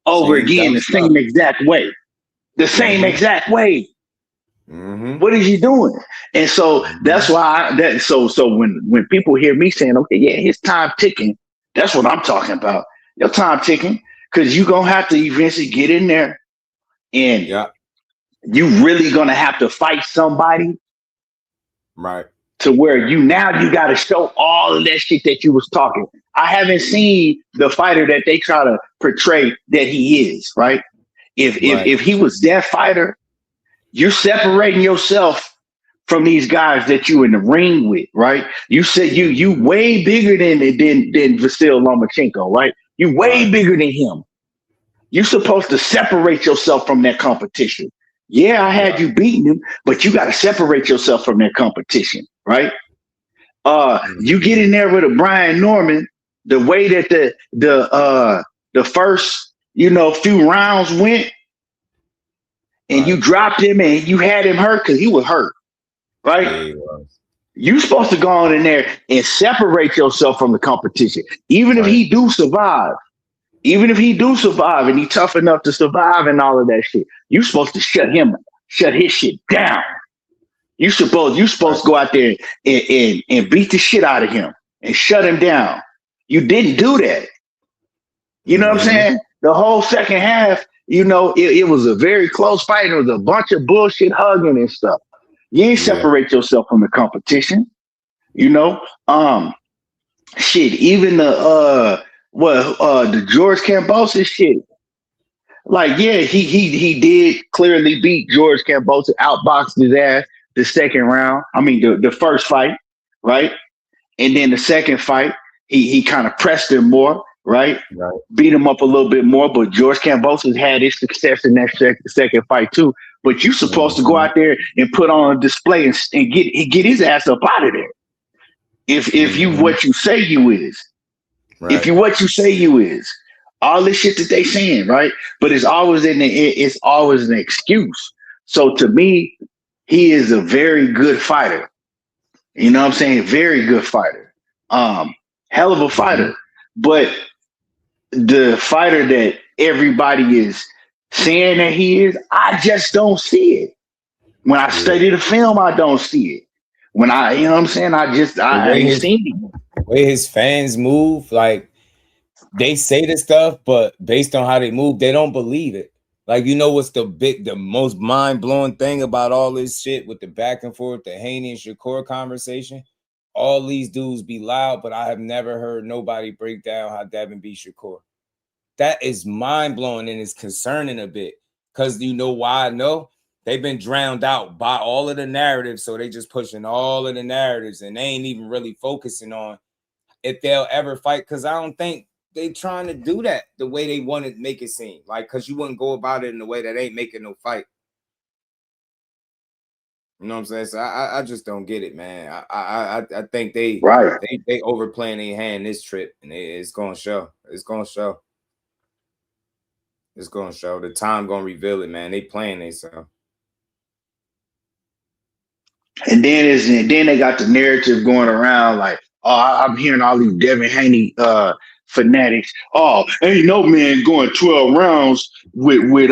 over again, the same exact way, the same exact way. What is you doing? And so that's why so when people hear me saying, okay, yeah, his time ticking, that's what I'm talking about. Your time ticking, because you're gonna have to eventually get in there, and you really gonna have to fight somebody, right? To where you got to show all of that shit that you was talking. I haven't seen the fighter that they try to portray that he is, right? If he was that fighter, you're separating yourself from these guys that you in the ring with, right? You said you way bigger than Vasyl Lomachenko, right? You way bigger than him. You're supposed to separate yourself from that competition. Yeah, I had you beating him, but you got to separate yourself from that competition, right? You get in there with a Brian Norman, the way that the first, you know, few rounds went, and you dropped him and you had him hurt because he was hurt, right? Yeah, he was. You're supposed to go on in there and separate yourself from the competition, even if he do survive. Even if he do survive and he tough enough to survive and all of that shit, you supposed to shut his shit down. You supposed to go out there and beat the shit out of him and shut him down. You didn't do that. You know what I'm saying? The whole second half, you know, it was a very close fight. It was a bunch of bullshit hugging and stuff. You ain't separate yourself from the competition. You know, shit. Even the George Kambosos shit. Like, yeah, he did clearly beat George Kambosos, outboxed his ass the second round. I mean, the first fight, right? And then the second fight, he kind of pressed him more, right? Beat him up a little bit more. But George Kambosos had his success in that second fight too. But you supposed to go out there and put on a display and get his ass up out of there. If you what you say you is. If you what you say you is, all this shit that they saying, right? But it's always an excuse. So to me, he is a very good fighter. You know what I'm saying? Very good fighter. Hell of a fighter. But the fighter that everybody is saying that he is. I just don't see it. When I study the film, I don't see it. When I, you know what I'm saying? I ain't seen it. The way his fans move, like they say the stuff, but based on how they move, they don't believe it. Like, you know what's the most mind-blowing thing about all this shit with the back and forth, the Haney and Shakur conversation? All these dudes be loud, but I have never heard nobody break down how Devin beat Shakur. That is mind-blowing and it's concerning a bit. Because you know why I know? They've been drowned out by all of the narratives, so they just pushing all of the narratives, and they ain't even really focusing on if they'll ever fight, because I don't think they trying to do that the way they want to make it seem. Like, because you wouldn't go about it in a way that ain't making no fight. You know what I'm saying? So I just don't get it, man. I think they overplaying their hand this trip, and it's gonna show. It's gonna show. It's gonna show. The time gonna reveal it, man. They playing themselves. And then they got the narrative going around like, oh, I'm hearing all these Devin Haney fanatics. Oh, ain't no man going 12 rounds with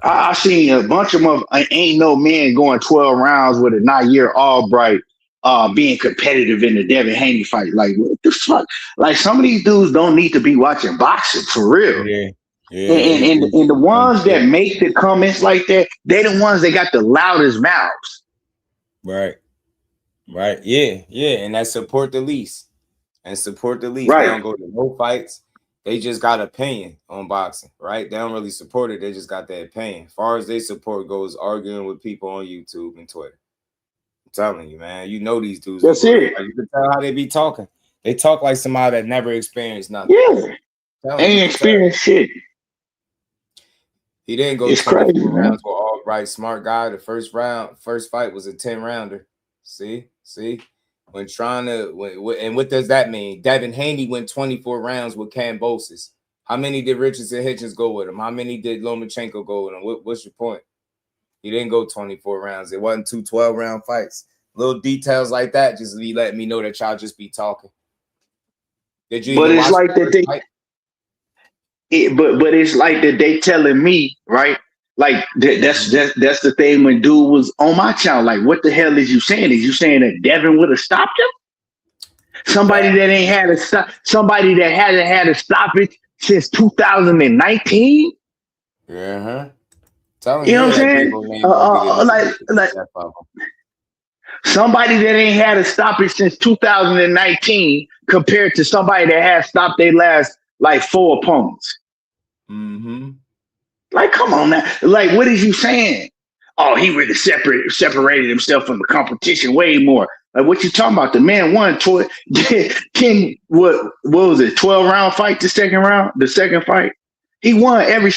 I seen a bunch of them. Ain't no man going 12 rounds with a Nair Albright being competitive in the Devin Haney fight. Like, what the fuck? Like, some of these dudes don't need to be watching boxing for real. Yeah. And the ones that make the comments like that, they the ones that got the loudest mouths. Right. Yeah. And that support the least. And support the least. Right. They don't go to no fights. They just got opinion on boxing, right? They don't really support it. They just got their opinion. As far as their support goes, arguing with people on YouTube and Twitter. I'm telling you, man. You know these dudes. That's it. Like, you can tell how they be talking. They talk like somebody that never experienced nothing. Yeah. Ain't experienced shit. He didn't go 24 rounds for Albright, smart guy. The first fight was a 10-rounder. See? When trying to, and what does that mean? Devin Haney went 24 rounds with Kambosos. How many did Richardson Hitchens go with him? How many did Lomachenko go with him? What's your point? He didn't go 24 rounds. It wasn't 2 12-round fights. Little details like that just be letting me know that y'all just be talking. Did you? But it's like that but it's like that they telling me, right? Like that's the thing when dude was on my channel. Like, what the hell is you saying? Is you saying that Devin would have stopped him? Somebody that ain't had a stop, somebody that hasn't had a stoppage since 2019. Yeah, you know what I'm saying? Like somebody that ain't had a stoppage since 2019 compared to somebody that has stopped their last like 4 opponents. Mm-hmm. Like, come on now. Like, what is you saying? Oh, he really separated himself from the competition way more. Like, what you talking about? The man won 10, what was it, 12-round fight, the second fight? He won every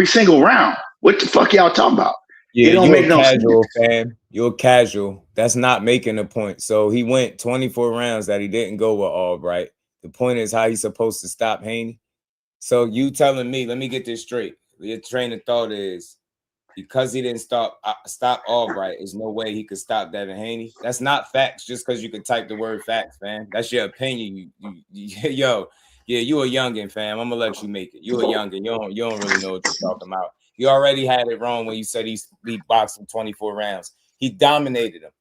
single round. What the fuck y'all talking about? Yeah, you're a casual fan. You're casual. That's not making a point. So he went 24 rounds that he didn't go with Albright. The point is how he's supposed to stop Haney. So you telling me, let me get this straight. Your train of thought is because he didn't stop Albright, there's no way he could stop Devin Haney. That's not facts just because you can type the word facts, man. That's your opinion. You a youngin, fam. I'm gonna let you make it. You a youngin. You don't really know what you're talking about. You already had it wrong when you said he boxed him 24 rounds. He dominated him.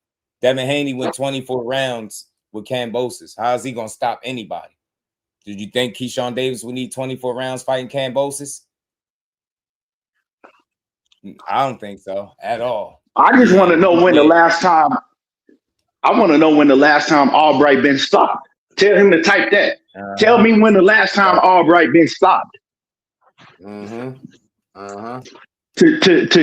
Devin Haney went 24 rounds with Kambosos. How is he gonna stop anybody? Did you think Keyshawn Davis would need 24 rounds fighting Kambosos? I don't think so at all. I just want to know when the last time. I want to know when the last time Albright been stopped. Tell him to type that. Tell me when the last time Albright been stopped. To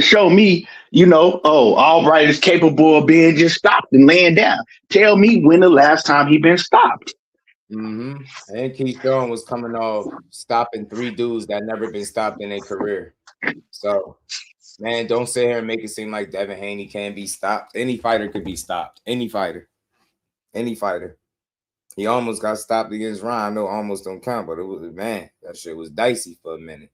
show me, Albright is capable of being just stopped and laying down. Tell me when the last time he been stopped. And Keyshawn was coming off stopping 3 dudes that never been stopped in their career. So, man, don't sit here and make it seem like Devin Haney can't be stopped. Any fighter could be stopped. Any fighter. He almost got stopped against Ryan. I know almost don't count, but it was, man, that shit was dicey for a minute.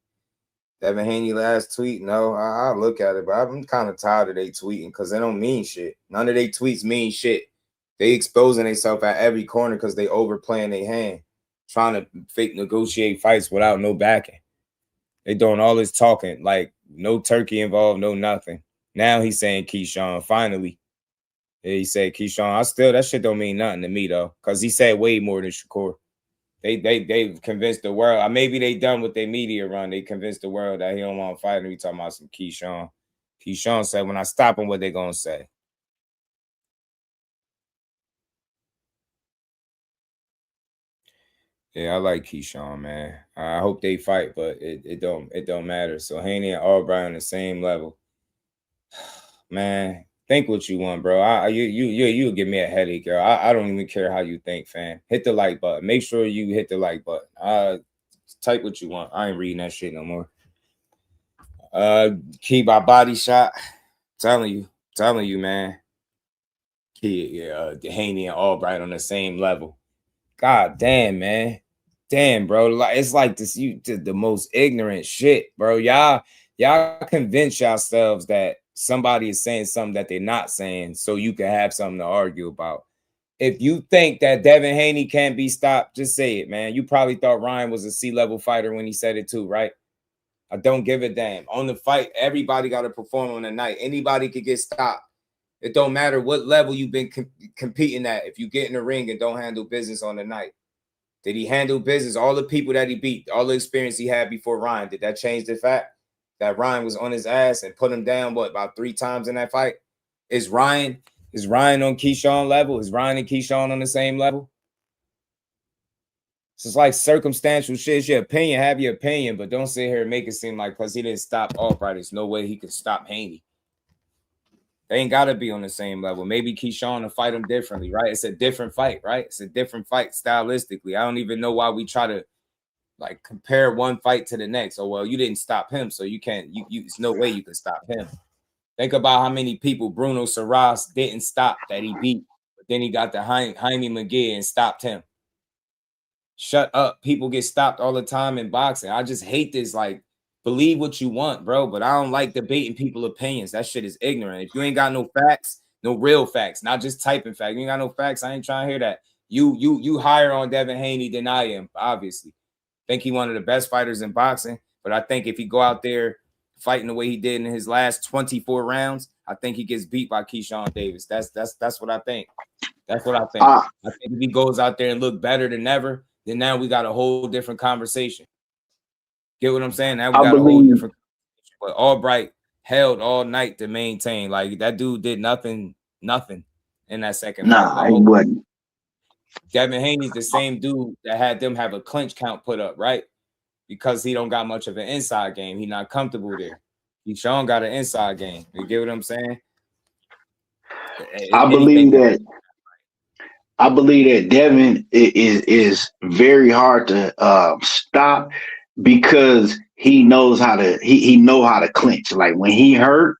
Devin Haney last tweet, no, I'll look at it, but I'm kind of tired of they tweeting because they don't mean shit. None of they tweets mean shit. They exposing themselves at every corner because they overplaying their hand, trying to fake negotiate fights without no backing. They doing all this talking, like no turkey involved, no nothing. Now he's saying Keyshawn, finally. He said Keyshawn. That shit don't mean nothing to me though, because he said way more than Shakur. They've convinced the world. Maybe they done with their media run. They convinced the world that he don't want to fight, and we talking about some Keyshawn. Keyshawn said, when I stop him, what they gonna say? Yeah, I like Keyshawn, man. I hope they fight, but it don't matter. So Haney and Albright on the same level. Man, think what you want, bro. You give me a headache, girl. I don't even care how you think, fam. Hit the like button. Make sure you hit the like button. Type what you want. I ain't reading that shit no more. Keep my body shot. Telling you, man. Haney and Albright on the same level. God damn, man. Damn, bro. It's like this. You did the most ignorant shit, bro. Y'all convince yourselves that somebody is saying something that they're not saying, so you can have something to argue about. If you think that Devin Haney can't be stopped, just say it, man. You probably thought Ryan was a C-level fighter when he said it too, right? I don't give a damn. On the fight, everybody got to perform on the night. Anybody could get stopped. It don't matter what level you've been competing at. If you get in the ring and don't handle business on the night. Did he handle business? All the people that he beat, all the experience he had before Ryan, did that change the fact that Ryan was on his ass and put him down, about 3 times in that fight? Is Ryan on Keyshawn level? Is Ryan and Keyshawn on the same level? It's just like circumstantial shit. It's your opinion. Have your opinion, but don't sit here and make it seem like because he didn't stop Albright, there's no way he could stop Haney. They ain't got to be on the same level. Maybe Keyshawn will fight him differently, right? It's a different fight, right? It's a different fight stylistically. I don't even know why we try to like compare one fight to the next. Oh, well, you didn't stop him, so you can't. There's no way you can stop him. Think about how many people Bruno Saras didn't stop that he beat, but then he got the Jaime McGee and stopped him. Shut up. People get stopped all the time in boxing. I just hate this, like, believe what you want, bro, but I don't like debating people's opinions. That shit is ignorant. If you ain't got no facts, no real facts, not just typing facts. You ain't got no facts. I ain't trying to hear that. You higher on Devin Haney than I am, obviously. Think he one of the best fighters in boxing, but I think if he go out there fighting the way he did in his last 24 rounds, I think he gets beat by Keyshawn Davis. That's what I think. That's what I think. I think if he goes out there and look better than ever, then now we got a whole different conversation. Get what I'm saying? Now we got a whole different conversation. But Albright held all night to maintain. Like, that dude did nothing in that second. Nah, he wasn't. Devin Haney's the same dude that had them have a clinch count put up, right? Because he don't got much of an inside game. He not comfortable there. Keyshawn got an inside game. You get what I'm saying? I believe that Devin is very hard to stop because he knows how to he know how to clinch. Like when he hurt,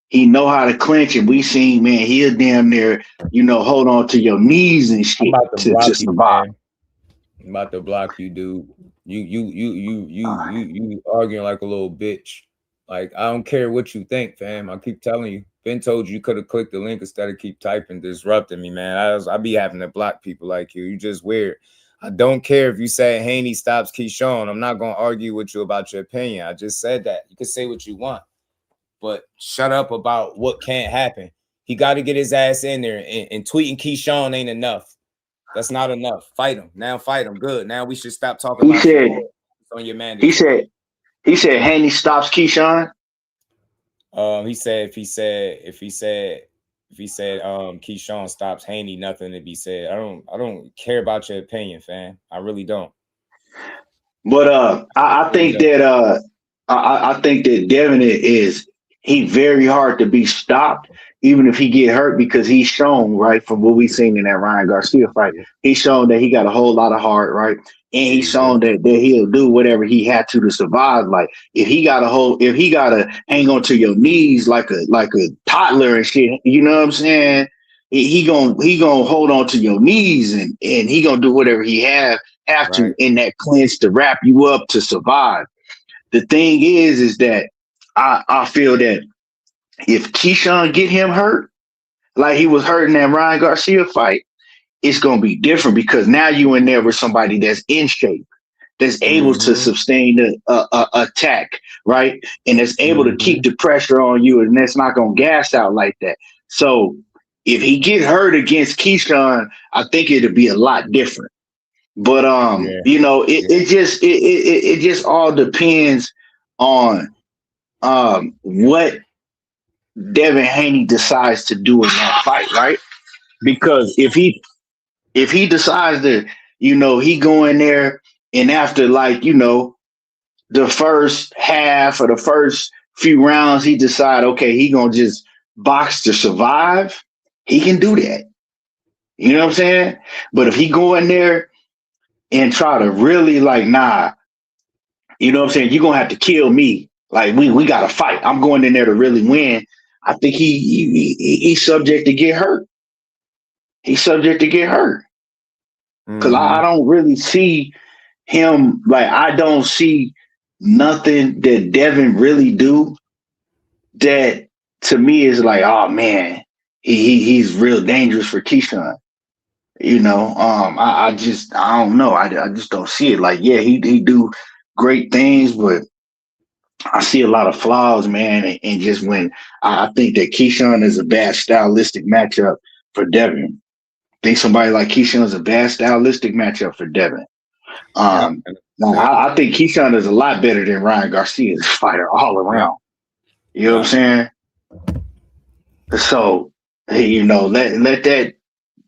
he know how to clinch, and we seen, man, he'll damn near, hold on to your knees and shit to survive. I'm about to block you, dude. You arguing like a little bitch. Like, I don't care what you think, fam. I keep telling you. Ben told you could have clicked the link instead of keep typing, disrupting me, man. I be having to block people like you. You just weird. I don't care if you say Haney stops Keyshawn. I'm not going to argue with you about your opinion. I just said that. You can say what you want, but shut up about what can't happen. He got to get his ass in there, and tweeting Keyshawn ain't enough. That's not enough. Fight him. Now fight him. Good. Now we should stop talking about on your man. He said Haney stops Keyshawn. He said if he said Keyshawn stops Haney, nothing to be said. I don't care about your opinion, fam. I really don't. But I think that I think that Devin is very hard to be stopped, even if he get hurt, because he's shown, right, from what we've seen in that Ryan Garcia fight, he's shown that he got a whole lot of heart, right? And he's shown that he'll do whatever he had to survive. Like if he gotta hang on to your knees like a toddler and shit, you know what I'm saying? He gonna hold on to your knees and he gonna do whatever he have to in that clinch to wrap you up to survive. The thing is that I feel that if Keyshawn get him hurt, like he was hurt in that Ryan Garcia fight, it's gonna be different because now you in there with somebody that's in shape. that's able to sustain the attack, right? And that's able to keep the pressure on you, and that's not gonna gas out like that. So if he get hurt against Keyshawn, I think it'll be a lot different. But it just all depends on what Devin Haney decides to do in that fight, right? Because if he decides that, he go in there and after the first half or the first few rounds, he decide, okay, he gonna just box to survive, he can do that. You know what I'm saying? But if he go in there and try to really nah, you know what I'm saying, you're gonna have to kill me. Like we gotta fight. I'm going in there to really win. I think he's subject to get hurt. He's subject to get hurt. Because I don't really see him, I don't see nothing that Devin really do that to me is oh man, he's real dangerous for Keyshawn. I don't know. I just don't see it. Yeah, he do great things, but I see a lot of flaws, man. And just when I think that Keyshawn is a bad stylistic matchup for Devin. I think somebody like Keyshawn is a bad stylistic matchup for Devin. I think Keyshawn is a lot better than Ryan Garcia's fighter all around. You know what I'm saying? So, hey, let that,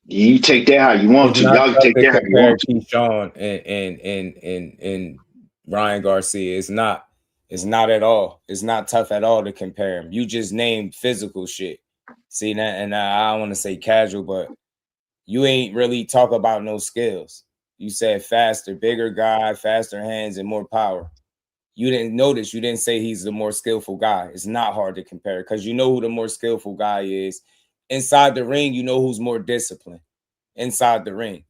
you take that how you want to. Y'all can take that how you want to. Keyshawn and Ryan Garcia. It's not at all. It's not tough at all to compare him. You just named physical shit. See that, and I don't want to say casual, but you ain't really talk about no skills. You said faster, bigger guy, faster hands, and more power. You didn't notice. You didn't say he's the more skillful guy. It's not hard to compare because you know who the more skillful guy is. Inside the ring, you know who's more disciplined. Inside the ring,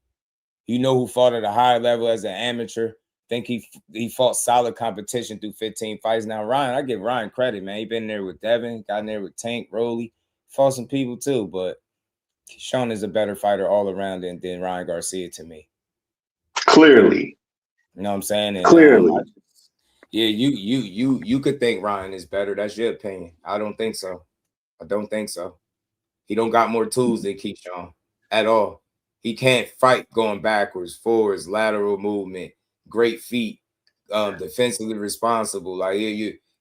you know who fought at a higher level as an amateur. Think he fought solid competition through 15 fights. Now, Ryan, I give Ryan credit, man. He been there with Devin, got in there with Tank, Roley, fought some people too, but Keyshawn is a better fighter all around than Ryan Garcia to me. Clearly. You know what I'm saying? And, clearly. You could think Ryan is better. That's your opinion. I don't think so. He don't got more tools than Keyshawn at all. He can't fight going backwards, forwards, lateral movement, great feet, defensively responsible.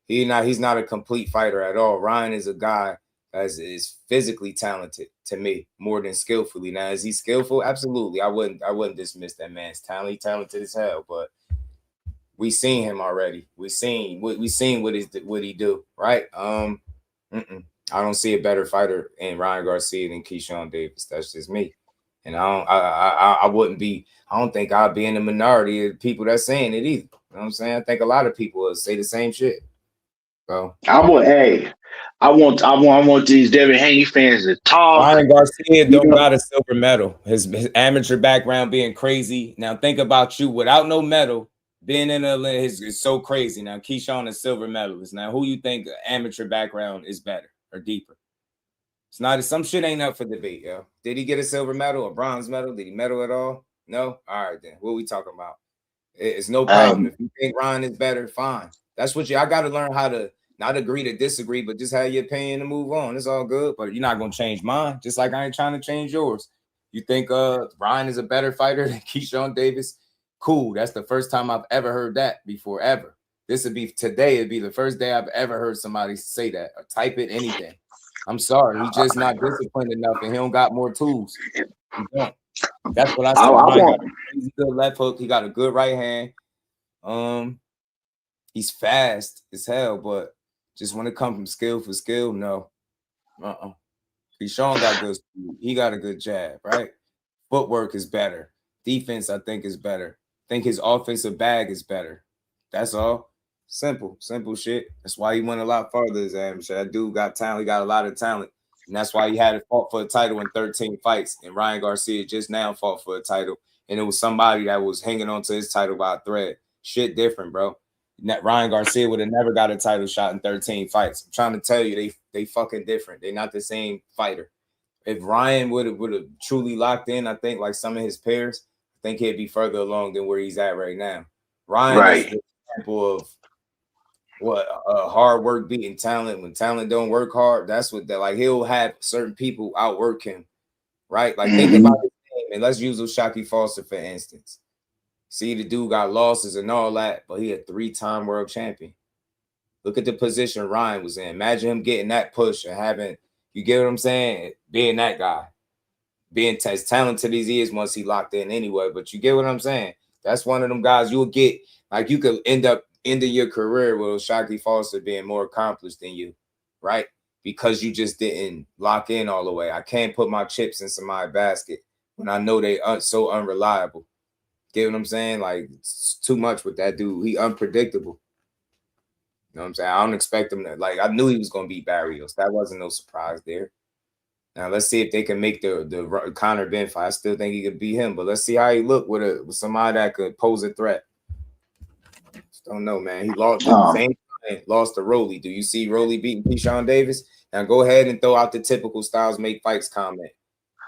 He's not a complete fighter at all. Ryan is a guy that is physically talented to me more than skillfully. Now, is he skillful? Absolutely. I wouldn't dismiss that man's talent. He's talented as hell, but we seen him already. We seen what he do, right? I don't see a better fighter in Ryan Garcia than Keyshawn Davis. That's just me. And I don't think I'll be in the minority of people that's saying it either. You know what I'm saying? I think a lot of people will say the same shit. So I want these Devin Haney fans to talk. Ryan Garcia don't got a silver medal. His amateur background being crazy. Now think about you without no medal. Being in is so crazy. Now Keyshawn is silver medalist. Now who you think amateur background is better or deeper? It's not. Some shit ain't up for debate, yo. Did he get a silver medal, a bronze medal? Did he medal at all? No. All right then. What are we talking about? It's no problem. If you think Ryan is better, fine. That's what I got to learn how to not agree to disagree, but just have your opinion and move on. It's all good, but you're not gonna change mine. Just like I ain't trying to change yours. You think Ryan is a better fighter than Keyshawn Davis? Cool. That's the first time I've ever heard that before, ever. It'd be the first day I've ever heard somebody say that or type it, anything. I'm sorry. He's just not disciplined enough and he don't got more tools. He don't. That's what I said. Ryan got a crazy good left hook. He got a good right hand. He's fast as hell, but just when it comes from skill for skill, no. Keyshawn got good speed. He got a good jab, right? Footwork is better. Defense, I think, is better. I think his offensive bag is better. That's all. Simple shit. That's why he went a lot farther as amateur. That dude got talent. He got a lot of talent. And that's why he had to fought for a title in 13 fights. And Ryan Garcia just now fought for a title. And it was somebody that was hanging on to his title by a thread. Shit different, bro. Ryan Garcia would have never got a title shot in 13 fights. I'm trying to tell you, they fucking different. They're not the same fighter. If Ryan would have truly locked in, I think like some of his peers, I think he'd be further along than where he's at right now. Ryan is the example of what hard work beating talent. When talent don't work hard, that's what that like. He'll have certain people outwork him, right? Like think about his name, and let's use O'Shaquie Foster for instance. See, the dude got losses and all that, but he a 3-time world champion. Look at the position Ryan was in. Imagine him getting that push and having, you get what I'm saying? Being that guy. Being as talented as he is once he locked in anyway. But you get what I'm saying? That's one of them guys you'll get, like you could end up ending your career with O'Shaquie Foster being more accomplished than you, right? Because you just didn't lock in all the way. I can't put my chips in somebody's basket when I know they are so unreliable. Get what I'm saying? Like, it's too much with that dude. He unpredictable. You know what I'm saying? I don't expect him to, like, I knew he was going to beat Barrios. That wasn't no surprise there. Now, let's see if they can make the Conor Ben fight. I still think he could beat him, but let's see how he look with somebody that could pose a threat. Just don't know, man. He lost lost to Rolly. Do you see Rolly beating Keyshawn Davis? Now, go ahead and throw out the typical Styles make fights comment.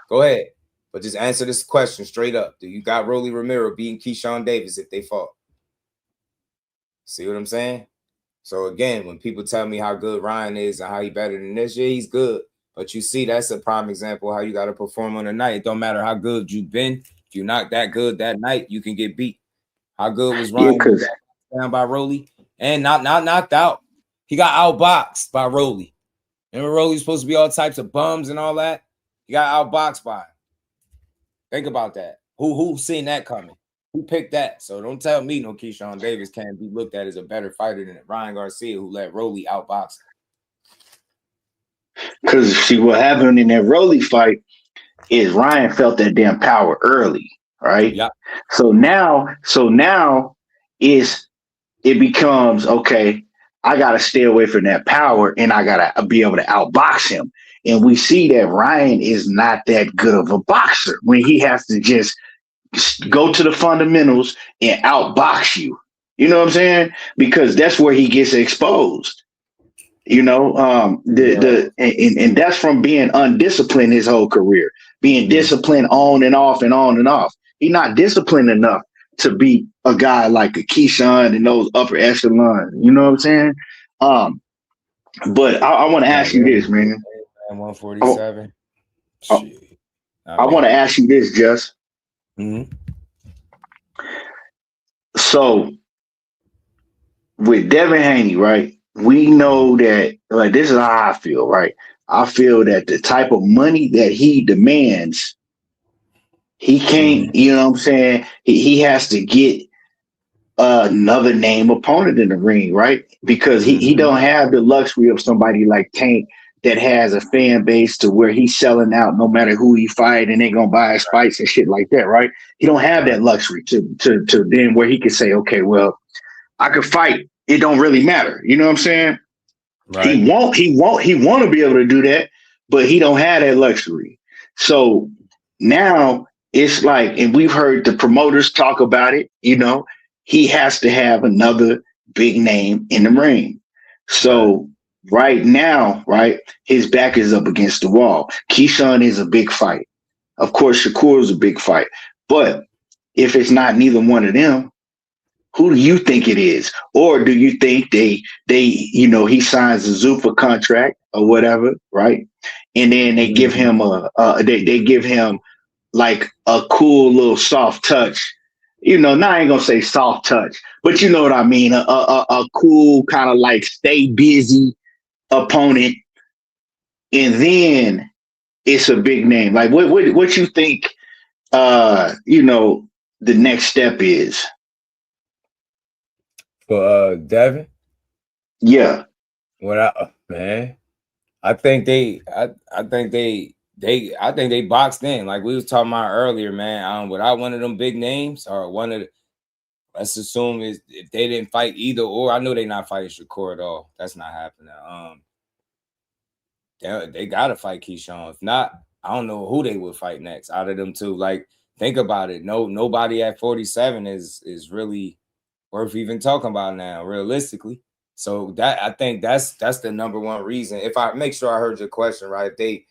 Go ahead. But just answer this question straight up. Do you got Rolly Romero beating Keyshawn Davis if they fought? See what I'm saying? So again, when people tell me how good Ryan is and how he better than this, yeah, he's good. But you see, that's a prime example of how you got to perform on a night. It don't matter how good you've been. If you're not that good that night, you can get beat. How good was Ryan? Down by Rolly and not knocked out. He got outboxed by Rolly. Remember, Rolly's supposed to be all types of bums and all that. He got outboxed by him. Think about that. Who seen that coming? Who picked that? So don't tell me no Keyshawn Davis can't be looked at as a better fighter than Ryan Garcia, who let Rolly outbox. Because see what happened in that Rolly fight is Ryan felt that damn power early, right? Yeah. So now it becomes okay. I gotta stay away from that power, and I gotta be able to outbox him. And we see that Ryan is not that good of a boxer when he has to just go to the fundamentals and outbox you. You know what I'm saying? Because that's where he gets exposed. You know, and that's from being undisciplined his whole career, being disciplined on and off and on and off. He's not disciplined enough to be a guy like a Keyshawn and those upper echelon. You know what I'm saying? But I want to ask you this, man. 147. I want to ask you this, Jus. So with Devin Haney, right? We know that, like, this is how I feel, right? I feel that the type of money that he demands, he can't, you know what I'm saying? He has to get another name opponent in the ring, right? Because he don't have the luxury of somebody like Tank that has a fan base to where he's selling out no matter who he fight and they gonna buy his fights and shit like that, right? He don't have that luxury to then where he can say, okay, well, I could fight. It don't really matter. You know what I'm saying? Right. He want to be able to do that, but he don't have that luxury. So now it's like, and we've heard the promoters talk about it, you know, he has to have another big name in the ring. So right now, right, his back is up against the wall. Keyshawn is a big fight. Of course, Shakur is a big fight. But if it's not neither one of them, who do you think it is? Or do you think they you know, he signs a Zuffa contract or whatever, right? And then they give him they give him like a cool little soft touch. You know, now I ain't gonna say soft touch, but you know what I mean? A cool kind of like stay busy opponent, and then it's a big name. Like what you think you know, the next step is? For Devin? Yeah. I think they boxed in, like we was talking about earlier, man. Without one of them big names or one of the, let's assume is if they didn't fight either or, I know they're not fighting Shakur at all. That's not happening. They gotta fight Keyshawn. If not, I don't know who they would fight next out of them two. Like, think about it. Nobody at 47 is really worth even talking about now, realistically. So that, I think that's the number one reason. If I make sure I heard your question right, they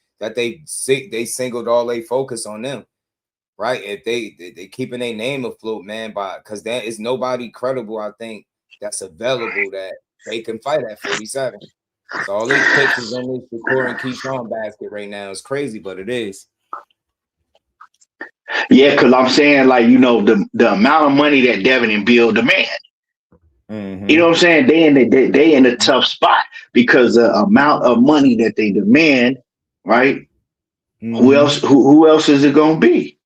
singled all they focus on them, right? If they keeping their name afloat, man, because there is nobody credible, I think, that's available that they can fight at 47. So all these chips is in this Shakur and Keyshawn basket right now. It's crazy, but it is. Yeah, because I'm saying, like, you know, the amount of money that Devin and Bill demand. You know what I'm saying? They in a tough spot because the amount of money that they demand, right? Who else is it gonna be?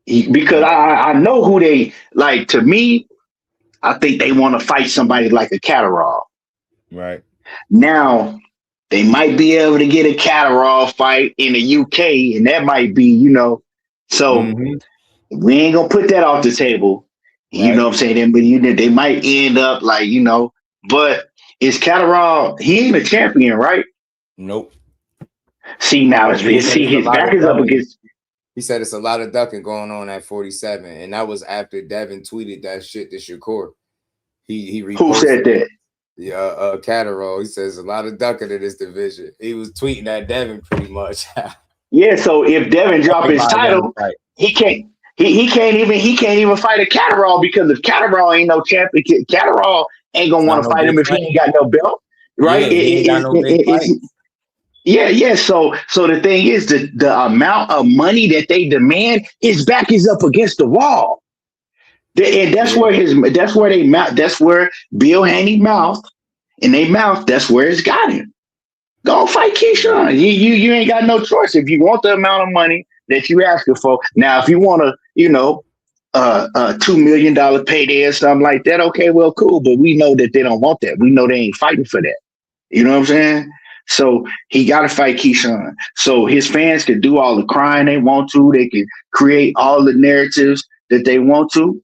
Because I know who they like. To me, I think they want to fight somebody like a Catterall. Right. Now, they might be able to get a Catterall fight in the UK, and that might be, you know, so we ain't gonna put that off the table. You know what I'm saying? But they might end up like, you know, but is Catterall, he ain't a champion, right? Nope. See, now his back is up against. He said it's a lot of ducking going on at 47, and that was after Devin tweeted that shit to Shakur. He reposted. Who said that? Yeah, Catterall. He says a lot of ducking in this division. He was tweeting at Devin pretty much. Yeah, so if Devin drop his title, he can't even fight a Catterall, because if Catterall ain't no champion, Catterall ain't gonna want to fight him if he ain't got no belt, right? Yeah. So the thing is, the amount of money that they demand, his back is up against the wall, and that's where Bill Haney mouth, and they mouth, that's where it's got him. Go fight Keyshawn. You ain't got no choice if you want the amount of money that you asking for. Now, if you want to, you know, $2 million payday or something like that, okay, well, cool. But we know that they don't want that. We know they ain't fighting for that. You know what I'm saying? So he got to fight Keyshawn. So his fans can do all the crying they want to. They can create all the narratives that they want to.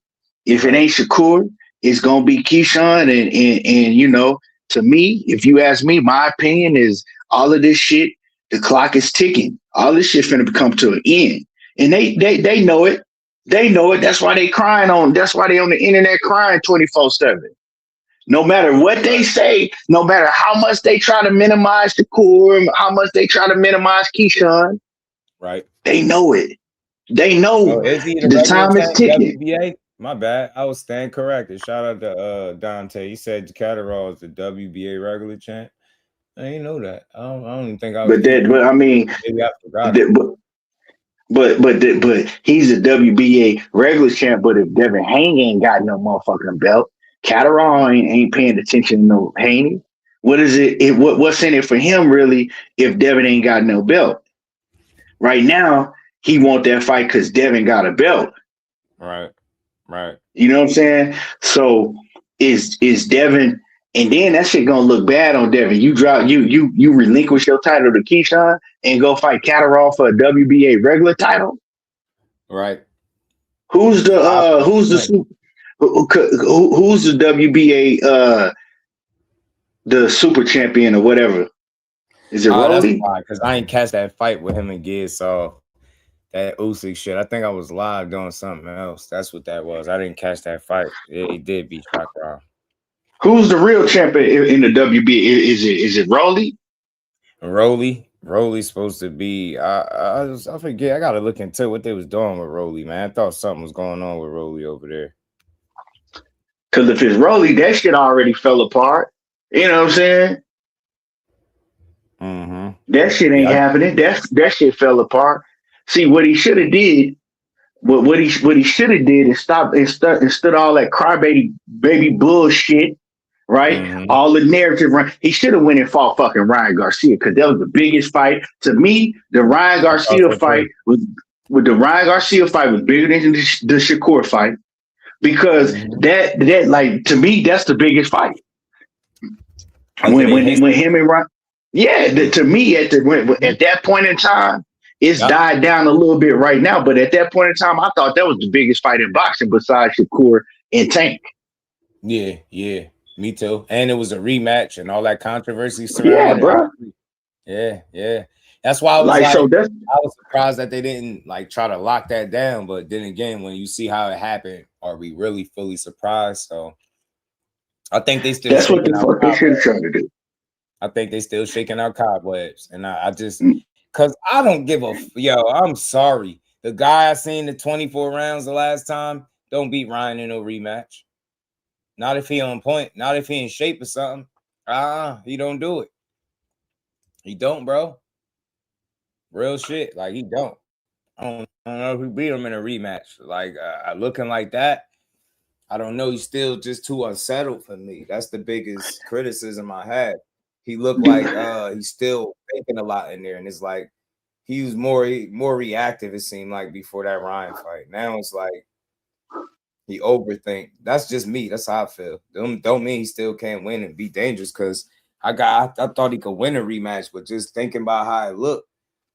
If it ain't Shakur, it's gonna be Keyshawn, and you know. To me, if you ask me, my opinion is all of this shit, the clock is ticking. All this shit finna come to an end. And they know it. They know it. That's why they that's why they on the internet crying 24/7. No matter what they say, no matter how much they try to minimize the core, how much they try to minimize Keyshawn, right? They know it. They know the time is ticking. WBA? My bad. I was staying corrected. Shout out to Dante. He said Catterall is the WBA regular champ. I didn't know that. I don't even think I was. But I mean, maybe I forgot. But he's a WBA regular champ. But if Devin Haney ain't got no motherfucking belt, Catterall ain't paying attention to no Haney. What is it? What's in it for him really if Devin ain't got no belt? Right now, he want that fight because Devin got a belt. Right. You know what I'm saying? So is Devin, and then that shit gonna look bad on Devin. You relinquish your title to Keyshawn and go fight Catterall for a WBA regular title. Right. Who's the WBA the super champion or whatever? Is it Rolly? Because I ain't catch that fight with him and Giz, so that Usyk shit. I think I was live doing something else. That's what that was. I didn't catch that fight. Yeah, he did beat Shakur. Who's the real champion in the WBA? Is it Rolly? Rolly's supposed to be. I forget. I gotta look into what they was doing with Rolly, man. I thought something was going on with Rolly over there. Because if it's Rolly, that shit already fell apart. You know what I'm saying? That shit ain't happening. That shit fell apart. See, what he should have did, what he should have did is stop instead all that baby bullshit, right? All the narrative. He should have went and fought fucking Ryan Garcia, because that was the biggest fight to me. The Ryan Garcia fight was bigger than the Shakur fight, because that like, to me, that's the biggest fight. When him and Ryan, to me at that point in time. It's died down a little bit right now, but at that point in time, I thought that was the biggest fight in boxing besides Shakur and Tank. Yeah, me too. And it was a rematch and all that controversy surrounding it. Yeah. That's why I was I was surprised that they didn't like try to lock that down. But then again, when you see how it happened, are we really fully surprised? So I think they still. That's what the fuck they should have tried to do. I think they still shaking out cobwebs, and I just. Because I don't give a... Yo, I'm sorry. The guy I seen the 24 rounds the last time don't beat Ryan in no rematch. Not if he on point. Not if he in shape or something. He don't do it. He don't, bro. Real shit. Like, he don't. I don't know if he beat him in a rematch. Like, looking like that, I don't know. He's still just too unsettled for me. That's the biggest criticism I had. He looked like he's still thinking a lot in there. And it's like he was more reactive, it seemed like, before that Ryan fight. Now it's like he overthink. That's just me. That's how I feel. Don't mean he still can't win and be dangerous, because I thought he could win a rematch, but just thinking about how it looked,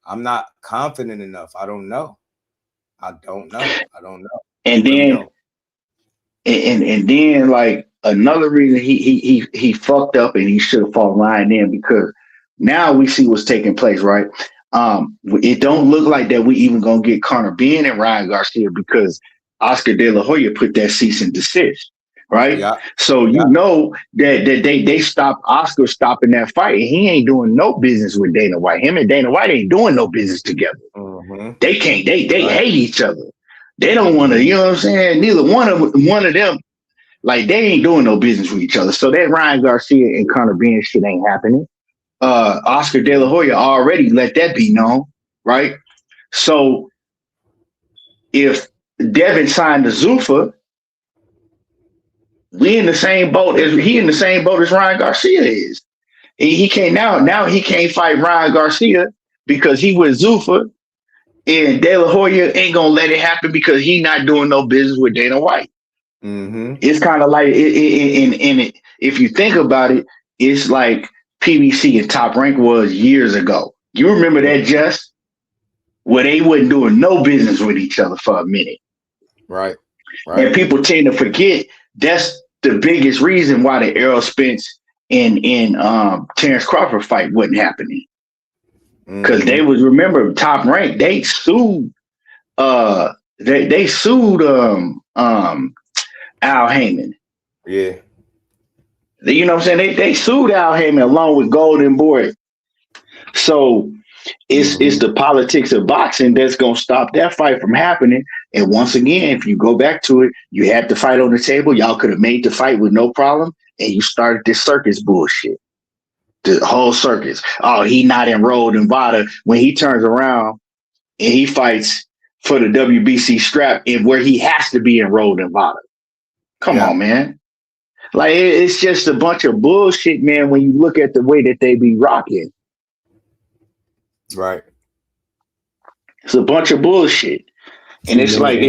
I'm not confident enough. I don't know. I don't know. And then and then like another reason he fucked up and he should have fought Ryan in, because now we see what's taking place, right? It don't look like that we even gonna get Conor Benn and Ryan Garcia, because Oscar De La Hoya put that cease and desist, right? Yeah. So you know that they stopped Oscar stopping that fight, and he ain't doing no business with Dana White. Him and Dana White ain't doing no business together. They can't. They hate each other. They don't want to. You know what I'm saying? Neither one of them. Like, they ain't doing no business with each other. So that Ryan Garcia and Conor Benn shit ain't happening. Oscar De La Hoya already let that be known, right? So if Devin signed to Zuffa, we in the same boat as Ryan Garcia is. He can't now he can't fight Ryan Garcia because he with Zuffa, and De La Hoya ain't gonna let it happen because he not doing no business with Dana White. It's kind of like if you think about it, it's like PBC and Top Rank was years ago. You remember that, Just where they wasn't doing no business with each other for a minute, right? And people tend to forget that's the biggest reason why the Errol Spence and Terrence Crawford fight wasn't happening, because they was, remember, Top Rank, they sued they sued Al Heyman. Yeah. You know what I'm saying? They sued Al Heyman along with Golden Boy. So it's the politics of boxing that's gonna stop that fight from happening. And once again, if you go back to it, you had the fight on the table. Y'all could have made the fight with no problem, and you started this circus bullshit. The whole circus. Oh, he not enrolled in VADA, when he turns around and he fights for the WBC strap, and where he has to be enrolled in VADA. Come on, man. Like, it's just a bunch of bullshit, man, when you look at the way that they be rocking. Right. It's a bunch of bullshit. And it's like,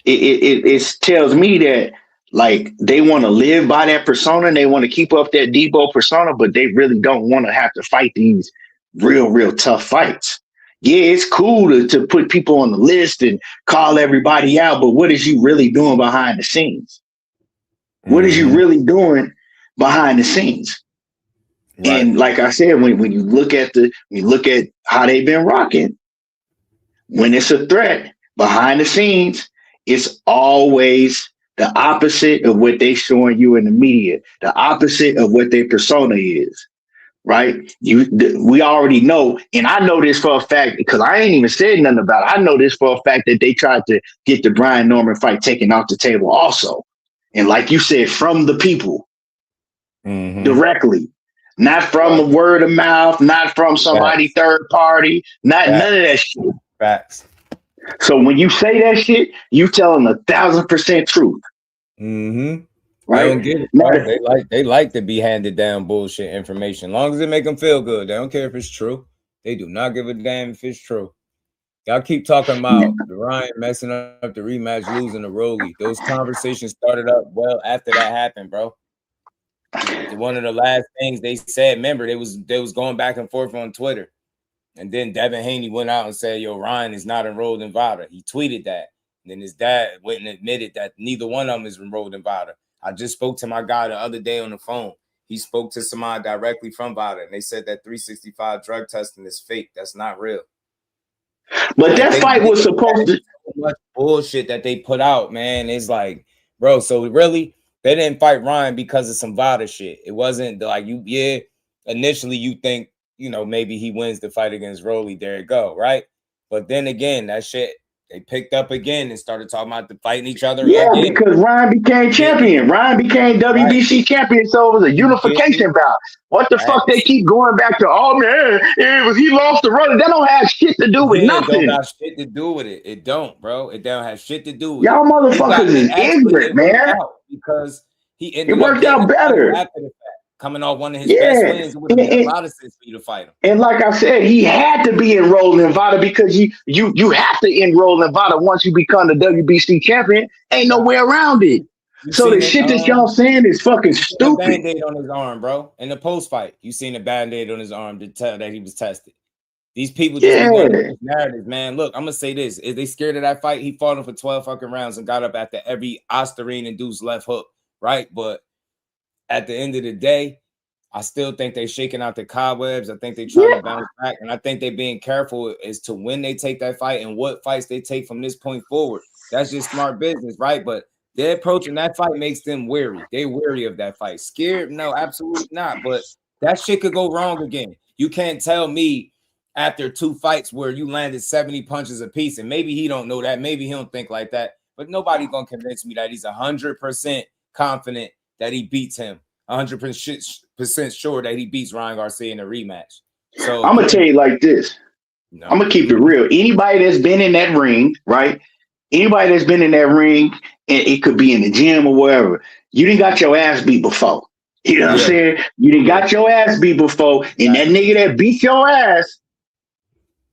it tells me that, like, they want to live by that persona, and they want to keep up that Debo persona, but they really don't want to have to fight these real tough fights. Yeah, it's cool to put people on the list and call everybody out, but what is you really doing behind the scenes? What is you really doing behind the scenes? Right. And like I said, when you look at how they've been rocking, when it's a threat behind the scenes, it's always the opposite of what they showing you in the media, the opposite of what their persona is. Right? We already know, and I know this for a fact because I ain't even said nothing about it. I know this for a fact that they tried to get the Brian Norman fight taken off the table also. And like you said, from the people directly, not from a word of mouth, not from somebody third party, none of that shit. Facts. So when you say that shit, you telling 1,000% truth. Right? They don't get it, bro. They like to be handed down bullshit information. As long as it make them feel good, they don't care if it's true. They do not give a damn if it's true. Y'all keep talking about the Ryan messing up the rematch, losing the Rolly. Those conversations started up well after that happened, bro. One of the last things they said, remember, they was going back and forth on Twitter. And then Devin Haney went out and said, yo, Ryan is not enrolled in VADA. He tweeted that. And then his dad went and admitted that neither one of them is enrolled in VADA. I just spoke to my guy the other day on the phone. He spoke to somebody directly from VADA, and they said that 365 drug testing is fake. That's not real. But that fight was supposed to. So much bullshit that they put out, man. It's like, bro, so really, they didn't fight Ryan because of some VADA shit. It wasn't like initially you think, maybe he wins the fight against Rolly. There you go, right? But then again, that shit, they picked up again and started talking about fighting each other Yeah, again. because Ryan became champion. Ryan became WBC champion, so it was a unification bout. What the fuck they keep going back to? Oh man, he lost the run. That don't have shit to do with It don't nothing. got shit to do with it. It don't, bro. It don't have shit to do with Y'all it. motherfuckers is ignorant, It worked man. out because he It ended up worked getting out the title better. after the fact. Coming off one of his best wins, it would have made a lot of sense for you to fight him. And like I said, he had to be enrolled in Nevada because you have to enroll in Nevada once you become the WBC champion. Ain't no way around it. So the shit that y'all saying is fucking stupid. A Band-Aid on his arm, bro. In the post fight, you seen a Band-Aid on his arm to tell that he was tested. These people just be going through narratives, man. Look, I'm gonna say this: if they scared of that fight, he fought him for 12 fucking rounds and got up after every Osterine induced left hook, right? But at the end of the day, I still think they're shaking out the cobwebs. I think they're trying to bounce back, and I think they're being careful as to when they take that fight and what fights they take from this point forward. That's just smart business, right? But their approach in that fight makes them wary. They're wary of that fight. Scared? No, absolutely not. But that shit could go wrong again. You can't tell me after 2 fights where you landed 70 punches apiece, and maybe he don't know that. Maybe he don't think like that. But nobody gonna convince me that he's 100% confident that he beats him. 100% sure that he beats Ryan Garcia in a rematch. So I'm gonna tell you like this. I'm gonna keep it real. Anybody that's been in that ring, right? Anybody that's been in that ring, and it could be in the gym or wherever, you didn't got your ass beat before. You know what I'm saying? You didn't got your ass beat before, and that nigga that beat your ass,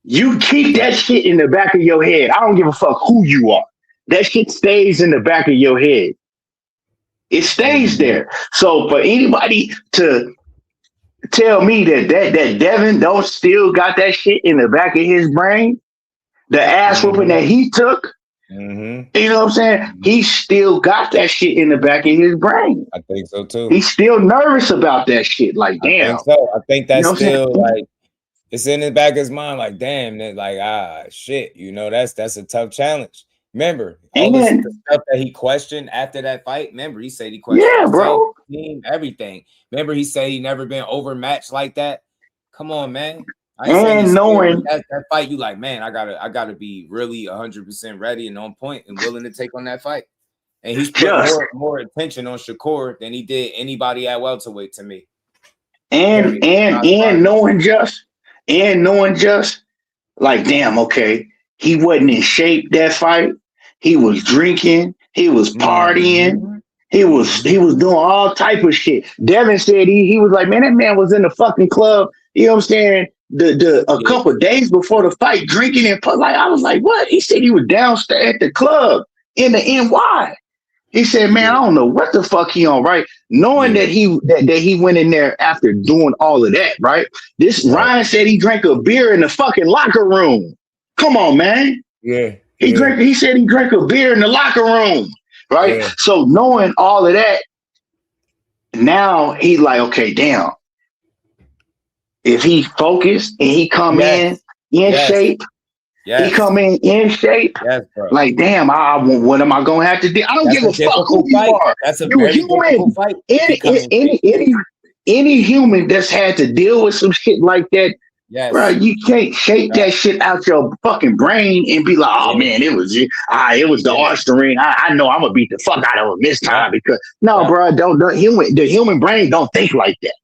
you keep that shit in the back of your head. I don't give a fuck who you are. That shit stays in the back of your head. It stays there. So for anybody to tell me that Devin don't still got that shit in the back of his brain, the ass whooping that he took, you know what I'm saying? He still got that shit in the back of his brain. I think so too. He's still nervous about that shit. Like, damn. I think so. I think that's still saying? like it's in the back of his mind, like, damn, that like shit, that's a tough challenge. Remember, all the stuff that he questioned after that fight. Remember, he said he questioned himself, team, everything. Remember, he said he never been overmatched like that. Come on, man. I ain't saying knowing that fight, you like, man, I gotta be really 100% ready and on point and willing to take on that fight. And he's put more attention on Shakur than he did anybody at welterweight to me. And knowing just like, damn, okay, he wasn't in shape that fight. He was drinking, he was partying, he was doing all type of shit. Devin said he was like, man, that man was in the fucking club, you know what I'm saying? A couple of days before the fight, drinking and like I was like, what? He said he was downstairs at the club in the NY. He said, man, I don't know what the fuck he on, right? Knowing that he went in there after doing all of that, right? Ryan said he drank a beer in the fucking locker room. Come on, man. He said he drank a beer in the locker room, right? So knowing all of that, now he's like, okay, damn. If he focused and he come in shape, he come in shape. Like, damn, what am I gonna have to do? I don't give a fuck who you are. That's a very difficult fight. Any human that's had to deal with some shit like that, right? You can't shake that shit out your fucking brain and be like, oh man, it was the Osterine. I know I'm gonna beat the fuck out of him this time because bro, the human brain don't think like that.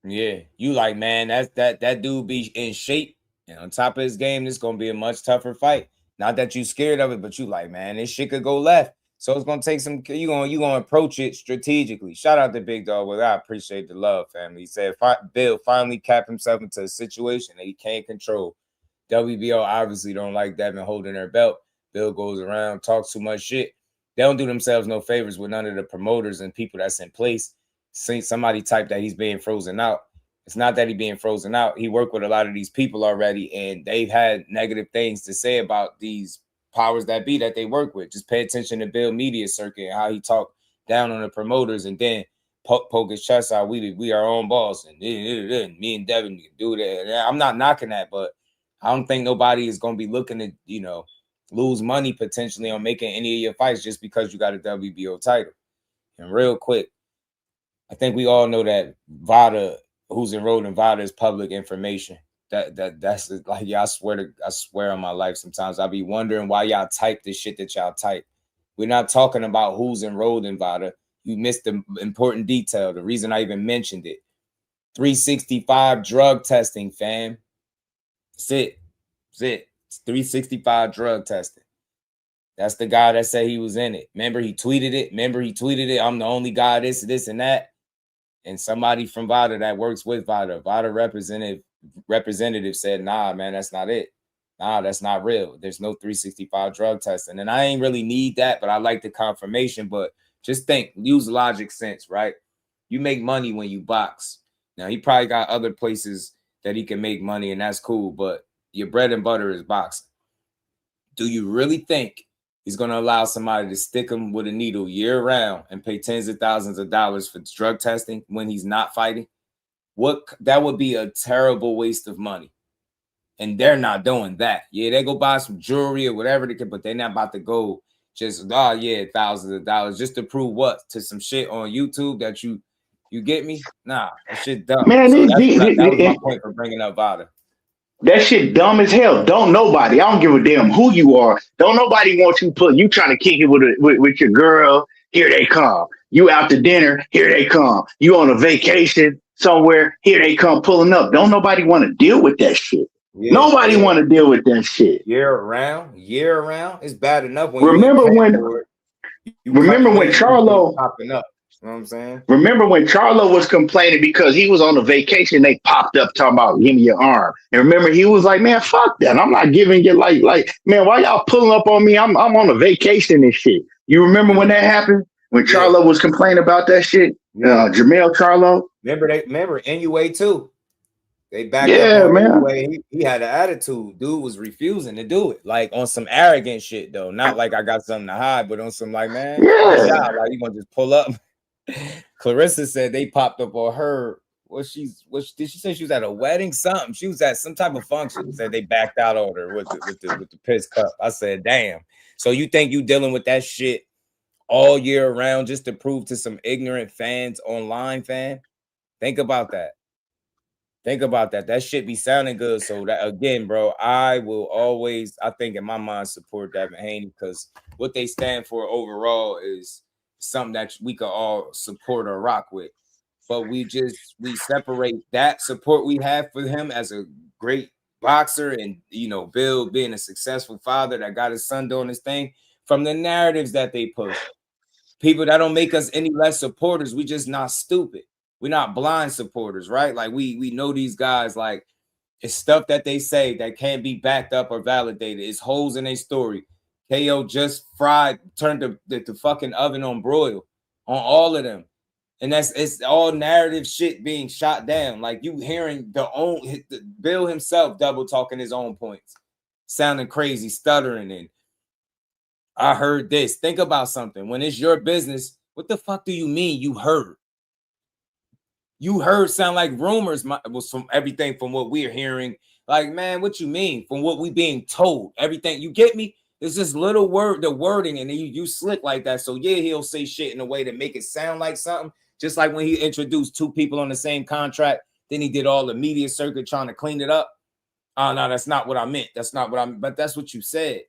Yeah, you like, man, that dude be in shape. And on top of his game, this is gonna be a much tougher fight. Not that you scared of it, but you like, man, this shit could go left. So it's gonna take some. You gonna approach it strategically. Shout out to Big Dog. Well, I appreciate the love, family. He said Bill finally capped himself into a situation that he can't control. WBO obviously don't like Devin holding their belt. Bill goes around, talks too much shit. They don't do themselves no favors with none of the promoters and people that's in place. See somebody type that he's being frozen out. It's not that he's being frozen out. He worked with a lot of these people already, and they've had negative things to say about these powers that be that they work with. Just pay attention to Bill Media Circuit and how he talked down on the promoters and then poke his chest out. We our own boss, and me and Devin can do that. I'm not knocking that, but I don't think nobody is going to be looking to, lose money potentially on making any of your fights just because you got a WBO title. And real quick, I think we all know that VADA, who's enrolled in VADA, is public information. That's like, yeah, I swear on my life, sometimes I be wondering why y'all type the shit that y'all type. We're not talking about who's enrolled in VADA. You missed the important detail. The reason I even mentioned it. 365 drug testing, fam. That's it. It's 365 drug testing. That's the guy that said he was in it. Remember, he tweeted it. I'm the only guy, this, and that. And somebody from VADA that works with VADA representative said, nah, man, that's not it. Nah, that's not real. There's no 365 drug testing. And I ain't really need that, but I like the confirmation. But just think, use logic sense, right? You make money when you box. Now, he probably got other places that he can make money, and that's cool. But your bread and butter is boxing. Do you really think he's going to allow somebody to stick him with a needle year round and pay tens of thousands of dollars for drug testing when he's not fighting? That would be a terrible waste of money. And they're not doing that. Yeah, they go buy some jewelry or whatever they can, but they're not about to go just, thousands of dollars just to prove what? To some shit on YouTube that you get me? Nah, that shit dumb. Man, So that was my point for bringing up VADA. That shit dumb as hell. Don't nobody. I don't give a damn who you are. Don't nobody want you trying to kick it with your girl. Here they come. You out to dinner. Here they come. You on a vacation somewhere. Here they come pulling up. Don't nobody want to deal with that shit. Yeah, nobody want to deal with that shit. Year round. It's bad enough when remember when Charlo popping up. You know what I'm saying? Remember when Charlo was complaining because he was on a vacation, they popped up talking about give me your arm. And remember, he was like, man, fuck that. I'm not giving you like, man, why y'all pulling up on me? I'm on a vacation and shit. You remember when that happened? When Charlo was complaining about that shit? Jamel Charlo. Remember NUA too. They backed up on NUA. He had an attitude. Dude was refusing to do it. Like on some arrogant shit though. Not like I got something to hide, but on some like, man, like you gonna just pull up. Clarissa said they popped up on her. Did she say she was at a wedding? Something. She was at some type of function. Said they backed out on her with the piss cup. I said, damn. So you think you dealing with that shit all year round just to prove to some ignorant fans online, fan? Think about that. That shit be sounding good. So that again, bro, I will always, I think in my mind, support Devin Haney because what they stand for overall is something that we could all support or rock with. But we separate that support we have for him as a great boxer and, Bill being a successful father that got his son doing his thing from the narratives that they push. People that don't make us any less supporters. We just not stupid. We're not blind supporters, right? Like we know these guys, like it's stuff that they say that can't be backed up or validated. It's holes in their story. KO just turned the fucking oven on broil on all of them. And it's all narrative shit being shot down. Like you hearing Bill himself double talking his own points, sounding crazy, stuttering. And I heard this. Think about something. When it's your business, what the fuck do you mean you heard? You heard sound like rumors was from everything from what we're hearing. Like, man, what you mean? From what we being told. Everything, you get me? It's just little the wording, and then you slick like that. So yeah, he'll say shit in a way to make it sound like something. Just like when he introduced two people on the same contract, then he did all the media circuit trying to clean it up. Oh, no, that's not what I meant. That's not what I meant, but that's what you said.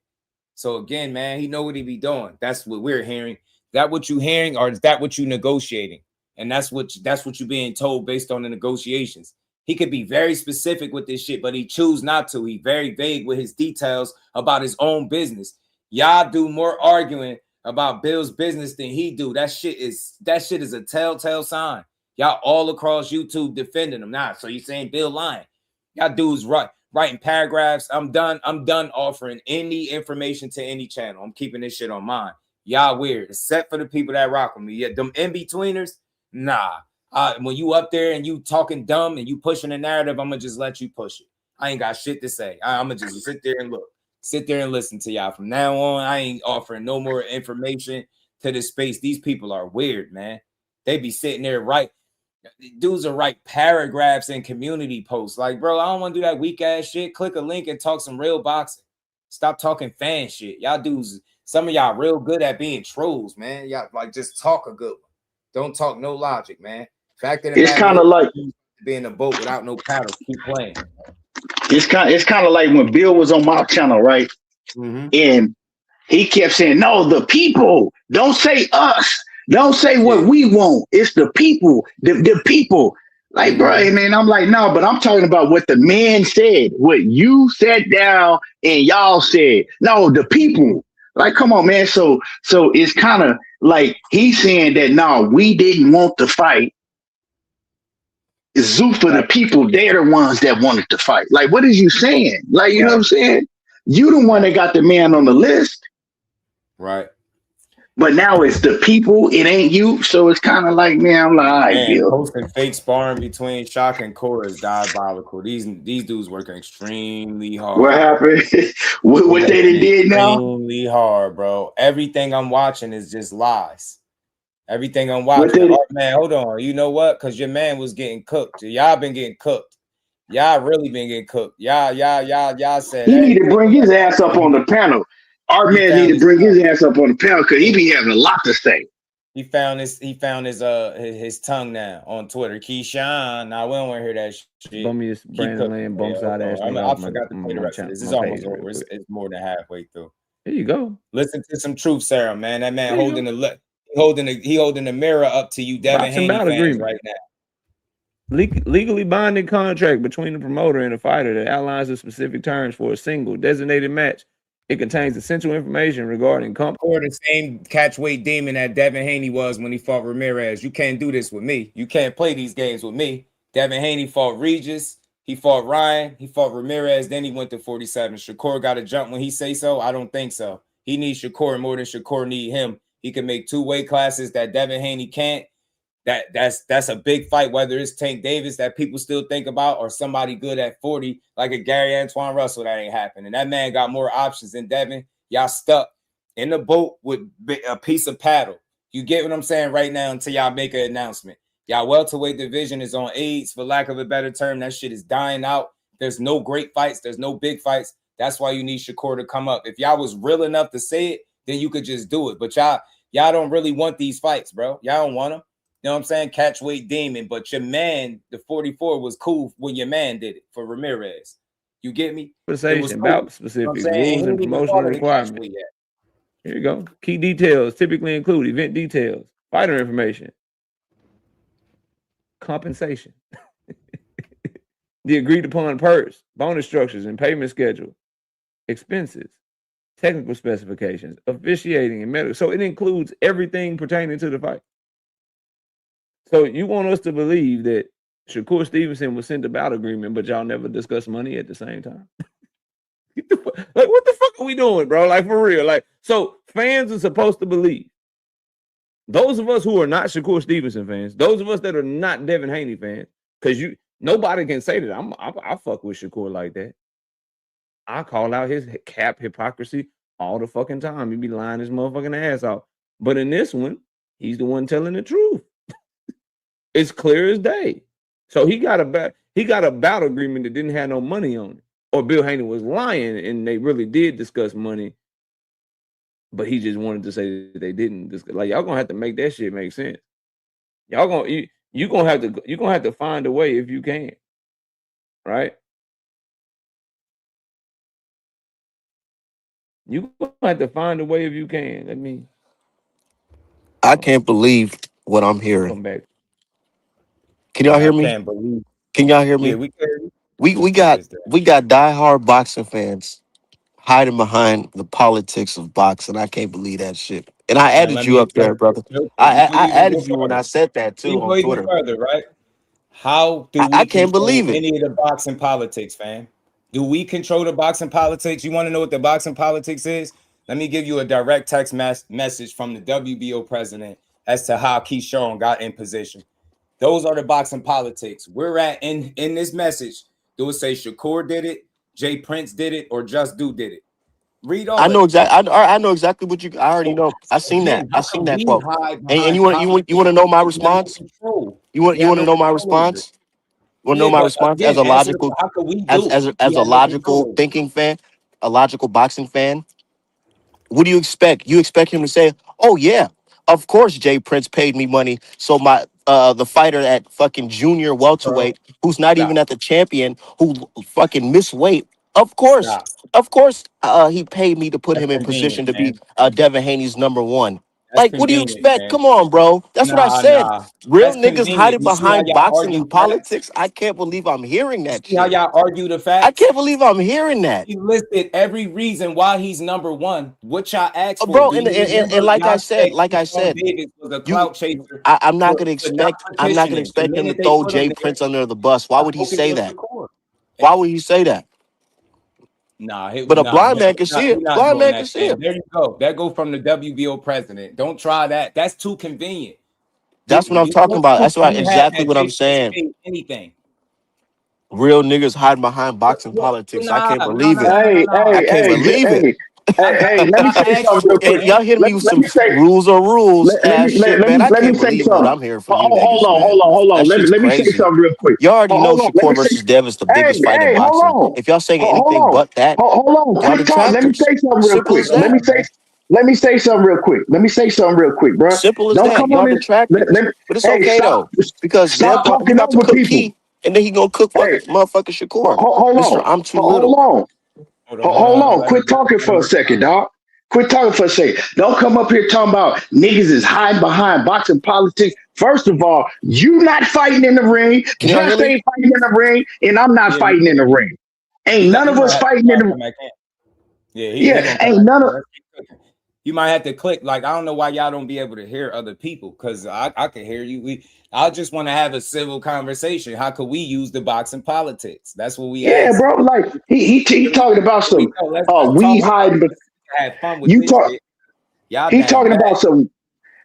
So again, man, he know what he be doing. That's what we're hearing. That what you hearing, or is that what you negotiating? And that's what you're being told based on the negotiations. He could be very specific with this shit, but he choose not to. He very vague with his details about his own business. Y'all do more arguing about Bill's business than he do. That shit is a telltale sign. Y'all all across YouTube defending him. Nah, so you saying Bill lying. Y'all dudes writing paragraphs. I'm done offering any information to any channel. I'm keeping this shit on mine. Y'all weird, except for the people that rock with me. Yeah, them in-betweeners. Nah, when you up there and you talking dumb and you pushing a narrative, I'm gonna just let you push it. I ain't got shit to say. I'm gonna just sit there and listen to y'all. From now on, I ain't offering no more information to this space. These people are weird, man. They be sitting there dudes are write paragraphs in community posts. Like, bro, I don't want to do that weak ass shit. Click a link and talk some real boxing. Stop talking fan shit. Y'all dudes, some of y'all real good at being trolls, man. Y'all like just talk a good one. Don't talk no logic, man. Fact that it's kind of like being a boat without no paddle. Keep playing. It's kind of like when Bill was on my channel, right? And he kept saying, "No, the people. Don't say us. Don't say what we want. It's the people. The people." Like, bro, man, I'm like, no, but I'm talking about what the man said, what you sat down and y'all said. No, the people. Like, come on, man. So it's kind of like he's saying that no, we didn't want to fight. Zoo for the people, they're the ones that wanted to fight. Like, what is you saying? Like, you know what I'm saying? You the one that got the man on the list. Right. But now it's the people, it ain't you. So it's kind of like, man, I'm like, all right, Bill. Posting fake sparring between Shock and Cora is diabolical. These dudes working extremely hard. What happened? what they did now? Extremely hard, bro. Everything I'm watching is just lies. Everything I'm watching. Oh, man, hold on. You know what? Because your man was getting cooked. Y'all been getting cooked. Y'all really been getting cooked. Y'all said he need to bring his ass up on the panel. Our man need to bring his ass up on the panel because he be having a lot to say. He found his tongue now on Twitter. Keyshawn. Now we don't want to hear that shit. Bummiest Brandon Land bumps out ass. I forgot to play the rest of this. It's almost over. It's more than halfway through. There you go. Listen to some truth, Sarah, man. That man holding the mirror up to you, Devin Haney fans right now. Legally binding contract between the promoter and the fighter that outlines the specific terms for a single designated match. It contains essential information regarding or the same catchweight demon that Devin Haney was when he fought Ramirez. You can't do this with me. You can't play these games with me. Devin Haney fought Regis. He fought Ryan. He fought Ramirez. Then he went to 47. Shakur got to jump when he say so? I don't think so. He needs Shakur more than Shakur need him. He can make two weight classes that Devin Haney can't. That's a big fight, whether it's Tank Davis that people still think about or somebody good at 40 like a Gary Antoine Russell. That ain't happening. That man got more options than Devin. Y'all stuck in the boat with a piece of paddle. You get what I'm saying right now until y'all make an announcement. Y'all welterweight division is on AIDS, for lack of a better term. That shit is dying out. There's no great fights. There's no big fights. That's why you need Shakur to come up. If y'all was real enough to say it, then you could just do it. But y'all don't really want these fights, bro. Y'all don't want them. You know what I'm saying? Catchweight demon. But your man, the 44, was cool when your man did it for Ramirez. You get me? Conversation about specific rules and promotional requirements. Here you go. Key details typically include event details, fighter information, compensation, the agreed upon purse, bonus structures and payment schedule, expenses, technical specifications, officiating, and medical. So it includes everything pertaining to the fight. So you want us to believe that Shakur Stevenson was sent a bout agreement, but y'all never discuss money at the same time? Like, what the fuck are we doing, bro? Like, for real. Like, so fans are supposed to believe. Those of us who are not Shakur Stevenson fans, those of us that are not Devin Haney fans, because nobody can say that I fuck with Shakur like that. I call out his cap hypocrisy all the fucking time. He be lying his motherfucking ass off. But in this one, he's the one telling the truth. It's clear as day. So he got a bout agreement that didn't have no money on it. Or Bill Haney was lying and they really did discuss money, but he just wanted to say that they didn't discuss. Like, y'all gonna have to make that shit make sense. Y'all gonna have to find a way if you can. Right? You gonna have to find a way if you can. I can't believe what I'm hearing. Come back. Can y'all hear me? Can y'all hear me? Yeah, we can. We got diehard boxing fans hiding behind the politics of boxing. I can't believe that shit. And I added you up there, brother. I added you when I said that too on Twitter. Further, right? How do we I can't believe it. Any of the boxing politics, fam? Do we control the boxing politics? You want to know what the boxing politics is? Let me give you a direct text message from the WBO president as to how Keyshawn got in position. Those are the boxing politics. We're at in this message. Do it say Shakur did it, Jay Prince did it, or Just Do did it? Read all. I know exactly. I know exactly what you. I already know. I seen that. I seen that quote. And you want to know my response? You want to know my response? You want to know my response as a logical, as a logical thinking fan, a logical boxing fan? What do you expect? You expect him to say, "Oh yeah, of course, Jay Prince paid me money, so my the fighter at fucking junior welterweight who's not even at the champion who fucking missed weight. Of course, he paid me to put him in position to be Devin Haney's number one. Like, what do you expect? Come on, bro. That's what I said. Real niggas hiding behind boxing and politics. I can't believe I'm hearing that shit. How y'all argue the facts? I can't believe I'm hearing that. He listed every reason why he's number one. What y'all asked for, bro? And like I said, was a clout chaser. I'm not gonna expect him to throw Jay Prince under the bus. Why would he say that? Why would he say that? But a blind man can see it. Blind man can see it. There you go. That go from the WBO president. Don't try that. That's too convenient. That's what I'm talking about. That's exactly what I'm saying. Anything. Real niggas hiding behind boxing politics. I can't believe it. I can't believe it. Hey, let me say something real quick. Y'all hit me with some rules or rules. Let me say something. What I'm hearing from you. Hold on. Let me say something real quick. Y'all already know Shakur versus Dev is the biggest fight in boxing. If y'all saying anything but that, hold on. Quick talk. Let me say something real quick. Let me say something real quick, bro. Simple as that. Y'all detractors. But it's okay though, because Dev about to cook Key, and then he gonna cook motherfucking Shakur. Hold on. I'm too little. Hold on. Quit talking for a second, dog. Quit talking for a second. Don't come up here talking about niggas is hiding behind boxing politics. First of all, you not fighting in the ring. Just ain't fighting in the ring, and I'm not fighting in the ring. Ain't none of us fighting in the ring. Ain't none of. You might have to click. Like, I don't know why y'all don't be able to hear other people, because I can hear you. I just want to have a civil conversation. How could we use the boxing politics? That's what we ask. Bro. Like he talking about some we hide. Have fun with you talk. He talking about some.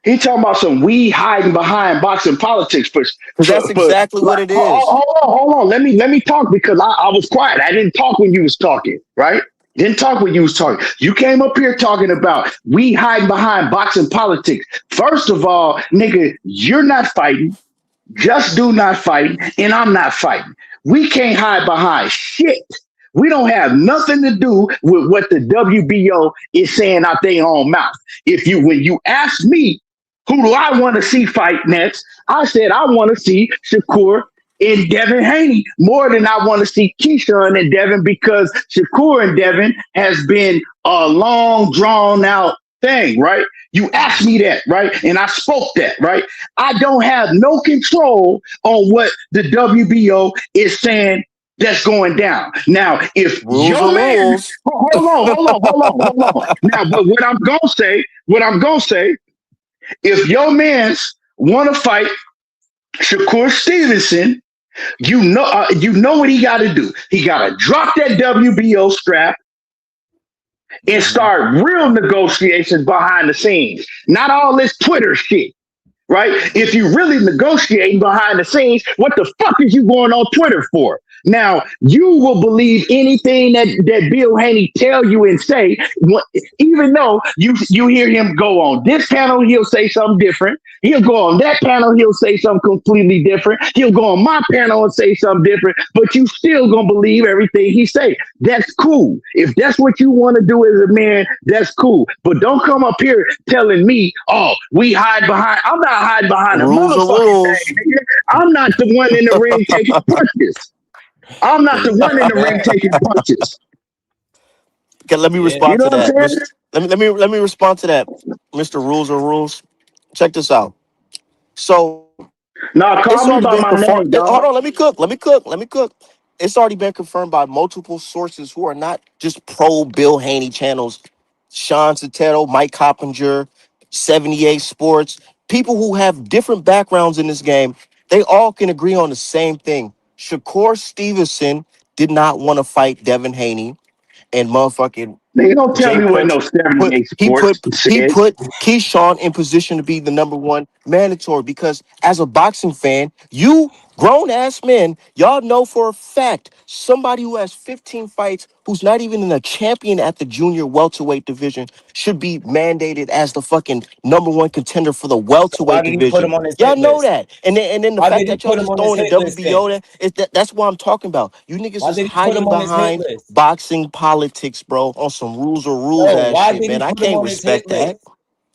He talking about some we hiding behind boxing politics. Because that's exactly what it is. Hold on. Let me talk, because I was quiet. I didn't talk when you was talking, right? Didn't talk when you was talking. You came up here talking about we hiding behind boxing politics. First of all, nigga, you're not fighting. Just do not fight, and I'm not fighting. We can't hide behind shit. We don't have nothing to do with what the WBO is saying out their own mouth. When you ask me, who do I want to see fight next? I said I want to see Shakur and Devin Haney more than I want to see Keyshawn and Devin, because Shakur and Devin has been a long, drawn out thing, right? You asked me that, right? And I spoke that, right? I don't have no control on what the WBO is saying that's going down. Now, if your man, hold on. Now, but what I'm gonna say, if your man's want to fight Shakur Stevenson, you know what he got to do. He got to drop that WBO strap and start real negotiations behind the scenes. Not all this Twitter shit, right? If you really negotiating behind the scenes, what the fuck is you going on Twitter for? Now, you will believe anything that Bill Haney tell you and say, even though you hear him go on this panel, he'll say something different. He'll go on that panel, he'll say something completely different. He'll go on my panel and say something different, but you still gonna believe everything he say. That's cool. If that's what you want to do as a man, that's cool. But don't come up here telling me, oh, we hide behind. I'm not hiding behind a motherfucking thing, nigga. I'm not the one in the ring taking punches. I'm not the one in the ring taking punches. Okay, let me respond to that. Let me respond to that, Mr. Rules or Rules. Check this out. So, call me by my name, dog. Hold on, let me cook. It's already been confirmed by multiple sources who are not just pro Bill Haney channels. Sean Sotero, Mike Coppinger, 78 Sports, people who have different backgrounds in this game. They all can agree on the same thing. Shakur Stevenson did not want to fight Devin Haney, and motherfucking you don't tell me what no 78 Sports he put Keyshawn in position to be the number one mandatory, because as a boxing fan, you grown ass men, y'all know for a fact somebody who has 15 fights, who's not even a champion at the junior welterweight division, should be mandated as the fucking number one contender for the welterweight division. Y'all know that. And then the fact that y'all just throwing the WBO, that's what I'm talking about. You niggas is hiding behind boxing politics, bro, on some rules or rules ass shit, man. I can't respect that.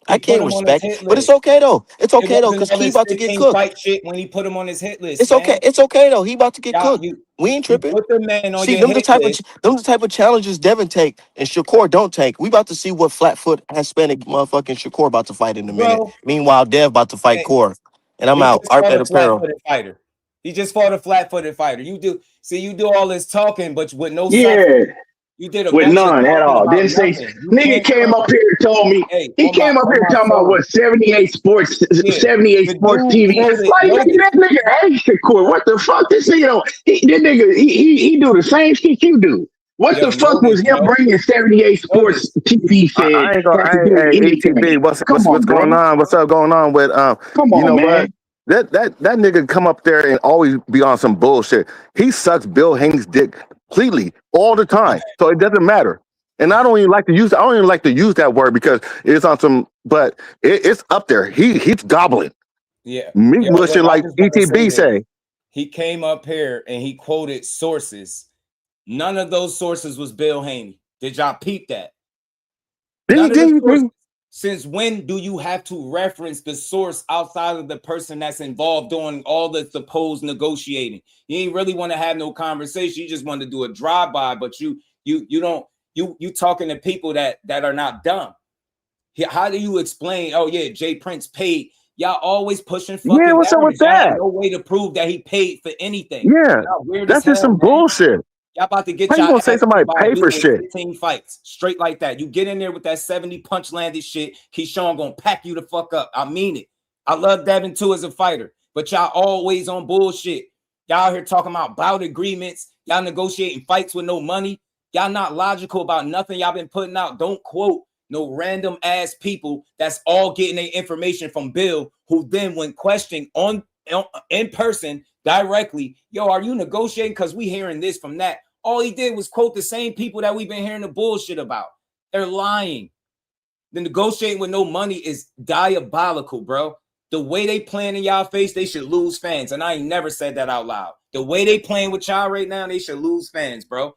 I can't respect, but it's okay though. It's okay though, because he about to get cooked. Fight shit when he put him on his hit list. It's okay. It's okay though. He about to get cooked. We ain't tripping. Put the man on See, your them the hit type list. of them the type of challenges Devin take and Shakur don't take. We about to see what flatfoot Hispanic motherfucking Shakur about to fight in a minute. Meanwhile, Dev about to fight Core, and I'm He out. just Art fought that a apparel. flat-footed fighter. He just fought a flat-footed fighter. You do all this talking, but with no Yeah. substance. You did a With bunch of none at talking all. about Didn't say nothing. You nigga can't came up here and told me he came up here talking about what 78 sports Yeah. 78 The sports dude TV. quoted Like notice. that nigga hates Shakur. What the fuck? This nigga that nigga he do the same shit you do. What the fuck was him bringing 78 sports TV said I ain't gonna. has to do with Hey, anything? ATB, what's Come on, going man. on? What's up going on with Come You know on, what? man. That nigga come up there and always be on some bullshit. He sucks Bill Haney's dick completely all the time, so it doesn't matter. And I don't even like to use that word because it's on some, but it's up there. He's gobbling. Yeah. Me Yo, mushing look, I like just want to say ETB this. say. He came up here and he quoted sources. None of those sources was Bill Haney. Did y'all peep that? None of the sources. Since when do you have to reference the source outside of the person that's involved doing all the supposed negotiating? You ain't really want to have no conversation. You just want to do a drive-by, but you talking to people that are not dumb. How do you explain? Oh yeah, Jay Prince paid. Y'all always pushing fucking. Yeah, what's up with Y'all have that? no way to prove that he paid for anything. Yeah, Y'all weird that's as hell, just some man. bullshit. Y'all about to get How you y'all gonna say ass somebody by a pay dude for with shit? 15 fights straight like that. You get in there with that 70 punch landed shit. Keyshawn gonna pack you the fuck up. I mean it. I love Devin too as a fighter, but y'all always on bullshit. Y'all here talking about bout agreements. Y'all negotiating fights with no money. Y'all not logical about nothing y'all been putting out. Don't quote no random ass people that's all getting their information from Bill, who then when questioned in person directly, yo, are you negotiating? Because we hearing this from that. All he did was quote the same people that we've been hearing the bullshit about. They're lying. The negotiating with no money is diabolical, bro. The way they playing in y'all face, they should lose fans. And I ain't never said that out loud. The way they playing with y'all right now, they should lose fans, bro.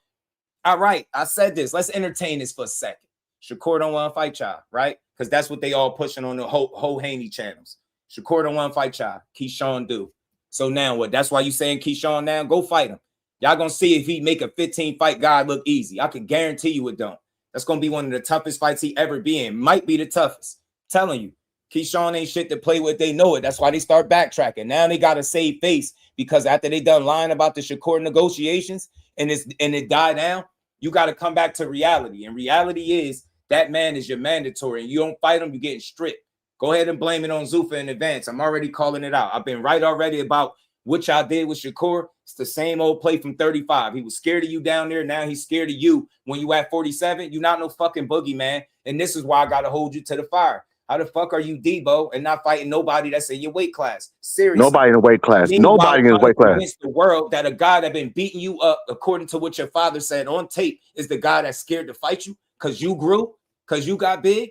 All right, I said this. Let's entertain this for a second. Shakur don't want to fight y'all, right? Because that's what they all pushing on the whole Haney channels. Shakur don't want to fight y'all. Keyshawn do. So now what? That's why you saying Keyshawn now? Go fight him. Y'all gonna see if he make a 15-fight guy look easy. I can guarantee you it don't. That's gonna be one of the toughest fights he ever be in. Might be the toughest. I'm telling you, Keyshawn ain't shit to play with. They know it. That's why they start backtracking. Now they gotta save face because after they done lying about the Shakur negotiations and it died down, you got to come back to reality. And reality is that man is your mandatory. And you don't fight him, you're getting stripped. Go ahead and blame it on Zuffa in advance. I'm already calling it out. I've been right already about what y'all did with Shakur. It's the same old play from 35. He was scared of you down there. Now he's scared of you when you at 47. You're not no fucking boogeyman. And this is why I got to hold you to the fire. How the fuck are you Debo and not fighting nobody that's in your weight class? Seriously. Nobody in the weight class. Meanwhile, Nobody in his weight class. Convince the world that a guy that been beating you up, according to what your father said on tape, is the guy that's scared to fight you because you grew, because you got big.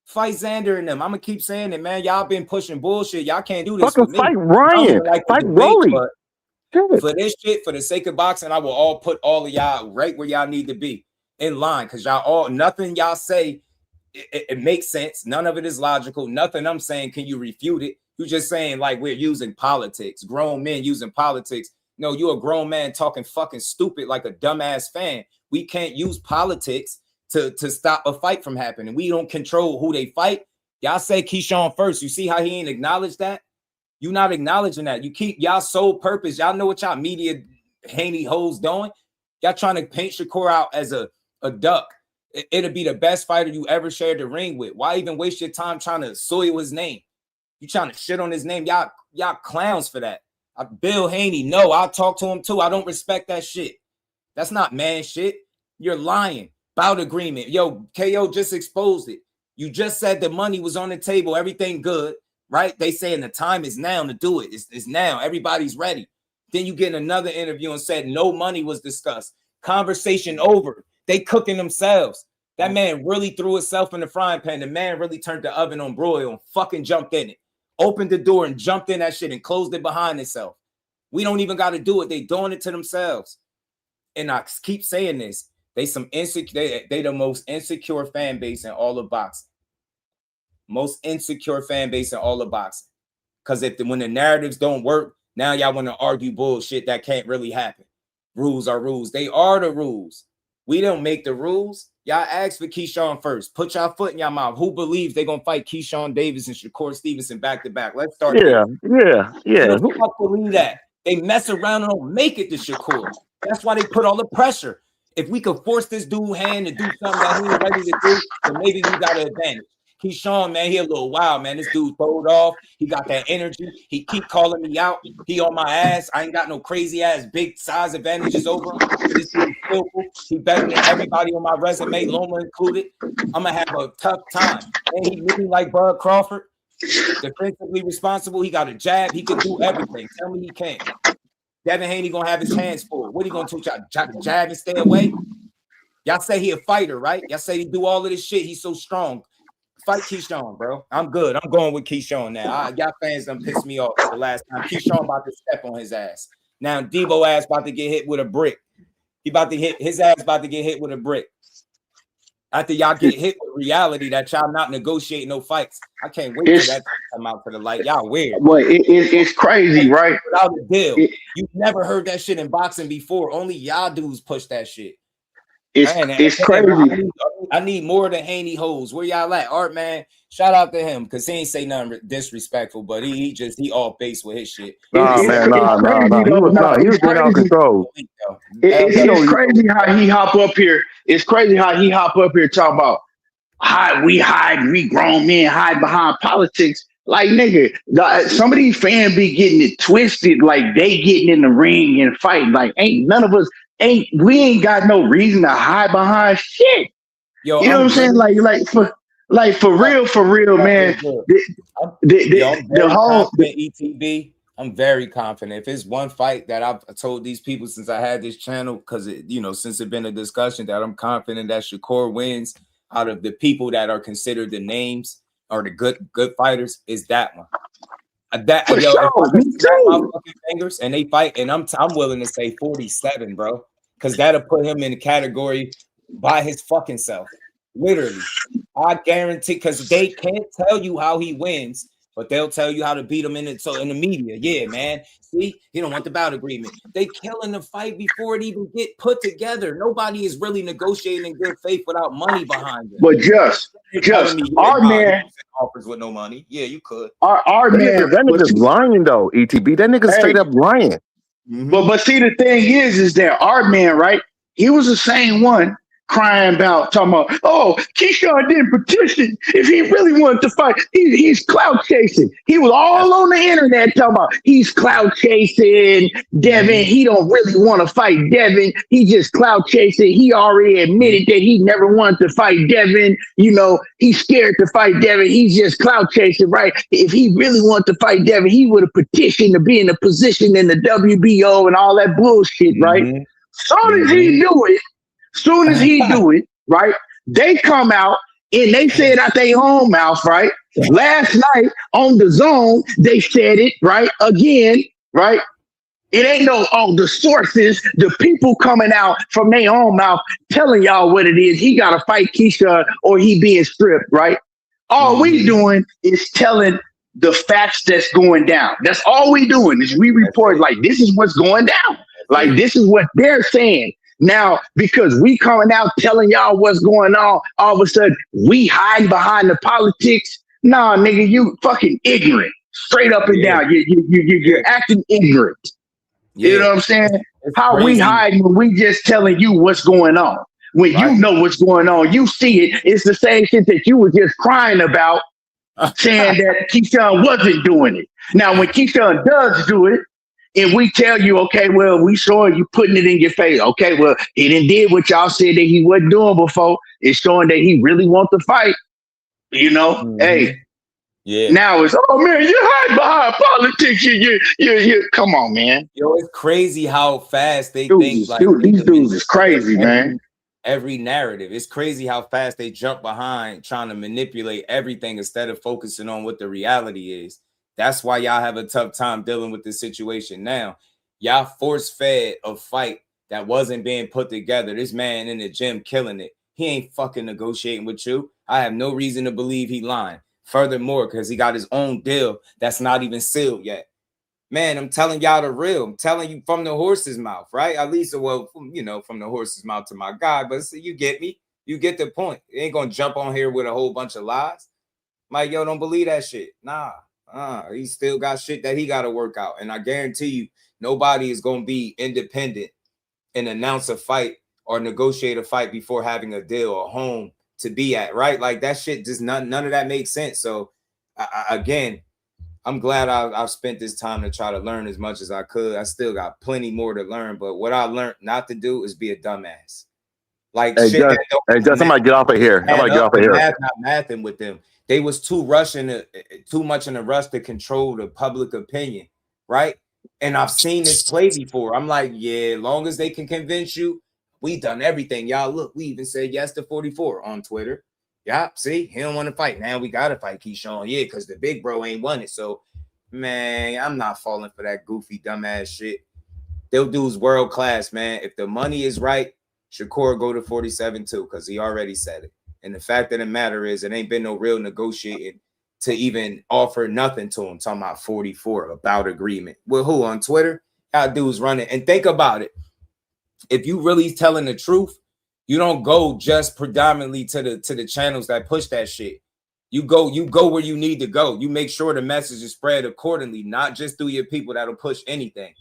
Fight Xander and them. I'm gonna keep saying it, man. Y'all been pushing bullshit. Y'all can't do this Fucking with me. fight Ryan. Fight Rolly. But for this shit, for the sake of boxing, I will all put all of y'all right where y'all need to be in line, because y'all all nothing y'all say. It makes sense. None of it is logical. Nothing I'm saying can you refute it. You're just saying like we're using politics, grown men using politics. No, you're a grown man talking fucking stupid like a dumbass fan. We can't use politics to stop a fight from happening. We don't control who they fight. Y'all say Keyshawn first. You see how he ain't acknowledged that? You not acknowledging that. You keep y'all sole purpose. Y'all know what y'all media Haney hoes doing. Y'all trying to paint Shakur out as a duck. It'll be the best fighter you ever shared the ring with. Why even waste your time trying to soil his name? You trying to shit on his name? Y'all clowns for that. Bill Haney, no, I'll talk to him too. I don't respect that shit. That's not man shit. You're lying. Bout agreement. Yo, KO just exposed it. You just said the money was on the table. Everything good, right? They saying the time is now to do it. It's now. Everybody's ready. Then you get in another interview and said no money was discussed. Conversation over. They cooking themselves. That man really threw himself in the frying pan. The man really turned the oven on broil and fucking jumped in it. Opened the door and jumped in that shit and closed it behind itself. We don't even got to do it. They doing it to themselves. And I keep saying this. They the most insecure fan base in all of boxing. Most insecure fan base in all of boxing. Because when the narratives don't work, now y'all want to argue bullshit that can't really happen. Rules are rules. They are the rules. We don't make the rules. Y'all ask for Keyshawn first. Put y'all foot in your mouth. Who believes they're going to fight Keyshawn Davis and Shakur Stevenson back-to-back? Let's start there. Yeah. Who the fuck believe that? They mess around and don't make it to Shakur. That's why they put all the pressure. If we could force this dude hand to do something that he ain't ready to do, then maybe we got an advantage. Keyshawn, man, he a little wild, man. This dude throwed off. He got that energy. He keep calling me out. He on my ass. I ain't got no crazy ass big size advantages over him. This dude skillful. He better than everybody on my resume, Loma included. I'm gonna have a tough time. And he moving like Bud Crawford. Defensively responsible. He got a jab. He can do everything. Tell me he can't. Devin Haney gonna have his hands full. What are you gonna teach y'all? Try to jab and stay away? Y'all say he a fighter, right? Y'all say he do all of this shit. He's so strong. Fight Keyshawn, bro. I'm good. I'm going with Keyshawn now. Y'all fans done pissed me off the last time. Keyshawn about to step on his ass. Now Debo ass about to get hit with a brick. He about to hit his ass about to get hit with a brick. After y'all get hit with reality that y'all not negotiating no fights. I can't wait for that to come out for the light. Y'all weird. But it's crazy, right? Without a deal. You've never heard that shit in boxing before. Only y'all dudes push that shit. It's crazy. I need more than Haney hoes. Where y'all at? Art, man, shout out to him because he ain't say nothing disrespectful, but he all base with his shit. Nah. He was getting out of control. It's crazy how he hop up here. It's crazy how he hop up here talking about we grown men hide behind politics. Like, nigga, some of these fans be getting it twisted, like they getting in the ring and fighting. Like, we ain't got no reason to hide behind shit. Yo, you know what I'm saying? Like for real, man. The whole ETB. I'm very confident. If it's one fight that I've told these people since I had this channel, because since it's been a discussion, that I'm confident that Shakur wins out of the people that are considered the names or the good fighters, is that one. If I can snap my fucking fingers and they fight, and I'm willing to say 47, bro, because that'll put him in the category by his fucking self. Literally, I guarantee, because they can't tell you how he wins, but they'll tell you how to beat him in the media. Yeah, man. See, he don't want the bout agreement. They killing the fight before it even get put together. Nobody is really negotiating in good faith without money behind it. But just our man offers with no money. Yeah, you could. Our man, that nigga's lying though. ETB, that nigga's straight up lying. Mm-hmm. But see, the thing is that our man, right? He was the same one crying about, talking about, oh, Keyshawn didn't petition. If he really wanted to fight, he's clout chasing. He was all on the internet talking about he's clout chasing Devin. He don't really want to fight Devin. He just clout chasing. He already admitted that he never wanted to fight Devin. He's scared to fight Devin. He's just clout chasing, right? If he really wanted to fight Devin, he would have petitioned to be in a position in the WBO and all that bullshit, right? Soon as he do it, right, they come out and they say it out their own mouth, right? Last night on the Zone, they said it, right, again, right? It ain't the sources, the people coming out from their own mouth telling y'all what it is. He got to fight Keyshawn or he being stripped, right? All we doing is telling the facts that's going down. That's all we doing is we report, like, this is what's going down. Like, this is what they're saying. Now, because we coming out telling y'all what's going on, all of a sudden we hide behind the politics. Nah, nigga, you fucking ignorant. Straight up and down. You're acting ignorant. You know what I'm saying? How we hiding when we just telling you what's going on? When you know what's going on, you see it. It's the same shit that you were just crying about, saying that Keyshawn wasn't doing it. Now, when Keyshawn does do it, and we tell you, okay, well, we saw you putting it in your face. Okay, well, he didn't did what y'all said that he wasn't doing before. It's showing that he really wants to fight. Hey, now it's, oh man, you hide behind politics. You come on, man. Yo, it's crazy how fast they think. These dudes is crazy, man. Every narrative. It's crazy how fast they jump behind trying to manipulate everything instead of focusing on what the reality is. That's why y'all have a tough time dealing with this situation now. Y'all force-fed a fight that wasn't being put together. This man in the gym killing it. He ain't fucking negotiating with you. I have no reason to believe he lying. Furthermore, because he got his own deal that's not even sealed yet. Man, I'm telling y'all the real. I'm telling you from the horse's mouth, right? At least, well, you know, from the horse's mouth to my guy. But you get me. You get the point. You ain't gonna jump on here with a whole bunch of lies. Mike, yo, don't believe that shit. Nah, he still got shit that he got to work out. And I guarantee you, nobody is gonna be independent and announce a fight or negotiate a fight before having a deal or home to be at, right? Like that shit, just none of that makes sense. So again, I'm glad I've spent this time to try to learn as much as I could. I still got plenty more to learn, but what I learned not to do is be a dumbass. Like Hey, shit. Just somebody get off of here. Somebody get off of here. Not mathing with them. They was too much in a rush to control the public opinion, right? And I've seen this play before. I'm like, yeah, long as they can convince you, we done everything. Y'all look, we even said yes to 44 on Twitter. Yeah, see, he don't want to fight. Now we got to fight Keyshawn. Yeah, because the big bro ain't won it. So, man, I'm not falling for that goofy, dumbass shit. They'll dude's world class, man. If the money is right, Shakur go to 47 too, because he already said it. And the fact of the matter is, it ain't been no real negotiating to even offer nothing to him. Talking about 44 about agreement. Well, who on Twitter? How dudes running? And think about it. If you really telling the truth, you don't go just predominantly to the channels that push that shit. You go where you need to go. You make sure the message is spread accordingly, not just through your people that'll push anything.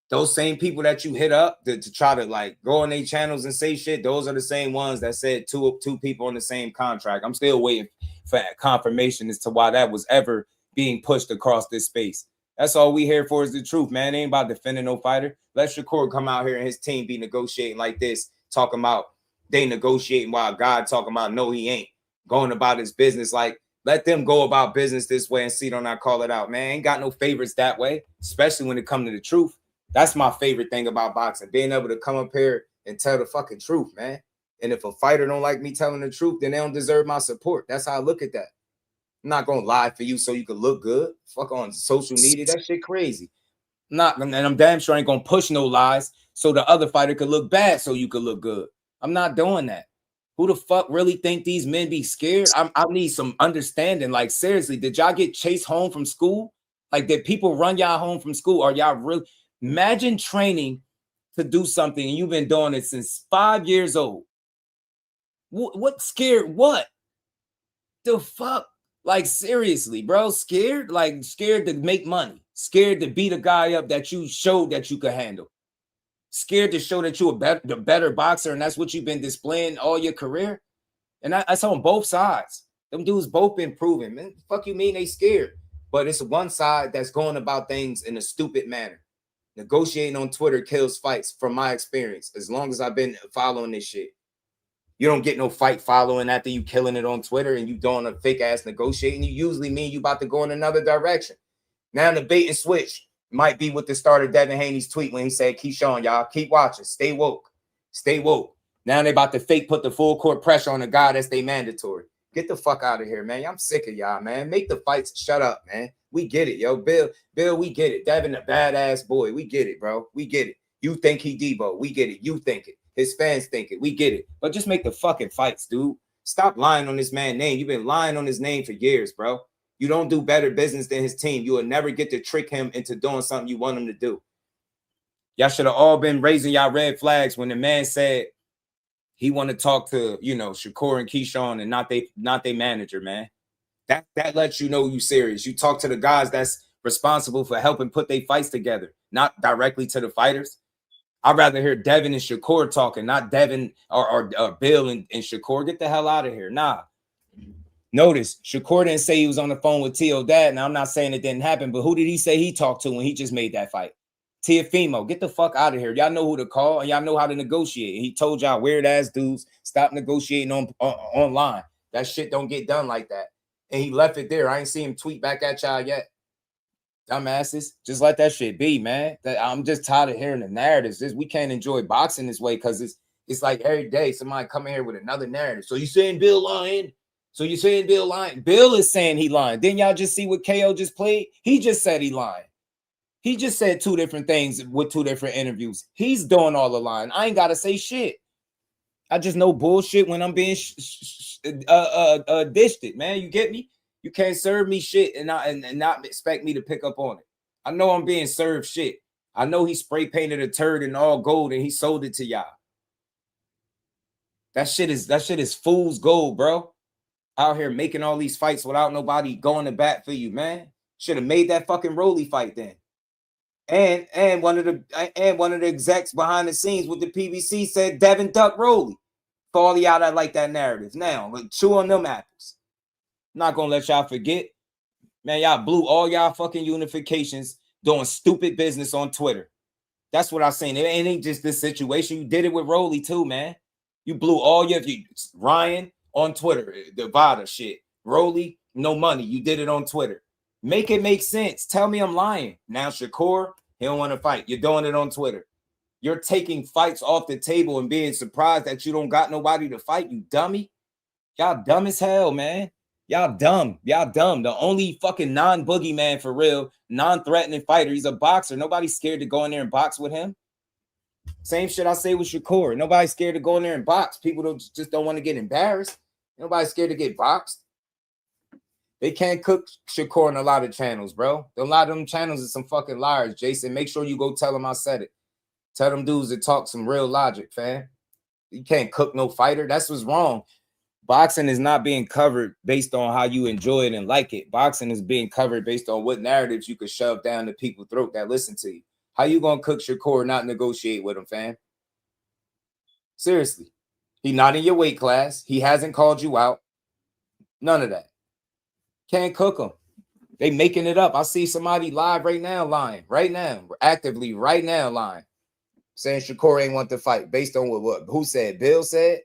Those same people that you hit up to try to like go on their channels and say shit, those are the same ones that said two people on the same contract. I'm still waiting for confirmation as to why that was ever being pushed across this space. That's all we here for is the truth, man. It ain't about defending no fighter. Let Shakur come out here and his team be negotiating like this, talking about they negotiating while God talking about no, he ain't. Going about his business. Like, let them go about business this way and see don't not call it out, man. Ain't got no favorites that way, especially when it comes to the truth. That's my favorite thing about boxing, being able to come up here and tell the fucking truth, man. And if a fighter don't like me telling the truth, then they don't deserve my support. That's how I look at that. I'm not gonna lie for you so you can look good. Fuck on social media, that shit crazy. And I'm damn sure I ain't gonna push no lies so the other fighter could look bad so you could look good. I'm not doing that. Who the fuck really think these men be scared? I need some understanding. Like, seriously, did y'all get chased home from school? Like, did people run y'all home from school? Are y'all really? Imagine training to do something and you've been doing it since 5 years old. What scared? What the fuck? Like, seriously, bro, scared? Like, scared to make money, scared to beat a guy up that you showed that you could handle, scared to show that you're the better boxer, and that's what you've been displaying all your career. And that's on both sides. Them dudes both been proven, man. Fuck you mean they scared? But it's one side that's going about things in a stupid manner. Negotiating on Twitter kills fights from my experience. As long as I've been following this shit, you don't get no fight following after you killing it on Twitter and you doing a fake ass negotiating. You usually mean you about to go in another direction. Now the bait and switch might be with the start of Devin Haney's tweet when he said, Keyshawn, y'all keep watching, stay woke, stay woke. Now they about to fake put the full court pressure on the guy that's they mandatory. Get the fuck out of here, man. I'm sick of y'all, man. Make the fights. Shut up, man. We get it, yo. Bill, we get it. Devin, a badass boy. We get it, bro. We get it. You think he Debo. We get it. You think it. His fans think it. We get it. But just make the fucking fights, dude. Stop lying on this man's name. You've been lying on his name for years, bro. You don't do better business than his team. You will never get to trick him into doing something you want him to do. Y'all should have all been raising y'all red flags when the man said he want to talk to, you know, Shakur and Keyshawn and not they manager, man. That lets you know you serious. You talk to the guys that's responsible for helping put their fights together, not directly to the fighters. I'd rather hear Devin and Shakur talking, not Devin or Bill and Shakur. Get the hell out of here. Nah. Notice, Shakur didn't say he was on the phone with T.O. Dad. Now, I'm not saying it didn't happen, but who did he say he talked to when he just made that fight? Tiafimo. Get the fuck out of here. Y'all know who to call, and y'all know how to negotiate. He told y'all weird-ass dudes, stop negotiating online. That shit don't get done like that. And he left it there. I ain't seen him tweet back at y'all yet. Dumbasses. Just let that shit be, man. I'm just tired of hearing the narratives. We can't enjoy boxing this way because it's like every day somebody coming here with another narrative. So you saying Bill lying? So you saying Bill lying? Bill is saying he lying. Didn't y'all just see what KO just played? He just said he lying. He just said two different things with two different interviews. He's doing all the lying. I ain't got to say shit. I just know bullshit when I'm being dished it, man. You get me? You can't serve me shit and not expect me to pick up on it. I know I'm being served shit. I know he spray painted a turd in all gold and he sold it to y'all. That shit is fool's gold, bro. Out here making all these fights without nobody going to bat for you, man. Should have made that fucking Rolly fight then. And one of the execs behind the scenes with the PBC said Devin duck Rolly. For all y'all that like that narrative. Now, chew on them apples. I'm not gonna let y'all forget. Man, y'all blew all y'all fucking unifications doing stupid business on Twitter. That's what I'm saying. It ain't just this situation. You did it with Rolly too, man. You blew all your Ryan on Twitter, the Vada shit. Rolly, no money. You did it on Twitter. Make it make sense. Tell me I'm lying. Now Shakur, he don't want to fight. You're doing it on Twitter. You're taking fights off the table and being surprised that you don't got nobody to fight, you dummy. Y'all dumb as hell, man. Y'all dumb. Y'all dumb. The only fucking non-boogeyman for real, non-threatening fighter. He's a boxer. Nobody's scared to go in there and box with him. Same shit I say with Shakur. Nobody's scared to go in there and box. People just don't want to get embarrassed. Nobody's scared to get boxed. They can't cook Shakur on a lot of channels, bro. A lot of them channels are some fucking liars, Jason. Make sure you go tell them I said it. Tell them dudes to talk some real logic, fam. You can't cook no fighter. That's what's wrong. Boxing is not being covered based on how you enjoy it and like it. Boxing is being covered based on what narratives you could shove down the people's throat that listen to you. How you gonna cook Shakur, not negotiate with him, fam? Seriously. He's not in your weight class. He hasn't called you out. None of that. Can't cook him. They making it up. I see somebody live right now lying. Right now. Actively right now lying. Saying Shakur ain't want to fight based on what who said? Bill said?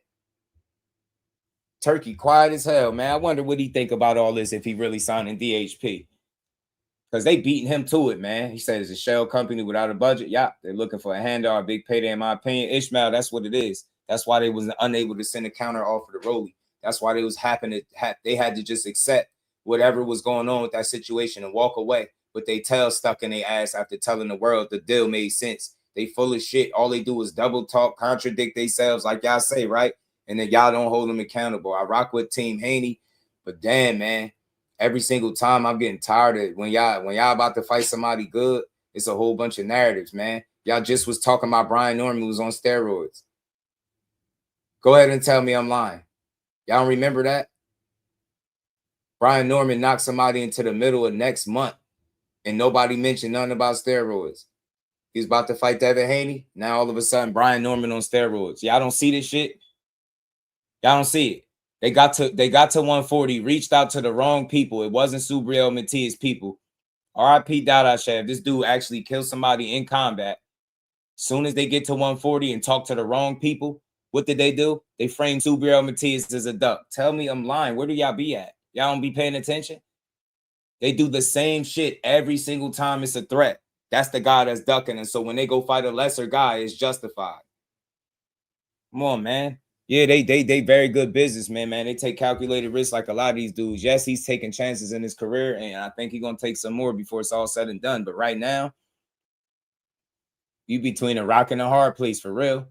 Turkey quiet as hell, man. I wonder what he think about all this if he really signed in DHP. Because they beating him to it, man. He said it's a shell company without a budget. Yeah, they're looking for a handout, a big payday, in my opinion. Ishmael, that's what it is. That's why they was unable to send a counter offer to Rolly. That's why they was they had to just accept whatever was going on with that situation and walk away with their tail stuck in their ass after telling the world the deal made sense. They full of shit. All they do is double talk, contradict themselves, like y'all say, right? And then y'all don't hold them accountable. I rock with Team Haney, but damn, man, every single time I'm getting tired of it. When y'all about to fight somebody good, it's a whole bunch of narratives, man. Y'all just was talking about Brian Norman who was on steroids. Go ahead and tell me I'm lying. Y'all don't remember that? Brian Norman knocked somebody into the middle of next month, and nobody mentioned nothing about steroids. He was about to fight Devin Haney. Now all of a sudden, Brian Norman on steroids. Y'all don't see this shit? Y'all don't see it. They got to 140, reached out to the wrong people. It wasn't Subriel Matias people. RIP Dada Shav. This dude actually killed somebody in combat. Soon as they get to 140 and talk to the wrong people, what did they do? They framed Subriel Matias as a duck. Tell me I'm lying. Where do y'all be at? Y'all don't be paying attention? They do the same shit every single time it's a threat. That's the guy that's ducking. And so when they go fight a lesser guy, it's justified. Come on, man. Yeah, they very good businessmen, man. They take calculated risks like a lot of these dudes. Yes, he's taking chances in his career, and I think he's gonna take some more before it's all said and done. But right now, you between a rock and a hard place for real.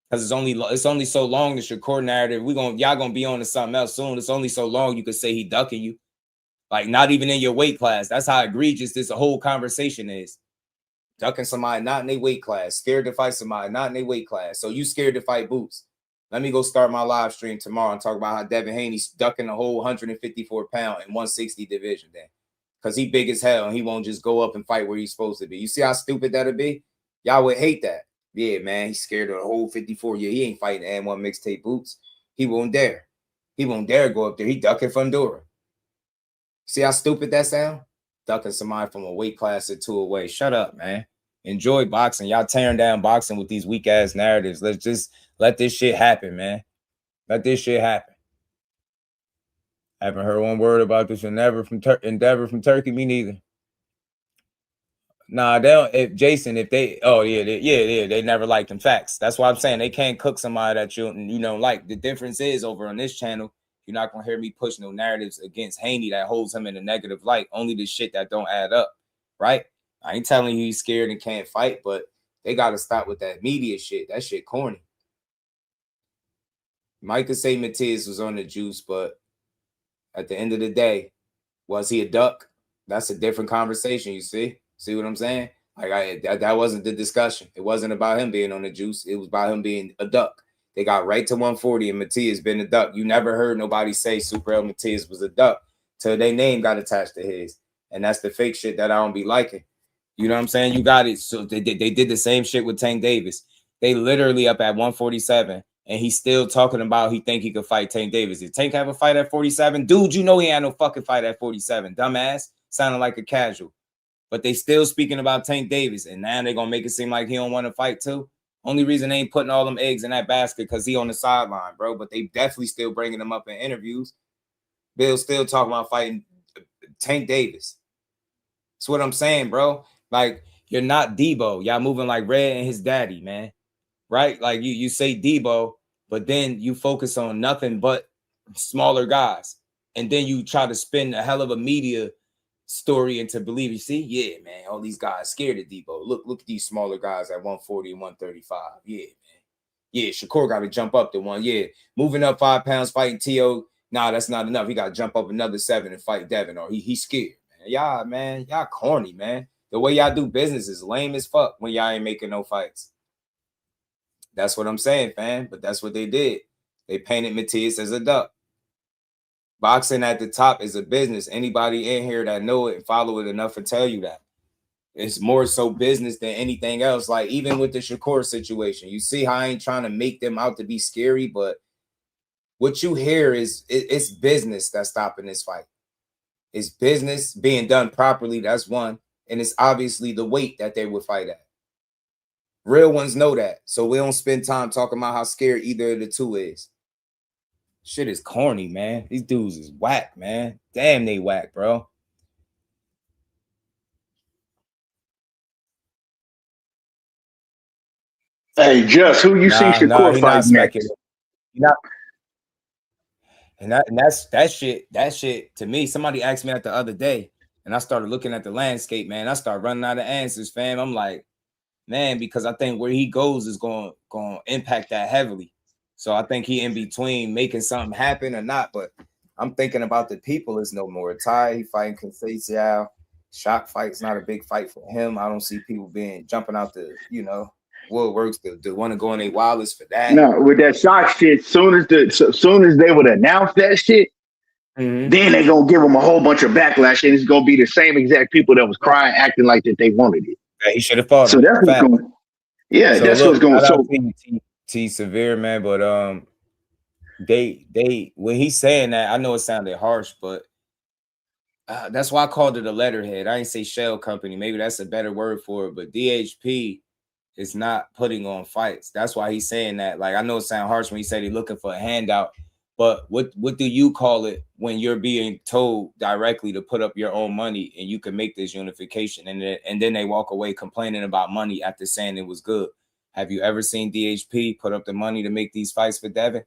Because it's only so long the Shakur narrative. Y'all gonna be on to something else soon. It's only so long you could say he ducking you. Like not even in your weight class. That's how egregious this whole conversation is. Ducking somebody not in their weight class, scared to fight somebody not in their weight class. So you scared to fight Boots. Let me go start my live stream tomorrow and talk about how Devin Haney's ducking the whole 154-pound and 160 division then. Because he big as hell and he won't just go up and fight where he's supposed to be. You see how stupid that'd be? Y'all would hate that. Yeah, man, he's scared of the whole 54. Yeah, he ain't fighting and one mixtape Boots. He won't dare. He won't dare go up there. He ducking Fundora. See how stupid that sound? Ducking somebody from a weight class or two away. Shut up, man. Enjoy boxing. Y'all tearing down boxing with these weak ass narratives. Let's just let this shit happen, man. Let this shit happen. Haven't heard one word about this endeavor from Turkey. Me neither. Nah, they don't. They never liked them. Facts. That's why I'm saying they can't cook somebody that you don't like. The difference is over on this channel, you're not gonna hear me push no narratives against Haney that holds him in a negative light. Only the shit that don't add up, right? I ain't telling you he's scared and can't fight, but they gotta stop with that media shit. That shit corny. Mike could say Matias was on the juice, but at the end of the day, was he a duck? That's a different conversation. You see what I'm saying? Like that wasn't the discussion. It wasn't about him being on the juice. It was about him being a duck. They got right to 140, and Matias been a duck. You never heard nobody say Super L Matias was a duck till their name got attached to his, and that's the fake shit that I don't be liking. You know what I'm saying? You got it. So they did the same shit with Tank Davis. They literally up at 147, and he's still talking about he think he could fight Tank Davis. Did Tank have a fight at 47? Dude, you know he had no fucking fight at 47. Dumbass. Sounding like a casual. But they still speaking about Tank Davis, and now they're going to make it seem like he don't want to fight too. Only reason they ain't putting all them eggs in that basket because he on the sideline, bro. But they definitely still bringing him up in interviews. Bill's still talking about fighting Tank Davis. That's what I'm saying, bro. Like, you're not Debo. Y'all moving like Red and his daddy, man. Right? Like, you say Debo, but then you focus on nothing but smaller guys. And then you try to spin a hell of a media story into believe. You see? Yeah, man. All these guys scared of Debo. Look at these smaller guys at 140 and 135. Yeah, man. Yeah, Shakur got to jump up to one. Yeah, moving up 5 pounds, fighting T.O. Nah, that's not enough. He got to jump up another 7 and fight Devin, or he's scared. Man, y'all corny, man. The way y'all do business is lame as fuck when y'all ain't making no fights. That's what I'm saying, fam. But that's what they did. They painted Matias as a duck. Boxing at the top is a business. Anybody in here that know it and follow it enough to tell you that. It's more so business than anything else. Like, even with the Shakur situation, you see how I ain't trying to make them out to be scary, but what you hear is it's business that's stopping this fight. It's business being done properly. That's one. And it's obviously the weight that they would fight at. Real ones know that. So we don't spend time talking about how scared either of the two is. Shit is corny, man. These dudes is whack, man. Damn, they whack, bro. Hey, Just, who you see Shakur fight next? And that shit to me. Somebody asked me that the other day, and I started looking at the landscape, man. I started running out of answers, fam. I'm like, man, because I think where he goes is going to impact that heavily. So I think he in between making something happen or not. But I'm thinking about the people. It's no more Ty. He fighting Conceição. Shock fight's not a big fight for him. I don't see people jumping out the, woodworks to want to go in their wildest for that. No, with that shock shit, soon as they would announce that shit, then they gonna give him a whole bunch of backlash, and it's gonna be the same exact people that was crying, acting like that they wanted it. Yeah, he should have fought. So that's what's going. Yeah, so that's what's going. So T severe, man, but they when he's saying that, I know it sounded harsh, but that's why I called it a letterhead. I ain't say shell company. Maybe that's a better word for it, but DHP is not putting on fights. That's why he's saying that. Like, I know it sounds harsh when he said he's looking for a handout, but what do you call it when you're being told directly to put up your own money and you can make this unification, and then they walk away complaining about money after saying it was good? Have you ever seen DHP put up the money to make these fights for Devin?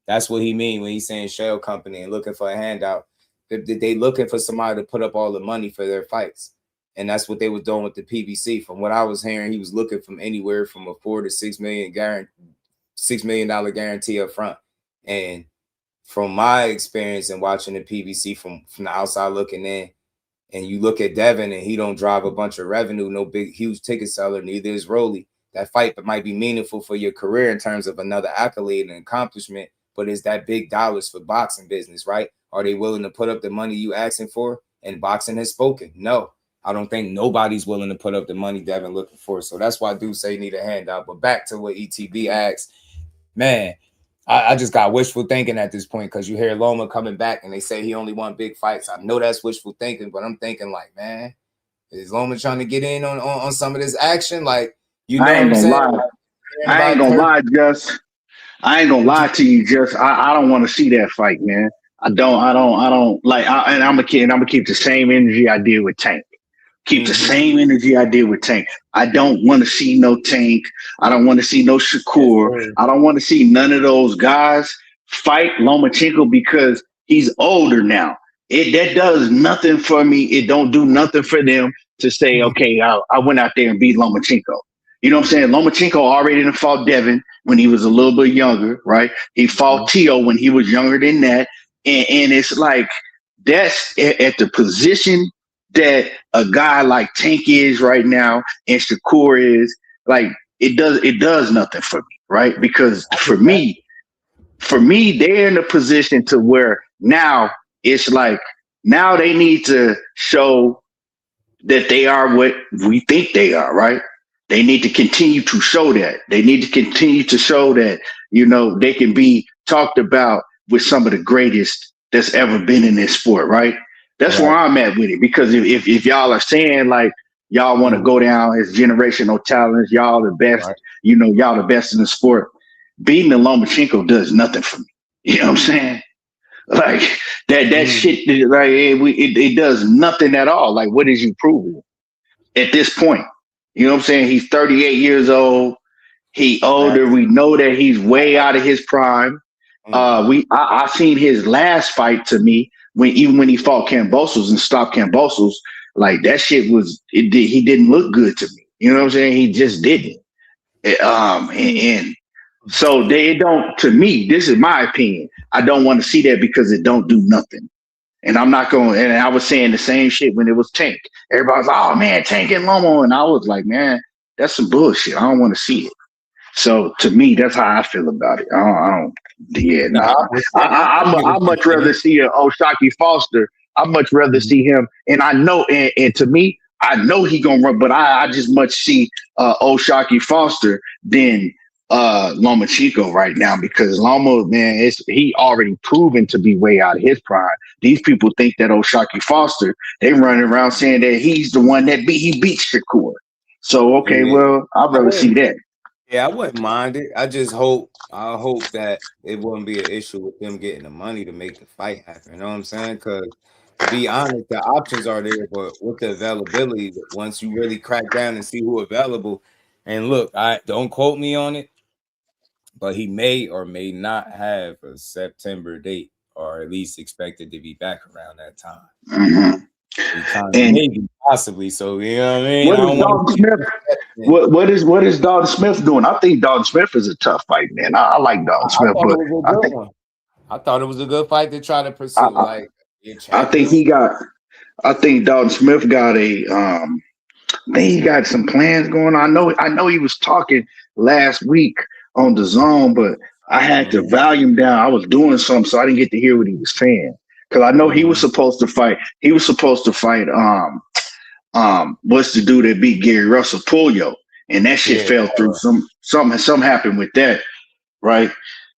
That's what he mean when he's saying shell company and looking for a handout. They looking for somebody to put up all the money for their fights. And that's what they were doing with the PBC. From what I was hearing, he was looking from anywhere from a $4 to $6 million guarantee up front. And from my experience in watching the PBC from the outside looking in, and you look at Devin and he don't drive a bunch of revenue, no big, huge ticket seller, neither is Rolly. That fight might be meaningful for your career in terms of another accolade and accomplishment, but is that big dollars for boxing business, right? Are they willing to put up the money you asking for? And boxing has spoken. No, I don't think nobody's willing to put up the money Devin looking for. So that's why I do say need a handout. But back to what ETB asked, man, I just got wishful thinking at this point, because you hear Loma coming back and they say he only won big fights. I know that's wishful thinking, but I'm thinking like, man, is Loma trying to get in on some of this action? Like, you know, I ain't gonna lie. I ain't gonna lie, Just. I ain't gonna lie to you, Just. I don't want to see that fight, man. I don't like. And I'm gonna keep the same energy I did with Tank. Keep the same energy I did with Tank. I don't want to see no Tank. I don't want to see no Shakur. I don't want to see none of those guys fight Lomachenko because he's older now. That does nothing for me. It don't do nothing for them to say, okay, I went out there and beat Lomachenko. You know what I'm saying? Lomachenko already done fought Devin when he was a little bit younger, right? He fought Tio when he was younger than that. And it's like that's at the position that a guy like Tank is right now and Shakur is, like it does nothing for me, right? Because for me, they're in a position to where now it's like now they need to show that they are what we think they are, right? They need to continue to show that. They need to continue to show that, you know, they can be talked about with some of the greatest that's ever been in this sport, right? That's where I'm at with it. Because if y'all are saying like y'all want to go down as generational talents, y'all the best, you know, y'all the best in the sport, beating the Lomachenko does nothing for me. You know what I'm saying? Like that shit, like it does nothing at all. Like, what is you proving at this point? You know what I'm saying? He's 38 years old. He older. We know that he's way out of his prime. I seen his last fight to me even when he fought Kambosos and stopped Kambosos. Like that shit he didn't look good to me. You know what I'm saying? He just didn't. And so they don't. To me, this is my opinion. I don't want to see that because it don't do nothing. And I'm not going. And I was saying the same shit when it was Tank. Everybody's like, "Oh man, Tank and Lomo," and I was like, "Man, that's some bullshit. I don't want to see it." So to me, that's how I feel about it. I don't. Yeah, nah. I'd much rather see a O'Shaquie Foster. I'd much rather see him. And I know. And to me, I know he gonna run, but I just much see O'Shaquie Foster than Lomachenko right now, because Lomo, man, he already proven to be way out of his prime. These people think that O'Shaquie Foster, they running around saying that he's the one that he beat Shakur. So okay, well, I'd rather see that. Yeah, I wouldn't mind it. I hope that it wouldn't be an issue with them getting the money to make the fight happen. You know what I'm saying? Because to be honest, the options are there, but with the availability, once you really crack down and see who available, and look, I don't quote me on it, but he may or may not have a September date, or at least expected to be back around that time. Mm-hmm. And maybe possibly. So you know what I mean? What is Dalton Smith? What is Dalton Smith doing? I think Dalton Smith is a tough fight, man. I like Dalton Smith, but I thought it was a good fight to try to pursue. I think Dalton Smith got he got some plans going on. I know he was talking last week on the Zone, but I had to volume down. I was doing something, so I didn't get to hear what he was saying. Because I know he was supposed to fight. He was supposed to fight what's the dude that beat Gary Russell, Puyo, and that shit fell through. Something happened with that, right?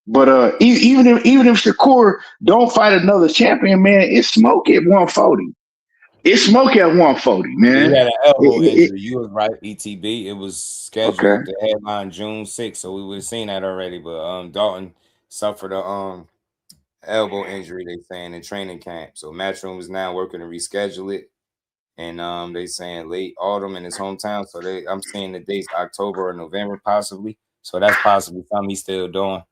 But even if Shakur don't fight another champion, man, it's smoke at 140. It's smoke at 140, man. He had an elbow injury. You was right, ETB. It was scheduled to headline June 6th, so we would have seen that already. But Dalton suffered a elbow injury, they saying, in training camp. So Matchroom is now working to reschedule it. And they saying late autumn in his hometown. So I'm seeing the dates October or November possibly. So that's possibly something he's still doing.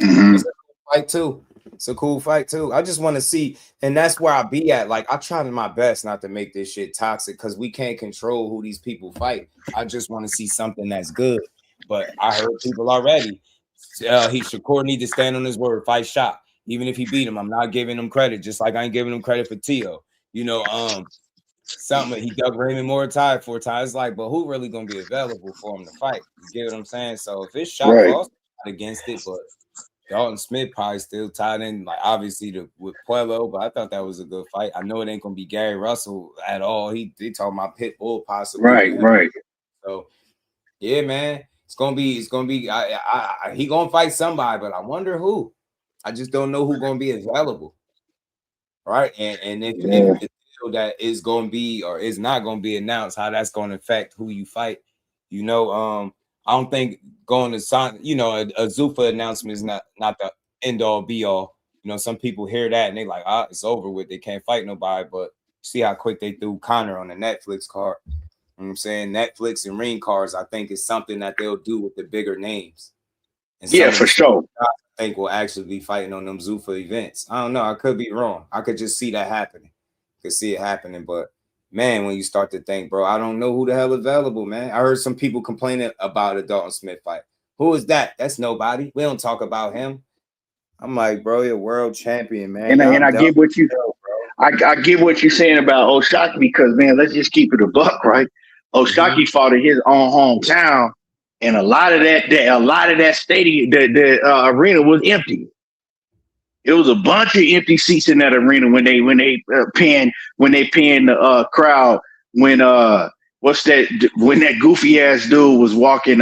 Mm-hmm. It's a cool fight too. It's a cool fight too. I just want to see, and that's where I be at. Like, I try my best not to make this shit toxic because we can't control who these people fight. I just want to see something that's good. But I heard people already. Shakur need to stand on his word, fight shot. Even if he beat him, I'm not giving him credit. Just like I ain't giving him credit for Tio. You know, something he dug Raymond Moore tied 4 times. It's like, but who really gonna be available for him to fight? You get what I'm saying? So if it's shot Foster against it, but Dalton Smith probably still tied in, like obviously with Puello, but I thought that was a good fight. I know it ain't gonna be Gary Russell at all. He talking about Pitbull possibly. Right. So yeah, man, it's gonna be. He gonna fight somebody, but I wonder who. I just don't know who gonna be available. Right, and if the deal that is going to be or is not going to be announced, how that's going to affect who you fight, you know, I don't think going to sign, you know, a Zuffa announcement is not the end all be all. You know, some people hear that and they like, it's over with. They can't fight nobody. But see how quick they threw Connor on the Netflix card. You know what I'm saying? Netflix and ring cards, I think, is something that they'll do with the bigger names. And yeah, for sure. I think will actually be fighting on them Zuffa events. I don't know. I could be wrong. I could just see that happening. Could see it happening, but man, when you start to think, bro, I don't know who the hell available, man. I heard some people complaining about a Dalton Smith fight. Who is that? That's nobody. We don't talk about him. I'm like, bro, you're world champion, man. And I get what you, I get what you're saying about O'Shaquie because, man, let's just keep it a buck, right? O'Shaquie fought in his own hometown, and a lot of that stadium, the arena was empty. It was a bunch of empty seats in that arena when they panned the crowd when when that goofy ass dude was walking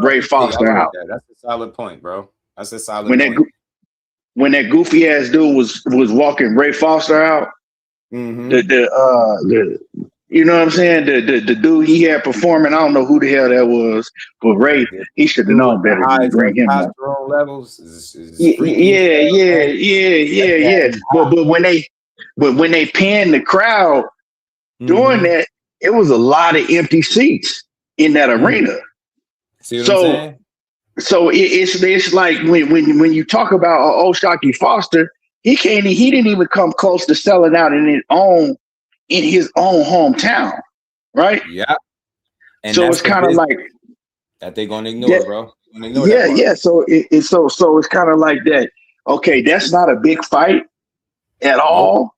Ray Foster out. That's a solid point, bro. That's a solid point. When that goofy ass dude was walking Ray Foster out, the you know what I'm saying? The dude he had performing, I don't know who the hell that was, but Ray, he should have known better than bring him up. Levels yeah. But when they panned the crowd doing that, it was a lot of empty seats in that arena. See what I'm saying? So it's like when you talk about O'Shaquie Foster, he didn't even come close to selling out in his own hometown, right? Yeah. And so it's kind of like that they're gonna ignore, bro. Yeah. So it's kind of like that. Okay, that's not a big fight at all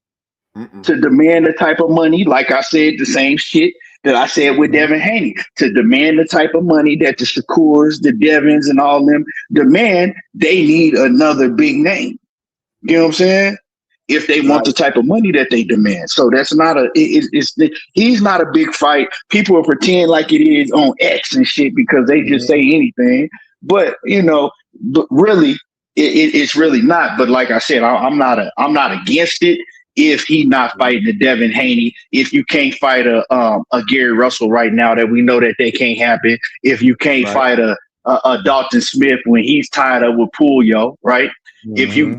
to demand the type of money. Like I said, the same shit that I said with Devin Haney, to demand the type of money that the Shakurs, the Devins, and all them demand. They need another big name. You know what I'm saying? If they want the type of money that they demand. So that's not he's not a big fight. People will pretend like it is on X and shit because they just say anything. But but really it's really not. But like I said, I'm not against it if he not fighting the Devin Haney. If you can't fight a Gary Russell right now, that we know that they can't happen. If you can't fight a Dalton Smith when he's tied up with Pulio, right? If you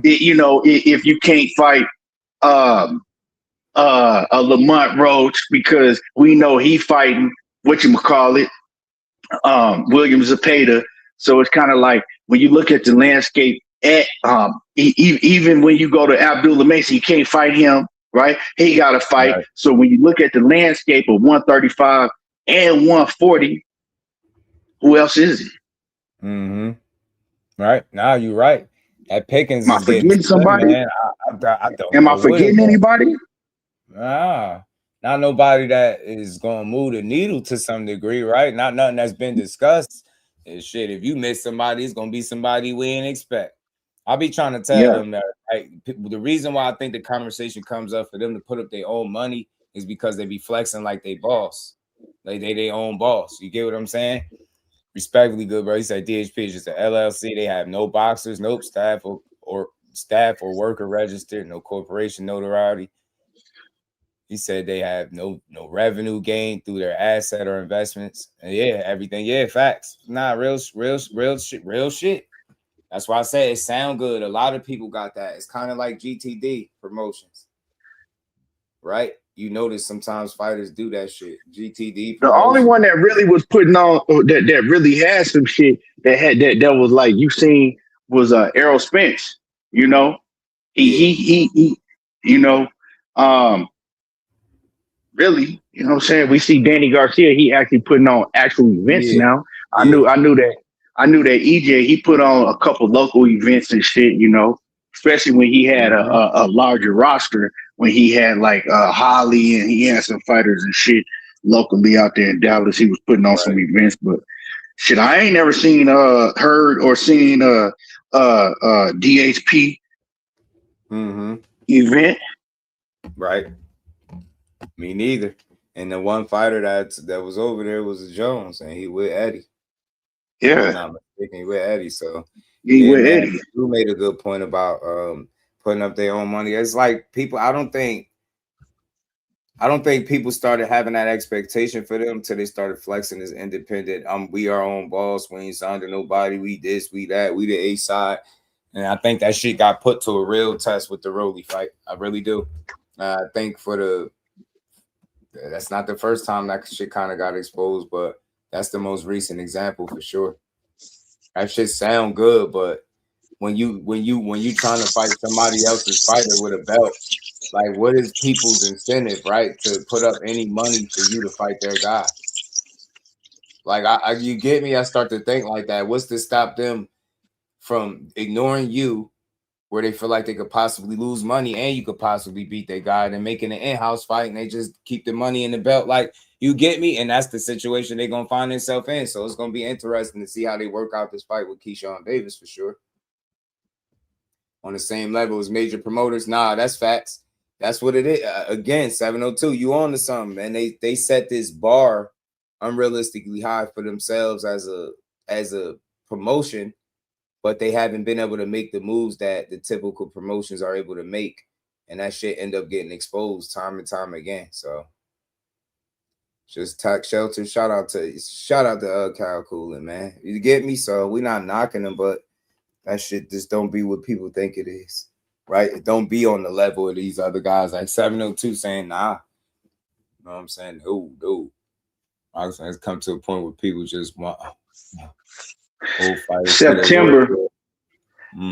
can't fight a Lamont Roach because we know he fighting William Zepeda. So it's kind of like when you look at the landscape at even when you go to Abdullah Mason, you can't fight him, right? He got to fight. Right. So when you look at the landscape of 135 and 140, who else is it? Right. Now you're right. That Pickens. Am I forgetting somebody? Man. I don't. Am I forgetting anybody? Nah, not nobody that is gonna move the needle to some degree, right? Not nothing that's been discussed. And shit, if you miss somebody, it's gonna be somebody we didn't expect. I'll be trying to tell them that the reason why I think the conversation comes up for them to put up their own money is because they be flexing like they boss, like they their own boss. You get what I'm saying? Respectfully, good bro. He said DHP is just an LLC. They have no boxers, nope, staff or worker registered, no corporation notoriety. He said they have no revenue gain through their asset or investments. And everything. Yeah, facts. Nah, real shit. That's why I say it sound good. A lot of people got that. It's kind of like GTD promotions, right? You notice sometimes fighters do that shit. GTD. The only one that really was putting on that really had some shit that was like you seen was Errol Spence. Really, you know what I'm saying? We see Danny Garcia. He actually putting on actual events now. I knew that EJ he put on a couple local events and shit. Especially when he had a larger roster. When he had like Holly and he had some fighters and shit locally out there in Dallas, he was putting on some events. But shit, I ain't never seen heard or seen DHP event. Right. Me neither. And the one fighter that was over there was Jones, and he with Eddie. Yeah. I'm not mistaken, he with Eddie. So Eddie. You made a good point about putting up their own money. It's like people. I don't think people started having that expectation for them until they started flexing as independent. We our own boss. We ain't signed to nobody. We this, we that. We the A side. And I think that shit got put to a real test with the Rolly fight. I really do. I think that's not the first time that shit kind of got exposed, but that's the most recent example for sure. That shit sound good, but when you trying to fight somebody else's fighter with a belt, Like, what is people's incentive, right, to put up any money for you to fight their guy? Like, you get me? I start to think like that. What's to stop them from ignoring you, where they feel like they could possibly lose money and you could possibly beat their guy, and making an in-house fight, and they just keep the money in the belt? Like, you get me? And that's the situation they're gonna find themselves in. So it's gonna be interesting to see how they work out this fight with Keyshawn Davis for sure. On the same level as major promoters, nah, that's facts. That's what it is. Again, 702, you on to something, man. They set this bar unrealistically high for themselves as a promotion, but they haven't been able to make the moves that the typical promotions are able to make, and that shit end up getting exposed time and time again. So just tax shelter. Shout out to Kyle Coolin, man. You get me? So we not knocking them, but that shit just don't be what people think it is, right? It don't be on the level of these other guys like 702 saying, nah. You know what I'm saying? No. I was saying it's come to a point where people just want old fighters. September.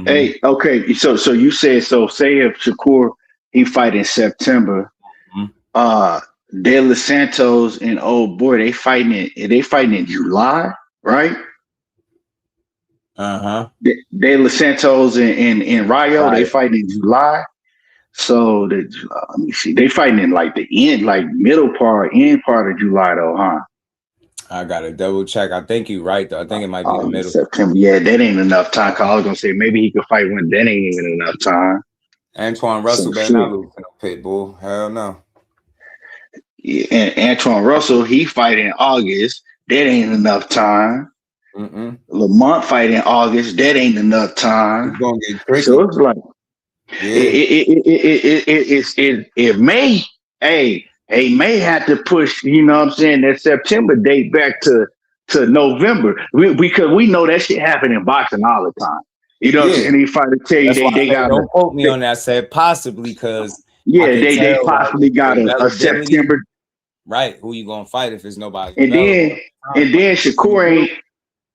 Hey, okay. So you said, so say if Shakur he fight in September, De Los Santos and old boy they fighting in July, right? De Los Santos and Rayo, they fighting in July. So let me see, they fighting in like the end, like end part of July though, huh? I gotta double check. I think you're right though. I think it might be the middle. September. Yeah, that ain't enough time. I was gonna say maybe he could fight when that ain't even enough time. Antoine Russell better not lose to no Pitbull. Hell no. Yeah, and Antoine Russell, he fight in August. That ain't enough time. Lamont fight in August. That ain't enough time. It's gonna get tricky. So it's like it may. He may have to push, you know what I'm saying, that September date back to November. Because we know that shit happen in boxing all the time. You know what I'm saying? Any fighter tell you they got. Don't quote me on that. I said possibly because they possibly got a September. Right. Who you gonna fight if it's nobody? And then Shakur ain't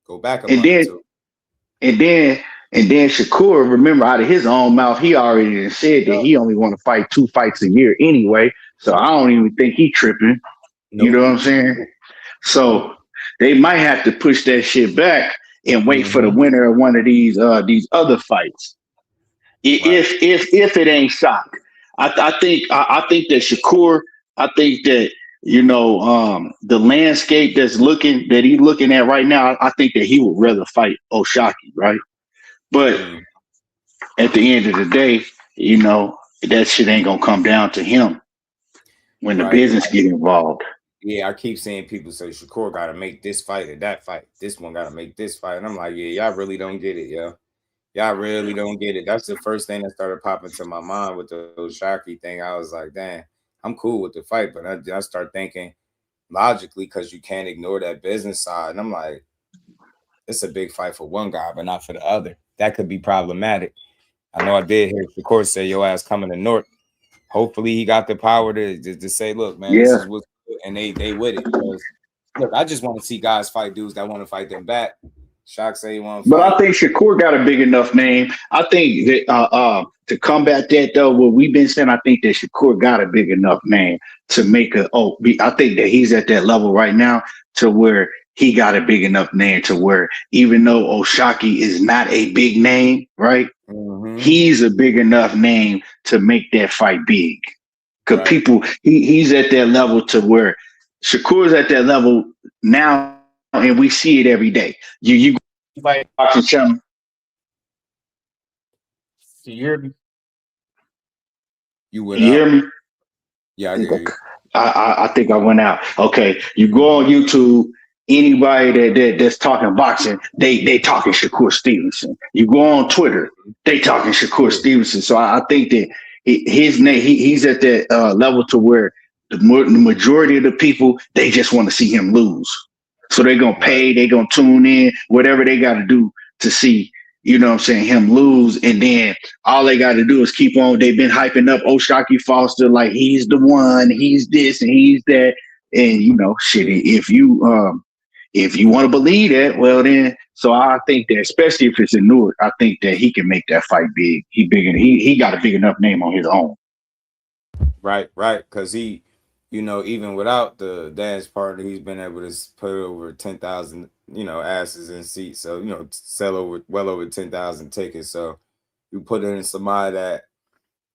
go back a month. And then Shakur, remember, out of his own mouth, he already said that he only want to fight 2 fights a year anyway. So I don't even think he tripping. You know what I'm saying? So they might have to push that shit back and wait for the winner of one of these other fights. If it ain't shot. I think that Shakur, I think that, you know, the landscape that he's looking at right now, I think that he would rather fight O'Shaquie, right? But at the end of the day, you know, that shit ain't gonna come down to him when the business get involved. Yeah, I keep seeing people say Shakur got to make this fight or that fight. This one got to make this fight, and I'm like, yeah, y'all really don't get it, yo. Y'all really don't get it. That's the first thing that started popping to my mind with the O'Shaquie thing. I was like, damn, I'm cool with the fight, but I start thinking logically because you can't ignore that business side, and I'm like, it's a big fight for one guy, but not for the other. That could be problematic. I know I did hear Shakur say your ass coming to North. Hopefully he got the power to say, look, man, this is what's good, and they with it. Because, look, I just want to see guys fight dudes that want to fight them back. Shock say he want to fight. But I think Shakur got a big enough name. I think that to combat that, though, what we've been saying, I think that Shakur got a big enough name to make I think that he's at that level right now to where he got a big enough name to where even though O'Shaquie is not a big name, right? He's a big enough name to make that fight big. Because people, he's at that level to where Shakur's at that level now, and we see it every day. You fight boxing channel. Do you hear me? You hear me? Yeah, I hear you. I think I went out. Okay, you go on YouTube. Anybody that's talking boxing, they talking Shakur Stevenson. You go on Twitter, they talking Shakur Stevenson. So I think that his name, he's at that level to where the majority of the people, they just want to see him lose. So they're gonna pay, they're gonna tune in, whatever they got to do to see, you know what I'm saying, him lose. And then all they got to do is keep on. They've been hyping up O'Shaquie Foster like he's the one, he's this and he's that. And you know, shit, if you want to believe that, well then, so I think that especially if it's in Newark, I think that he can make that fight big. He got a big enough name on his own. Right. Because he, even without the dance partner, he's been able to put over 10,000, asses in seats. So, sell well over 10,000 tickets. So you put in somebody that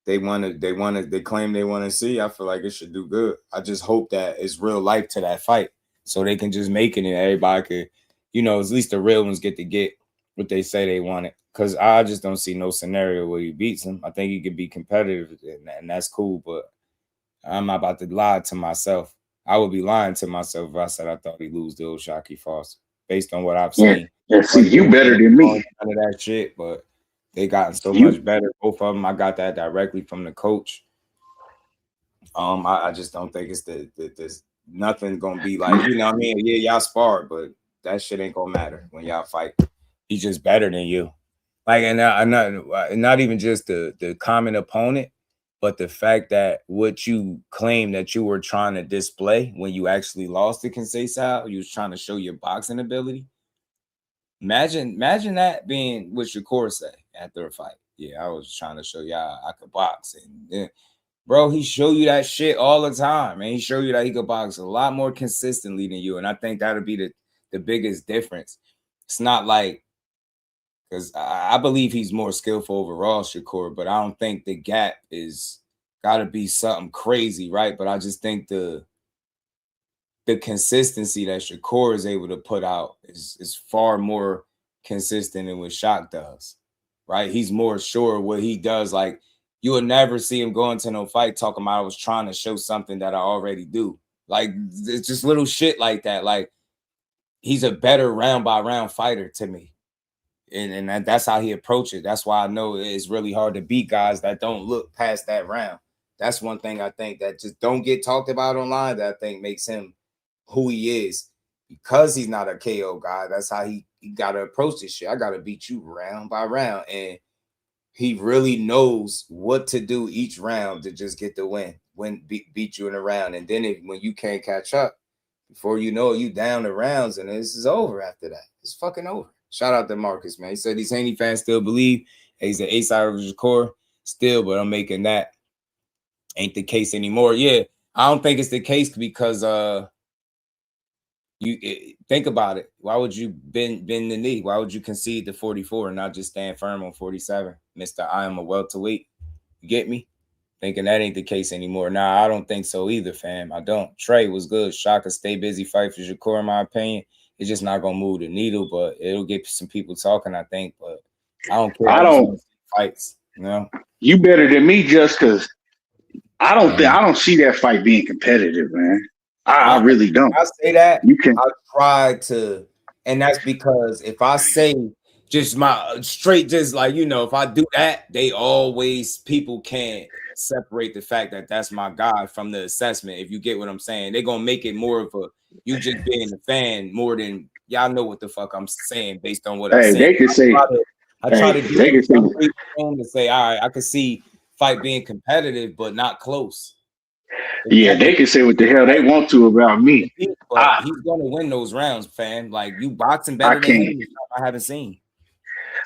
they claim they want to see. I feel like it should do good. I just hope that it's real life to that fight, so they can just make it and everybody could, at least the real ones get to get what they say they wanted. Because I just don't see no scenario where he beats him. I think he could be competitive, and that's cool. But I'm not about to lie to myself. I would be lying to myself if I said I thought he'd lose to O'Shaquie Foster based on what I've seen. Yeah, see, you better than me. None of that shit, but they gotten so much better. Both of them, I got that directly from the coach. I just don't think it's there's nothing gonna be like, what I mean? Yeah, y'all sparred, but that shit ain't gonna matter when y'all fight. He's just better than you. Like, and not even just the common opponent, but the fact that what you claim that you were trying to display when you actually lost to Conceição, you was trying to show your boxing ability. Imagine that being what Shakur said after a fight. Yeah, I was trying to show y'all I could box. And bro, he show you that shit all the time. And he show you that he could box a lot more consistently than you. And I think that'll be the biggest difference. It's not like, because I believe he's more skillful overall, Shakur, but I don't think the gap is got to be something crazy, right? But I just think the consistency that Shakur is able to put out is far more consistent than what Shaq does, right? He's more sure of what he does. Like, you will never see him go into no fight talking about I was trying to show something that I already do. Like, it's just little shit like that. Like, he's a better round by round fighter to me. And that's how he approached it. That's why I know it's really hard to beat guys that don't look past that round. That's one thing I think that just don't get talked about online that I think makes him who he is, because he's not a KO guy. That's how he got to approach this shit. I got to beat you round by round. And he really knows what to do each round to just get the win, beat you in a round. And then when you can't catch up, before you know it, you down the rounds, and this is over after that. It's fucking over. Shout out to Marcus, man. He said these Haney fans still believe he's an A-side of Shakur still, but I'm making that ain't the case anymore. Yeah, I don't think it's the case because you think about it. Why would you bend the knee? Why would you concede to 44 and not just stand firm on 47? Mr. I am a welterweight. You get me? Thinking that ain't the case anymore. Nah, I don't think so either, fam. I don't. Trey was good. Shaka stay busy fight for Shakur, in my opinion. It's just not gonna move the needle, but it'll get some people talking, I think. But I don't care. I don't fights, you know. You better than me, just because I don't see that fight being competitive, man. I really don't. I say that you can. I try to, and that's because if I say just my straight, just like, if I do that, people can't separate the fact that that's my guy from the assessment. If you get what I'm saying, they're gonna make it more of a you just being a fan more than y'all know what the fuck I'm saying based on what I'm saying. They can say. I try to do to say, all right, I could see fight being competitive, but not close. Yeah, they can say what the hell they want to about me. But he's gonna win those rounds, fam. Like, you boxing better than him. I haven't seen.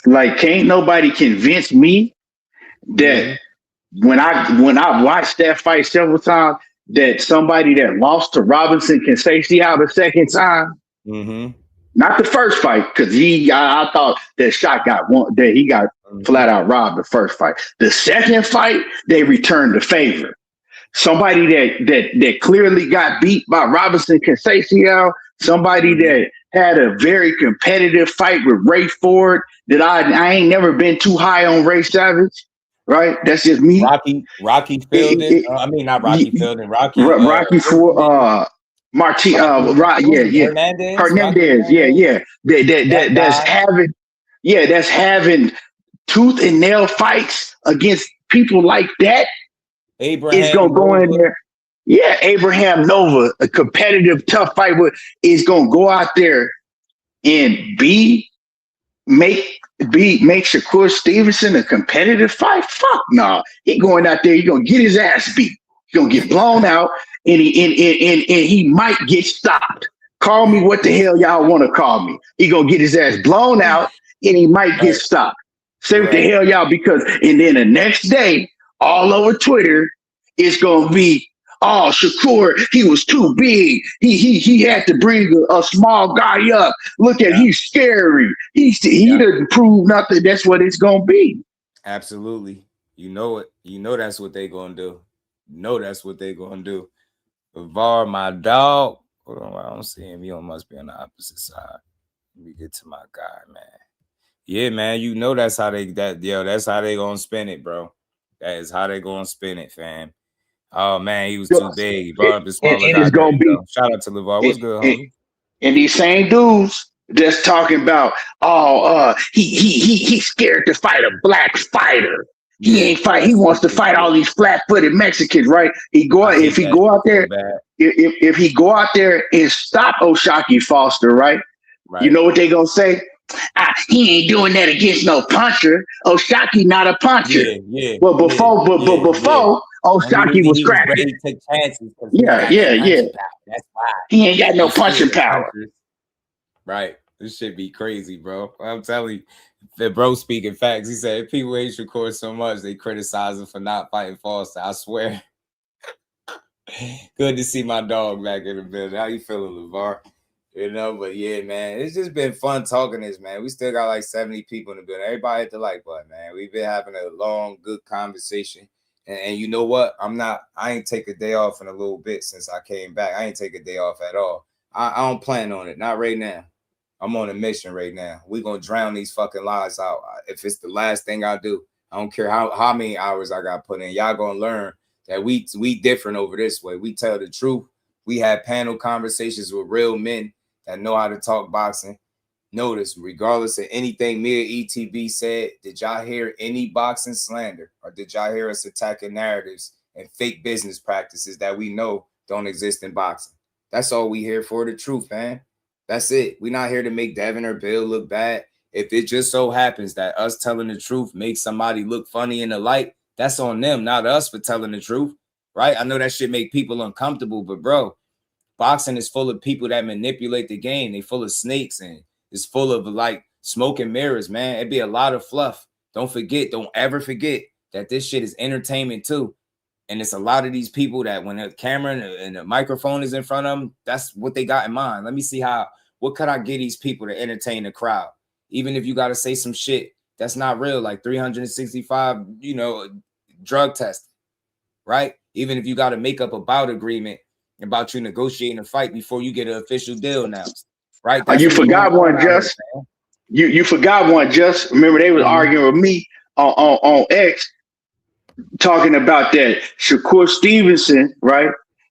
Like, can't nobody convince me that when I watched that fight several times, that somebody that lost to Robinson can say out the second time. Not the first fight, because I thought that shot got one, that he got flat out robbed the first fight. The second fight, they returned the favor. Somebody that clearly got beat by Robinson Conceição, somebody that had a very competitive fight with Ray Ford, that I ain't never been too high on Ray Savage, right? That's just me. Rocky Fielding. Not Rocky Fielding. Rocky Ford. Hernandez. Yeah. That's having tooth and nail fights against people like that. Is gonna go in there. Yeah, Abraham Nova, a competitive, tough fight is gonna go out there and make Shakur Stevenson a competitive fight. Fuck no. He going out there, he gonna get his ass beat. He's gonna get blown out, and he might get stopped. Call me what the hell y'all want to call me. He gonna get his ass blown out, and he might get stopped. Say what the hell y'all, and then the next day, all over Twitter, it's gonna be, oh, Shakur, he was too big. He had to bring a small guy up. Look at he's scary. He doesn't prove nothing. That's what it's gonna be. Absolutely. You know it. You know that's what they gonna do. You know that's what they gonna do. Var, my dog. Hold on, I don't see him. He must be on the opposite side. Let me get to my guy, man. Yeah, man. You know that's how that's how they gonna spin it, bro. That is how they gonna spin it, fam. Oh man, he was too big. He brought up the smaller guy. It's gonna be. Shout out to LeVar. What's good, homie? And these same dudes just talking about, he's scared to fight a black fighter. He ain't fight. He wants to fight all these flat-footed Mexicans, right? If he go out there and stop O'Shaquie Foster, right? You know what they gonna say? He ain't doing that against no puncher. O'Shaquie not a puncher. Well, before O'Shaquie was cracking. Yeah. That's why he ain't got no punching power. Right. This shit be crazy, bro. I'm telling you, the bro speaking facts. He said if people hate Shakur so much, they criticize him for not fighting Foster. I swear. Good to see my dog back in the building. How you feeling, LeVar? You know, but yeah, man, it's just been fun talking this, man. We still got like 70 people in the building. Everybody hit the like button, man. We've been having a long, good conversation. And you know what? I ain't take a day off in a little bit since I came back. I ain't take a day off at all. I don't plan on it. Not right now. I'm on a mission right now. We're going to drown these fucking lies out. If it's the last thing I do, I don't care how many hours I got put in. Y'all going to learn that we different over this way. We tell the truth. We have panel conversations with real men that know how to talk boxing. Notice, regardless of anything me or ETB said, did y'all hear any boxing slander? Or did y'all hear us attacking narratives and fake business practices that we know don't exist in boxing? That's all we here for, the truth, man. That's it. We're not here to make Devin or Bill look bad. If it just so happens that us telling the truth makes somebody look funny in the light, that's on them, not us for telling the truth, right? I know that shit make people uncomfortable, but bro, boxing is full of people that manipulate the game. They full of snakes and it's full of like smoke and mirrors, man. It'd be a lot of fluff. Don't ever forget that this shit is entertainment too. And it's a lot of these people that when a camera and a microphone is in front of them, that's what they got in mind. Let me see what could I get these people to entertain the crowd? Even if you got to say some shit that's not real, like 365, drug testing, right? Even if you got to make up a bout agreement about you negotiating a fight before you get an official deal announced, right? You forgot one, Just. You forgot one, Just. Remember they was arguing with me on X, talking about that Shakur Stevenson, right,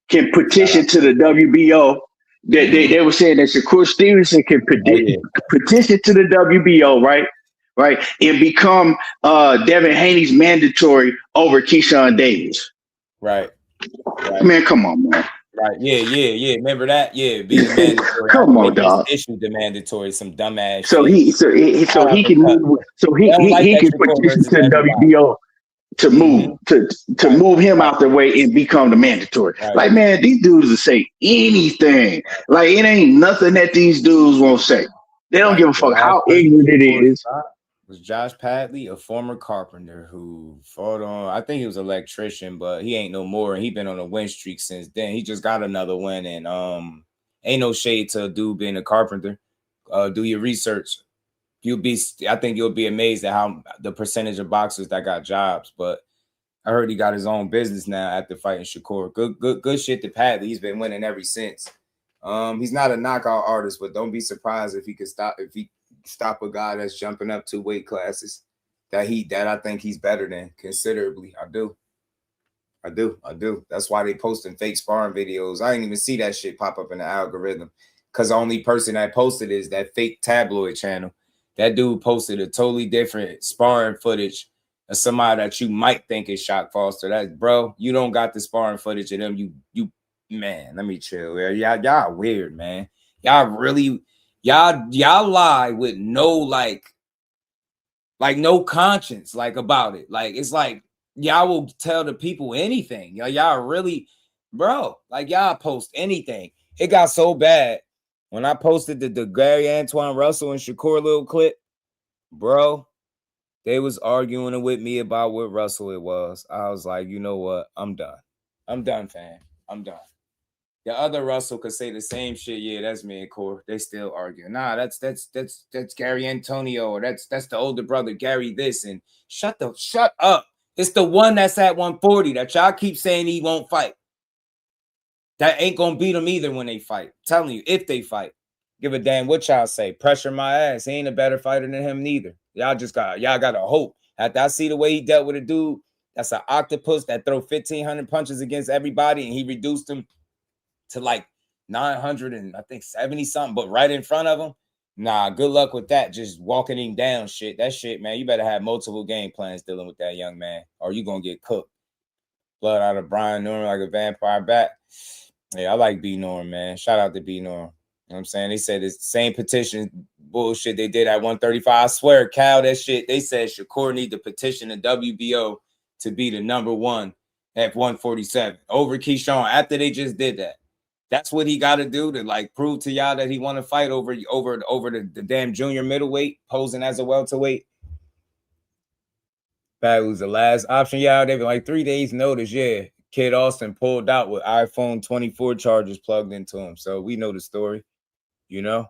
can petition to the WBO. That they were saying that Shakur Stevenson can petition to the WBO, right, and become Devin Haney's mandatory over Keyshawn Davis. Right. Man, come on, man. Right. Yeah. Remember that? Yeah. Be the mandatory. Come on, dog. Issued the mandatory, some dumbass. So shit. he can move. So he can petition to the WBO to move to move him out the way and become the mandatory. Right. Like, man, these dudes will say anything. Like, it ain't nothing that these dudes won't say. They don't give a fuck how ignorant it is. Was Josh Padley, a former carpenter who fought on, I think he was an electrician, but he ain't no more. He been on a win streak since then. He just got another win, and ain't no shade to a dude being a carpenter. Do your research. I think you'll be amazed at how the percentage of boxers that got jobs. But I heard he got his own business now after fighting Shakur. Good shit to Padley. He's been winning ever since. He's not a knockout artist, but don't be surprised if he stop a guy that's jumping up 2 weight classes that I think he's better than considerably. I do. That's why they posting fake sparring videos. I didn't even see that shit pop up in the algorithm because the only person that posted is that fake tabloid channel. That dude posted a totally different sparring footage of somebody that you might think is Shock Foster. That's, bro, you don't got the sparring footage of them. You man, let me chill. Y'all weird, man. Y'all really, y'all lie with no no conscience about it. Like, it's like y'all will tell the people anything. Y'all really, bro, y'all post anything. It got so bad when I posted the Gary Antoine Russell and Shakur little clip, bro, they was arguing with me about what Russell it was. I was like, you know what? I'm done. I'm done, fam. I'm done. The other Russell could say the same shit. Yeah, that's me and Core. They still arguing. Nah, that's Gary Antonio, or that's the older brother, Gary this. And shut up. It's the one that's at 140 that y'all keep saying he won't fight. That ain't gonna beat him either when they fight. I'm telling you, if they fight. Give a damn what y'all say. Pressure my ass. He ain't a better fighter than him neither. Y'all gotta hope. After I see the way he dealt with a dude that's an octopus that throw 1,500 punches against everybody, and he reduced him to like 900 and I think 70 something, but right in front of him. Nah, good luck with that. Just walking him down shit. That shit, man, you better have multiple game plans dealing with that young man, or you gonna get cooked. Blood out of Brian Norm like a vampire bat. Yeah, I like B Norm, man. Shout out to B Norm. You know what I'm saying? They said it's the same petition bullshit they did at 135. I swear, Cal, that shit, they said Shakur need to petition the WBO to be the #1 at 147 over Keyshawn after they just did that. That's what he got to do to like prove to y'all that he want to fight over the damn junior middleweight posing as a welterweight. That was the last option. Yeah, they were like 3 days notice. Yeah, Kid Austin pulled out with iPhone 24 chargers plugged into him. So we know the story, you know.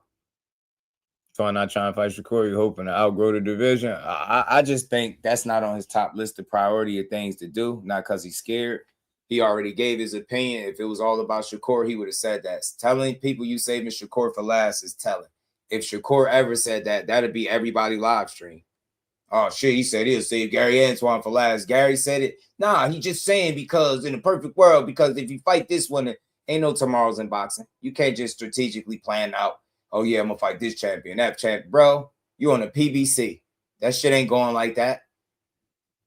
So I'm not trying to fight Shakur, you're hoping to outgrow the division. I just think that's not on his top list of priority of things to do, not because he's scared. He already gave his opinion. If it was all about Shakur, he would have said that. Telling people you saving Shakur for last is telling. If Shakur ever said that, that'd be everybody live stream. Oh, shit, he said he'll save Gary Antoine for last. Gary said it. Nah, he just saying because in a perfect world, because if you fight this one, ain't no tomorrows in boxing. You can't just strategically plan out, oh, yeah, I'm going to fight this champion, that champion. Bro, you on a PBC. That shit ain't going like that.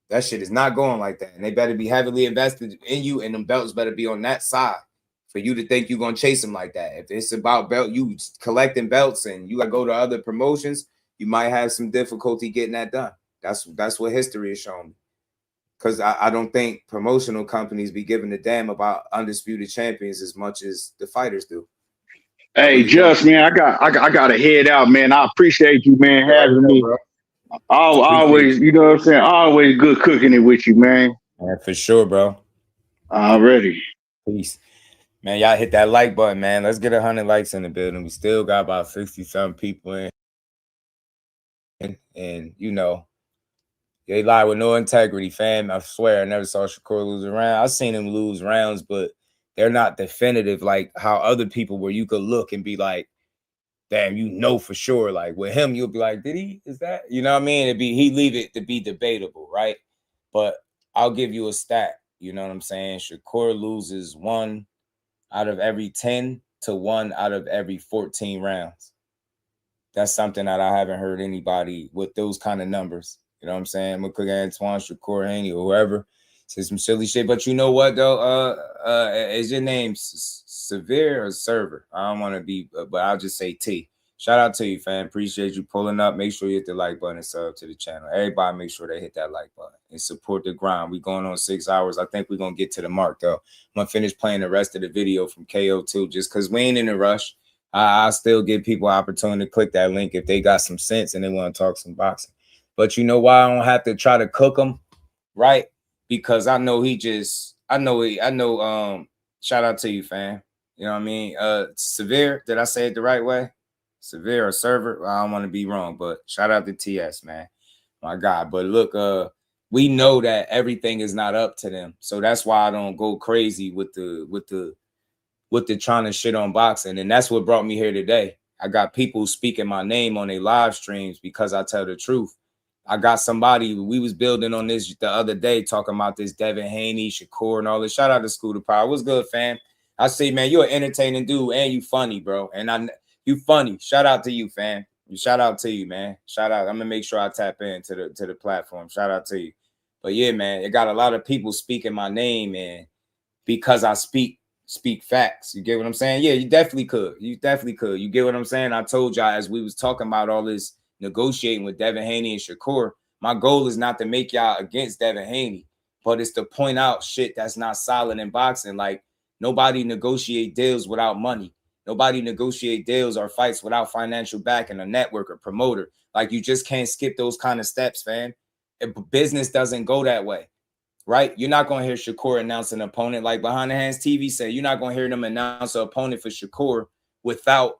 That shit is not going like that. And they better be heavily invested in you, and them belts better be on that side for you to think you're going to chase them like that. If it's about belt, you collecting belts and you got to go to other promotions, you might have some difficulty getting that done. That's what history has shown me. Because I don't think promotional companies be giving a damn about undisputed champions as much as the fighters do. Hey, Just, man, I got to head out, man. I appreciate you, man, having me. Always, you know what I'm saying? Always good cooking it with you, man. Yeah, for sure, bro. Already. Peace. Man, y'all hit that like button, man. Let's get 100 likes in the building. We still got about 60-something people in. And, you know, they lie with no integrity, fam. I swear, I never saw Shakur lose a round. I've seen him lose rounds, but they're not definitive like how other people where you could look and be like, damn, you know for sure. Like with him, you'll be like, did he? Is that? You know what I mean? He leave it to be debatable, right? But I'll give you a stat. You know what I'm saying? Shakur loses 1 out of every 10 to 1 out of every 14 rounds. That's something that I haven't heard anybody with those kind of numbers. You know what I'm saying? McCook, Antoine, Shakur, Haney, or whoever say some silly shit. But you know what, though? Is your name Severe or Server? I don't want to be, but I'll just say T. Shout out to you, fam. Appreciate you pulling up. Make sure you hit the like button and sub to the channel. Everybody make sure they hit that like button and support the grind. We going on 6 hours. I think we're going to get to the mark, though. I'm going to finish playing the rest of the video from KO2 just because we ain't in a rush. I still give people opportunity to click that link if they got some sense and they want to talk some boxing. But you know why I don't have to try to cook them, right? Because I know shout out to you, fam. You know what I mean? Severe, did I say it the right way? Severe or Server? I don't want to be wrong, but shout out to TS, man. My God. But look, we know that everything is not up to them. So that's why I don't go crazy with the trying to shit on boxing. And that's what brought me here today. I got people speaking my name on their live streams because I tell the truth. I got somebody, we was building on this the other day, talking about this Devin Haney, Shakur, and all this. Shout out to Scooter Power. What's good, fam? I say, man, you're an entertaining dude and you funny, bro. And you funny. Shout out to you, fam. Shout out to you, man. Shout out. I'm gonna make sure I tap into the platform. Shout out to you. But yeah, man, it got a lot of people speaking my name, and because I speak facts. You get what I'm saying? Yeah, you definitely could. You definitely could. You get what I'm saying? I told y'all as we was talking about all this negotiating with Devin Haney and Shakur, my goal is not to make y'all against Devin Haney, but it's to point out shit that's not solid in boxing. Like nobody negotiate deals without money. Nobody negotiate deals or fights without financial backing, a network, or promoter. Like you just can't skip those kind of steps, fam. Business doesn't go that way. right? You're not going to hear Shakur announce an opponent like Behind the Hands TV said. You're not going to hear them announce an opponent for Shakur without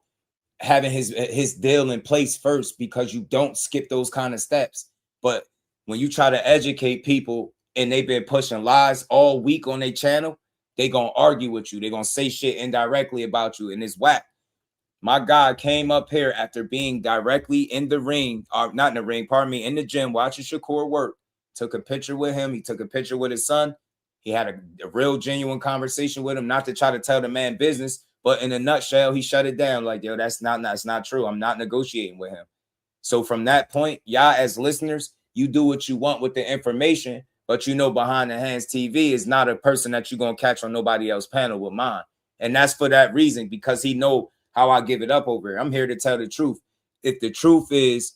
having his deal in place first, because you don't skip those kind of steps. But when you try to educate people and they've been pushing lies all week on their channel, they gonna argue with you. They're gonna say shit indirectly about you, and it's whack. My guy came up here after being directly in the ring, or not in the ring, pardon me, in the gym, watching Shakur work. Took a picture with him. He took a picture with his son. He had a real genuine conversation with him, not to try to tell the man business, but in a nutshell, he shut it down. Like, yo, that's not true. I'm not negotiating with him. So from that point, y'all as listeners, you do what you want with the information, but you know Behind the Hands TV is not a person that you're going to catch on nobody else's panel with mine. And that's for that reason, because he know how I give it up over here. I'm here to tell the truth. If the truth is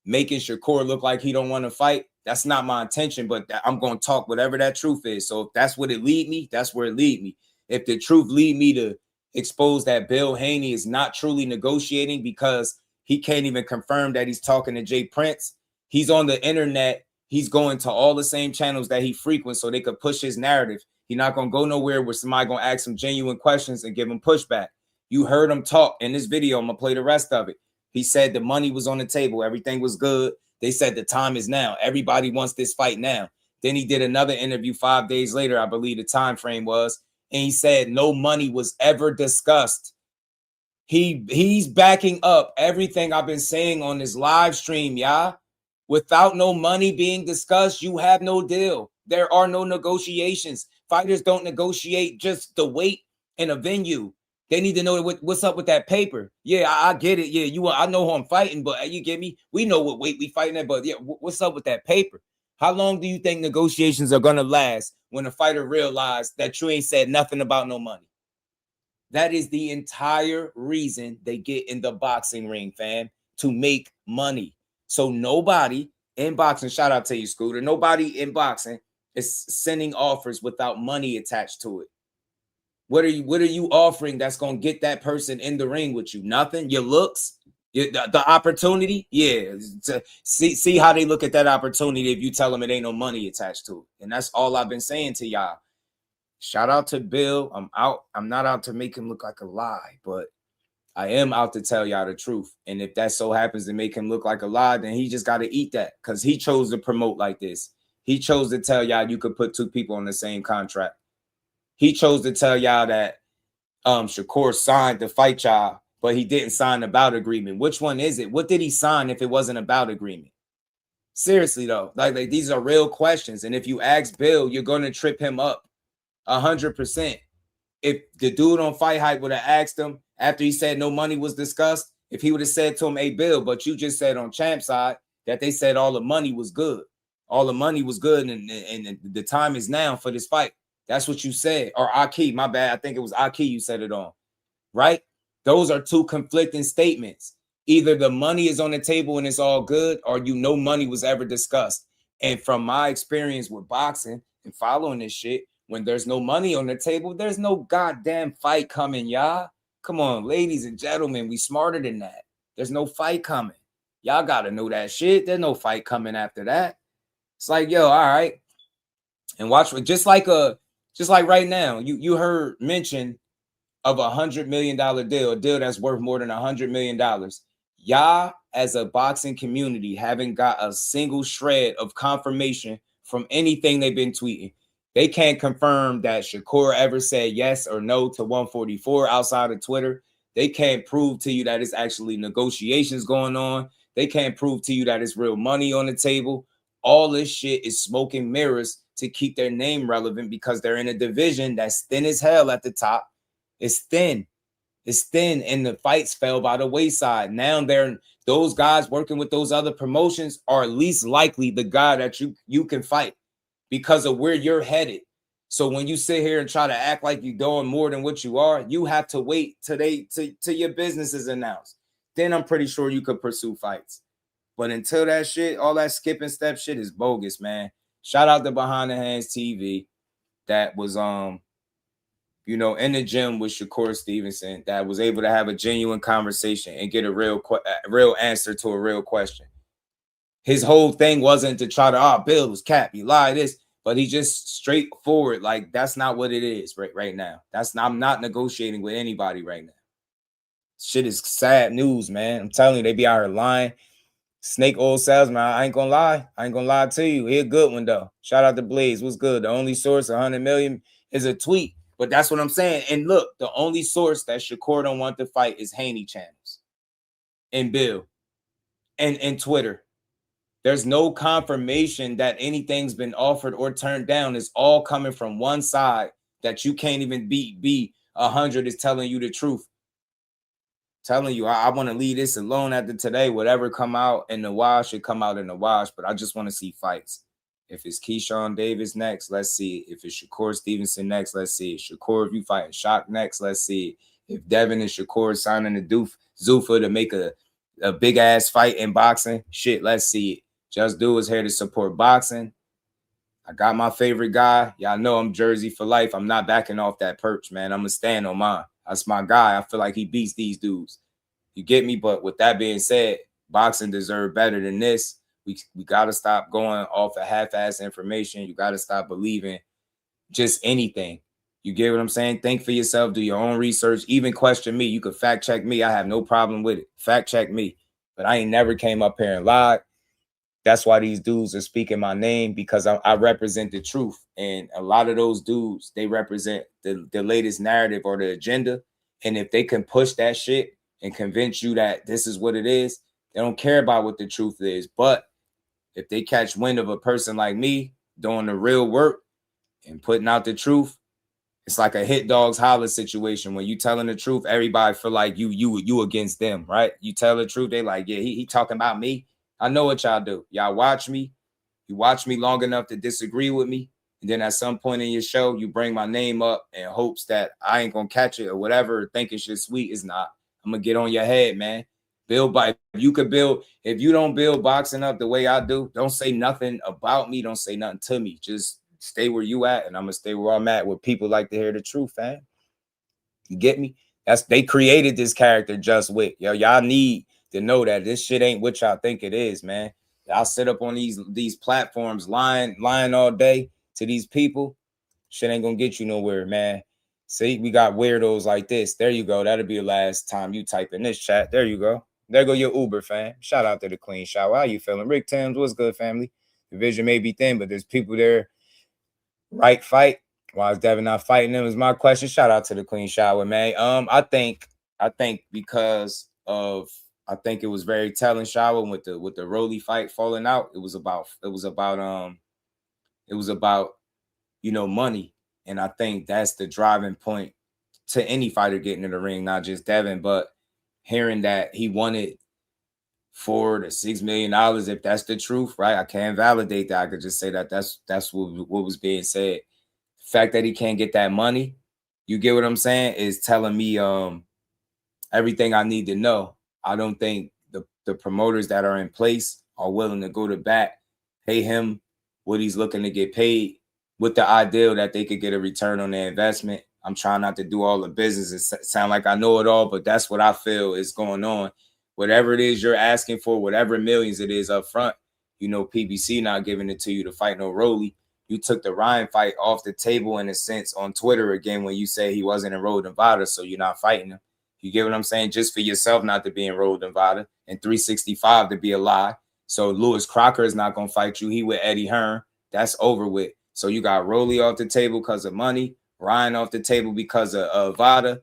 making Shakur look like he don't want to fight, that's not my intention, but I'm going to talk whatever that truth is. So if that's what it lead me, that's where it lead me. If the truth lead me to expose that Bill Haney is not truly negotiating because he can't even confirm that he's talking to Jay Prince, he's on the internet, he's going to all the same channels that he frequents so they could push his narrative. He's not going to go nowhere where somebody going to ask him genuine questions and give him pushback. You heard him talk in this video. I'm going to play the rest of it. He said the money was on the table. Everything was good. They said the time is now. Everybody wants this fight now. Then he did another interview 5 days later, I believe the time frame was, and he said no money was ever discussed. He's backing up everything I've been saying on this live stream, y'all. Without no money being discussed, you have no deal. There are no negotiations. Fighters don't negotiate just the weight in a venue. They need to know what's up with that paper. Yeah, I get it. Yeah, I know who I'm fighting, but you get me? We know what weight we fighting at, but yeah, what's up with that paper? How long do you think negotiations are going to last when a fighter realizes that you ain't said nothing about no money? That is the entire reason they get in the boxing ring, fam, to make money. So nobody in boxing, shout out to you, Scooter, nobody in boxing is sending offers without money attached to it. What are you offering that's going to get that person in the ring with you? Nothing? Your looks? The opportunity? Yeah. See how they look at that opportunity if you tell them it ain't no money attached to it. And that's all I've been saying to y'all. Shout out to Bill. I'm not out to make him look like a lie, but I am out to tell y'all the truth. And if that so happens to make him look like a lie, then he just got to eat that, because he chose to promote like this. He chose to tell y'all you could put two people on the same contract. He chose to tell y'all that Shakur signed to fight y'all, but he didn't sign the bout agreement. Which one is it? What did he sign if it wasn't a bout agreement? Seriously, though, like these are real questions. And if you ask Bill, you're going to trip him up 100%. If the dude on Fight Hype would have asked him after he said no money was discussed, if he would have said to him, hey, Bill, but you just said on Champ side that they said all the money was good. All the money was good, and the time is now for this fight. That's what you said. Or Aki, my bad. I think it was Aki you said it on, right? Those are two conflicting statements. Either the money is on the table and it's all good, or no money was ever discussed. And from my experience with boxing and following this shit, when there's no money on the table, there's no goddamn fight coming, y'all. Come on, ladies and gentlemen, we smarter than that. There's no fight coming. Y'all got to know that shit. There's no fight coming after that. It's like, yo, all right. And watch, just like right now, you heard mention of $100 million deal, a deal that's worth more than $100 million. Y'all, as a boxing community, haven't got a single shred of confirmation from anything they've been tweeting. They can't confirm that Shakur ever said yes or no to 144 outside of Twitter. They can't prove to you that it's actually negotiations going on. They can't prove to you that it's real money on the table. All this shit is smoke and mirrors to keep their name relevant, because they're in a division that's thin as hell at the top. It's thin. It's thin, and the fights fell by the wayside. Now those guys working with those other promotions are least likely the guy that you can fight because of where you're headed. So when you sit here and try to act like you're doing more than what you are, you have to wait till your business is announced. Then I'm pretty sure you could pursue fights. But until that shit, all that skip and step shit is bogus, man. Shout out to Behind the Hands TV that was in the gym with Shakur Stevenson, that was able to have a genuine conversation and get a real answer to a real question. His whole thing wasn't to try to, Bill was cap, you lie this. but he just straightforward. Like, that's not what it is right now. I'm not negotiating with anybody right now. Shit is sad news, man. I'm telling you, they be out here lying. Snake oil salesman. I ain't gonna lie to you. He a good one though. Shout out to Blaze. What's good? The only source 100 million is a tweet. But that's what I'm saying. And look, the only source that Shakur don't want to fight is Haney channels and Bill and Twitter. There's no confirmation that anything's been offered or turned down. It's all coming from one side that you can't even be 100 is telling you the truth. Telling you, I want to leave this alone after today. Whatever come out in the wash, should come out in the wash. But I just want to see fights. If it's Keyshawn Davis next, let's see. If it's Shakur Stevenson next, let's see. Shakur, if you fighting Shock next, let's see. If Devin and Shakur signing the Zuffa to make a big ass fight in boxing, shit, let's see it. Just Do is here to support boxing. I got my favorite guy. Y'all know I'm Jersey for life. I'm not backing off that perch, man. I'm going to stand on mine. That's my guy. I feel like he beats these dudes. You get me? But with that being said, boxing deserves better than this. We got to stop going off of half-ass information. You got to stop believing just anything. You get what I'm saying? Think for yourself. Do your own research. Even question me. You can fact check me. I have no problem with it. Fact check me. But I ain't never came up here and lied. That's why these dudes are speaking my name, because I represent the truth. And a lot of those dudes, they represent the latest narrative or the agenda. And if they can push that shit and convince you that this is what it is, they don't care about what the truth is. But if they catch wind of a person like me doing the real work and putting out the truth, it's like a hit dogs holler situation. When you telling the truth, everybody feel like you against them, right? You tell the truth, they like, yeah, he talking about me. I know what y'all do. Y'all watch me. You watch me long enough to disagree with me. And then at some point in your show, you bring my name up in hopes that I ain't going to catch it or whatever, thinking shit sweet. Is not. I'm going to get on your head, man. If you don't build boxing up the way I do, don't say nothing about me. Don't say nothing to me. Just stay where you at, and I'm going to stay where I'm at, where people like to hear the truth, man. You get me? They created this character, JUS-WICK. Yo, y'all need to know that this shit ain't what y'all think it is, man. Y'all sit up on these platforms lying all day to these people. Shit ain't gonna get you nowhere, man. See, we got weirdos like this. There you go. That'll be the last time you type in this chat. There you go. There go your Uber, fam. Shout out to the Clean Shower. How you feeling? Rick Thames, what's good, family? The vision may be thin, but there's people there. Right fight. Why is Devin not fighting them is my question. Shout out to the Clean Shower, man. I think because of I think it was very telling, Shower, with the Rolly fight falling out. It was about money. And I think that's the driving point to any fighter getting in the ring, not just Devin, but hearing that he wanted $4 to $6 million, if that's the truth, right? I can't validate that. I could just say that that's what was being said. The fact that he can't get that money, you get what I'm saying, is telling me everything I need to know. I don't think the promoters that are in place are willing to go to bat, pay him what he's looking to get paid, with the ideal that they could get a return on their investment. I'm trying not to do all the business and sound like I know it all, but that's what I feel is going on. Whatever it is you're asking for, whatever millions it is up front, PBC not giving it to you to fight no Rolly. You took the Ryan fight off the table in a sense on Twitter again when you say he wasn't enrolled in Nevada, so you're not fighting him. You get what I'm saying? Just for yourself not to be enrolled in Nevada, and 365 to be a lie. So Lewis Crocker is not going to fight you. He with Eddie Hearn. That's over with. So you got Rolly off the table because of money, Ryan off the table because of Vada,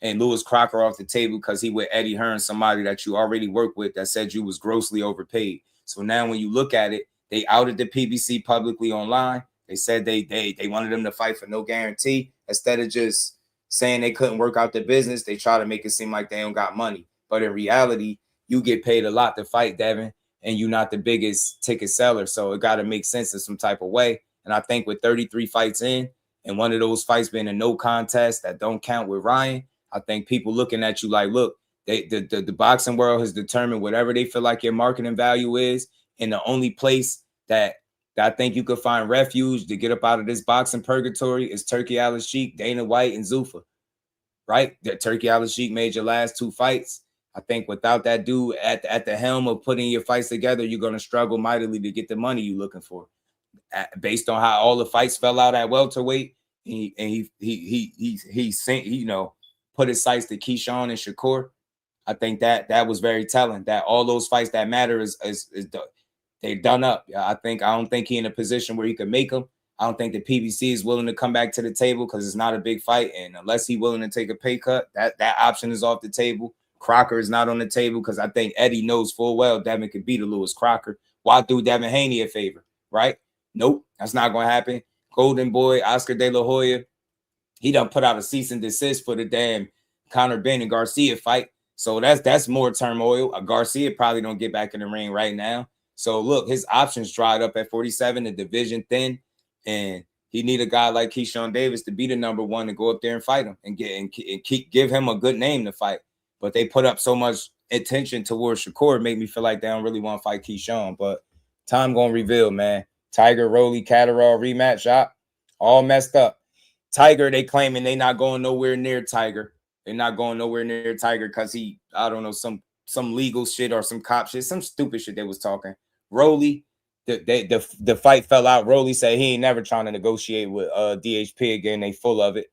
and Lewis Crocker off the table because he with Eddie Hearn, somebody that you already worked with that said you was grossly overpaid. So now when you look at it, they outed the PBC publicly online. They said they wanted them to fight for no guarantee. Instead of just saying they couldn't work out the business, they try to make it seem like they don't got money. But in reality, you get paid a lot to fight, Devin, and you're not the biggest ticket seller. So it got to make sense in some type of way. And I think with 33 fights in, and one of those fights being a no contest that don't count with Ryan, I think people looking at you like, look, the boxing world has determined whatever they feel like your marketing value is. And the only place that I think you could find refuge to get up out of this boxing purgatory is Turkey Al Sheik, Dana White, and Zuffa, right? That Turkey Al Sheik made your last 2 fights. I think without that dude at the helm of putting your fights together, you're going to struggle mightily to get the money you're looking for. based on how all the fights fell out at welterweight, he you know, put his sights to Keyshawn and Shakur. I think that was very telling. That all those fights that matter is they're done up. I don't think he in a position where he can make them. I don't think the PBC is willing to come back to the table because it's not a big fight, and unless he's willing to take a pay cut, that option is off the table. Crocker is not on the table because I think Eddie knows full well Devin could beat a Lewis Crocker. Why do Devin Haney a favor, right? Nope, that's not going to happen. Golden Boy, Oscar De La Hoya, he done put out a cease and desist for the damn Conor Ben and Garcia fight. So that's more turmoil. Garcia probably don't get back in the ring right now. So look, his options dried up at 47, the division thin, and he need a guy like Keyshawn Davis to be the number one and go up there and fight him and give him a good name to fight. But they put up so much attention towards Shakur, it made me feel like they don't really want to fight Keyshawn. But time gonna reveal, man. Tiger, Rolly, Catterall rematch, all messed up. Tiger, they claiming they not going nowhere near Tiger. They're not going nowhere near Tiger because he, I don't know, some legal shit or some cop shit, some stupid shit they was talking. Rolly, the fight fell out. Rolly said he ain't never trying to negotiate with DHP again. They full of it.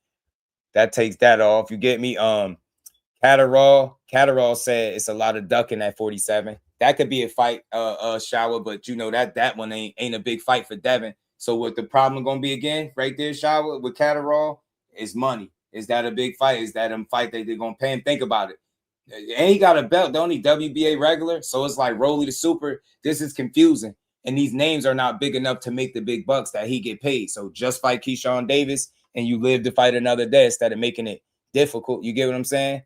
That takes that off. You get me? Catterall said it's a lot of ducking at 47. That could be a fight, Shower, but you know that one ain't a big fight for Devin. So what the problem gonna be again, right there, Shower, with Catterall, is money. Is that a big fight? Is that a fight that they're gonna pay him? Think about it. And he got a belt, don't he? WBA regular. So it's like Rolly the Super. This is confusing. And these names are not big enough to make the big bucks that he get paid. So just fight Keyshawn Davis and you live to fight another day instead of making it difficult. You get what I'm saying?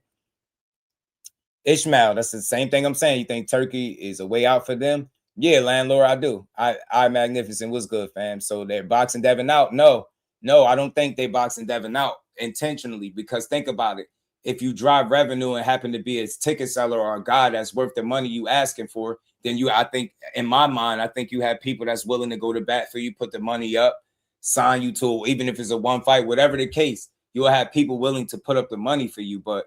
Ishmael, that's the same thing I'm saying. You think Turkey is a way out for them? Yeah, landlord, I do. I Magnificent was good, fam. So they're boxing Devin out? No, I don't think they boxing Devin out intentionally, because think about it. If you drive revenue and happen to be a ticket seller or a guy that's worth the money you asking for, then I think, in my mind, I think you have people that's willing to go to bat for you, put the money up, sign you to, even if it's a one fight, whatever the case, you'll have people willing to put up the money for you. But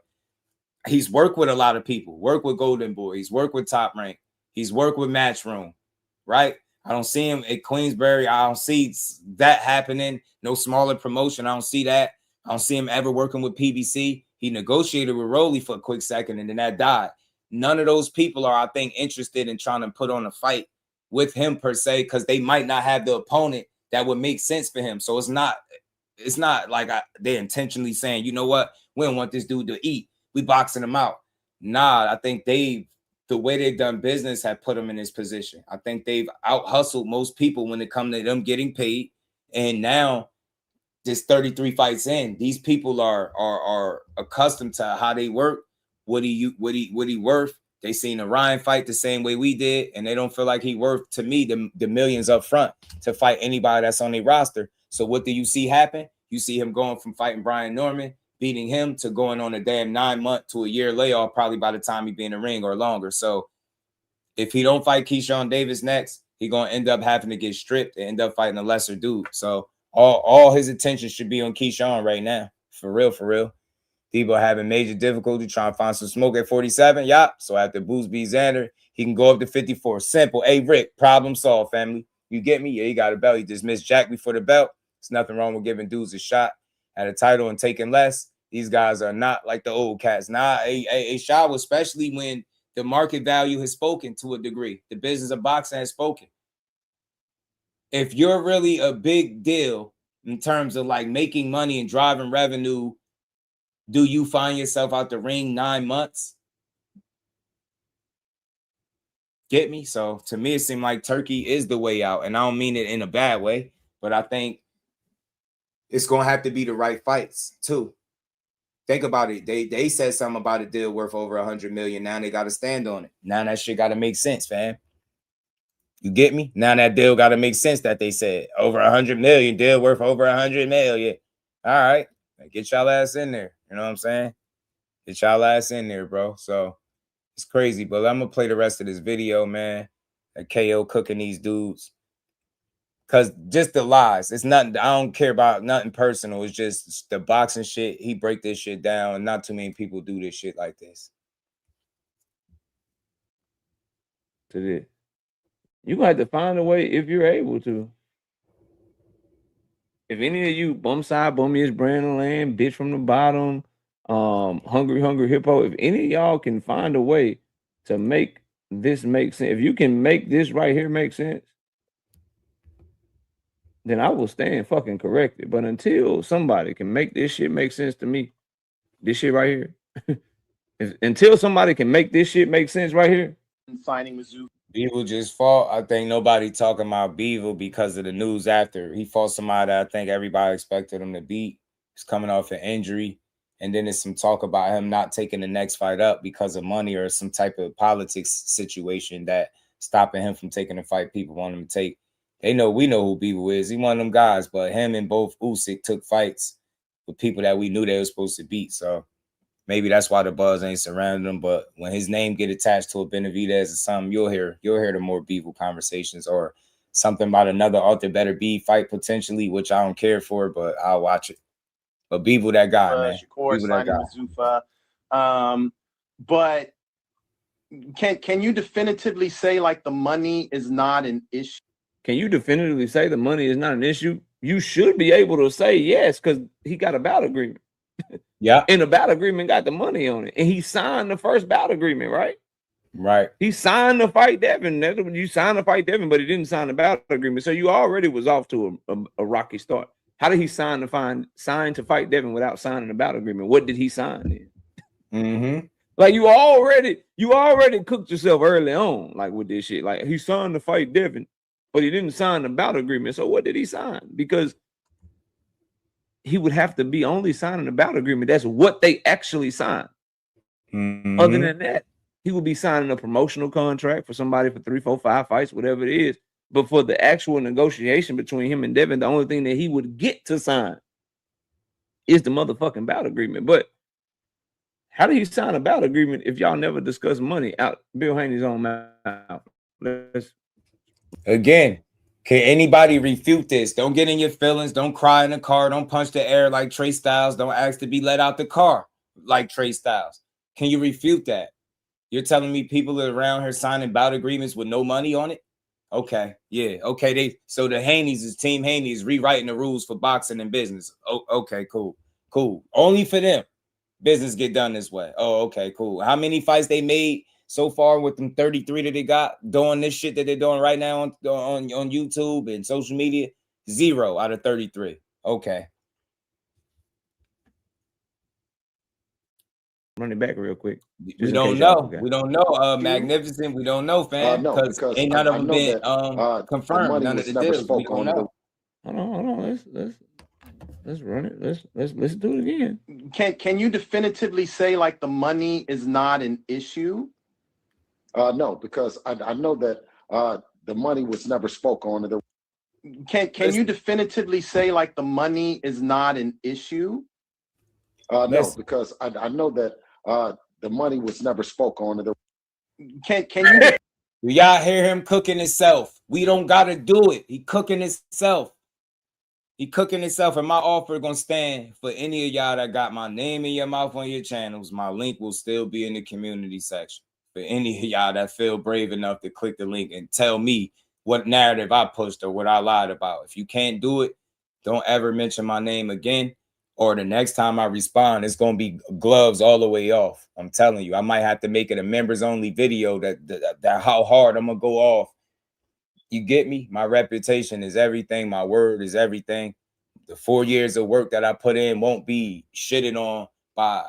he's worked with a lot of people, worked with Golden Boy, he's worked with Top Rank, he's worked with Matchroom, right? I don't see him at Queensberry. I don't see that happening. No smaller promotion. I don't see that. I don't see him ever working with PBC. He negotiated with Rolly for a quick second, and then that died. None of those people are, I think, interested in trying to put on a fight with him per se, because they might not have the opponent that would make sense for him. So it's not like they're intentionally saying, you know what, we don't want this dude to eat, we boxing him out. Nah, I think the way they've done business have put him in this position. I think they've out hustled most people when it comes to them getting paid. And now, this 33 fights in, these people are accustomed to how they work. What he worth? They seen Orion fight the same way we did, and they don't feel like he worth, to me, the millions up front to fight anybody that's on their roster. So what do you see happen? You see him going from fighting Brian Norman, beating him, to going on a damn 9-month to a year layoff probably by the time he be in the ring or longer. So if he don't fight Keyshawn Davis next, he gonna end up having to get stripped and end up fighting a lesser dude. So all his attention should be on Keyshawn right now. For real, for real. Debo having major difficulty trying to find some smoke at 47. Yup. So after Boots beat Xander, he can go up to 54. Simple. Hey, Rick, problem solved, family. You get me? Yeah, he got a belt. He just missed Jack before the belt. There's nothing wrong with giving dudes a shot at a title and taking less. These guys are not like the old cats. Nah, a shot, especially when the market value has spoken to a degree. The business of boxing has spoken. If you're really a big deal in terms of like making money and driving revenue, do you find yourself out the ring 9 months? Get me? So to me, it seemed like Turkey is the way out. And I don't mean it in a bad way, but I think it's going to have to be the right fights too. Think about it. They said something about a deal worth over $100 million. Now they got to stand on it. Now that shit got to make sense, fam. You get me? Now that deal got to make sense that they said over $100 million, deal worth over $100 million. All right. Get y'all ass in there. You know what I'm saying? Get y'all ass in there, bro. So it's crazy, but I'm going to play the rest of this video, man. KO cooking these dudes. Because just the lies. It's nothing. I don't care about nothing personal. It's just the boxing shit. He break this shit down. And not too many people do this shit like this. To this. You got to find a way if you're able to. if any of you bum side bummiest Brandon Land, bitch from the bottom, hungry hippo, if any of y'all can find a way to make this make sense, if you can make this right here make sense, then I will stand fucking corrected. But until somebody can make this shit make sense to me, this shit right here, until somebody can make this shit make sense right here. Signing with Zoo. Beaver just fought. I think nobody talking about Beaver because of the news after. He fought somebody that I think everybody expected him to beat. He's coming off an injury. And then there's some talk about him not taking the next fight up because of money or some type of politics situation that stopping him from taking the fight people want him to take. We know who Beaver is. He one of them guys, but him and both Usyk took fights with people that we knew they were supposed to beat. So maybe that's why the buzz ain't surrounding him. But when his name get attached to a Benavidez or something, you'll hear the more Beaver conversations or something about another Arthur Better B fight potentially, which I don't care for, but I'll watch it. But Beaver that guy, man. Shakur signing with Zuffa. But can you definitively say like the money is not an issue? Can you definitively say the money is not an issue? You should be able to say yes, because he got a bout agreement. Yeah. And the bout agreement got the money on it. And he signed the first bout agreement, right? Right. He signed to fight Devin. You signed to fight Devin, but he didn't sign the bout agreement. So you already was off to a rocky start. How did he sign to fight Devin without signing the bout agreement? What did he sign then? Mm-hmm. Like you already cooked yourself early on, like with this shit. Like he signed to fight Devin, but he didn't sign the bout agreement. So what did he sign? Because he would have to be only signing a bout agreement. That's what they actually signed. Mm-hmm. Other than that, he would be signing a promotional contract for somebody for 3, 4, 5 fights, whatever it is. But for the actual negotiation between him and Devin, the only thing that he would get to sign is the motherfucking bout agreement. But how did he sign a bout agreement if y'all never discuss money out Bill Haney's own mouth? Again, can anybody refute this? Don't get in your feelings. Don't cry in the car. Don't punch the air like Trey Styles. Don't ask to be let out the car like Trey Styles. Can you refute that? You're telling me people are around here signing bout agreements with no money on it? Okay, yeah, okay. So the Team Haney is rewriting the rules for boxing and business. Oh, okay, cool. Only for them. Business get done this way. Oh, okay, cool. How many fights they made so far with them 33 that they got doing this shit that they're doing right now on YouTube and social media? 0 out of 33. Okay. Run it back real quick. We don't know. We don't know. Magnificent. We don't know, fam. No, because ain't none of I them know been that confirmed. the money None was of the never deals. spoke on. Hold on. Let's run it. Let's do it again. Can you definitively say like the money is not an issue? No, because I know that the money was never spoke on. Can you definitively say like the money is not an issue? No, because I know that the money was never spoke on. Can you? Y'all hear him cooking himself? We don't gotta do it. He cooking himself. He cooking himself, and my offer gonna stand for any of y'all that got my name in your mouth on your channels. My link will still be in the community section. For any of y'all that feel brave enough to click the link and tell me what narrative I pushed or what I lied about. If you can't do it, don't ever mention my name again. Or the next time I respond, it's gonna be gloves all the way off. I'm telling you, I might have to make it a members only video that how hard I'm gonna go off. You get me? My reputation is everything. My word is everything. The 4 years of work that I put in won't be shitted on by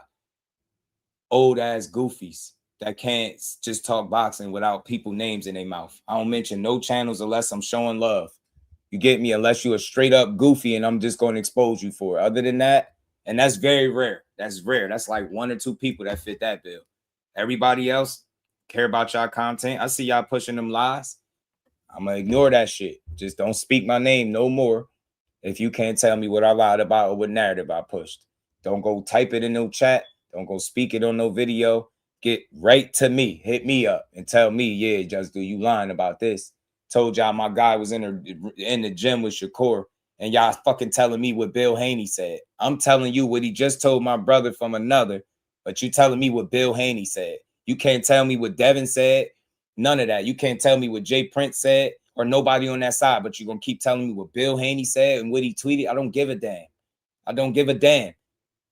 old ass goofies that can't just talk boxing without people names in their mouth. I don't mention no channels unless I'm showing love. You get me? Unless you're a straight up goofy and I'm just going to expose you for it. Other than that, and that's very rare. That's rare. That's like 1 or 2 people that fit that bill. Everybody else care about y'all content. I see y'all pushing them lies. I'm going to ignore that shit. Just don't speak my name no more if you can't tell me what I lied about or what narrative I pushed. Don't go type it in no chat. Don't go speak it on no video. Get right to me. Hit me up and tell me, yeah, Just Do, you lying about this. Told y'all my guy was in the gym with Shakur, and y'all fucking telling me what Bill Haney said. I'm telling you what he just told my brother from another, but you telling me what Bill Haney said. You can't tell me what Devin said. None of that. You can't tell me what Jay Prince said or nobody on that side, but you're gonna keep telling me what Bill Haney said and what he tweeted. I don't give a damn. I don't give a damn.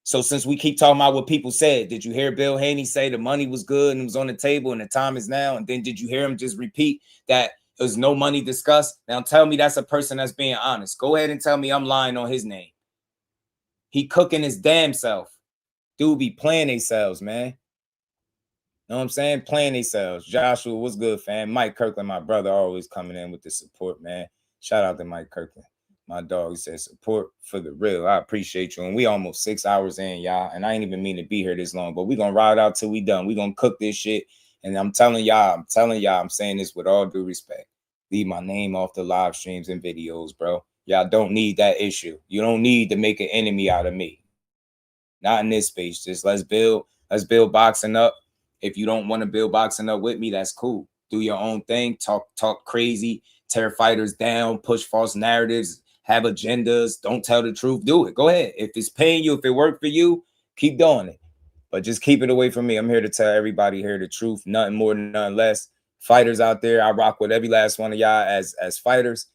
So since we keep talking about what people said, did you hear Bill Haney say the money was good and it was on the table and the time is now? And then did you hear him just repeat that there's no money discussed? Now tell me that's a person that's being honest. Go ahead and tell me I'm lying on his name. He cooking his damn self. Dude be playing themselves, man. Know what I'm saying? Playing themselves. Joshua, what's good, fam? Mike Kirkland, my brother, always coming in with the support, man. Shout out to Mike Kirkland. My dog, he said support for the real. I appreciate you. And we almost 6 hours in, y'all. And I ain't even mean to be here this long, but we gonna ride out till we done. We gonna cook this shit. And I'm telling y'all, I'm saying this with all due respect. Leave my name off the live streams and videos, bro. Y'all don't need that issue. You don't need to make an enemy out of me. Not in this space. Just let's build boxing up. If you don't want to build boxing up with me, that's cool. Do your own thing. Talk crazy. Tear fighters down. Push false narratives. Have agendas. Don't tell the truth. Do it. Go ahead. If it's paying you, if it worked for you, keep doing it. But just keep it away from me. I'm here to tell everybody here the truth. Nothing more, nothing less. Fighters out there, I rock with every last one of y'all as fighters.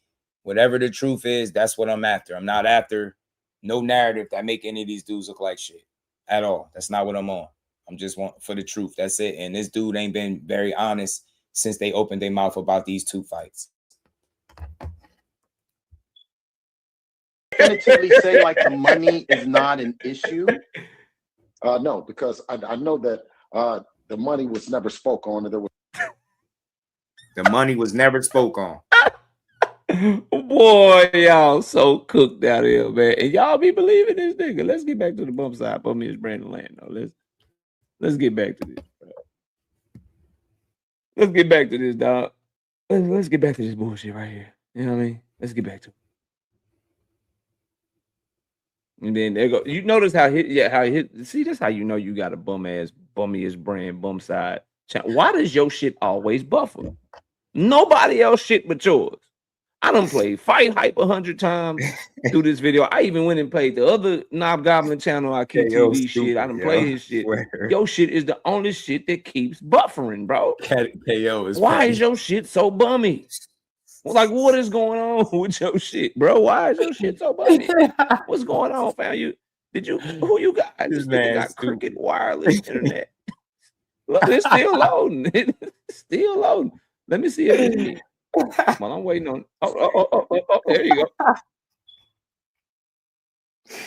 Whatever the truth is, that's what I'm after. I'm not after no narrative that make any of these dudes look like shit at all. That's not what I'm on. I'm just want for the truth. That's it. And this dude ain't been very honest since they opened their mouth about these two fights. Definitively say like the money is not an issue. No, because I know that the money was never spoke on. And there was the money was never spoke on. Boy, y'all so cooked out here, man. And y'all be believing this nigga. Let's get back to the bump side. Bump me his Brandon Land, though. Let's get back to this, bro. Let's get back to this, dog. Let's get back to this bullshit right here. You know what I mean? Let's get back to it. And then there go. You notice how see, that's how you know you got a bummiest brand, bum side. Why does your shit always buffer? Nobody else shit but yours. I done played Fight Hype 100 times through this video. I even went and played the other Knob Goblin channel, IQTV shit. I done played his shit. Your shit is the only shit that keeps buffering, bro. KO is why is your shit so bummy? Like, what is going on with your shit, bro? Why is your shit so bummy? What's going on, fam? Who you got? This nigga got Cricket Wireless Internet. Look, it's still loading. It's still loading. Let me see it. Well, I'm waiting on. Oh, there you go.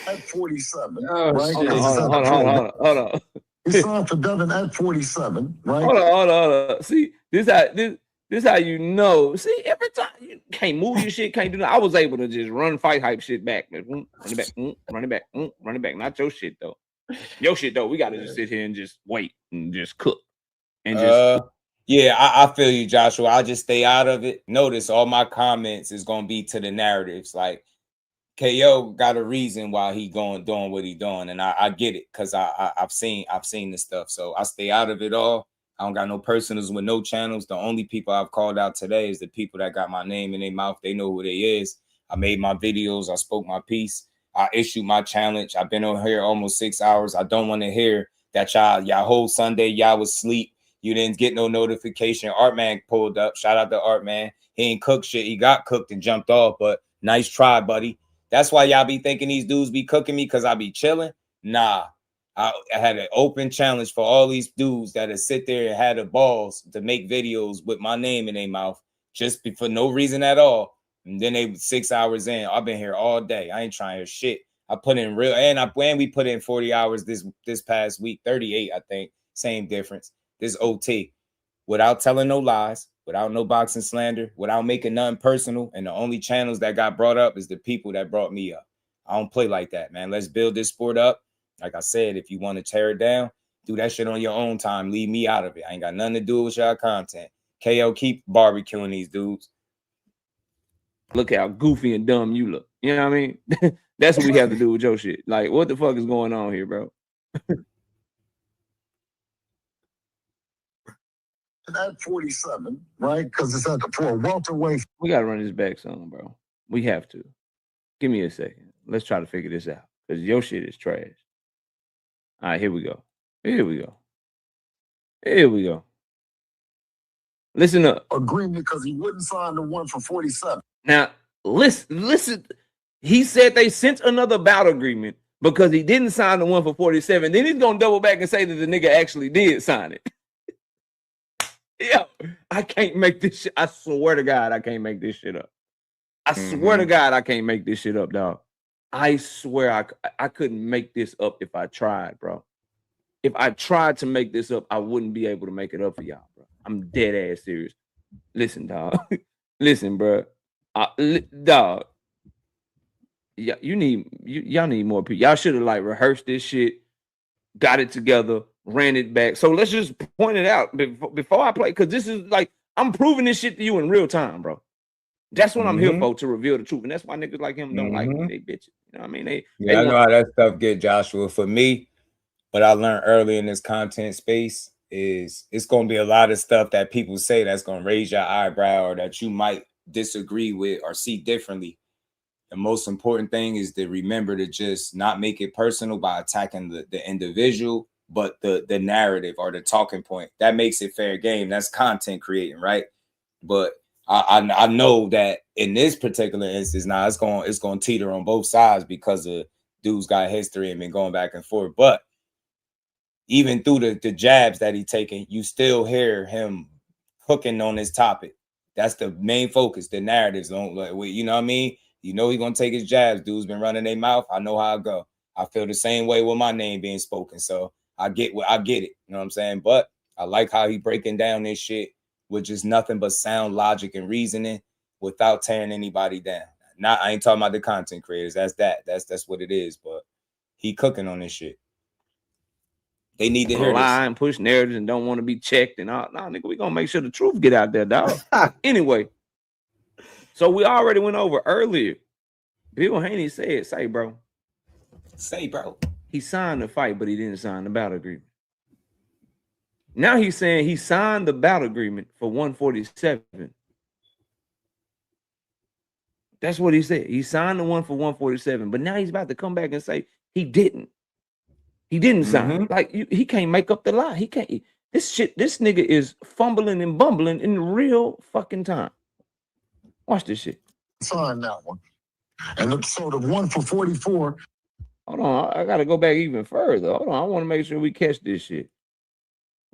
At 47, oh, right? Hold on. He signed for Devin at 47, right? Hold on. See, this how you know. See, every time you can't move your shit, can't do that. I was able to just run Fight Hype shit back. Run it back. Not your shit though. Your shit though, we gotta just sit here and just wait and just cook. And just yeah, I feel you, Joshua. I'll just stay out of it. Notice all my comments is gonna be to the narratives. Like KO got a reason why he doing what he doing, and I get it because I've seen this stuff. So I stay out of it all. I don't got no personals with no channels. The only people I've called out today is the people that got my name in their mouth. They know who they is. I made my videos. I spoke my piece. I issued my challenge. I've been on here almost 6 hours. I don't want to hear that y'all whole Sunday y'all was asleep. You didn't get no notification. Artman pulled up. Shout out to Artman. He ain't cooked shit. He got cooked and jumped off, but nice try, buddy. That's why y'all be thinking these dudes be cooking me because I be chilling. Nah, I had an open challenge for all these dudes that sit there and had the balls to make videos with my name in their mouth just for no reason at all. And then they 6 hours in. I've been here all day. I ain't trying to hear shit. I put in real, and we put in 40 hours this past week, 38, I think. Same difference. This OT, without telling no lies, without no boxing slander, without making nothing personal. And the only channels that got brought up is the people that brought me up. I don't play like that, man. Let's build this sport up. Like I said, if you want to tear it down, do that shit on your own time. Leave me out of it. I ain't got nothing to do with y'all content. KO, keep barbecuing these dudes. Look how goofy and dumb you look. You know what I mean? That's what we have to do with your shit. Like, what the fuck is going on here, bro? At 47, right? Because it's at the welterweight. We gotta run this back some, bro. We have to. Give me a second. Let's try to figure this out. Because your shit is trash. All right, here we go. Listen up. Agreement because he wouldn't sign the one for 47. Now, listen. He said they sent another bout agreement because he didn't sign the one for 47. Then he's gonna double back and say that the nigga actually did sign it. Yeah, I can't make this shit. I swear to God, I can't make this shit up. I swear to God, I can't make this shit up, dog. I swear I couldn't make this up if I tried, bro. If I tried to make this up, I wouldn't be able to make it up for y'all, bro. I'm dead ass serious. Listen, dog. Listen, bro. Dog. Yeah, y'all need more people. Y'all should have like rehearsed this shit, got it together, ran it back. So let's just point it out before I play, because this is like I'm proving this shit to you in real time, bro. That's what I'm here for, to reveal the truth, and that's why niggas like him don't like me. They bitches. You know what I mean? I know how that stuff get, Joshua. For me, what I learned early in this content space is it's gonna be a lot of stuff that people say that's gonna raise your eyebrow or that you might disagree with or see differently. The most important thing is to remember to just not make it personal by attacking the individual, but the narrative or the talking point. That makes it fair game. That's content creating, right? But I know that in this particular instance, now it's going to teeter on both sides because of dude's got history and been going back and forth. But even through the jabs that he taking, you still hear him hooking on this topic. That's the main focus. The narratives don't, you know what I mean? You know he's gonna take his jabs. Dude's been running their mouth. I know how I go. I feel the same way with my name being spoken. So I get it. You know what I'm saying? But I like how he breaking down this shit with just nothing but sound, logic, and reasoning without tearing anybody down. I ain't talking about the content creators. That's what it is. But he cooking on this shit. They need to hear lie this. and push narratives and don't want to be checked and all. Nah, nigga, we gonna make sure the truth get out there, dog. Anyway. So we already went over earlier. Bill Haney said, say, bro. He signed the fight, but he didn't sign the battle agreement. Now he's saying he signed the battle agreement for 147. That's what he said. He signed the one for 147, but now he's about to come back and say he didn't. He didn't sign. Like, he can't make up the lie. He can't. This nigga is fumbling and bumbling in real fucking time. Watch this shit. Sign that one. And so the one for 44. Hold on, I gotta go back even further. Hold on, I want to make sure we catch this shit.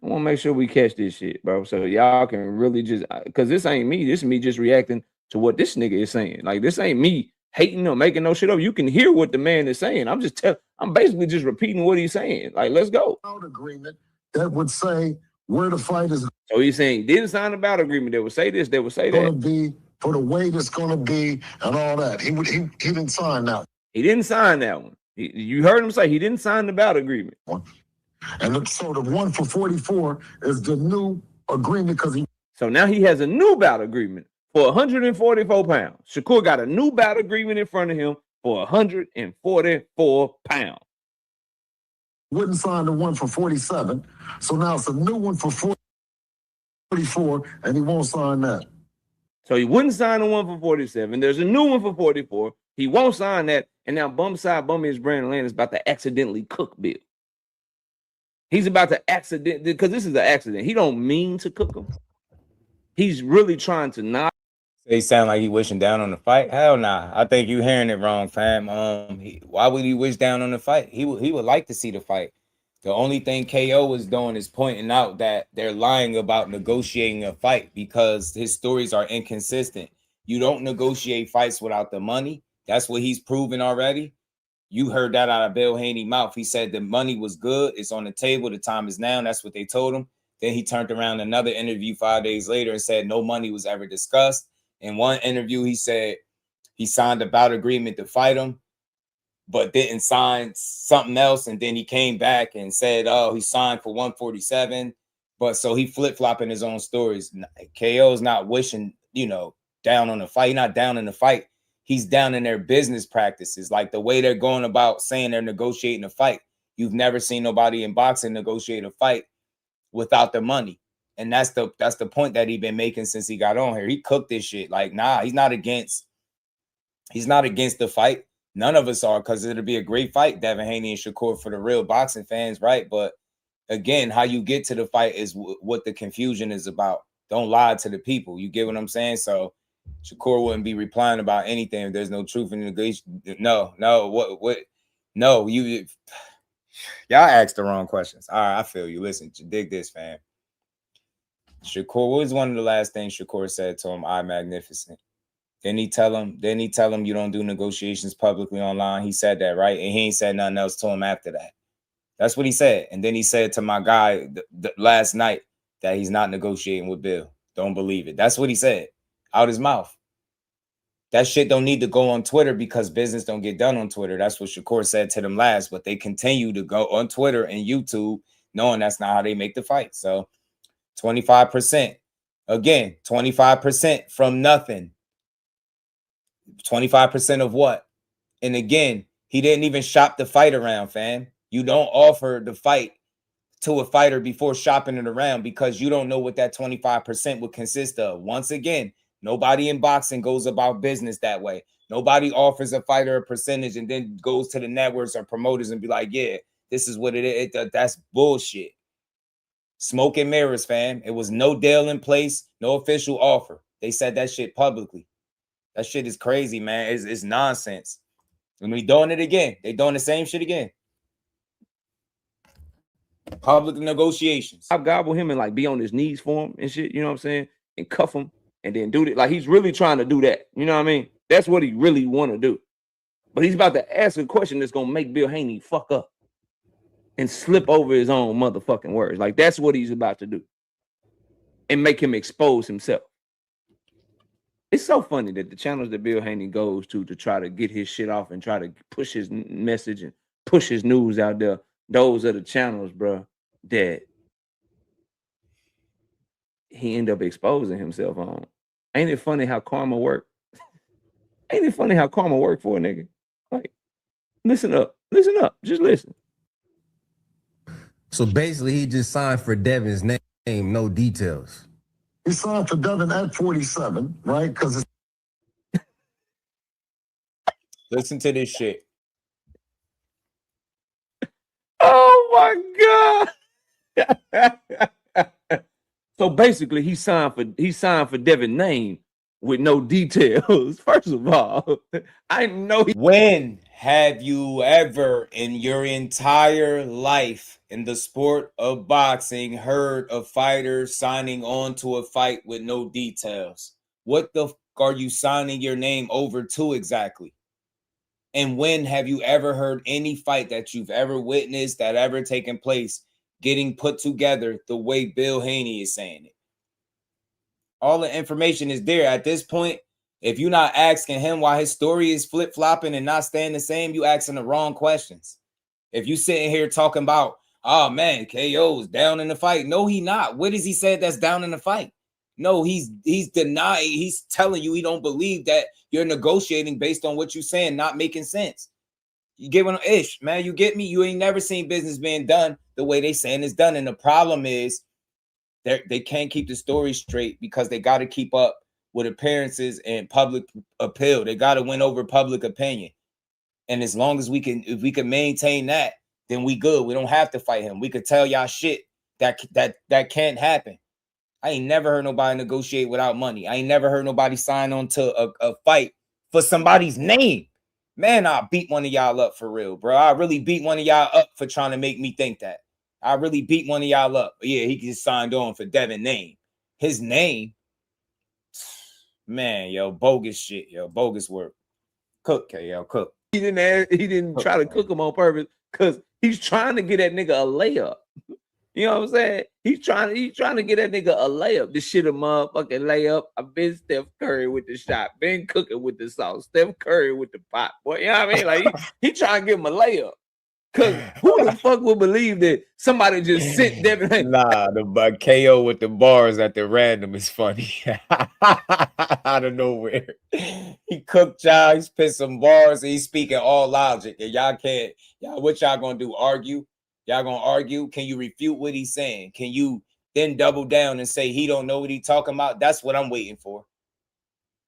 Bro. So y'all can really just, because this ain't me. This is me just reacting to what this nigga is saying. Like, this ain't me hating or making no shit up. You can hear what the man is saying. I'm basically just repeating what he's saying. Like, let's go. Agreement that would say where the fight is. So he's saying he didn't sign a battle agreement. They would say this. They would say that. Be for the weight it's going to be and all that. He didn't sign that. He didn't sign that one. You heard him say he didn't sign the battle agreement. And so the one for 44 is the new agreement because So now he has a new battle agreement for 144 pounds. Shakur got a new battle agreement in front of him for 144 pounds. Wouldn't sign the one for 47. So now it's a new one for 44, and he won't sign that. So he wouldn't sign the one for 47. There's a new one for 44. He won't sign that. And now Bummy Brandon Land is about to accidentally cook Bill. He's about to because this is an accident. He don't mean to cook him. He's really trying to not. They sound like he wishing down on the fight. Hell nah. I think you hearing it wrong, fam. Why would he wish down on the fight? He would like to see the fight. The only thing KO was doing is pointing out that they're lying about negotiating a fight because his stories are inconsistent. You don't negotiate fights without the money. That's what he's proven already. You heard that out of Bill Haney's mouth. He said the money was good. It's on the table. The time is now. That's what they told him. Then he turned around another interview 5 days later and said no money was ever discussed. In one interview, he said he signed a bout agreement to fight him, but didn't sign something else. And then he came back and said, oh, he signed for 147. But so he flip-flopping his own stories. KO's not wishing, down on the fight. He's not down in the fight. He's down in their business practices, like the way they're going about saying they're negotiating a fight. You've never seen nobody in boxing negotiate a fight without the money. And that's the point that he's been making since he got on here. He cooked this shit. Like, nah, he's not against the fight. None of us are, because it'll be a great fight, Devin Haney and Shakur, for the real boxing fans, right? But again, how you get to the fight is what the confusion is about. Don't lie to the people. You get what I'm saying? So Shakur wouldn't be replying about anything if there's no truth in the negotiation. No, what? No, y'all asked the wrong questions. All right, I feel you. Listen, dig this, fam. Shakur, what was one of the last things Shakur said to him? "I magnificent." Didn't he tell him you don't do negotiations publicly online? He said that, right? And he ain't said nothing else to him after that. That's what he said. And then he said to my guy last night that he's not negotiating with Bill. Don't believe it. That's what he said out his mouth. That shit don't need to go on Twitter because business don't get done on Twitter. That's what Shakur said to them last, but they continue to go on Twitter and YouTube knowing that's not how they make the fight. So 25%. Again, 25% from nothing. 25% of what? And again, he didn't even shop the fight around, fam. You don't offer the fight to a fighter before shopping it around because you don't know what that 25% would consist of. Once again, nobody in boxing goes about business that way. Nobody offers a fighter a percentage and then goes to the networks or promoters and be like, yeah, this is what it is. That's bullshit. Smoke and mirrors, fam. It was no deal in place, no official offer. They said that shit publicly. That shit is crazy, man. It's nonsense. And we doing it again. They doing the same shit again. Public negotiations. I gobble him and like be on his knees for him and shit, you know what I'm saying? And cuff him and then do it. Like he's really trying to do that. You know what I mean? That's what he really want to do. But he's about to ask a question that's gonna make Bill Haney fuck up and slip over his own motherfucking words. Like that's what he's about to do. And make him expose himself. It's so funny that the channels that Bill Haney goes to try to get his shit off and try to push his message and push his news out there, those are the channels, bro, that he end up exposing himself on. Ain't it funny how karma work? Ain't it funny how karma work for a nigga? Like, listen up, just listen. So basically, he just signed for Devin's name, no details. He signed for Devin at 47, right? Because it's Listen to this shit. Oh my God. So basically he signed for Devin's name with no details. First of all, I know when have you ever in your entire life in the sport of boxing heard a fighter signing on to a fight with no details? What the fuck are you signing your name over to exactly? And when have you ever heard any fight that you've ever witnessed that ever taken place getting put together the way Bill Haney is saying it? All the information is there at this point. If you're not asking him why his story is flip-flopping and not staying the same, you asking the wrong questions. If you sitting here talking about, oh man, KO's down in the fight. No, he not. What has he said that's down in the fight? No, he's denying. He's telling you he don't believe that you're negotiating based on what you're saying, not making sense. You get what ish, man. You get me? You ain't never seen business being done the way they saying it's done. And the problem is they can't keep the story straight because they got to keep up with appearances and public appeal. They got to win over public opinion. And as long as if we can maintain that, then we good. We don't have to fight him. We could tell y'all shit that can't happen. I ain't never heard nobody negotiate without money. I ain't never heard nobody sign on to a fight for somebody's name. Man, I beat one of y'all up for real, bro. I really beat one of y'all up for trying to make me think that. I really beat one of y'all up. Yeah, he just signed on for Devin's name. His name. Man, yo, bogus shit, yo, bogus work. Cook, KL, cook. He didn't try to cook him on purpose because he's trying to get that nigga a layup. You know what I'm saying? He's trying to get that nigga a layup. This shit a motherfucking layup. I've been Steph Curry with the shot, been cooking with the sauce, Steph Curry with the pot. Boy, you know what I mean? Like he trying to give him a layup. Cause who the fuck would believe that somebody just sit there? Nah, the KO with the bars at the random is funny. Out of nowhere. He cooked y'all, he spit some bars, and he's speaking all logic. And what y'all gonna do? Argue? Y'all gonna argue? Can you refute what he's saying? Can you then double down and say he don't know what he's talking about? That's what I'm waiting for.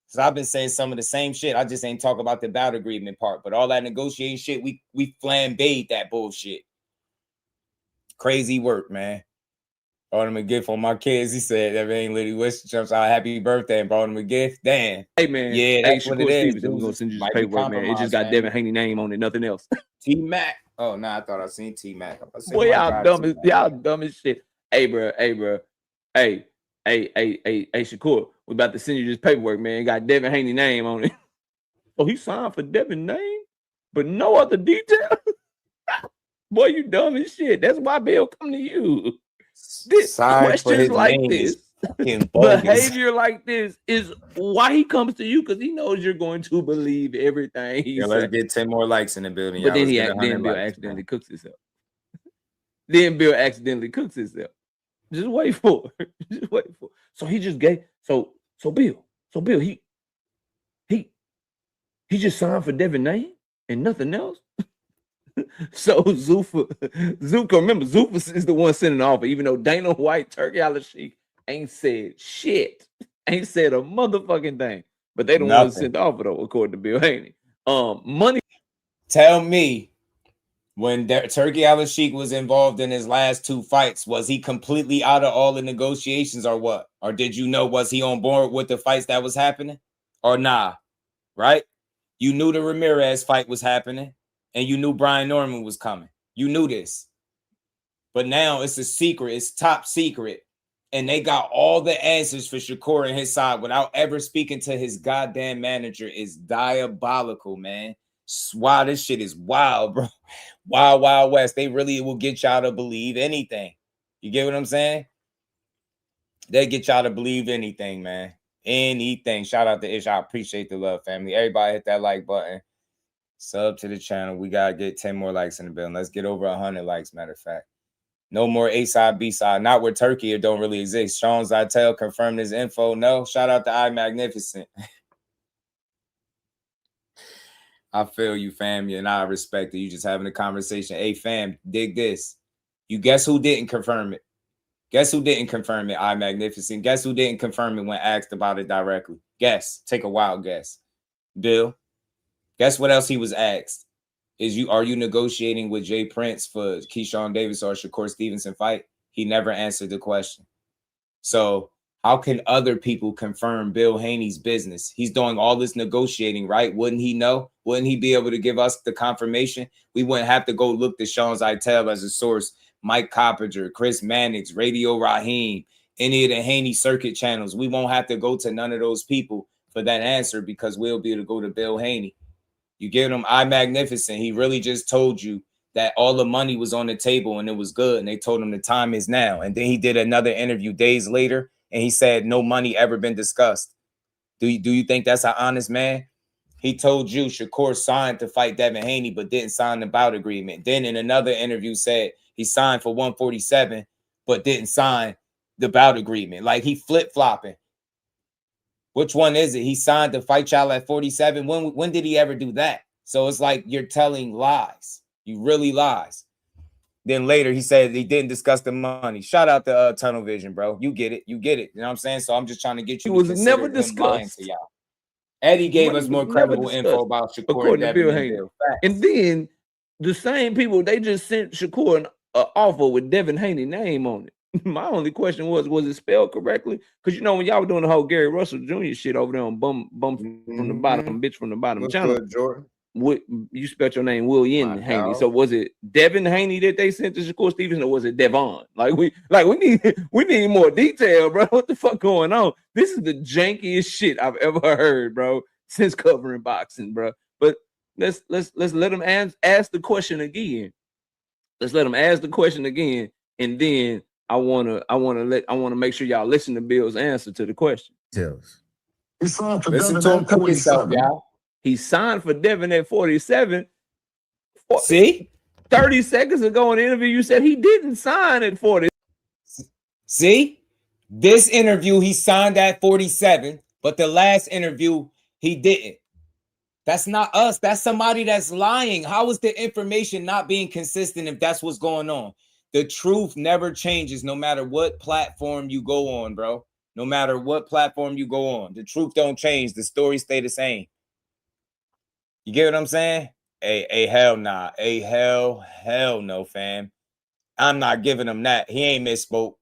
So I've been saying some of the same shit. I just ain't talk about the bout agreement part, but all that negotiating shit, we flambéed that bullshit. Crazy work, man. Brought him a gift on my kids. He said that ain't literally wish Trump out happy birthday and brought him a gift. Damn. Hey man, Yeah, hey, that's what it Shakur is. Stevenson, we're gonna send you this paperwork, man. It just got Devin Haney name on it, nothing else. T-Mac. Oh no, I thought I seen T-Mac. Boy, y'all dumb as shit. Hey, bro. Hey, Shakur, we about to send you this paperwork, man. It got Devin Haney name on it. Oh, he signed for Devin name, but no other detail. Boy, you dumb as shit. That's why Bill come to you. This questions like this, behavior like this is why he comes to you, because he knows you're going to believe everything he says. Let's get 10 more likes in the building. But y'all. then Bill accidentally cooks himself. Then Bill accidentally cooks himself. Just wait for it. Just wait for it. So he just gave Bill he just signed for Devin name and nothing else. So Zuka, remember, Zuka is the one sending the offer, even though Dana White, Turkey Al-Sheikh ain't said shit, ain't said a motherfucking thing. But they don't want to send the offer though, according to Bill Haney. Money. Tell me, when Turkey Al-Sheikh was involved in his last 2 fights, was he completely out of all the negotiations or what? Or did you know, was he on board with the fights that was happening? Or nah, right? You knew the Ramirez fight was happening. And you knew Brian Norman was coming. You knew this. But now it's a secret. It's top secret. And they got all the answers for Shakur and his side without ever speaking to his goddamn manager. Is diabolical, man. Wow, this shit is wild, bro. Wild, wild west. They really will get y'all to believe anything. You get what I'm saying? They get y'all to believe anything, man. Anything. Shout out to Ish. I appreciate the love, family. Everybody hit that like button. Sub to the channel. We gotta get 10 more likes in the building. Let's get over 100 likes, matter of fact. No more A-side, B-side. Not with Turkey. It don't really exist. Sean Zytel confirmed his info. No. Shout out to I Magnificent. I feel you, fam, and I respect it. You just having a conversation. Hey, fam, dig this. You guess who didn't confirm it? Guess who didn't confirm it? I Magnificent. Guess who didn't confirm it when asked about it directly? Guess. Take a wild guess. Bill. Guess what else he was asked? Are you negotiating with Jay Prince for Keyshawn Davis or Shakur Stevenson fight? He never answered the question. So how can other people confirm Bill Haney's business? He's doing all this negotiating, right? Wouldn't he know? Wouldn't he be able to give us the confirmation? We wouldn't have to go look to Sean Zytel as a source, Mike Coppinger, Chris Mannix, Radio Raheem, any of the Haney circuit channels. We won't have to go to none of those people for that answer because we'll be able to go to Bill Haney. You give him I Magnificent. He really just told you that all the money was on the table and it was good. And they told him the time is now. And then he did another interview days later and he said no money ever been discussed. Do you think that's an honest man? He told you Shakur signed to fight Devin Haney, but didn't sign the bout agreement. Then in another interview said he signed for 147, but didn't sign the bout agreement. Like he flip-flopping. Which one is it? He signed to fight y'all at 47. When did he ever do that? So it's like you're telling lies. You really lies. Then later he said he didn't discuss the money. Shout out to Tunnel Vision, bro. You get it. You get it. You know what I'm saying? So I'm just trying to get you. It was never discussed to y'all. Eddie gave us more credible info about Shakur according to Bill Haney. And then the same people, they just sent Shakur an offer with Devin Haney name on it. My only question was it spelled correctly? Because you know when y'all were doing the whole Gary Russell Jr. shit over there on bum from the bottom, bitch from the bottom channel. Good, Jordan. You spelled your name William Haney. So was it Devin Haney that they sent to Shakur Stevenson, or was it Devon? We need more detail, bro. What the fuck going on? This is the jankiest shit I've ever heard, bro, since covering boxing, bro. But let's let them ask the question again. Let's let them ask the question again, and then I wanna make sure y'all listen to Bill's answer to the question. Listen to him cook himself, y'all. He signed for Devin at 47. See? 30 seconds ago in the interview, you said he didn't sign at 40. See? This interview, he signed at 47, but the last interview, he didn't. That's not us. That's somebody that's lying. How is the information not being consistent if that's what's going on? The truth never changes no matter what platform you go on, bro. No matter what platform you go on. The truth don't change. The stories stay the same. You get what I'm saying? Hell nah. Hell no, fam. I'm not giving him that. He ain't misspoke.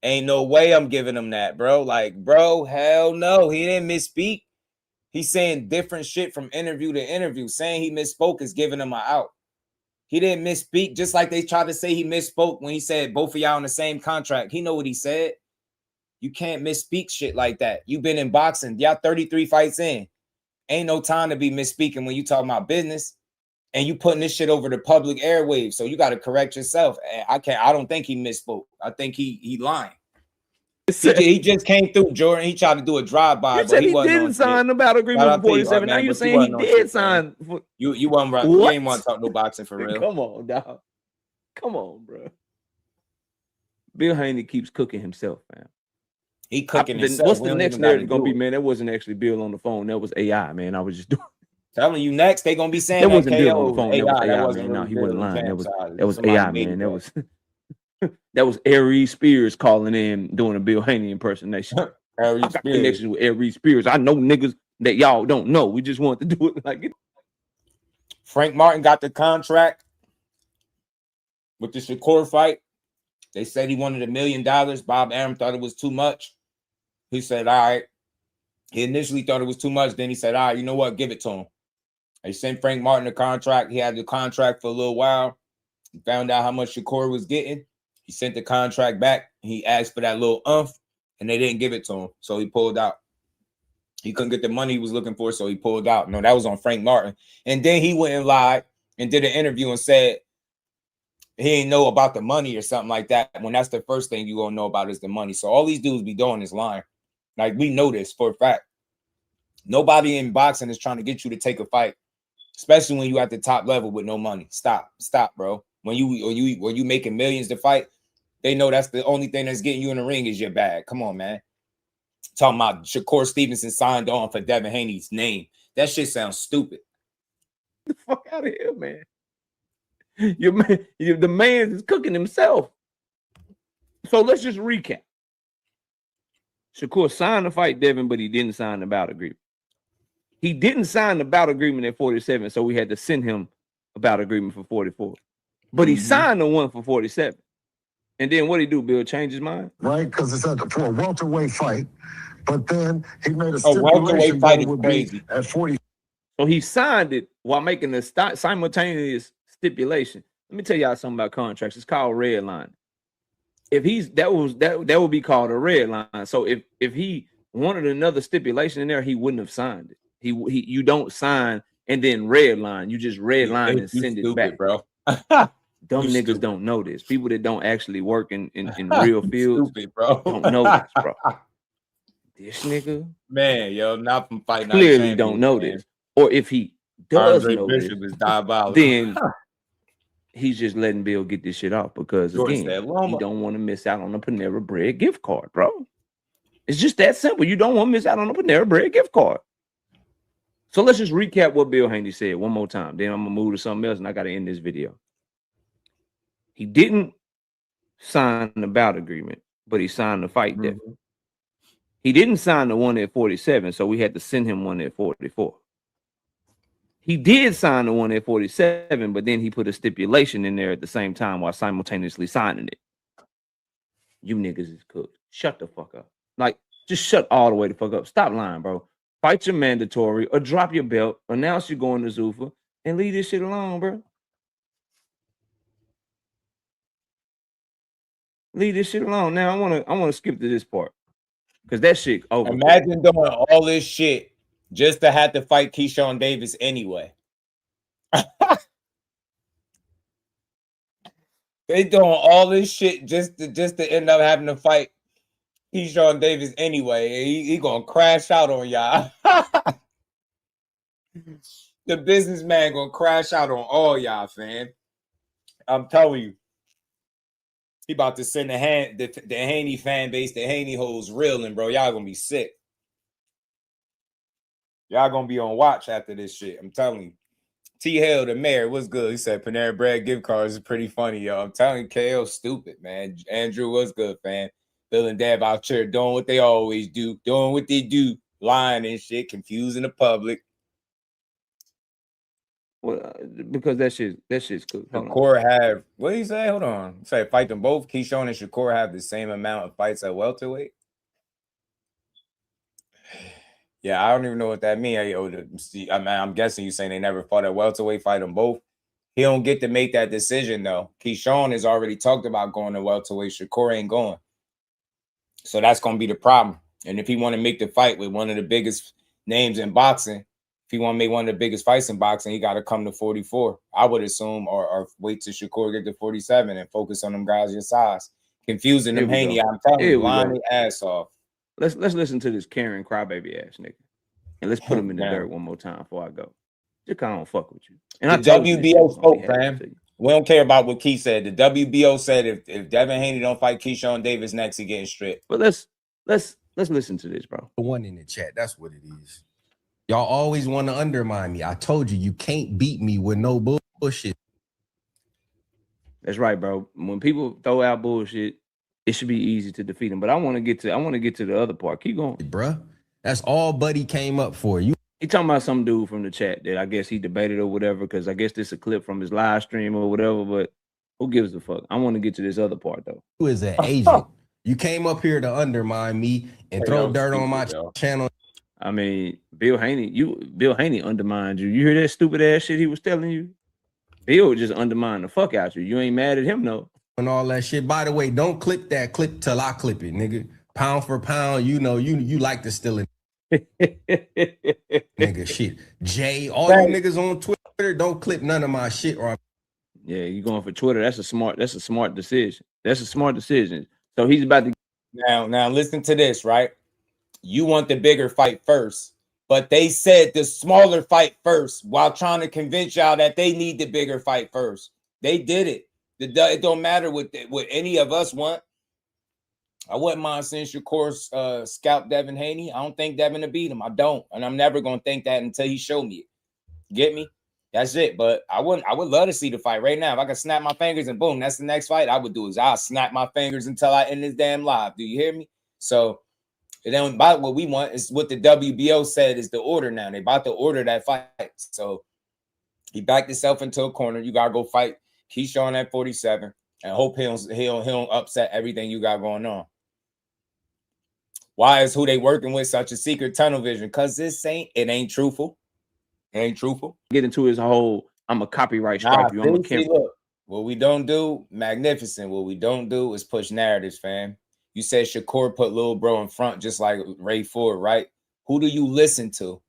Ain't no way I'm giving him that, bro. Like, bro, hell no. He didn't misspeak. He's saying different shit from interview to interview. Saying he misspoke is giving him an out. He didn't misspeak, just like they tried to say he misspoke when he said both of y'all on the same contract. He know what he said. You can't misspeak shit like that. You've been in boxing. Y'all 33 fights in. Ain't no time to be misspeaking when you talking about business. And you putting this shit over the public airwaves. So you got to correct yourself. And I don't think he misspoke. I think he lying. He just came through, Jordan. He tried to do a drive-by, but he didn't sign the battle agreement for 47. Now you're saying he did sign. You wasn't right. You ain't want to talk no boxing for real. Come on, dog. Come on, bro. Bill Haney keeps cooking himself, man. He cooking himself. What's the next narrative gonna be, man? That wasn't actually Bill on the phone. That was AI, man. I was just doing. Telling you next, they gonna be saying that that wasn't KO Bill on the phone. AI. That was AI, wasn't man. No, he wasn't lying. That was Somebody AI, made man. it That was that was Aries Spears calling in doing a Bill Haney impersonation. Aries I got Spears. connections with Aries Spears. I know niggas that y'all don't know. We just want to do it like it. Frank Martin got the contract with the Shakur fight. They said he wanted $1 million. Bob Arum thought it was too much. He said, all right. He initially thought it was too much. Then he said, all right, you know what? Give it to him. They sent Frank Martin the contract. He had the contract for a little while. He found out how much Shakur was getting. He sent the contract back. He asked for that little and they didn't give it to him. So he pulled out. He couldn't get the money he was looking for, so he pulled out. No, that was on Frank Martin. And then he went and lied and did an interview and said he ain't know about the money or something like that. When that's the first thing you gonna know about is the money. So all these dudes be doing is lying. Like, we know this for a fact. Nobody in boxing is trying to get you to take a fight, especially when you at the top level with no money. Stop, bro. When you making millions to fight, they know that's the only thing that's getting you in the ring is your bag. Come on, man. Talking about Shakur Stevenson signed on for Devin Haney's name. That shit sounds stupid. Get the fuck out of here, man. The man is cooking himself. So let's just recap. Shakur signed to fight Devin, but he didn't sign the bout agreement. He didn't sign the bout agreement at 47, so we had to send him a bout agreement for 44. But he signed the one for 47. And then what did he do, Bill? Change his mind? Right, because it's for a welterweight fight. But then he made a welterweight stipulation fight that it is would crazy. be at 40. So he signed it while making a simultaneous stipulation. Let me tell y'all something about contracts. It's called red line. If that would be called a red line. So if he wanted another stipulation in there, he wouldn't have signed it. You don't sign and then red line. You just red line and send it back, bro. Dumb niggas don't know this. People that don't actually work in real fields stupid, bro. don't know this, bro. This nigga, man, yo, not from fighting. Clearly don't know this. Or if he does Andre know Bishop this, is diabolical. then he's just letting Bill get this shit off because Jordan again, said, he don't want to miss out on a Panera Bread gift card, bro. It's just that simple. You don't want to miss out on a Panera Bread gift card. So let's just recap what Bill Haney said one more time. Then I'm gonna move to something else, and I gotta end this video. He didn't sign the bout agreement, but he signed the fight deal. He didn't sign the one at 47, so we had to send him one at 44. He did sign the one at 47, but then he put a stipulation in there at the same time while simultaneously signing it. You niggas is cooked. Shut the fuck up. Like, just shut all the way the fuck up. Stop lying, bro. Fight your mandatory or drop your belt, announce you're going to Zuffa, and leave this shit alone, bro. Leave this shit alone. Now I wanna skip to this part. Because that shit over. Imagine doing all this shit just to have to fight Keyshawn Davis anyway. They doing all this shit just to end up having to fight Keyshawn Davis anyway. He gonna crash out on y'all. The businessman gonna crash out on all y'all, fam. I'm telling you. He about to send the Haney fan base, the Haney hoes reeling, bro. Y'all gonna be sick. Y'all gonna be on watch after this shit. I'm telling you. T Hale, the mayor, what's good? He said Panera Bread gift cards is pretty funny, yo. I'm telling you, KL's stupid, man. Andrew, what's good, fam? Bill and Dab out here doing what they always do, doing what they do, lying and shit, confusing the public. Well, because that shit's cooked. Shakur have what do you say? Hold on. Say fight them both. Keyshawn and Shakur have the same amount of fights at welterweight. Yeah, I don't even know what that means. I'm guessing you saying they never fought at welterweight. Fight them both. He don't get to make that decision though. Keyshawn has already talked about going to welterweight. Shakur ain't going. So that's gonna be the problem. And if he want to make the fight with one of the biggest names in boxing, if he want to make one of the biggest fights in boxing, he got to come to 44. I would assume, or wait till Shakur get to 47 and focus on them guys your size. Confusing them Haney, I'm telling you, lying the ass off. Let's listen to this Karen crybaby ass nigga, and let's put him in the dirt one more time before I go. Just kind of don't fuck with you. And the WBO spoke, fam. We don't care about what Key said. The WBO said if Devin Haney don't fight Keyshawn Davis next, he getting stripped. But let's listen to this, bro. The one in the chat, that's what it is. Y'all always want to undermine me. I told you, you can't beat me with no bullshit. That's right, bro. When people throw out bullshit, it should be easy to defeat them. But I want to get to the other part. Keep going, bruh. That's all Buddy came up for. He talking about some dude from the chat that I guess he debated or whatever, because I guess this is a clip from his live stream or whatever, but who gives a fuck? I want to get to this other part, though. Who is an agent? You came up here to undermine me and throw dirt on my channel. I mean, Bill Haney undermined you. You hear that stupid ass shit he was telling you? Bill just undermined the fuck out you. You ain't mad at him, though. And all that shit. By the way, don't clip that clip till I clip it, nigga. Pound for pound, you know, you like to steal it. Nigga, shit. Jay, all you niggas on Twitter, don't clip none of my shit. Or yeah, you going for Twitter. That's a smart decision. That's a smart decision. So he's about to now listen to this, right? You want the bigger fight first, but they said the smaller fight first while trying to convince y'all that they need the bigger fight first. They did it. It don't matter what any of us want. I wouldn't mind seeing Shakur scalp Devin Haney. I don't think Devin will beat him. I don't, and I'm never gonna think that until he show me it. Get me? That's it. But I would love to see the fight right now. If I could snap my fingers and boom, that's the next fight. I would do is I'll snap my fingers until I end this damn live. Do you hear me? So it ain't about what we want. It's what the WBO said is the order now. They about to order that fight. So he backed himself into a corner. You gotta go fight Keyshawn at 47 and hope he'll upset everything you got going on. Why is who they working with such a secret tunnel vision? Because it ain't truthful. It ain't truthful. Get into his whole, I'm a copyright strike you. I'm a camera. Look, what we don't do, magnificent. What we don't do is push narratives, fam. You said Shakur put Lil Bro in front just like Ray Ford, right? Who do you listen to?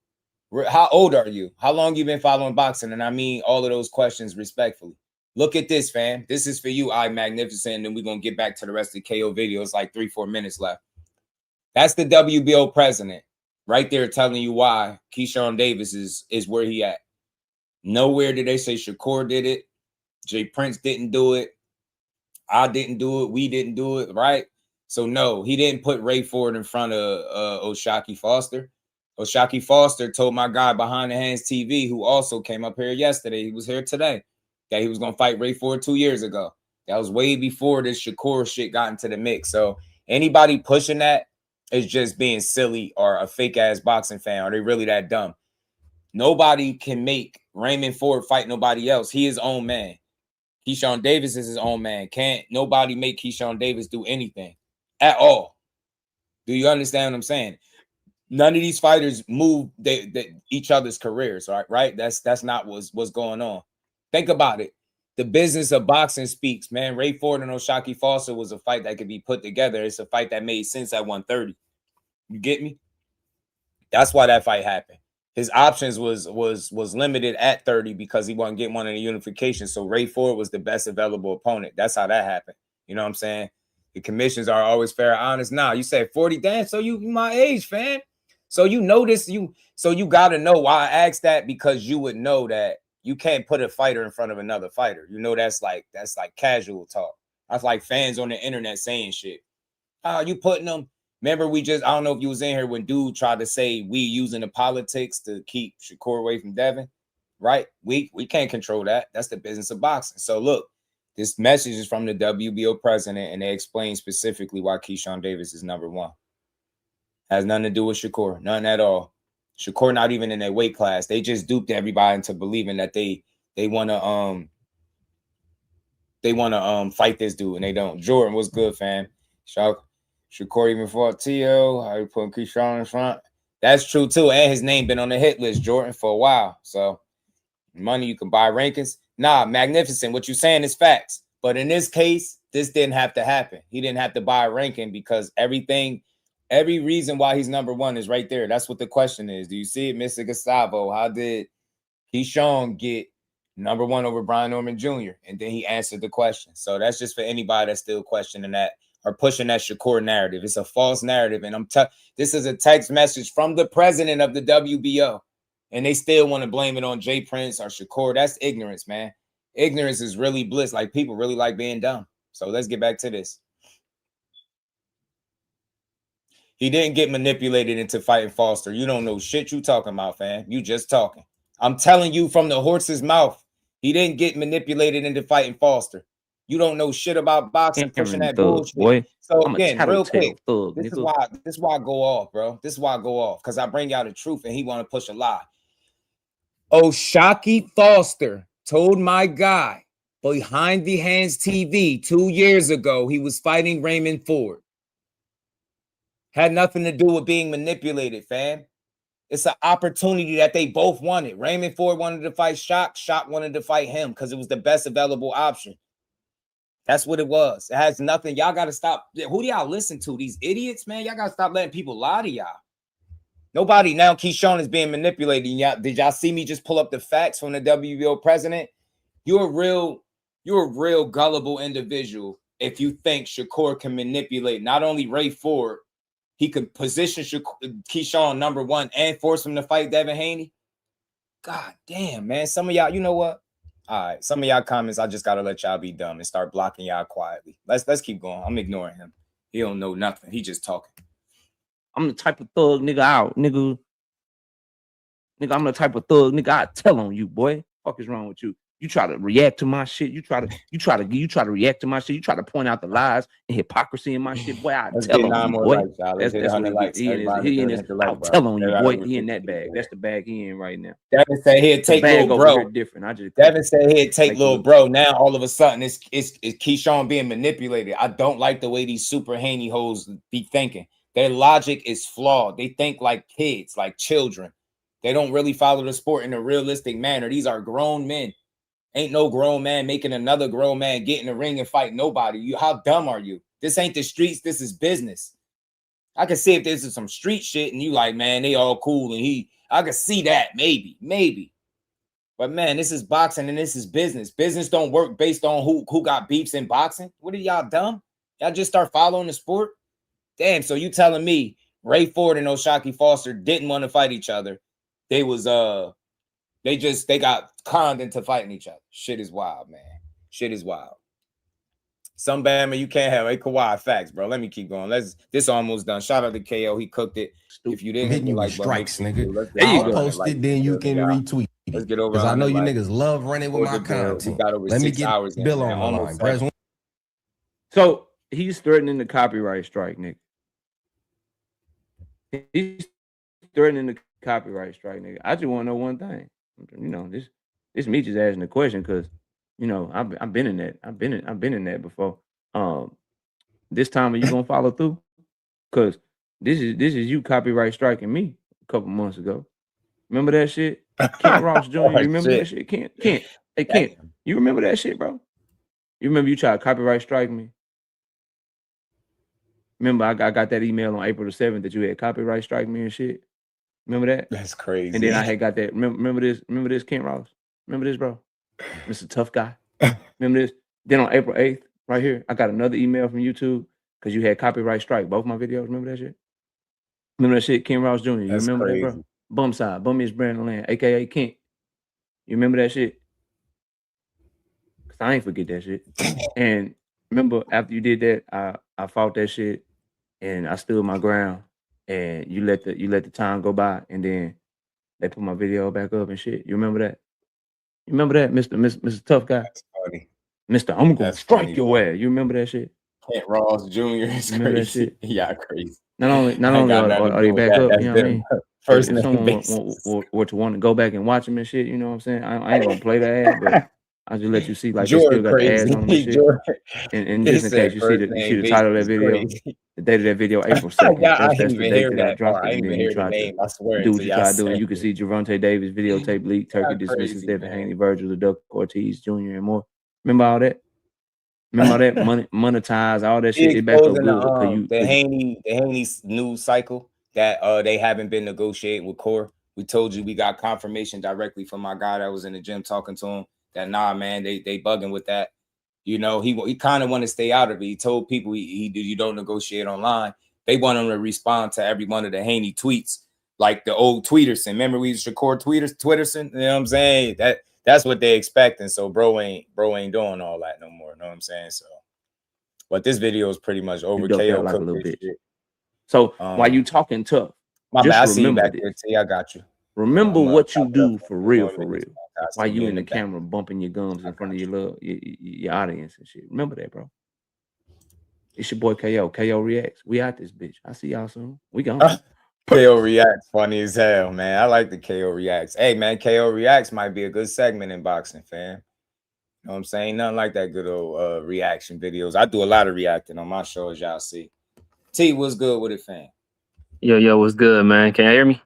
How old are you? How long you been following boxing? And I mean all of those questions respectfully. Look at this, fam. This is for you, Magnificent. And then we're going to get back to the rest of the KO videos, like 3-4 minutes left. That's the WBO president right there telling you why Keyshawn Davis is where he at. Nowhere did they say Shakur did it. Jay Prince didn't do it. I didn't do it. We didn't do it, right? So, no, he didn't put Ray Ford in front of O'Shaquie Foster. O'Shaquie Foster told my guy Behind the Hands TV, who also came up here yesterday, he was here today, that he was going to fight Ray Ford 2 years ago. That was way before this Shakur shit got into the mix. So, anybody pushing that is just being silly or a fake-ass boxing fan. Are they really that dumb? Nobody can make Raymond Ford fight nobody else. He is his own man. Keyshawn Davis is his own man. Can't nobody make Keyshawn Davis do anything at all. Do you understand what I'm saying? None of these fighters move each other's careers, right? That's not what's going on. Think about it. The business of boxing speaks, man. Ray Ford and O'Shaquie Foster was a fight that could be put together. It's a fight that made sense at 130. You get me? That's why that fight happened. His options was limited at 30 because he wasn't getting one in the unification. So Ray Ford was the best available opponent. That's how that happened. You know what I'm saying? The commissions are always fair and honest. Nah, you said 40, damn, so you my age, fam. So you know this, so you gotta know why I asked that, because you would know that you can't put a fighter in front of another fighter. You know, that's like casual talk. That's like fans on the internet saying shit. Oh, you putting them. Remember, I don't know if you was in here when dude tried to say we using the politics to keep Shakur away from Devin, right? We can't control that. That's the business of boxing. So look, this message is from the WBO president, and they explain specifically why Keyshawn Davis is #1. Has nothing to do with Shakur, none at all. Shakur not even in their weight class. They just duped everybody into believing that they want to fight this dude, and they don't. Jordan, what's good, fam? Shakur even fought T.O. How you putting Keyshawn in front? That's true too, and his name been on the hit list, Jordan, for a while. So money you can buy rankings. Nah, magnificent. What you saying is facts. But in this case, this didn't have to happen. He didn't have to buy a ranking because every reason why he's number one is right there. That's what the question is. Do you see it, Mr. Gustavo? How did Keyshawn get number one over Brian Norman Jr.? And then he answered the question. So that's just for anybody that's still questioning that or pushing that Shakur narrative. It's a false narrative. And this is a text message from the president of the WBO. And they still want to blame it on Jay Prince or Shakur. That's ignorance, man. Ignorance is really bliss. Like, people really like being dumb. So let's get back to this. He didn't get manipulated into fighting Foster. You don't know shit you talking about, fam. You just talking. I'm telling you from the horse's mouth. He didn't get manipulated into fighting Foster. You don't know shit about boxing, pushing that bullshit. Boy. So again, real quick, this is why I go off, bro. This is why I go off, because I bring y'all the truth and he want to push a lie. O'Shaquie Foster told my guy behind the hands TV 2 years ago he was fighting Raymond Ford. Had nothing to do with being manipulated, fam. It's an opportunity that they both wanted. Raymond Ford wanted to fight Shock. Shock wanted to fight him because it was the best available option. That's what it was. It has nothing. Y'all got to stop. Who do y'all listen to? These idiots, man. Y'all got to stop letting people lie to y'all. Nobody now. Keyshawn is being manipulated. Did y'all see me just pull up the facts from the WBO president? You're a real gullible individual if you think Shakur can manipulate not only Ray Ford, he could position Keyshawn number one and force him to fight Devin Haney. God damn, man. Some of y'all, you know what? All right, some of y'all comments, I just gotta let y'all be dumb and start blocking y'all quietly. Let's keep going. I'm ignoring him. He don't know nothing. He just talking. I'm the type of thug, nigga, out, nigga. Nigga, I'm the type of thug, nigga, I tell on you, boy. Fuck is wrong with you? You try to react to my shit. You try to react to my shit. You try to point out the lies and hypocrisy in my shit, boy. I tell on you, boy. That's what he in his. I'll tell on you, boy. He in that bag. That's the bag he in right now. Devin said he'd take little bro. Different. Devin said he'd take little bro. Now all of a sudden it's Keyshawn being manipulated. I don't like the way these super Haney hoes be thinking. Their logic is flawed. They think like kids, like children. They don't really follow the sport in a realistic manner. These are grown men. Ain't no grown man making another grown man get in the ring and fight nobody. How dumb are you? This ain't the streets. This is business. I can see if this is some street shit and you like, man, they all cool. And I can see that. Maybe. But man, this is boxing and this is business. Business don't work based on who got beefs in boxing. What are y'all dumb? Y'all just start following the sport? Damn, so you telling me Ray Ford and O'Shaquie Foster didn't want to fight each other. They got conned into fighting each other. Shit is wild, man. Shit is wild. Some Bama you can't have. Hey, Kawhi, facts, bro. Let me keep going. This almost done. Shout out to KO. He cooked it. If you didn't hit you like strikes, nigga. I'll post it, then you can retweet. Let's get over. Because I know you niggas love running with my content. Let me get Bill on the line. So he's threatening the copyright strike, nigga. He's threatening the copyright strike, nigga. I just want to know one thing. You know, this me just asking the question because, you know, I've been in that. I've been in that before. This time are you gonna follow through? Because this is you copyright striking me a couple months ago. Remember that shit? Kent Ross Jr. You remember that shit? Kent. Hey Kent, you remember that shit, bro? You remember you tried to copyright strike me? Remember I got that email on April the 7th that you had copyright strike me and shit. Remember that? That's crazy. And then I had got that. Remember this, Kent Ross? Remember this, bro? Mr. Tough Guy. Remember this? Then on April 8th, right here, I got another email from YouTube because you had copyright strike both my videos. Remember that shit? Remember that shit, Kent Ross Jr.? You remember that, bro? Bumside, Bummiest Brandon Land, aka Kent. You remember that shit? Cause I ain't forget that shit. And remember after you did that, I fought that shit and I stood my ground. And you let the time go by, and then they put my video back up and shit. You remember that? You remember that, Mr. Tough Guy? That's funny. Mr. I'm gonna strike your ass. You remember that shit? Kent Ross Jr. is crazy. Yeah, crazy. Not only I ain't got nothing to are do they with back that. up, That's you know what I them mean? first If name someone basis. were to want to go back and watch them and shit, you know what I'm saying? I ain't gonna play the ad, but I'll just let you see like they still Jordan got the ads crazy. on them and shit. Jordan, And he just in case said first you see name the basis title of that is video, crazy. the date of that video, April Yeah, 2nd. I That's ain't the even date hear that I that dropped part. I it. ain't And even then you hear the tried to name. I swear do what until you y'all try to do, and said you can it. see Javante Davis videotape leak, Turkey Y'all dismisses crazy, Devin man. Haney, Virgil the Duck Ortiz Jr. and more. Remember all that? Remember all that monetize, all that He shit. It back up exposing good because the Haney news cycle that they haven't been negotiating with Core. We told you we got confirmation directly from my guy that was in the gym talking to him that nah, man, they bugging with that. You know, he kind of want to stay out of it. He told people you don't negotiate online. They want him to respond to every one of the Haney tweets, like the old Tweeterson. Remember we used to record Twitterson? You know what I'm saying? That's what they expecting. So bro ain't doing all that no more. You know what I'm saying? So, but this video is pretty much over. ducked KO out like a cooked little this bitch. shit. So while you talking tough, My just bad. I see you remember back this. there, T. I got you. Remember I'm what you chop it up do for for a few real, more minutes. while you Me in in the the back. camera bumping your gums in front of your audience and shit. Remember that, bro. It's your boy KO. KO Reacts. We out this bitch. I see y'all soon. We gone. KO Reacts, funny as hell, man. I like the KO Reacts. Hey, man, KO Reacts might be a good segment in boxing, fam. You know what I'm saying? Nothing like that good old reaction videos. I do a lot of reacting on my show, as y'all see. T, what's good with it, fam? Yo, what's good, man? Can you hear me?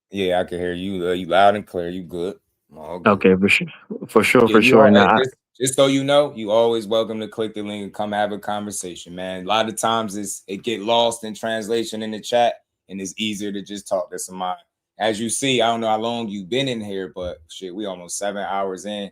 Yeah, I can hear you. You loud and clear. You good? All good. Okay, Yeah, for sure. hey, Now, just so you know, you always welcome to click the link and come have a conversation, man. A lot of times it get lost in translation in the chat, and it's easier to just talk to somebody. As you see, I don't know how long you've been in here, but shit, we almost 7 hours in.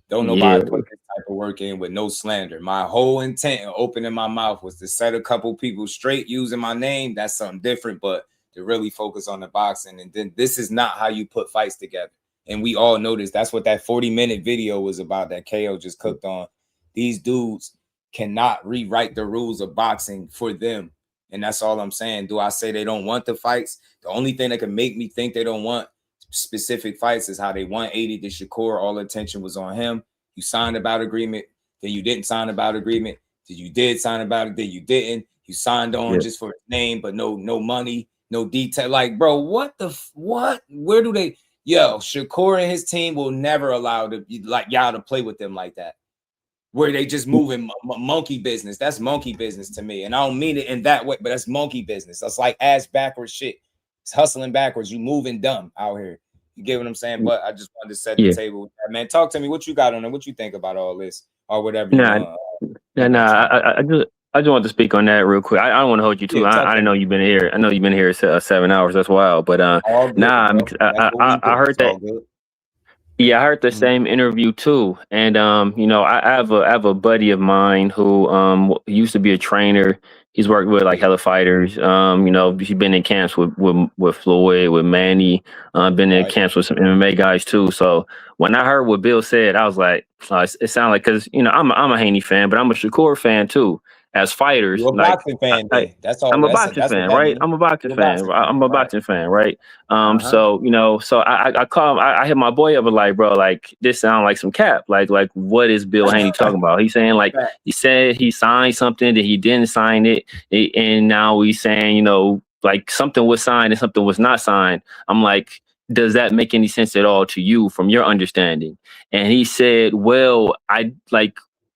Don't yeah, nobody put this type of work in with no slander. My whole intent in opening my mouth was to set a couple people straight using my name. That's something different, but to really focus on the boxing. And then this is not how you put fights together. And we all know this. That's what that 40-minute video was about that KO just cooked on. These dudes cannot rewrite the rules of boxing for them. And that's all I'm saying. Do I say they don't want the fights? The only thing that can make me think they don't want specific fights is how they 180 to Shakur. All attention was on him. You signed a bout agreement, then you didn't sign a bout agreement. Then you did sign about it, then you didn't. You signed on just for his name, but no money, no detail. Like, bro, what? Where do they? Yo, Shakur and his team will never allow y'all to play with them like that. Where they just moving monkey business. That's monkey business to me. And I don't mean it in that way, but that's monkey business. That's like ass backwards shit. It's hustling backwards. You moving dumb out here. You get what I'm saying? But I just wanted to set the table with that, man. Talk to me. What you got on it? What you think about all this or whatever you nah, want? I just want to speak on that real quick. I don't want to hold you too. I didn't know you've been here. I know you've been here 7 hours. That's wild. But all good, I heard that. Yeah, I heard the same interview too, and I have a buddy of mine who used to be a trainer. He's worked with like hella fighters. He's been in camps with Floyd, with Manny. Been in camps with some MMA guys too. So when I heard what Bill said, I was like, it sounded like because I'm a Haney fan, but I'm a Shakur fan too. As fighters, You're a like boxing fan, then. That's all. I'm a That's boxing what fan, that right? means. I'm a boxing fan. I'm a boxing fan, right? So I call him. I hit my boy up and like, bro, like this sound like some cap. Like what is Bill Haney talking about? He's saying like he said he signed something that he didn't sign it, and now he's saying like something was signed and something was not signed. I'm like, does that make any sense at all to you from your understanding? And he said, well,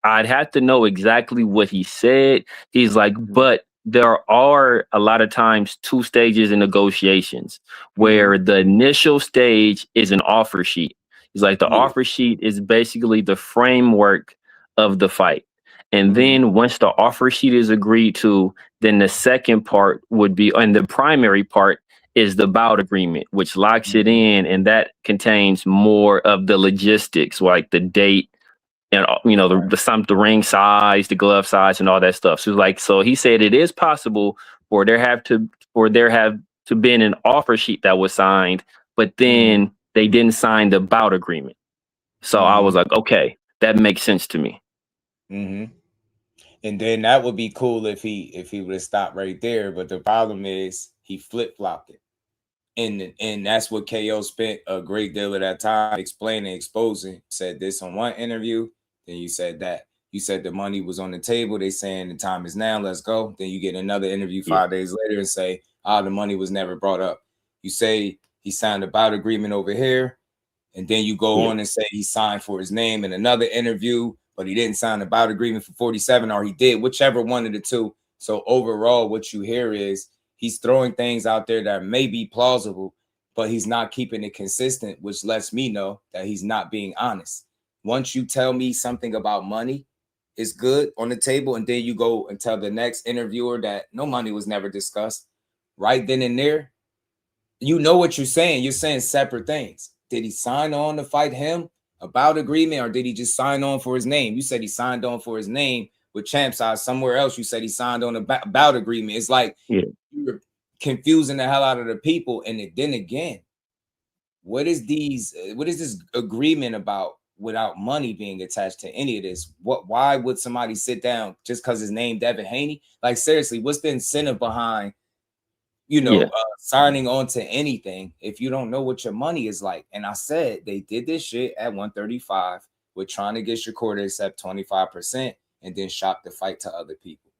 I'd have to know exactly what he said. He's like, but there are a lot of times two stages in negotiations where the initial stage is an offer sheet. He's like, the offer sheet is basically the framework of the fight. And then once the offer sheet is agreed to, then the second part would be, and the primary part is the bout agreement, which locks it in. And that contains more of the logistics, like the date, and the ring size, the glove size, and all that stuff. So he said it is possible for there have to been an offer sheet that was signed, but then they didn't sign the bout agreement. So I was like, okay, that makes sense to me. And then that would be cool if he would have stopped right there. But the problem is he flip-flopped it. And that's what KO spent a great deal of that time explaining, exposing. Said this on one interview, then you said that. You said the money was on the table. They saying the time is now. Let's go. Then you get another interview 5 days later and say, the money was never brought up. You say he signed a bout agreement over here. And then you go on and say he signed for his name in another interview, but he didn't sign a bout agreement for 47, or he did, whichever one of the two. So overall, what you hear is he's throwing things out there that may be plausible, but he's not keeping it consistent, which lets me know that he's not being honest. Once you tell me something about money is good on the table, and then you go and tell the next interviewer that no money was never discussed, right then and there, you know what you're saying. You're saying separate things. Did he sign on to fight him about agreement, or did he just sign on for his name? You said he signed on for his name with Champ Size. Somewhere else, you said he signed on about agreement. It's like you're confusing the hell out of the people. And then again, what is this agreement about without money being attached to any of this? Why would somebody sit down just because his name Devin Haney? Like, seriously, what's the incentive behind signing on to anything if you don't know what your money is like? And I said they did this shit at 135 with trying to get Shakur to accept 25% and then shop the fight to other people.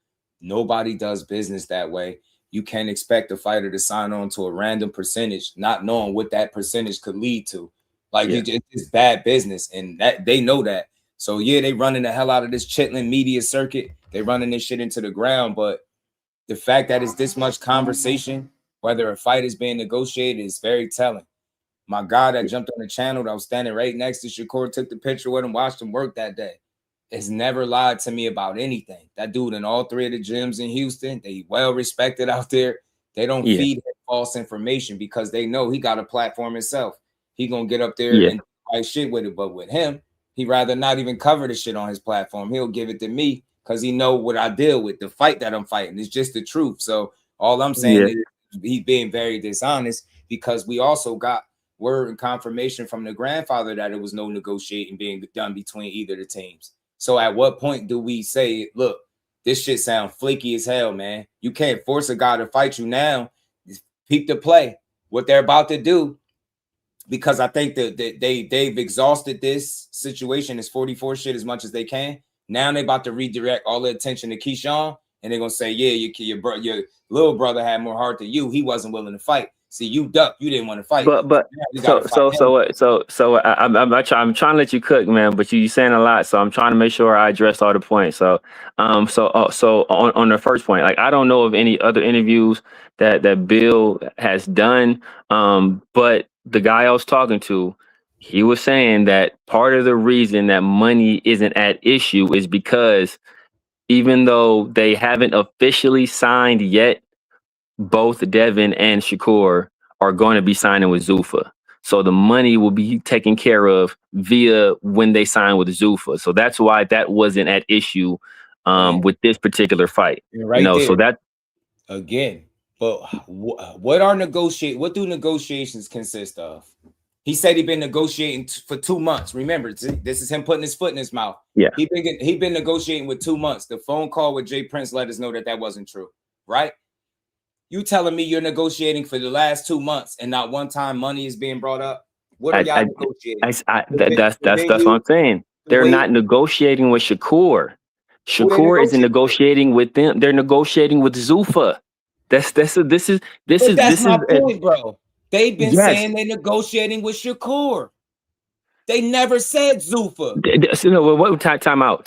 Nobody does business that way. You can't expect a fighter to sign on to a random percentage, not knowing what that percentage could lead to. Like, it's bad business, and that they know that. So they running the hell out of this Chitlin media circuit. They running this shit into the ground, but the fact that it's this much conversation, whether a fight is being negotiated, is very telling. My guy that jumped on the channel that was standing right next to Shakur, took the picture with him, watched him work that day, has never lied to me about anything. That dude in all three of the gyms in Houston, they well respected out there. They don't feed him false information because they know he got a platform himself. He gonna get up there and write shit with it. But with him, he rather not even cover the shit on his platform. He'll give it to me because he know what I deal with. The fight that I'm fighting is just the truth. So all I'm saying is he's being very dishonest, because we also got word and confirmation from the grandfather that it was no negotiating being done between either of the teams. So at what point do we say, look, this shit sound flaky as hell, man? You can't force a guy to fight you now. Just peep the play, what they're about to do. Because I think that they've exhausted this situation, this 44 shit, as much as they can. Now they're about to redirect all the attention to Keyshawn, and they're gonna say, your little brother had more heart than you. He wasn't willing to fight. See, you ducked. You didn't want to fight. But I'm trying to let you cook, man. But you saying a lot, so I'm trying to make sure I address all the points. So on the first point, like, I don't know of any other interviews that Bill has done. But the guy I was talking to, he was saying that part of the reason that money isn't at issue is because even though they haven't officially signed yet, both Devin and Shakur are going to be signing with Zuffa. So the money will be taken care of via when they sign with Zuffa. So that's why that wasn't at issue with this particular fight. Right there. So that again. But what do negotiations consist of? He said he'd been negotiating for 2 months. Remember, this is him putting his foot in his mouth. Yeah. He been negotiating with 2 months. The phone call with Jay Prince let us know that wasn't true, right? You telling me you're negotiating for the last 2 months and not one time money is being brought up? What are y'all negotiating? That's what I'm saying. They're not negotiating with Shakur. Shakur isn't negotiating with them. They're negotiating with Zuffa. This is my point, bro. They've been saying they're negotiating with Shakur. They never said Zuffa.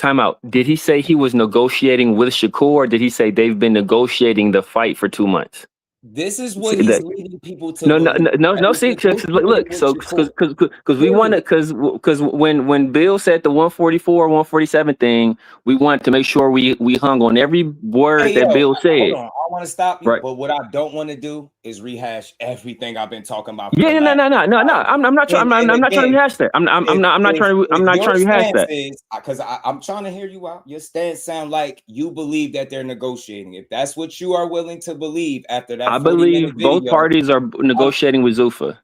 Time out. Did he say he was negotiating with Shakur, or did he say they've been negotiating the fight for 2 months? This is what he's leading people to. No. See, look. So, because we want to, because when Bill said the 144, 147 thing, we want to make sure we hung on every word that Bill said. Hold on. I want to stop you, but what I don't want to do is rehash everything I've been talking about. No. I'm not trying to rehash that. I'm not trying to rehash that. Because I'm trying to hear you out. Your stance sound like you believe that they're negotiating. If that's what you are willing to believe after that, I believe both parties are negotiating with Zuffa.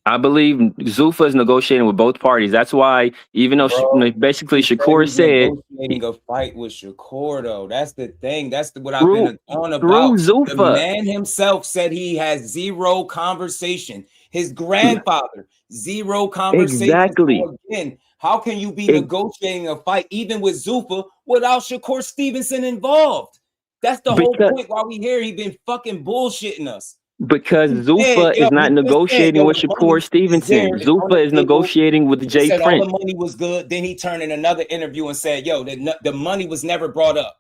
I believe Zuffa is negotiating with both parties. That's why, even though basically Shakur said negotiating a fight with Shakur, though. That's the thing. That's what I've been on about. Zuffa. The man himself said he has zero conversation. His grandfather, zero conversations. Exactly. So again, how can you be negotiating a fight even with Zuffa without Shakur Stevenson involved? That's the whole point why we here. He been fucking bullshitting us. Because Zuffa is not negotiating with Shakur Stevenson. Zuffa is negotiating with Jay said Prince. all the money was good. Then he turned in another interview and said, yo, the money was never brought up.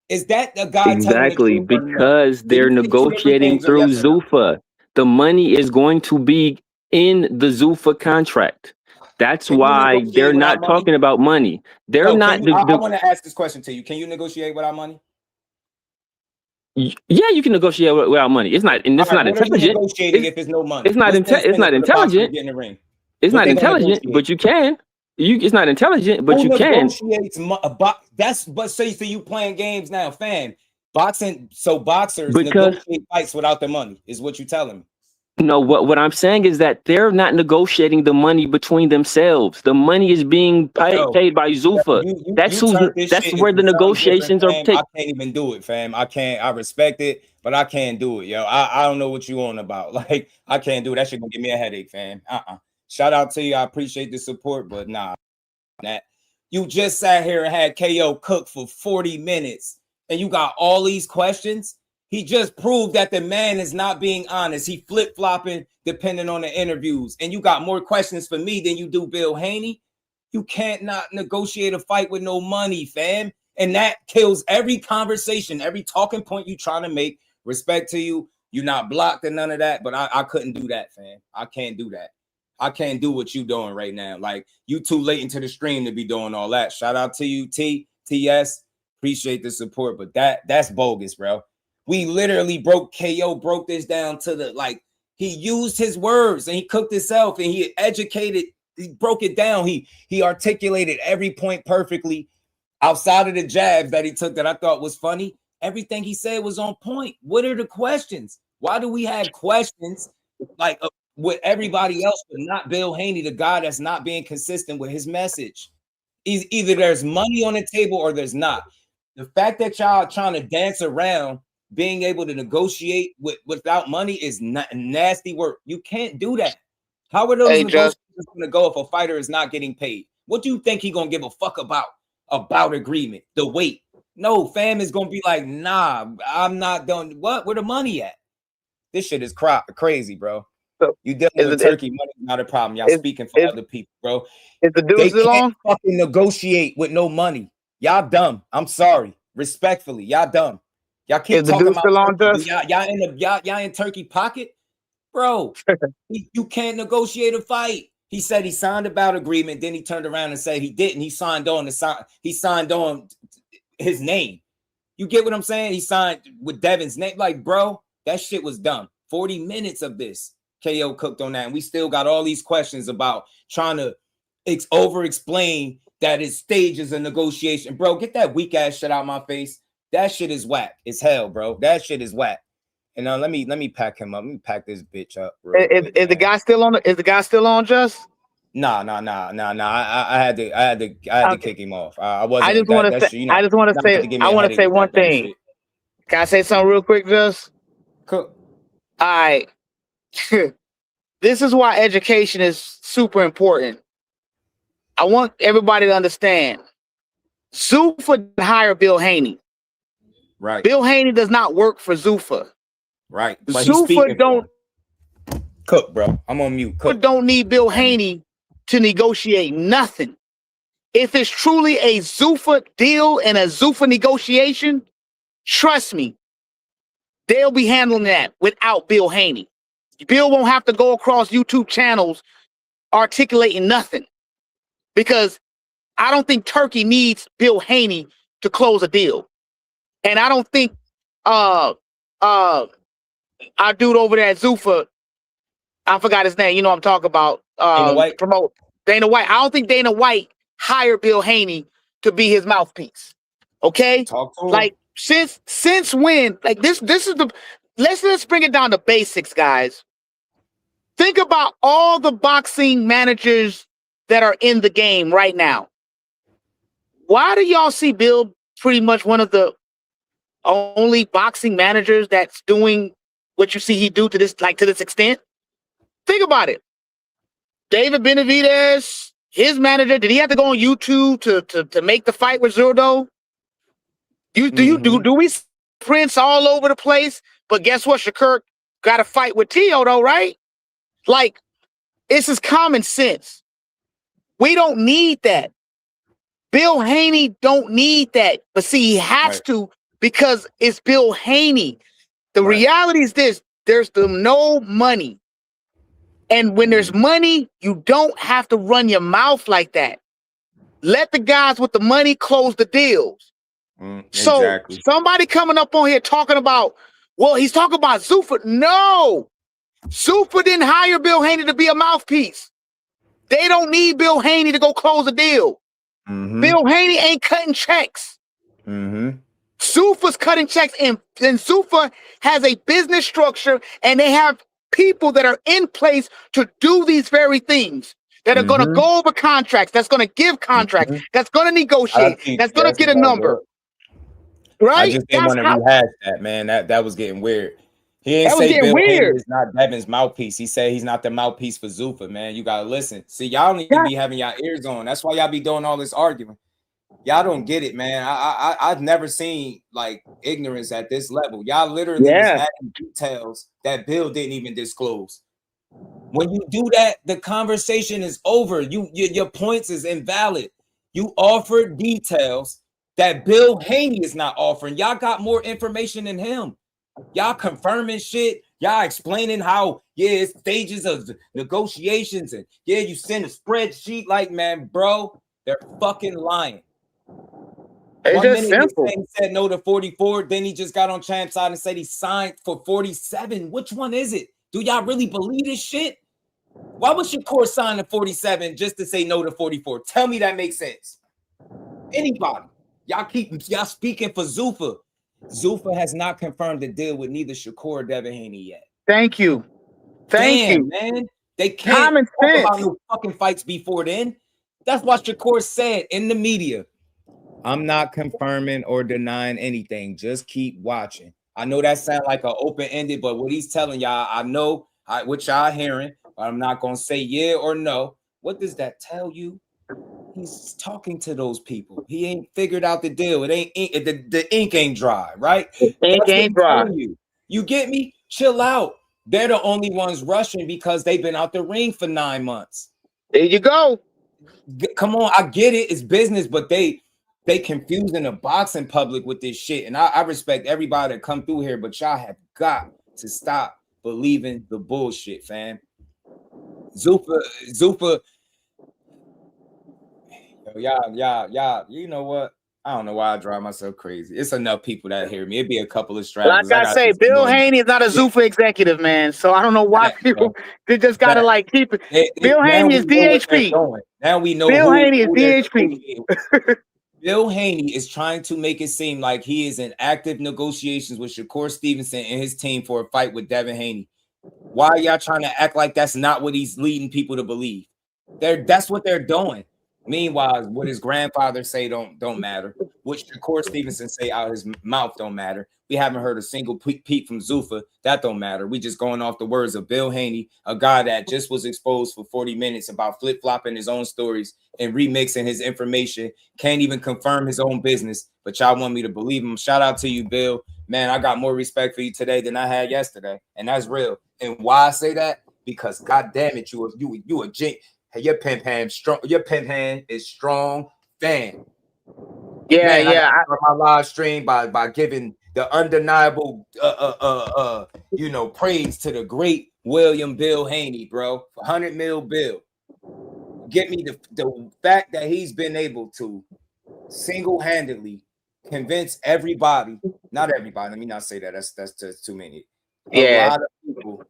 Is that the guy Exactly, telling the truth? because they're negotiating through Zuffa. The money is going to be in the Zuffa contract. That's why they're not talking about money. They're not. I want to ask this question to you. Can you negotiate without money? Yeah, you can negotiate without money. It's not, and it's not intelligent. Negotiating if there's no money. It's not. It's not intelligent. It's not intelligent, but you can. It's not intelligent, but you can. Negotiates but say you playing games now, fam. Boxing, so boxers negotiate fights without the money, is what you're telling me. No, what I'm saying is that they're not negotiating the money between themselves. The money is being paid by Zuffa. That's where the negotiations are taking. I can't even do it, fam. I respect it, but I can't do it, yo. I don't know what you on about. Like, I can't do it. That shit gonna give me a headache, fam. Shout out to you. I appreciate the support, but nah. You just sat here and had KO cook for 40 minutes, and you got all these questions. He just proved that the man is not being honest. He flip-flopping depending on the interviews. And you got more questions for me than you do Bill Haney. You can't not negotiate a fight with no money, fam. And that kills every conversation, every talking point you trying to make. Respect to you. You're not blocked and none of that, but I couldn't do that, fam. I can't do that. I can't do what you doing right now. Like, you too late into the stream to be doing all that. Shout out to you, TS. Appreciate the support, but that's bogus, bro. We literally broke this down to the, like, he used his words and he cooked himself and he educated, he broke it down. He articulated every point perfectly outside of the jabs that he took that I thought was funny. Everything he said was on point. What are the questions? Why do we have questions like with everybody else, but not Bill Haney, the guy that's not being consistent with his message? Either there's money on the table or there's not. The fact that y'all trying to dance around being able to negotiate without money is nasty work. You can't do that. How are those negotiations going to go if a fighter is not getting paid? What do you think he going to give a fuck about agreement? The weight? No, fam is going to be like, nah, I'm not done. What? Where the money at? This shit is crazy, bro. So, you dealing with Turkey, money is not a problem. Y'all speaking for other people, bro. Is the dude still on? Fucking negotiate with no money. Y'all dumb. I'm sorry. Respectfully, y'all dumb. Y'all keep talking about Turkey. Y'all in Turkey pocket, bro. You can't negotiate a fight. He said he signed a bout agreement. Then he turned around and said he didn't. He signed on his name. You get what I'm saying? He signed with Devin's name. Like, bro, that shit was dumb. 40 minutes of this. KO cooked on that, and we still got all these questions about trying to over-explain that his stage is a negotiation. Bro, get that weak ass shit out my face. That shit is whack. It's hell, bro. That shit is whack. And let me pack him up. Let me pack this bitch up. Is the guy still on? Is the guy still on, Just? Nah. I had to kick him off. I wasn't. I just want to say one thing. Can I say something real quick, Just? Cool. All right. This is why education is super important. I want everybody to understand. Zuffa didn't hire Bill Haney. Right. Bill Haney does not work for Zuffa. Right. But Zuffa don't cook, bro. I'm on mute. Cook. Don't need Bill Haney to negotiate nothing. If it's truly a Zuffa deal and a Zuffa negotiation, trust me, they'll be handling that without Bill Haney. Bill won't have to go across YouTube channels articulating nothing, because I don't think Turkey needs Bill Haney to close a deal. And I don't think our dude over there at Zuffa, I forgot his name, you know what I'm talking about. Dana White. I don't think Dana White hired Bill Haney to be his mouthpiece. Okay? Talk to him. Like, since when? Like, this is the let's bring it down to basics, guys. Think about all the boxing managers that are in the game right now. Why do y'all see Bill pretty much one of the only boxing managers that's doing what you see he do to this extent? think about it. David Benavidez, his manager, did he have to go on YouTube to make the fight with Zurdo? Do we Prince all over the place? But guess what? Shakur got a fight with Tio though, right? Like, this is common sense. We don't need that. Bill Haney don't need that. But see, he has to because it's Bill Haney. The reality is this: there's no money. And when there's money, you don't have to run your mouth like that. Let the guys with the money close the deals. So somebody coming up on here talking about, well, he's talking about Zuffa. No, Zuffa didn't hire Bill Haney to be a mouthpiece. They don't need Bill Haney to go close a deal. Bill Haney ain't cutting checks. Zuffa's cutting checks, and Zuffa has a business structure, and they have people that are in place to do these very things, that are going to go over contracts, that's going to give contracts, that's going to negotiate, that's going to get a number. Right? I just didn't want to rehash that, man. That was getting weird. He didn't say Bill Haney is not Devin's mouthpiece. He said he's not the mouthpiece for Zuffa, man. You got to listen. See, y'all need to be having y'all ears on. That's why y'all be doing all this arguing. Y'all don't get it, man. I've never seen like ignorance at this level. Y'all literally was adding details that Bill didn't even disclose. When you do that, the conversation is over. Your points is invalid. You offered details that Bill Haney is not offering. Y'all got more information than him. Y'all confirming shit. Y'all explaining how, it's stages of negotiations. And you send a spreadsheet. Like, man, bro, they're fucking lying. It's just simple. He said no to 44. Then he just got on Champ's side and said he signed for 47. Which one is it? Do y'all really believe this shit? Why would Shakur sign to 47 just to say no to 44? Tell me that makes sense. Anybody. Y'all speaking for Zuffa. Zuffa has not confirmed the deal with neither Shakur or Devin Haney yet. Thank you. Thank you, man. They can't talk about no fucking fights before then. That's what Shakur said in the media. I'm not confirming or denying anything. Just keep watching. I know that sounds like an open-ended, but what he's telling y'all, I know what y'all hearing, but I'm not going to say yeah or no. What does that tell you? He's talking to those people. He ain't figured out the deal. It ain't the ink ain't dry, right? The ink ain't dry. You get me? Chill out. They're the only ones rushing because they've been out the ring for 9 months. There you go. Come on, I get it. It's business, but they confusing the boxing public with this shit. And I respect everybody that come through here, but y'all have got to stop believing the bullshit, fam. Zuffa. Y'all, you know what? I don't know why I drive myself crazy. It's enough people that hear me. It'd be a couple of stragglers. Like I say, Bill Haney is not a Zuffa executive, man. So I don't know why people they just gotta like keep it. Bill Haney is DHP. Now we know Bill Haney is DHP. Bill Haney is trying to make it seem like he is in active negotiations with Shakur Stevenson and his team for a fight with Devin Haney. Why are y'all trying to act like that's not what he's leading people to believe? That's what they're doing. Meanwhile, what his grandfather say don't matter. What Shakur Stevenson say out his mouth don't matter. We haven't heard a single peep from Zuffa. That don't matter. We just going off the words of Bill Haney, a guy that just was exposed for 40 minutes about flip-flopping his own stories and remixing his information. Can't even confirm his own business, but y'all want me to believe him. Shout out to you, Bill. Man, I got more respect for you today than I had yesterday, and that's real. And why I say that? Because God damn it, you a G. Hey, your pimp hand strong. Your pimp hand is strong, fan. Yeah, man, yeah. I start my live stream by giving the undeniable, praise to the great William Bill Haney, bro. 100 mil Bill. Get me the fact that he's been able to single-handedly convince everybody. Not everybody. Let me not say that. That's too many. A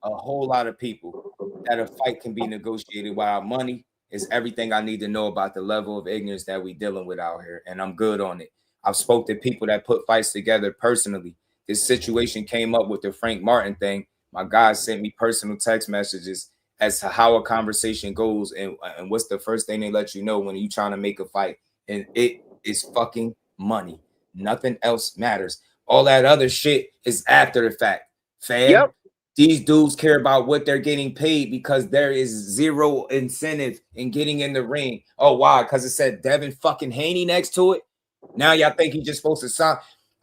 whole lot of people that a fight can be negotiated without money is everything I need to know about the level of ignorance that we dealing with out here. And I'm good on it. I've spoke to people that put fights together personally. This situation came up with the Frank Martin thing. My guys sent me personal text messages as to how a conversation goes and what's the first thing they let you know when you're trying to make a fight. And it is fucking money. Nothing else matters. All that other shit is after the fact. Fam. Yep. These dudes care about what they're getting paid because there is zero incentive in getting in the ring. Oh, why? Because it said Devin fucking Haney next to it. Now y'all think he's just supposed to sign.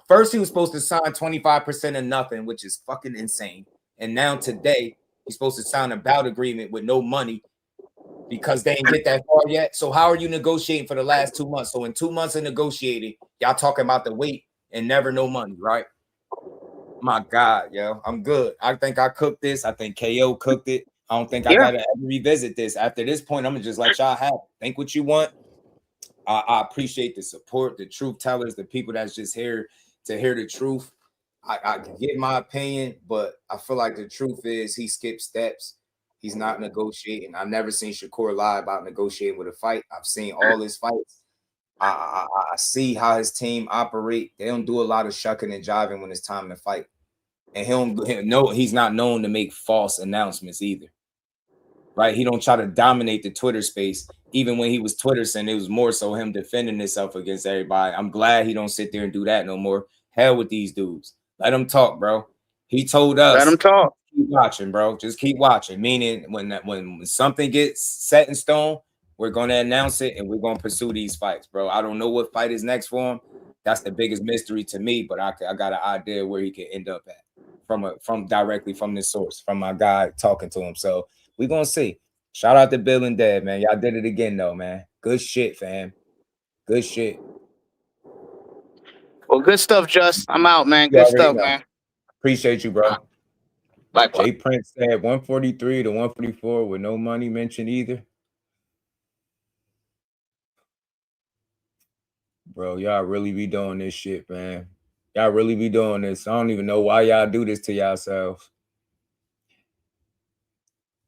First, he was supposed to sign 25% of nothing, which is fucking insane. And now today, he's supposed to sign a bout agreement with no money because they didn't get that far yet. So how are you negotiating for the last 2 months? So in 2 months of negotiating, y'all talking about the weight and never no money, right? My God, yo, I'm good. I think I cooked this. I think KO cooked it. I don't think I gotta ever revisit this. After this point, I'm gonna just let y'all have it. Think what you want. I appreciate the support, the truth tellers, the people that's just here to hear the truth. I can give my opinion, but I feel like the truth is he skipped steps. He's not negotiating. I've never seen Shakur lie about negotiating with a fight. I've seen all his fights. I see how his team operate. They don't do a lot of shucking and jiving when it's time to fight. And he's not known to make false announcements either. Right? He don't try to dominate the Twitter space. Even when he was Twitter saying it was more so him defending himself against everybody. I'm glad he don't sit there and do that no more. Hell with these dudes. Let him talk, bro. He told us. Let him talk. Keep watching, bro. Just keep watching. Meaning when something gets set in stone, we're going to announce it and we're going to pursue these fights, bro. I don't know what fight is next for him. That's the biggest mystery to me, but I got an idea where he can end up at from directly from this source, from my guy talking to him. So we're going to see. Shout out to Bill and Dad, man. Y'all did it again, though, man. Good shit, fam. Good shit. Well, good stuff, Just. I'm out, man. Good stuff, man. Appreciate you, bro. Likewise. Jay Prince said 143 to 144 with no money mentioned either. Bro, y'all really be doing this shit, man. Y'all really be doing this. I don't even know why y'all do this to yourselves.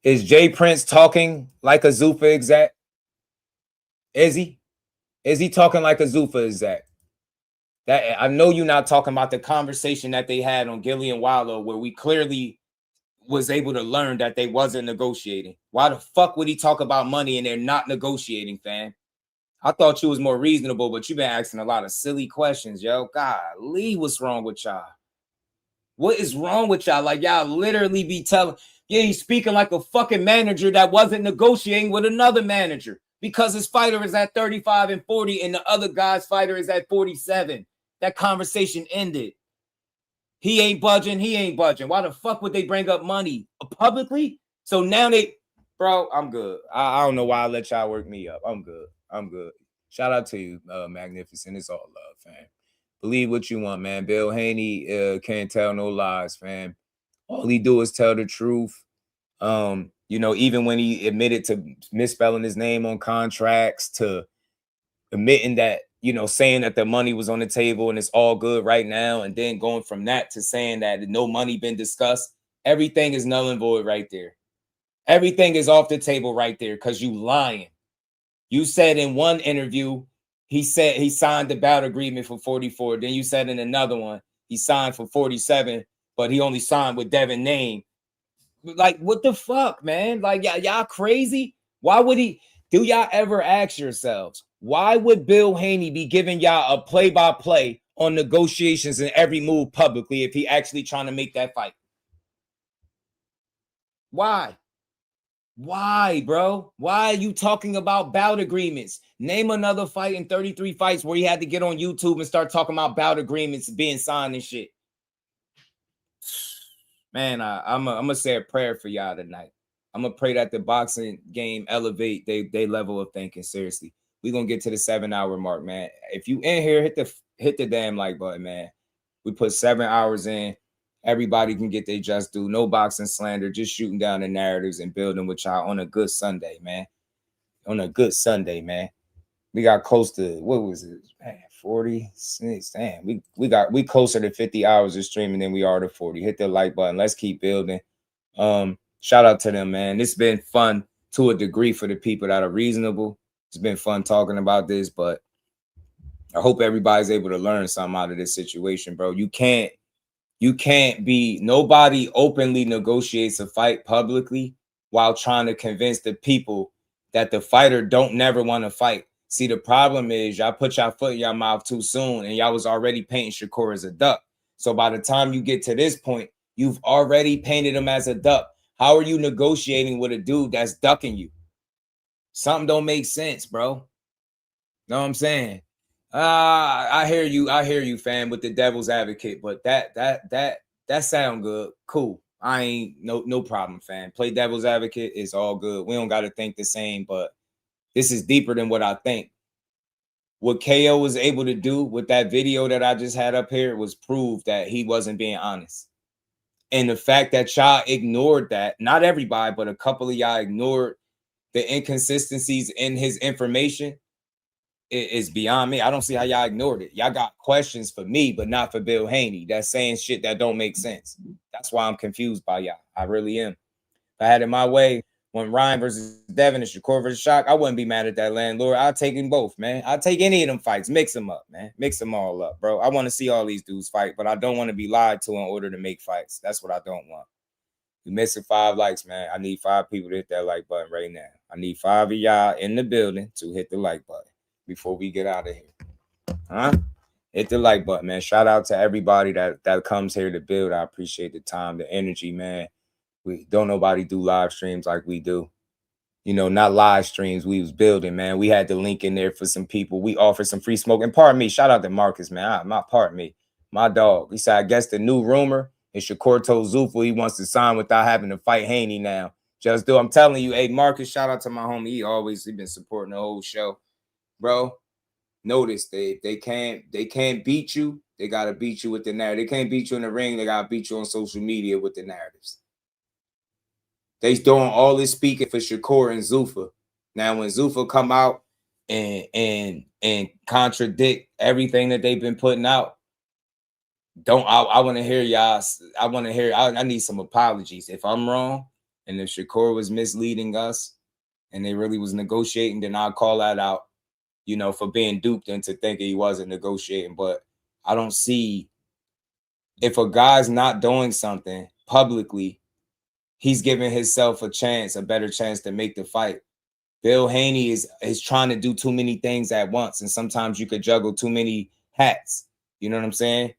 Is Jay Prince talking like a Zuffa exec? Is he? Is he talking like a Zuffa exec? That I know you're not talking about the conversation that they had on Gillian Wallow where we clearly was able to learn that they wasn't negotiating. Why the fuck would he talk about money and they're not negotiating, fam? I thought you was more reasonable, but you've been asking a lot of silly questions, yo. Golly, what's wrong with y'all? What is wrong with y'all? Like, y'all literally be telling, yeah, he's speaking like a fucking manager that wasn't negotiating with another manager because his fighter is at 35 and 40 and the other guy's fighter is at 47. That conversation ended. He ain't budging. He ain't budging. Why the fuck would they bring up money publicly? So now bro, I'm good. I don't know why I let y'all work me up. I'm good. I'm good. Shout out to you, Magnificent. It's all love, fam. Believe what you want, man. Bill Haney can't tell no lies, fam. All he do is tell the truth. You know, even when he admitted to misspelling his name on contracts, to admitting that, you know, saying that the money was on the table and it's all good right now, and then going from that to saying that no money been discussed, everything is null and void right there. Everything is off the table right there because you lying. You said in one interview, he said he signed the bout agreement for 44. Then you said in another one, he signed for 47, but he only signed with Devin name. Like, what the fuck, man? Like, y'all crazy? Why would he? Do y'all ever ask yourselves, why would Bill Haney be giving y'all a play-by-play on negotiations and every move publicly if he actually trying to make that fight? Why? Why, bro? Why are you talking about bout agreements? Name another fight in 33 fights where he had to get on YouTube and start talking about bout agreements being signed and shit. Man, I'm gonna say a prayer for y'all tonight. I'm gonna pray that the boxing game elevate they level of thinking. Seriously, we're gonna get to the 7-hour mark, man. If you in here, hit the damn like button, man. We put 7 hours in. Everybody can get their just due. No boxing slander, just shooting down the narratives and building with y'all on a good Sunday, man. On a good Sunday, man. We got close to, what was it? Man, 46. Damn, we closer to 50 hours of streaming than we are to 40. Hit the like button. Let's keep building. Shout out to them, man. It's been fun to a degree for the people that are reasonable. It's been fun talking about this, but I hope everybody's able to learn something out of this situation, bro. You can't be, nobody openly negotiates a fight publicly while trying to convince the people that the fighter don't never want to fight. See, the problem is y'all put y'all foot in your mouth too soon and y'all was already painting Shakur as a duck. So by the time you get to this point, You've already painted him as a duck. How are you negotiating with a dude that's ducking you? Something don't make sense, bro. Know what I'm saying? I hear you, fam, with the devil's advocate, but that sound good. Cool. I ain't no problem, fam. Play devil's advocate is all good. We don't got to think the same, but this is deeper than what I think. What KO was able to do with that video that I just had up here was prove that he wasn't being honest. And the fact that y'all ignored that, not everybody, but a couple of y'all ignored the inconsistencies in his information, is beyond me. I don't see how y'all ignored it. Y'all got questions for me, but not for Bill Haney. That's saying shit that don't make sense. That's why I'm confused by y'all. I really am. If I had it my way, when Ryan versus Devin and Shakur versus Shock, I wouldn't be mad at that landlord. I'll take them both, man. I'll take any of them fights. Mix them up, man. Mix them all up, bro. I want to see all these dudes fight, but I don't want to be lied to in order to make fights. That's what I don't want. You missing 5 likes, man. I need 5 people to hit that like button right now. I need 5 of y'all in the building to hit the like button before we get out of here. Huh? Hit the like button, man. Shout out to everybody that comes here to build. I appreciate the time, the energy, man. We don't nobody do live streams like we do. You know, not live streams. We was building, man. We had the link in there for some people. We offered some free smoke. And pardon me, shout out to Marcus, man. Pardon me. My dog. He said, I guess the new rumor is Shakur told Zuffa he wants to sign without having to fight Haney now. Just do. I'm telling you, hey, Marcus, shout out to my homie. He been supporting the whole show. Bro, notice they can't beat you. They got to beat you with the narrative. They can't beat you in the ring. They got to beat you on social media with the narratives. They doing all this speaking for Shakur and Zuffa. Now, when Zuffa come out and contradict everything that they've been putting out, I want to hear y'all. I need some apologies. If I'm wrong and if Shakur was misleading us and they really was negotiating, then I'll call that out, you know, for being duped into thinking he wasn't negotiating. But I don't see, if a guy's not doing something publicly, he's giving himself a better chance to make the fight. Bill Haney is trying to do too many things at once, and sometimes you could juggle too many hats. You know what I'm saying?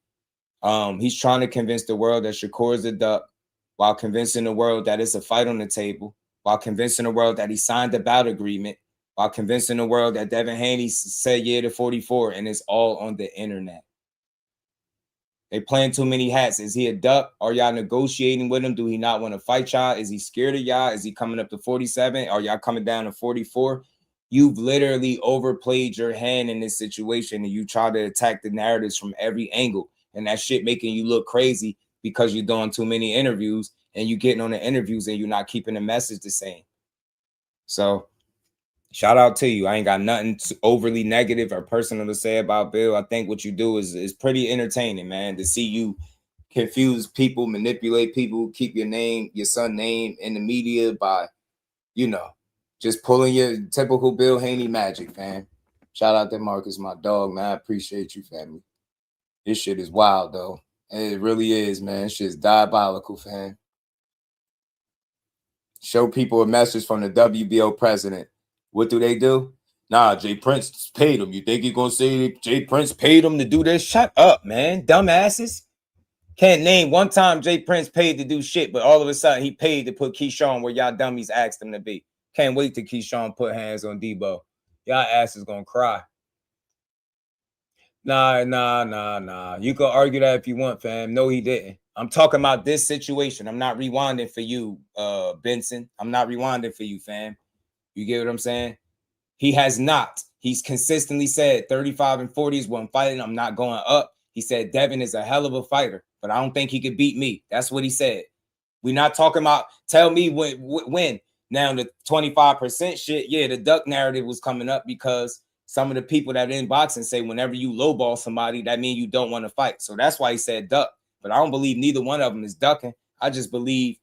He's trying to convince the world that Shakur is a duck, while convincing the world that it's a fight on the table, while convincing the world that he signed the bout agreement, while convincing the world that Devin Haney said yeah to 44, and it's all on the internet. They playing too many hats. Is he a duck? Are y'all negotiating with him? Do he not want to fight y'all? Is he scared of y'all? Is he coming up to 47? Are y'all coming down to 44? You've literally overplayed your hand in this situation, and you try to attack the narratives from every angle. And that shit making you look crazy because you're doing too many interviews, and you getting on the interviews and you're not keeping the message the same. So shout out to you. I ain't got nothing overly negative or personal to say about Bill. I think what you do is pretty entertaining, man, to see you confuse people, manipulate people, keep your son name in the media by, you know, just pulling your typical Bill Haney magic, fam. Shout out to Marcus, my dog, man. I appreciate you, family. This shit is wild, though. It really is, man. This shit's diabolical, fam. Show people a message from the WBO president. What do? Nah, Jay Prince paid him. You think you're going to say Jay Prince paid him to do this? Shut up, man. Dumbasses. Can't name one time Jay Prince paid to do shit, but all of a sudden he paid to put Keyshawn where y'all dummies asked him to be. Can't wait till Keyshawn put hands on Debo. Y'all asses going to cry. Nah. You can argue that if you want, fam. No, he didn't. I'm talking about this situation. I'm not rewinding for you, Benson. I'm not rewinding for you, fam. You get what I'm saying? He has not. He's consistently said 35 and 40 is what I'm fighting. I'm not going up. He said Devin is a hell of a fighter, but I don't think he could beat me. That's what he said. We're not talking about tell me when. Now the 25% shit, yeah, the duck narrative was coming up because some of the people that in boxing say whenever you lowball somebody, that means you don't want to fight. So that's why he said duck. But I don't believe neither one of them is ducking. I just believe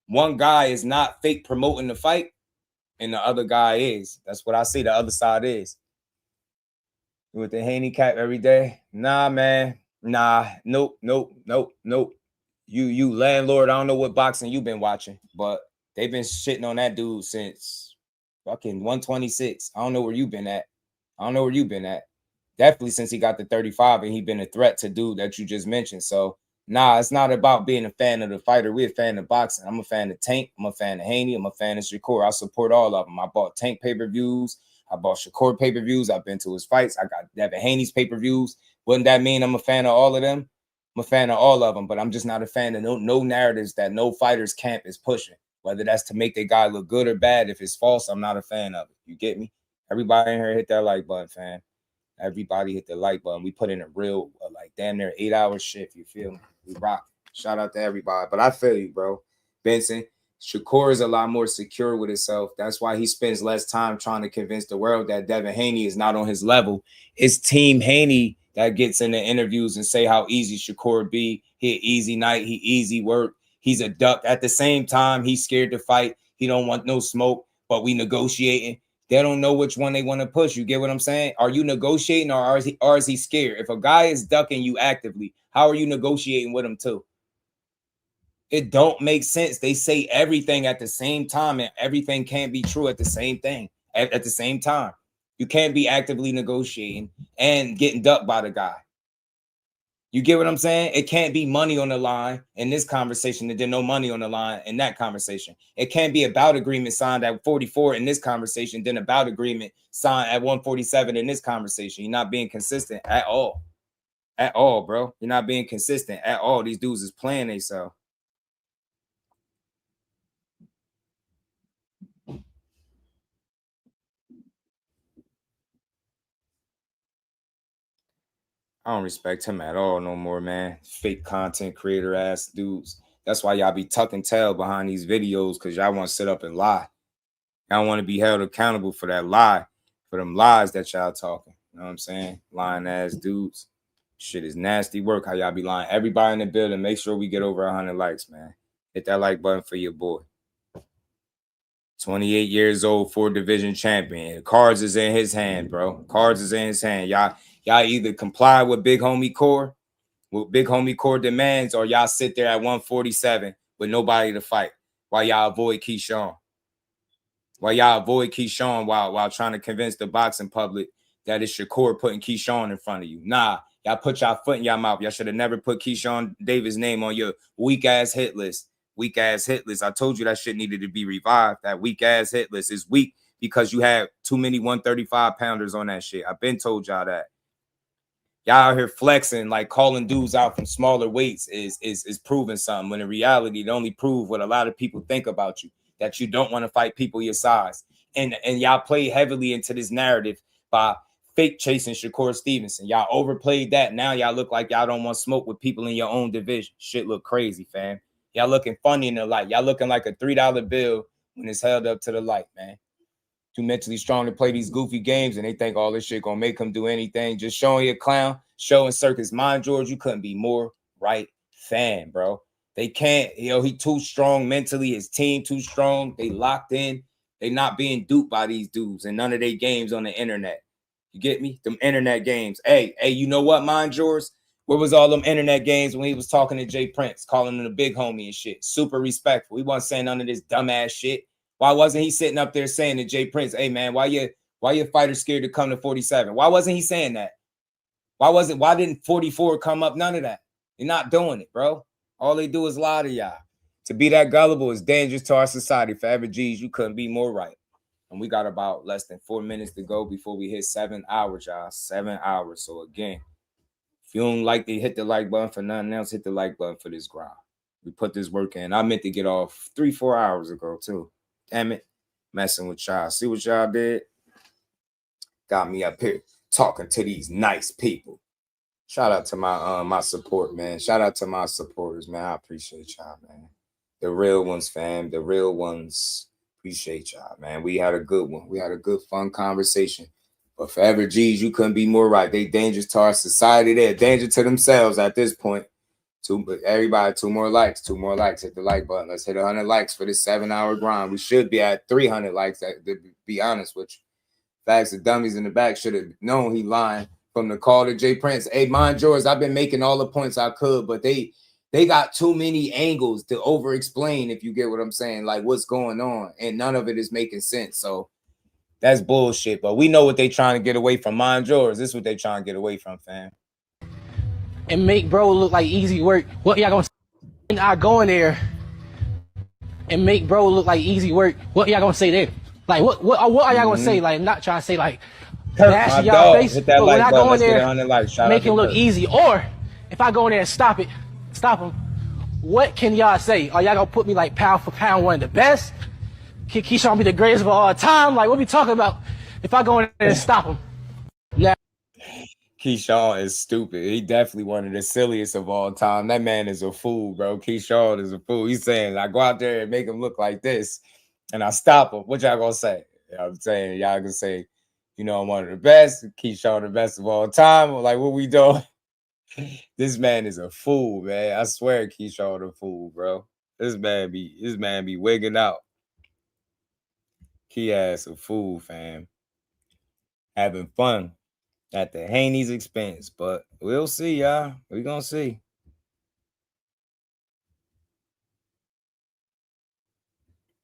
one guy is not fake promoting the fight and the other guy is. That's what I see. The other side is. With the handicap every day? Nah, man. Nah. Nope. You landlord. I don't know what boxing you've been watching, but they've been shitting on that dude since fucking 126. I don't know where you've been at. Definitely since he got the 35 and he been a threat to dude that you just mentioned. So Nah, it's not about being a fan of the fighter. We're a fan of boxing. I'm a fan of Tank. I'm a fan of Haney. I'm a fan of Shakur. I support all of them. I bought Tank pay-per-views. I bought Shakur pay-per-views. I've been to his fights. I got Devin Haney's pay-per-views. Wouldn't that mean I'm a fan of all of them? I'm a fan of all of them, but I'm just not a fan of no narratives that no fighter's camp is pushing. Whether that's to make their guy look good or bad, if it's false, I'm not a fan of it. You get me? Everybody in here hit that like button, fam. Everybody hit the like button. We put in a real, like, damn near 8-hour shift. You feel me? We rock. Shout out to everybody. But I feel you, bro. Benson, Shakur is a lot more secure with himself. That's why he spends less time trying to convince the world that Devin Haney is not on his level. It's Team Haney that gets in the interviews and say how easy Shakur be. He an easy night. He easy work. He's a duck. At the same time, he's scared to fight. He don't want no smoke, but we negotiating. They don't know which one they want to push. You get what I'm saying? Are you negotiating or is he scared? If a guy is ducking you actively, how are you negotiating with him too? It don't make sense. They say everything at the same time, and everything can't be true at the same thing at the same time. You can't be actively negotiating and getting ducked by the guy. You get what I'm saying? It can't be money on the line in this conversation and then no money on the line in that conversation. It can't be a bout agreement signed at 44 in this conversation, then a bout agreement signed at 147 in this conversation. You're not being consistent at all. At all, bro. You're not being consistent at all. These dudes is playing themselves. I don't respect him at all no more, man. Fake content creator ass dudes. That's why y'all be tucking tail behind these videos, because y'all want to sit up and lie. Y'all want to be held accountable for that lie, for them lies that y'all talking. You know what I'm saying? Lying ass dudes. Shit is nasty work how y'all be lying. Everybody in the building, make sure we get over 100 likes, man. Hit that like button for your boy. 28 years old, 4-division champion. Cards is in his hand, bro. Cards is in his hand. Y'all either comply with Big Homie Core, demands, or y'all sit there at 147 with nobody to fight while y'all avoid Keyshawn. While trying to convince the boxing public that it's Shakur putting Keyshawn in front of you. Nah, y'all put y'all foot in y'all mouth. Y'all should have never put Keyshawn Davis' name on your weak-ass hit list. Weak-ass hit list. I told you that shit needed to be revived. That weak-ass hit list is weak because you had too many 135-pounders on that shit. I've been told y'all that. Y'all out here flexing, like calling dudes out from smaller weights is proving something, when in reality, it only prove what a lot of people think about you, that you don't want to fight people your size. And y'all play heavily into this narrative by fake chasing Shakur Stevenson. Y'all overplayed that. Now y'all look like y'all don't want to smoke with people in your own division. Shit look crazy, fam. Y'all looking funny in the light. Y'all looking like a $3 bill when it's held up to the light, man. Too mentally strong to play these goofy games, and they think all this shit gonna make them do anything. Just showing you a clown, showing circus. Mind, George, you couldn't be more right fan, bro. They can't, he too strong mentally. His team too strong. They locked in. They not being duped by these dudes and none of their games on the internet. You get me? Them internet games. Hey, you know what, Mind, George? Where was all them internet games when he was talking to Jay Prince, calling him the big homie and shit? Super respectful. He wasn't saying none of this dumbass shit. Why wasn't he sitting up there saying to Jay Prince, hey, man, why your fighters scared to come to 47? Why wasn't he saying that? Why didn't 44 come up? None of that. You're not doing it, bro. All they do is lie to y'all. To be that gullible is dangerous to our society. Forever G's, you couldn't be more right. And we got about less than 4 minutes to go before we hit 7 hours, y'all. 7 hours. So again, if you don't like to hit the like button for nothing else, hit the like button for this grind. We put this work in. I meant to get off 3-4 hours ago, too. Damn it, messing with y'all. See what y'all did? Got me up here talking to these nice people. Shout out to my support, man. Shout out to my supporters, man. I appreciate y'all, man. The real ones, fam. The real ones. Appreciate y'all, man. We had a good one. We had a good, fun conversation. But forever G's, you couldn't be more right. They dangerous to our society. They're a danger to themselves at this point. Everybody, 2 more likes. 2 more likes. Hit the like button. Let's hit 100 likes for this 7-hour grind. We should be at 300 likes, to be honest with you. Facts, the dummies in the back should have known he lying from the call to Jay Prince. Hey, mind yours, I've been making all the points I could, but they got too many angles to over-explain, if you get what I'm saying, like what's going on, and none of it is making sense. So that's bullshit, but we know what they trying to get away from. Mind yours, this is what they trying to get away from, fam. and make bro look like easy work, what y'all gonna say? I go in there and make bro look like easy work, what y'all gonna say then? Like what are y'all gonna say? Like not trying to say like Kirk, my nasty y'all dog, face, hit that but when like I button. go in Let's get there, 100 likes. Shout out make to him look Kirk. easy, or if I go in there and stop him, what can y'all say? Are y'all gonna put me like pound for pound one of the best? Can Keyshawn be the greatest of all time? Like what we talking about? If I go in there and stop him, now. Keyshawn is stupid. He definitely one of the silliest of all time. That man is a fool, bro. Keyshawn is a fool. He's saying, I go out there and make him look like this, and I stop him. What y'all gonna say? You know what I'm saying? Y'all gonna say, you know, I'm one of the best. Keyshawn the best of all time. Like, what we doing? This man is a fool, man. I swear Keyshawn a fool, bro. This man be wigging out. Key ass a fool, fam. Having fun at the Haney's expense, but we'll see, y'all. We gonna see.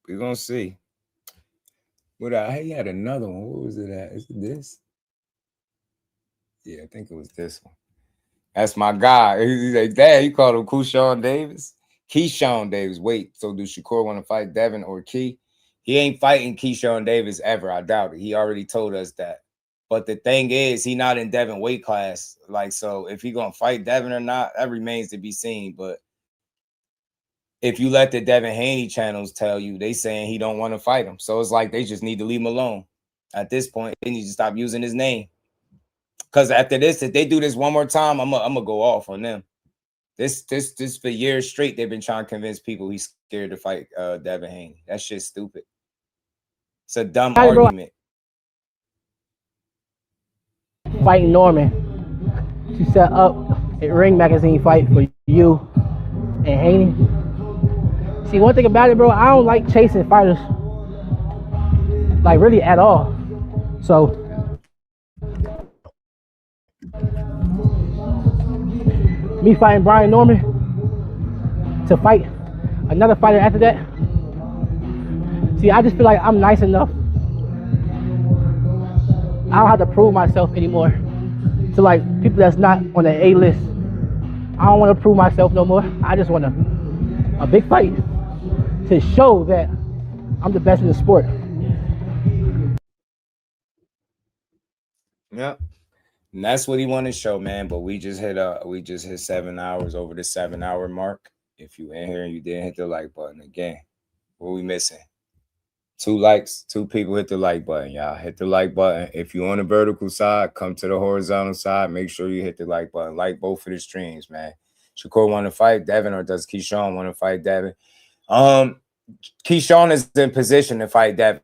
We gonna see. What he had another one. What was it at? Is it this? Yeah, I think it was this one. That's my guy. He's like, Dad, you called him Keyshawn Davis? Keyshawn Davis. Wait, so do Shakur want to fight Devin or Key? He ain't fighting Keyshawn Davis ever. I doubt it. He already told us that. But the thing is, he not in Devin weight class. Like, so if he gonna fight Devin or not, that remains to be seen. But if you let the Devin Haney channels tell you, they saying he don't want to fight him. So it's like they just need to leave him alone. At this point, they need to stop using his name. Because after this, if they do this one more time, I'm gonna go off on them. This for years straight, they've been trying to convince people he's scared to fight Devin Haney. That shit's stupid. It's a dumb argument. Fighting Norman to set up a Ring Magazine fight for you and Haney. See, one thing about it, bro, I don't like chasing fighters, like really at all. So me fighting Brian Norman to fight another fighter after that. See, I just feel like I'm nice enough. I don't have to prove myself anymore to like people that's not on the A list. I don't want to prove myself no more. I just want a big fight to show that I'm the best in the sport. Yep. And that's what he wanted to show, man. But we just hit 7 hours over the 7 hour mark. If you in here and you didn't hit the like button again, what we missing? 2 likes, 2 people hit the like button, y'all. Hit the like button. If you're on the vertical side, come to the horizontal side. Make sure you hit the like button. Like both of the streams, man. Shakur want to fight Devin, or does Keyshawn want to fight Devin? Keyshawn is in position to fight Devin.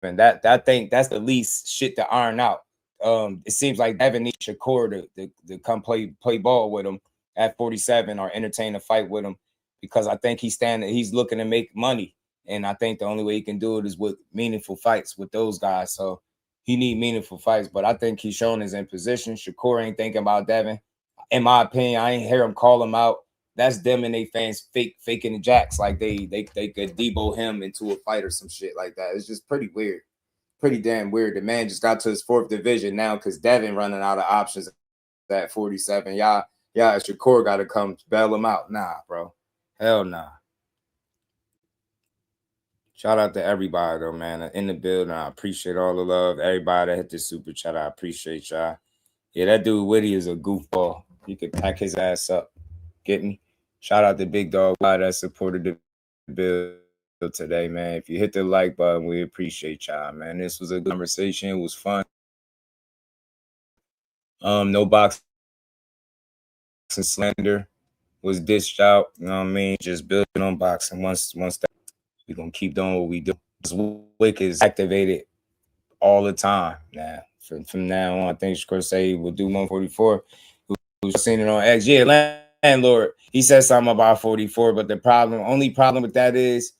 That thing, that's the least shit to iron out. It seems like Devin needs Shakur to come play ball with him at 47 or entertain a fight with him, because I think he's looking to make money. And I think the only way he can do it is with meaningful fights with those guys. So he need meaningful fights. But I think Keyshawn is in position. Shakur ain't thinking about Devin. In my opinion, I ain't hear him call him out. That's them and they fans faking the jacks like they could Debo him into a fight or some shit like that. It's just pretty weird. Pretty damn weird. The man just got to his 4th division now because Devin running out of options at 47. Y'all, Shakur got to come bail him out. Nah, bro. Hell nah. Shout out to everybody, though, man. In the building, I appreciate all the love. Everybody that hit the super chat, I appreciate y'all. Yeah, that dude Whitty is a goofball. He could pack his ass up. Get me? Shout out to Big Dog that supported the build today, man. If you hit the like button, we appreciate y'all, man. This was a good conversation. It was fun. No boxing slander was dished out. You know what I mean? Just building on boxing. Once that we're gonna keep doing what we do. JUS-WICK is activated all the time now. From now on, I think Scorsese will do 144. Who's seen it on X? Yeah, landlord. He said something about 44, but the only problem with that is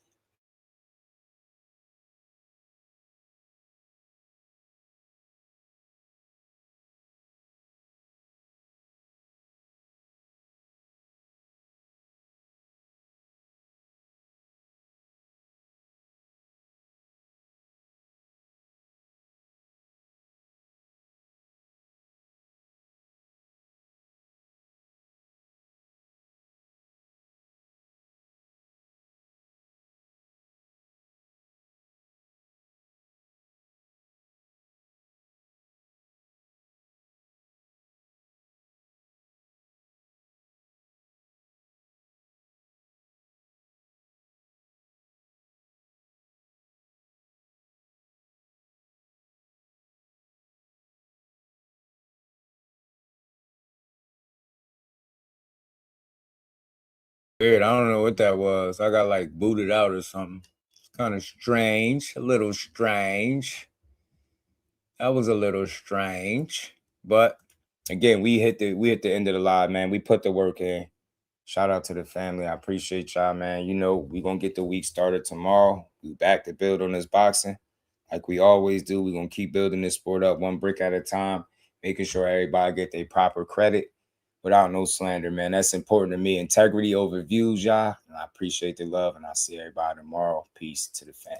Weird. I don't know what that was. I got like booted out or something. Kind of strange. A little strange. That was a little strange. But again, we hit the end of the live, man. We put the work in. Shout out to the family. I appreciate y'all, man. You know, we're going to get the week started tomorrow. We back to build on this boxing like we always do. We're going to keep building this sport up one brick at a time, making sure everybody get their proper credit without no slander, man. That's important to me. Integrity over views, y'all. And I appreciate the love, and I'll see everybody tomorrow. Peace to the fam.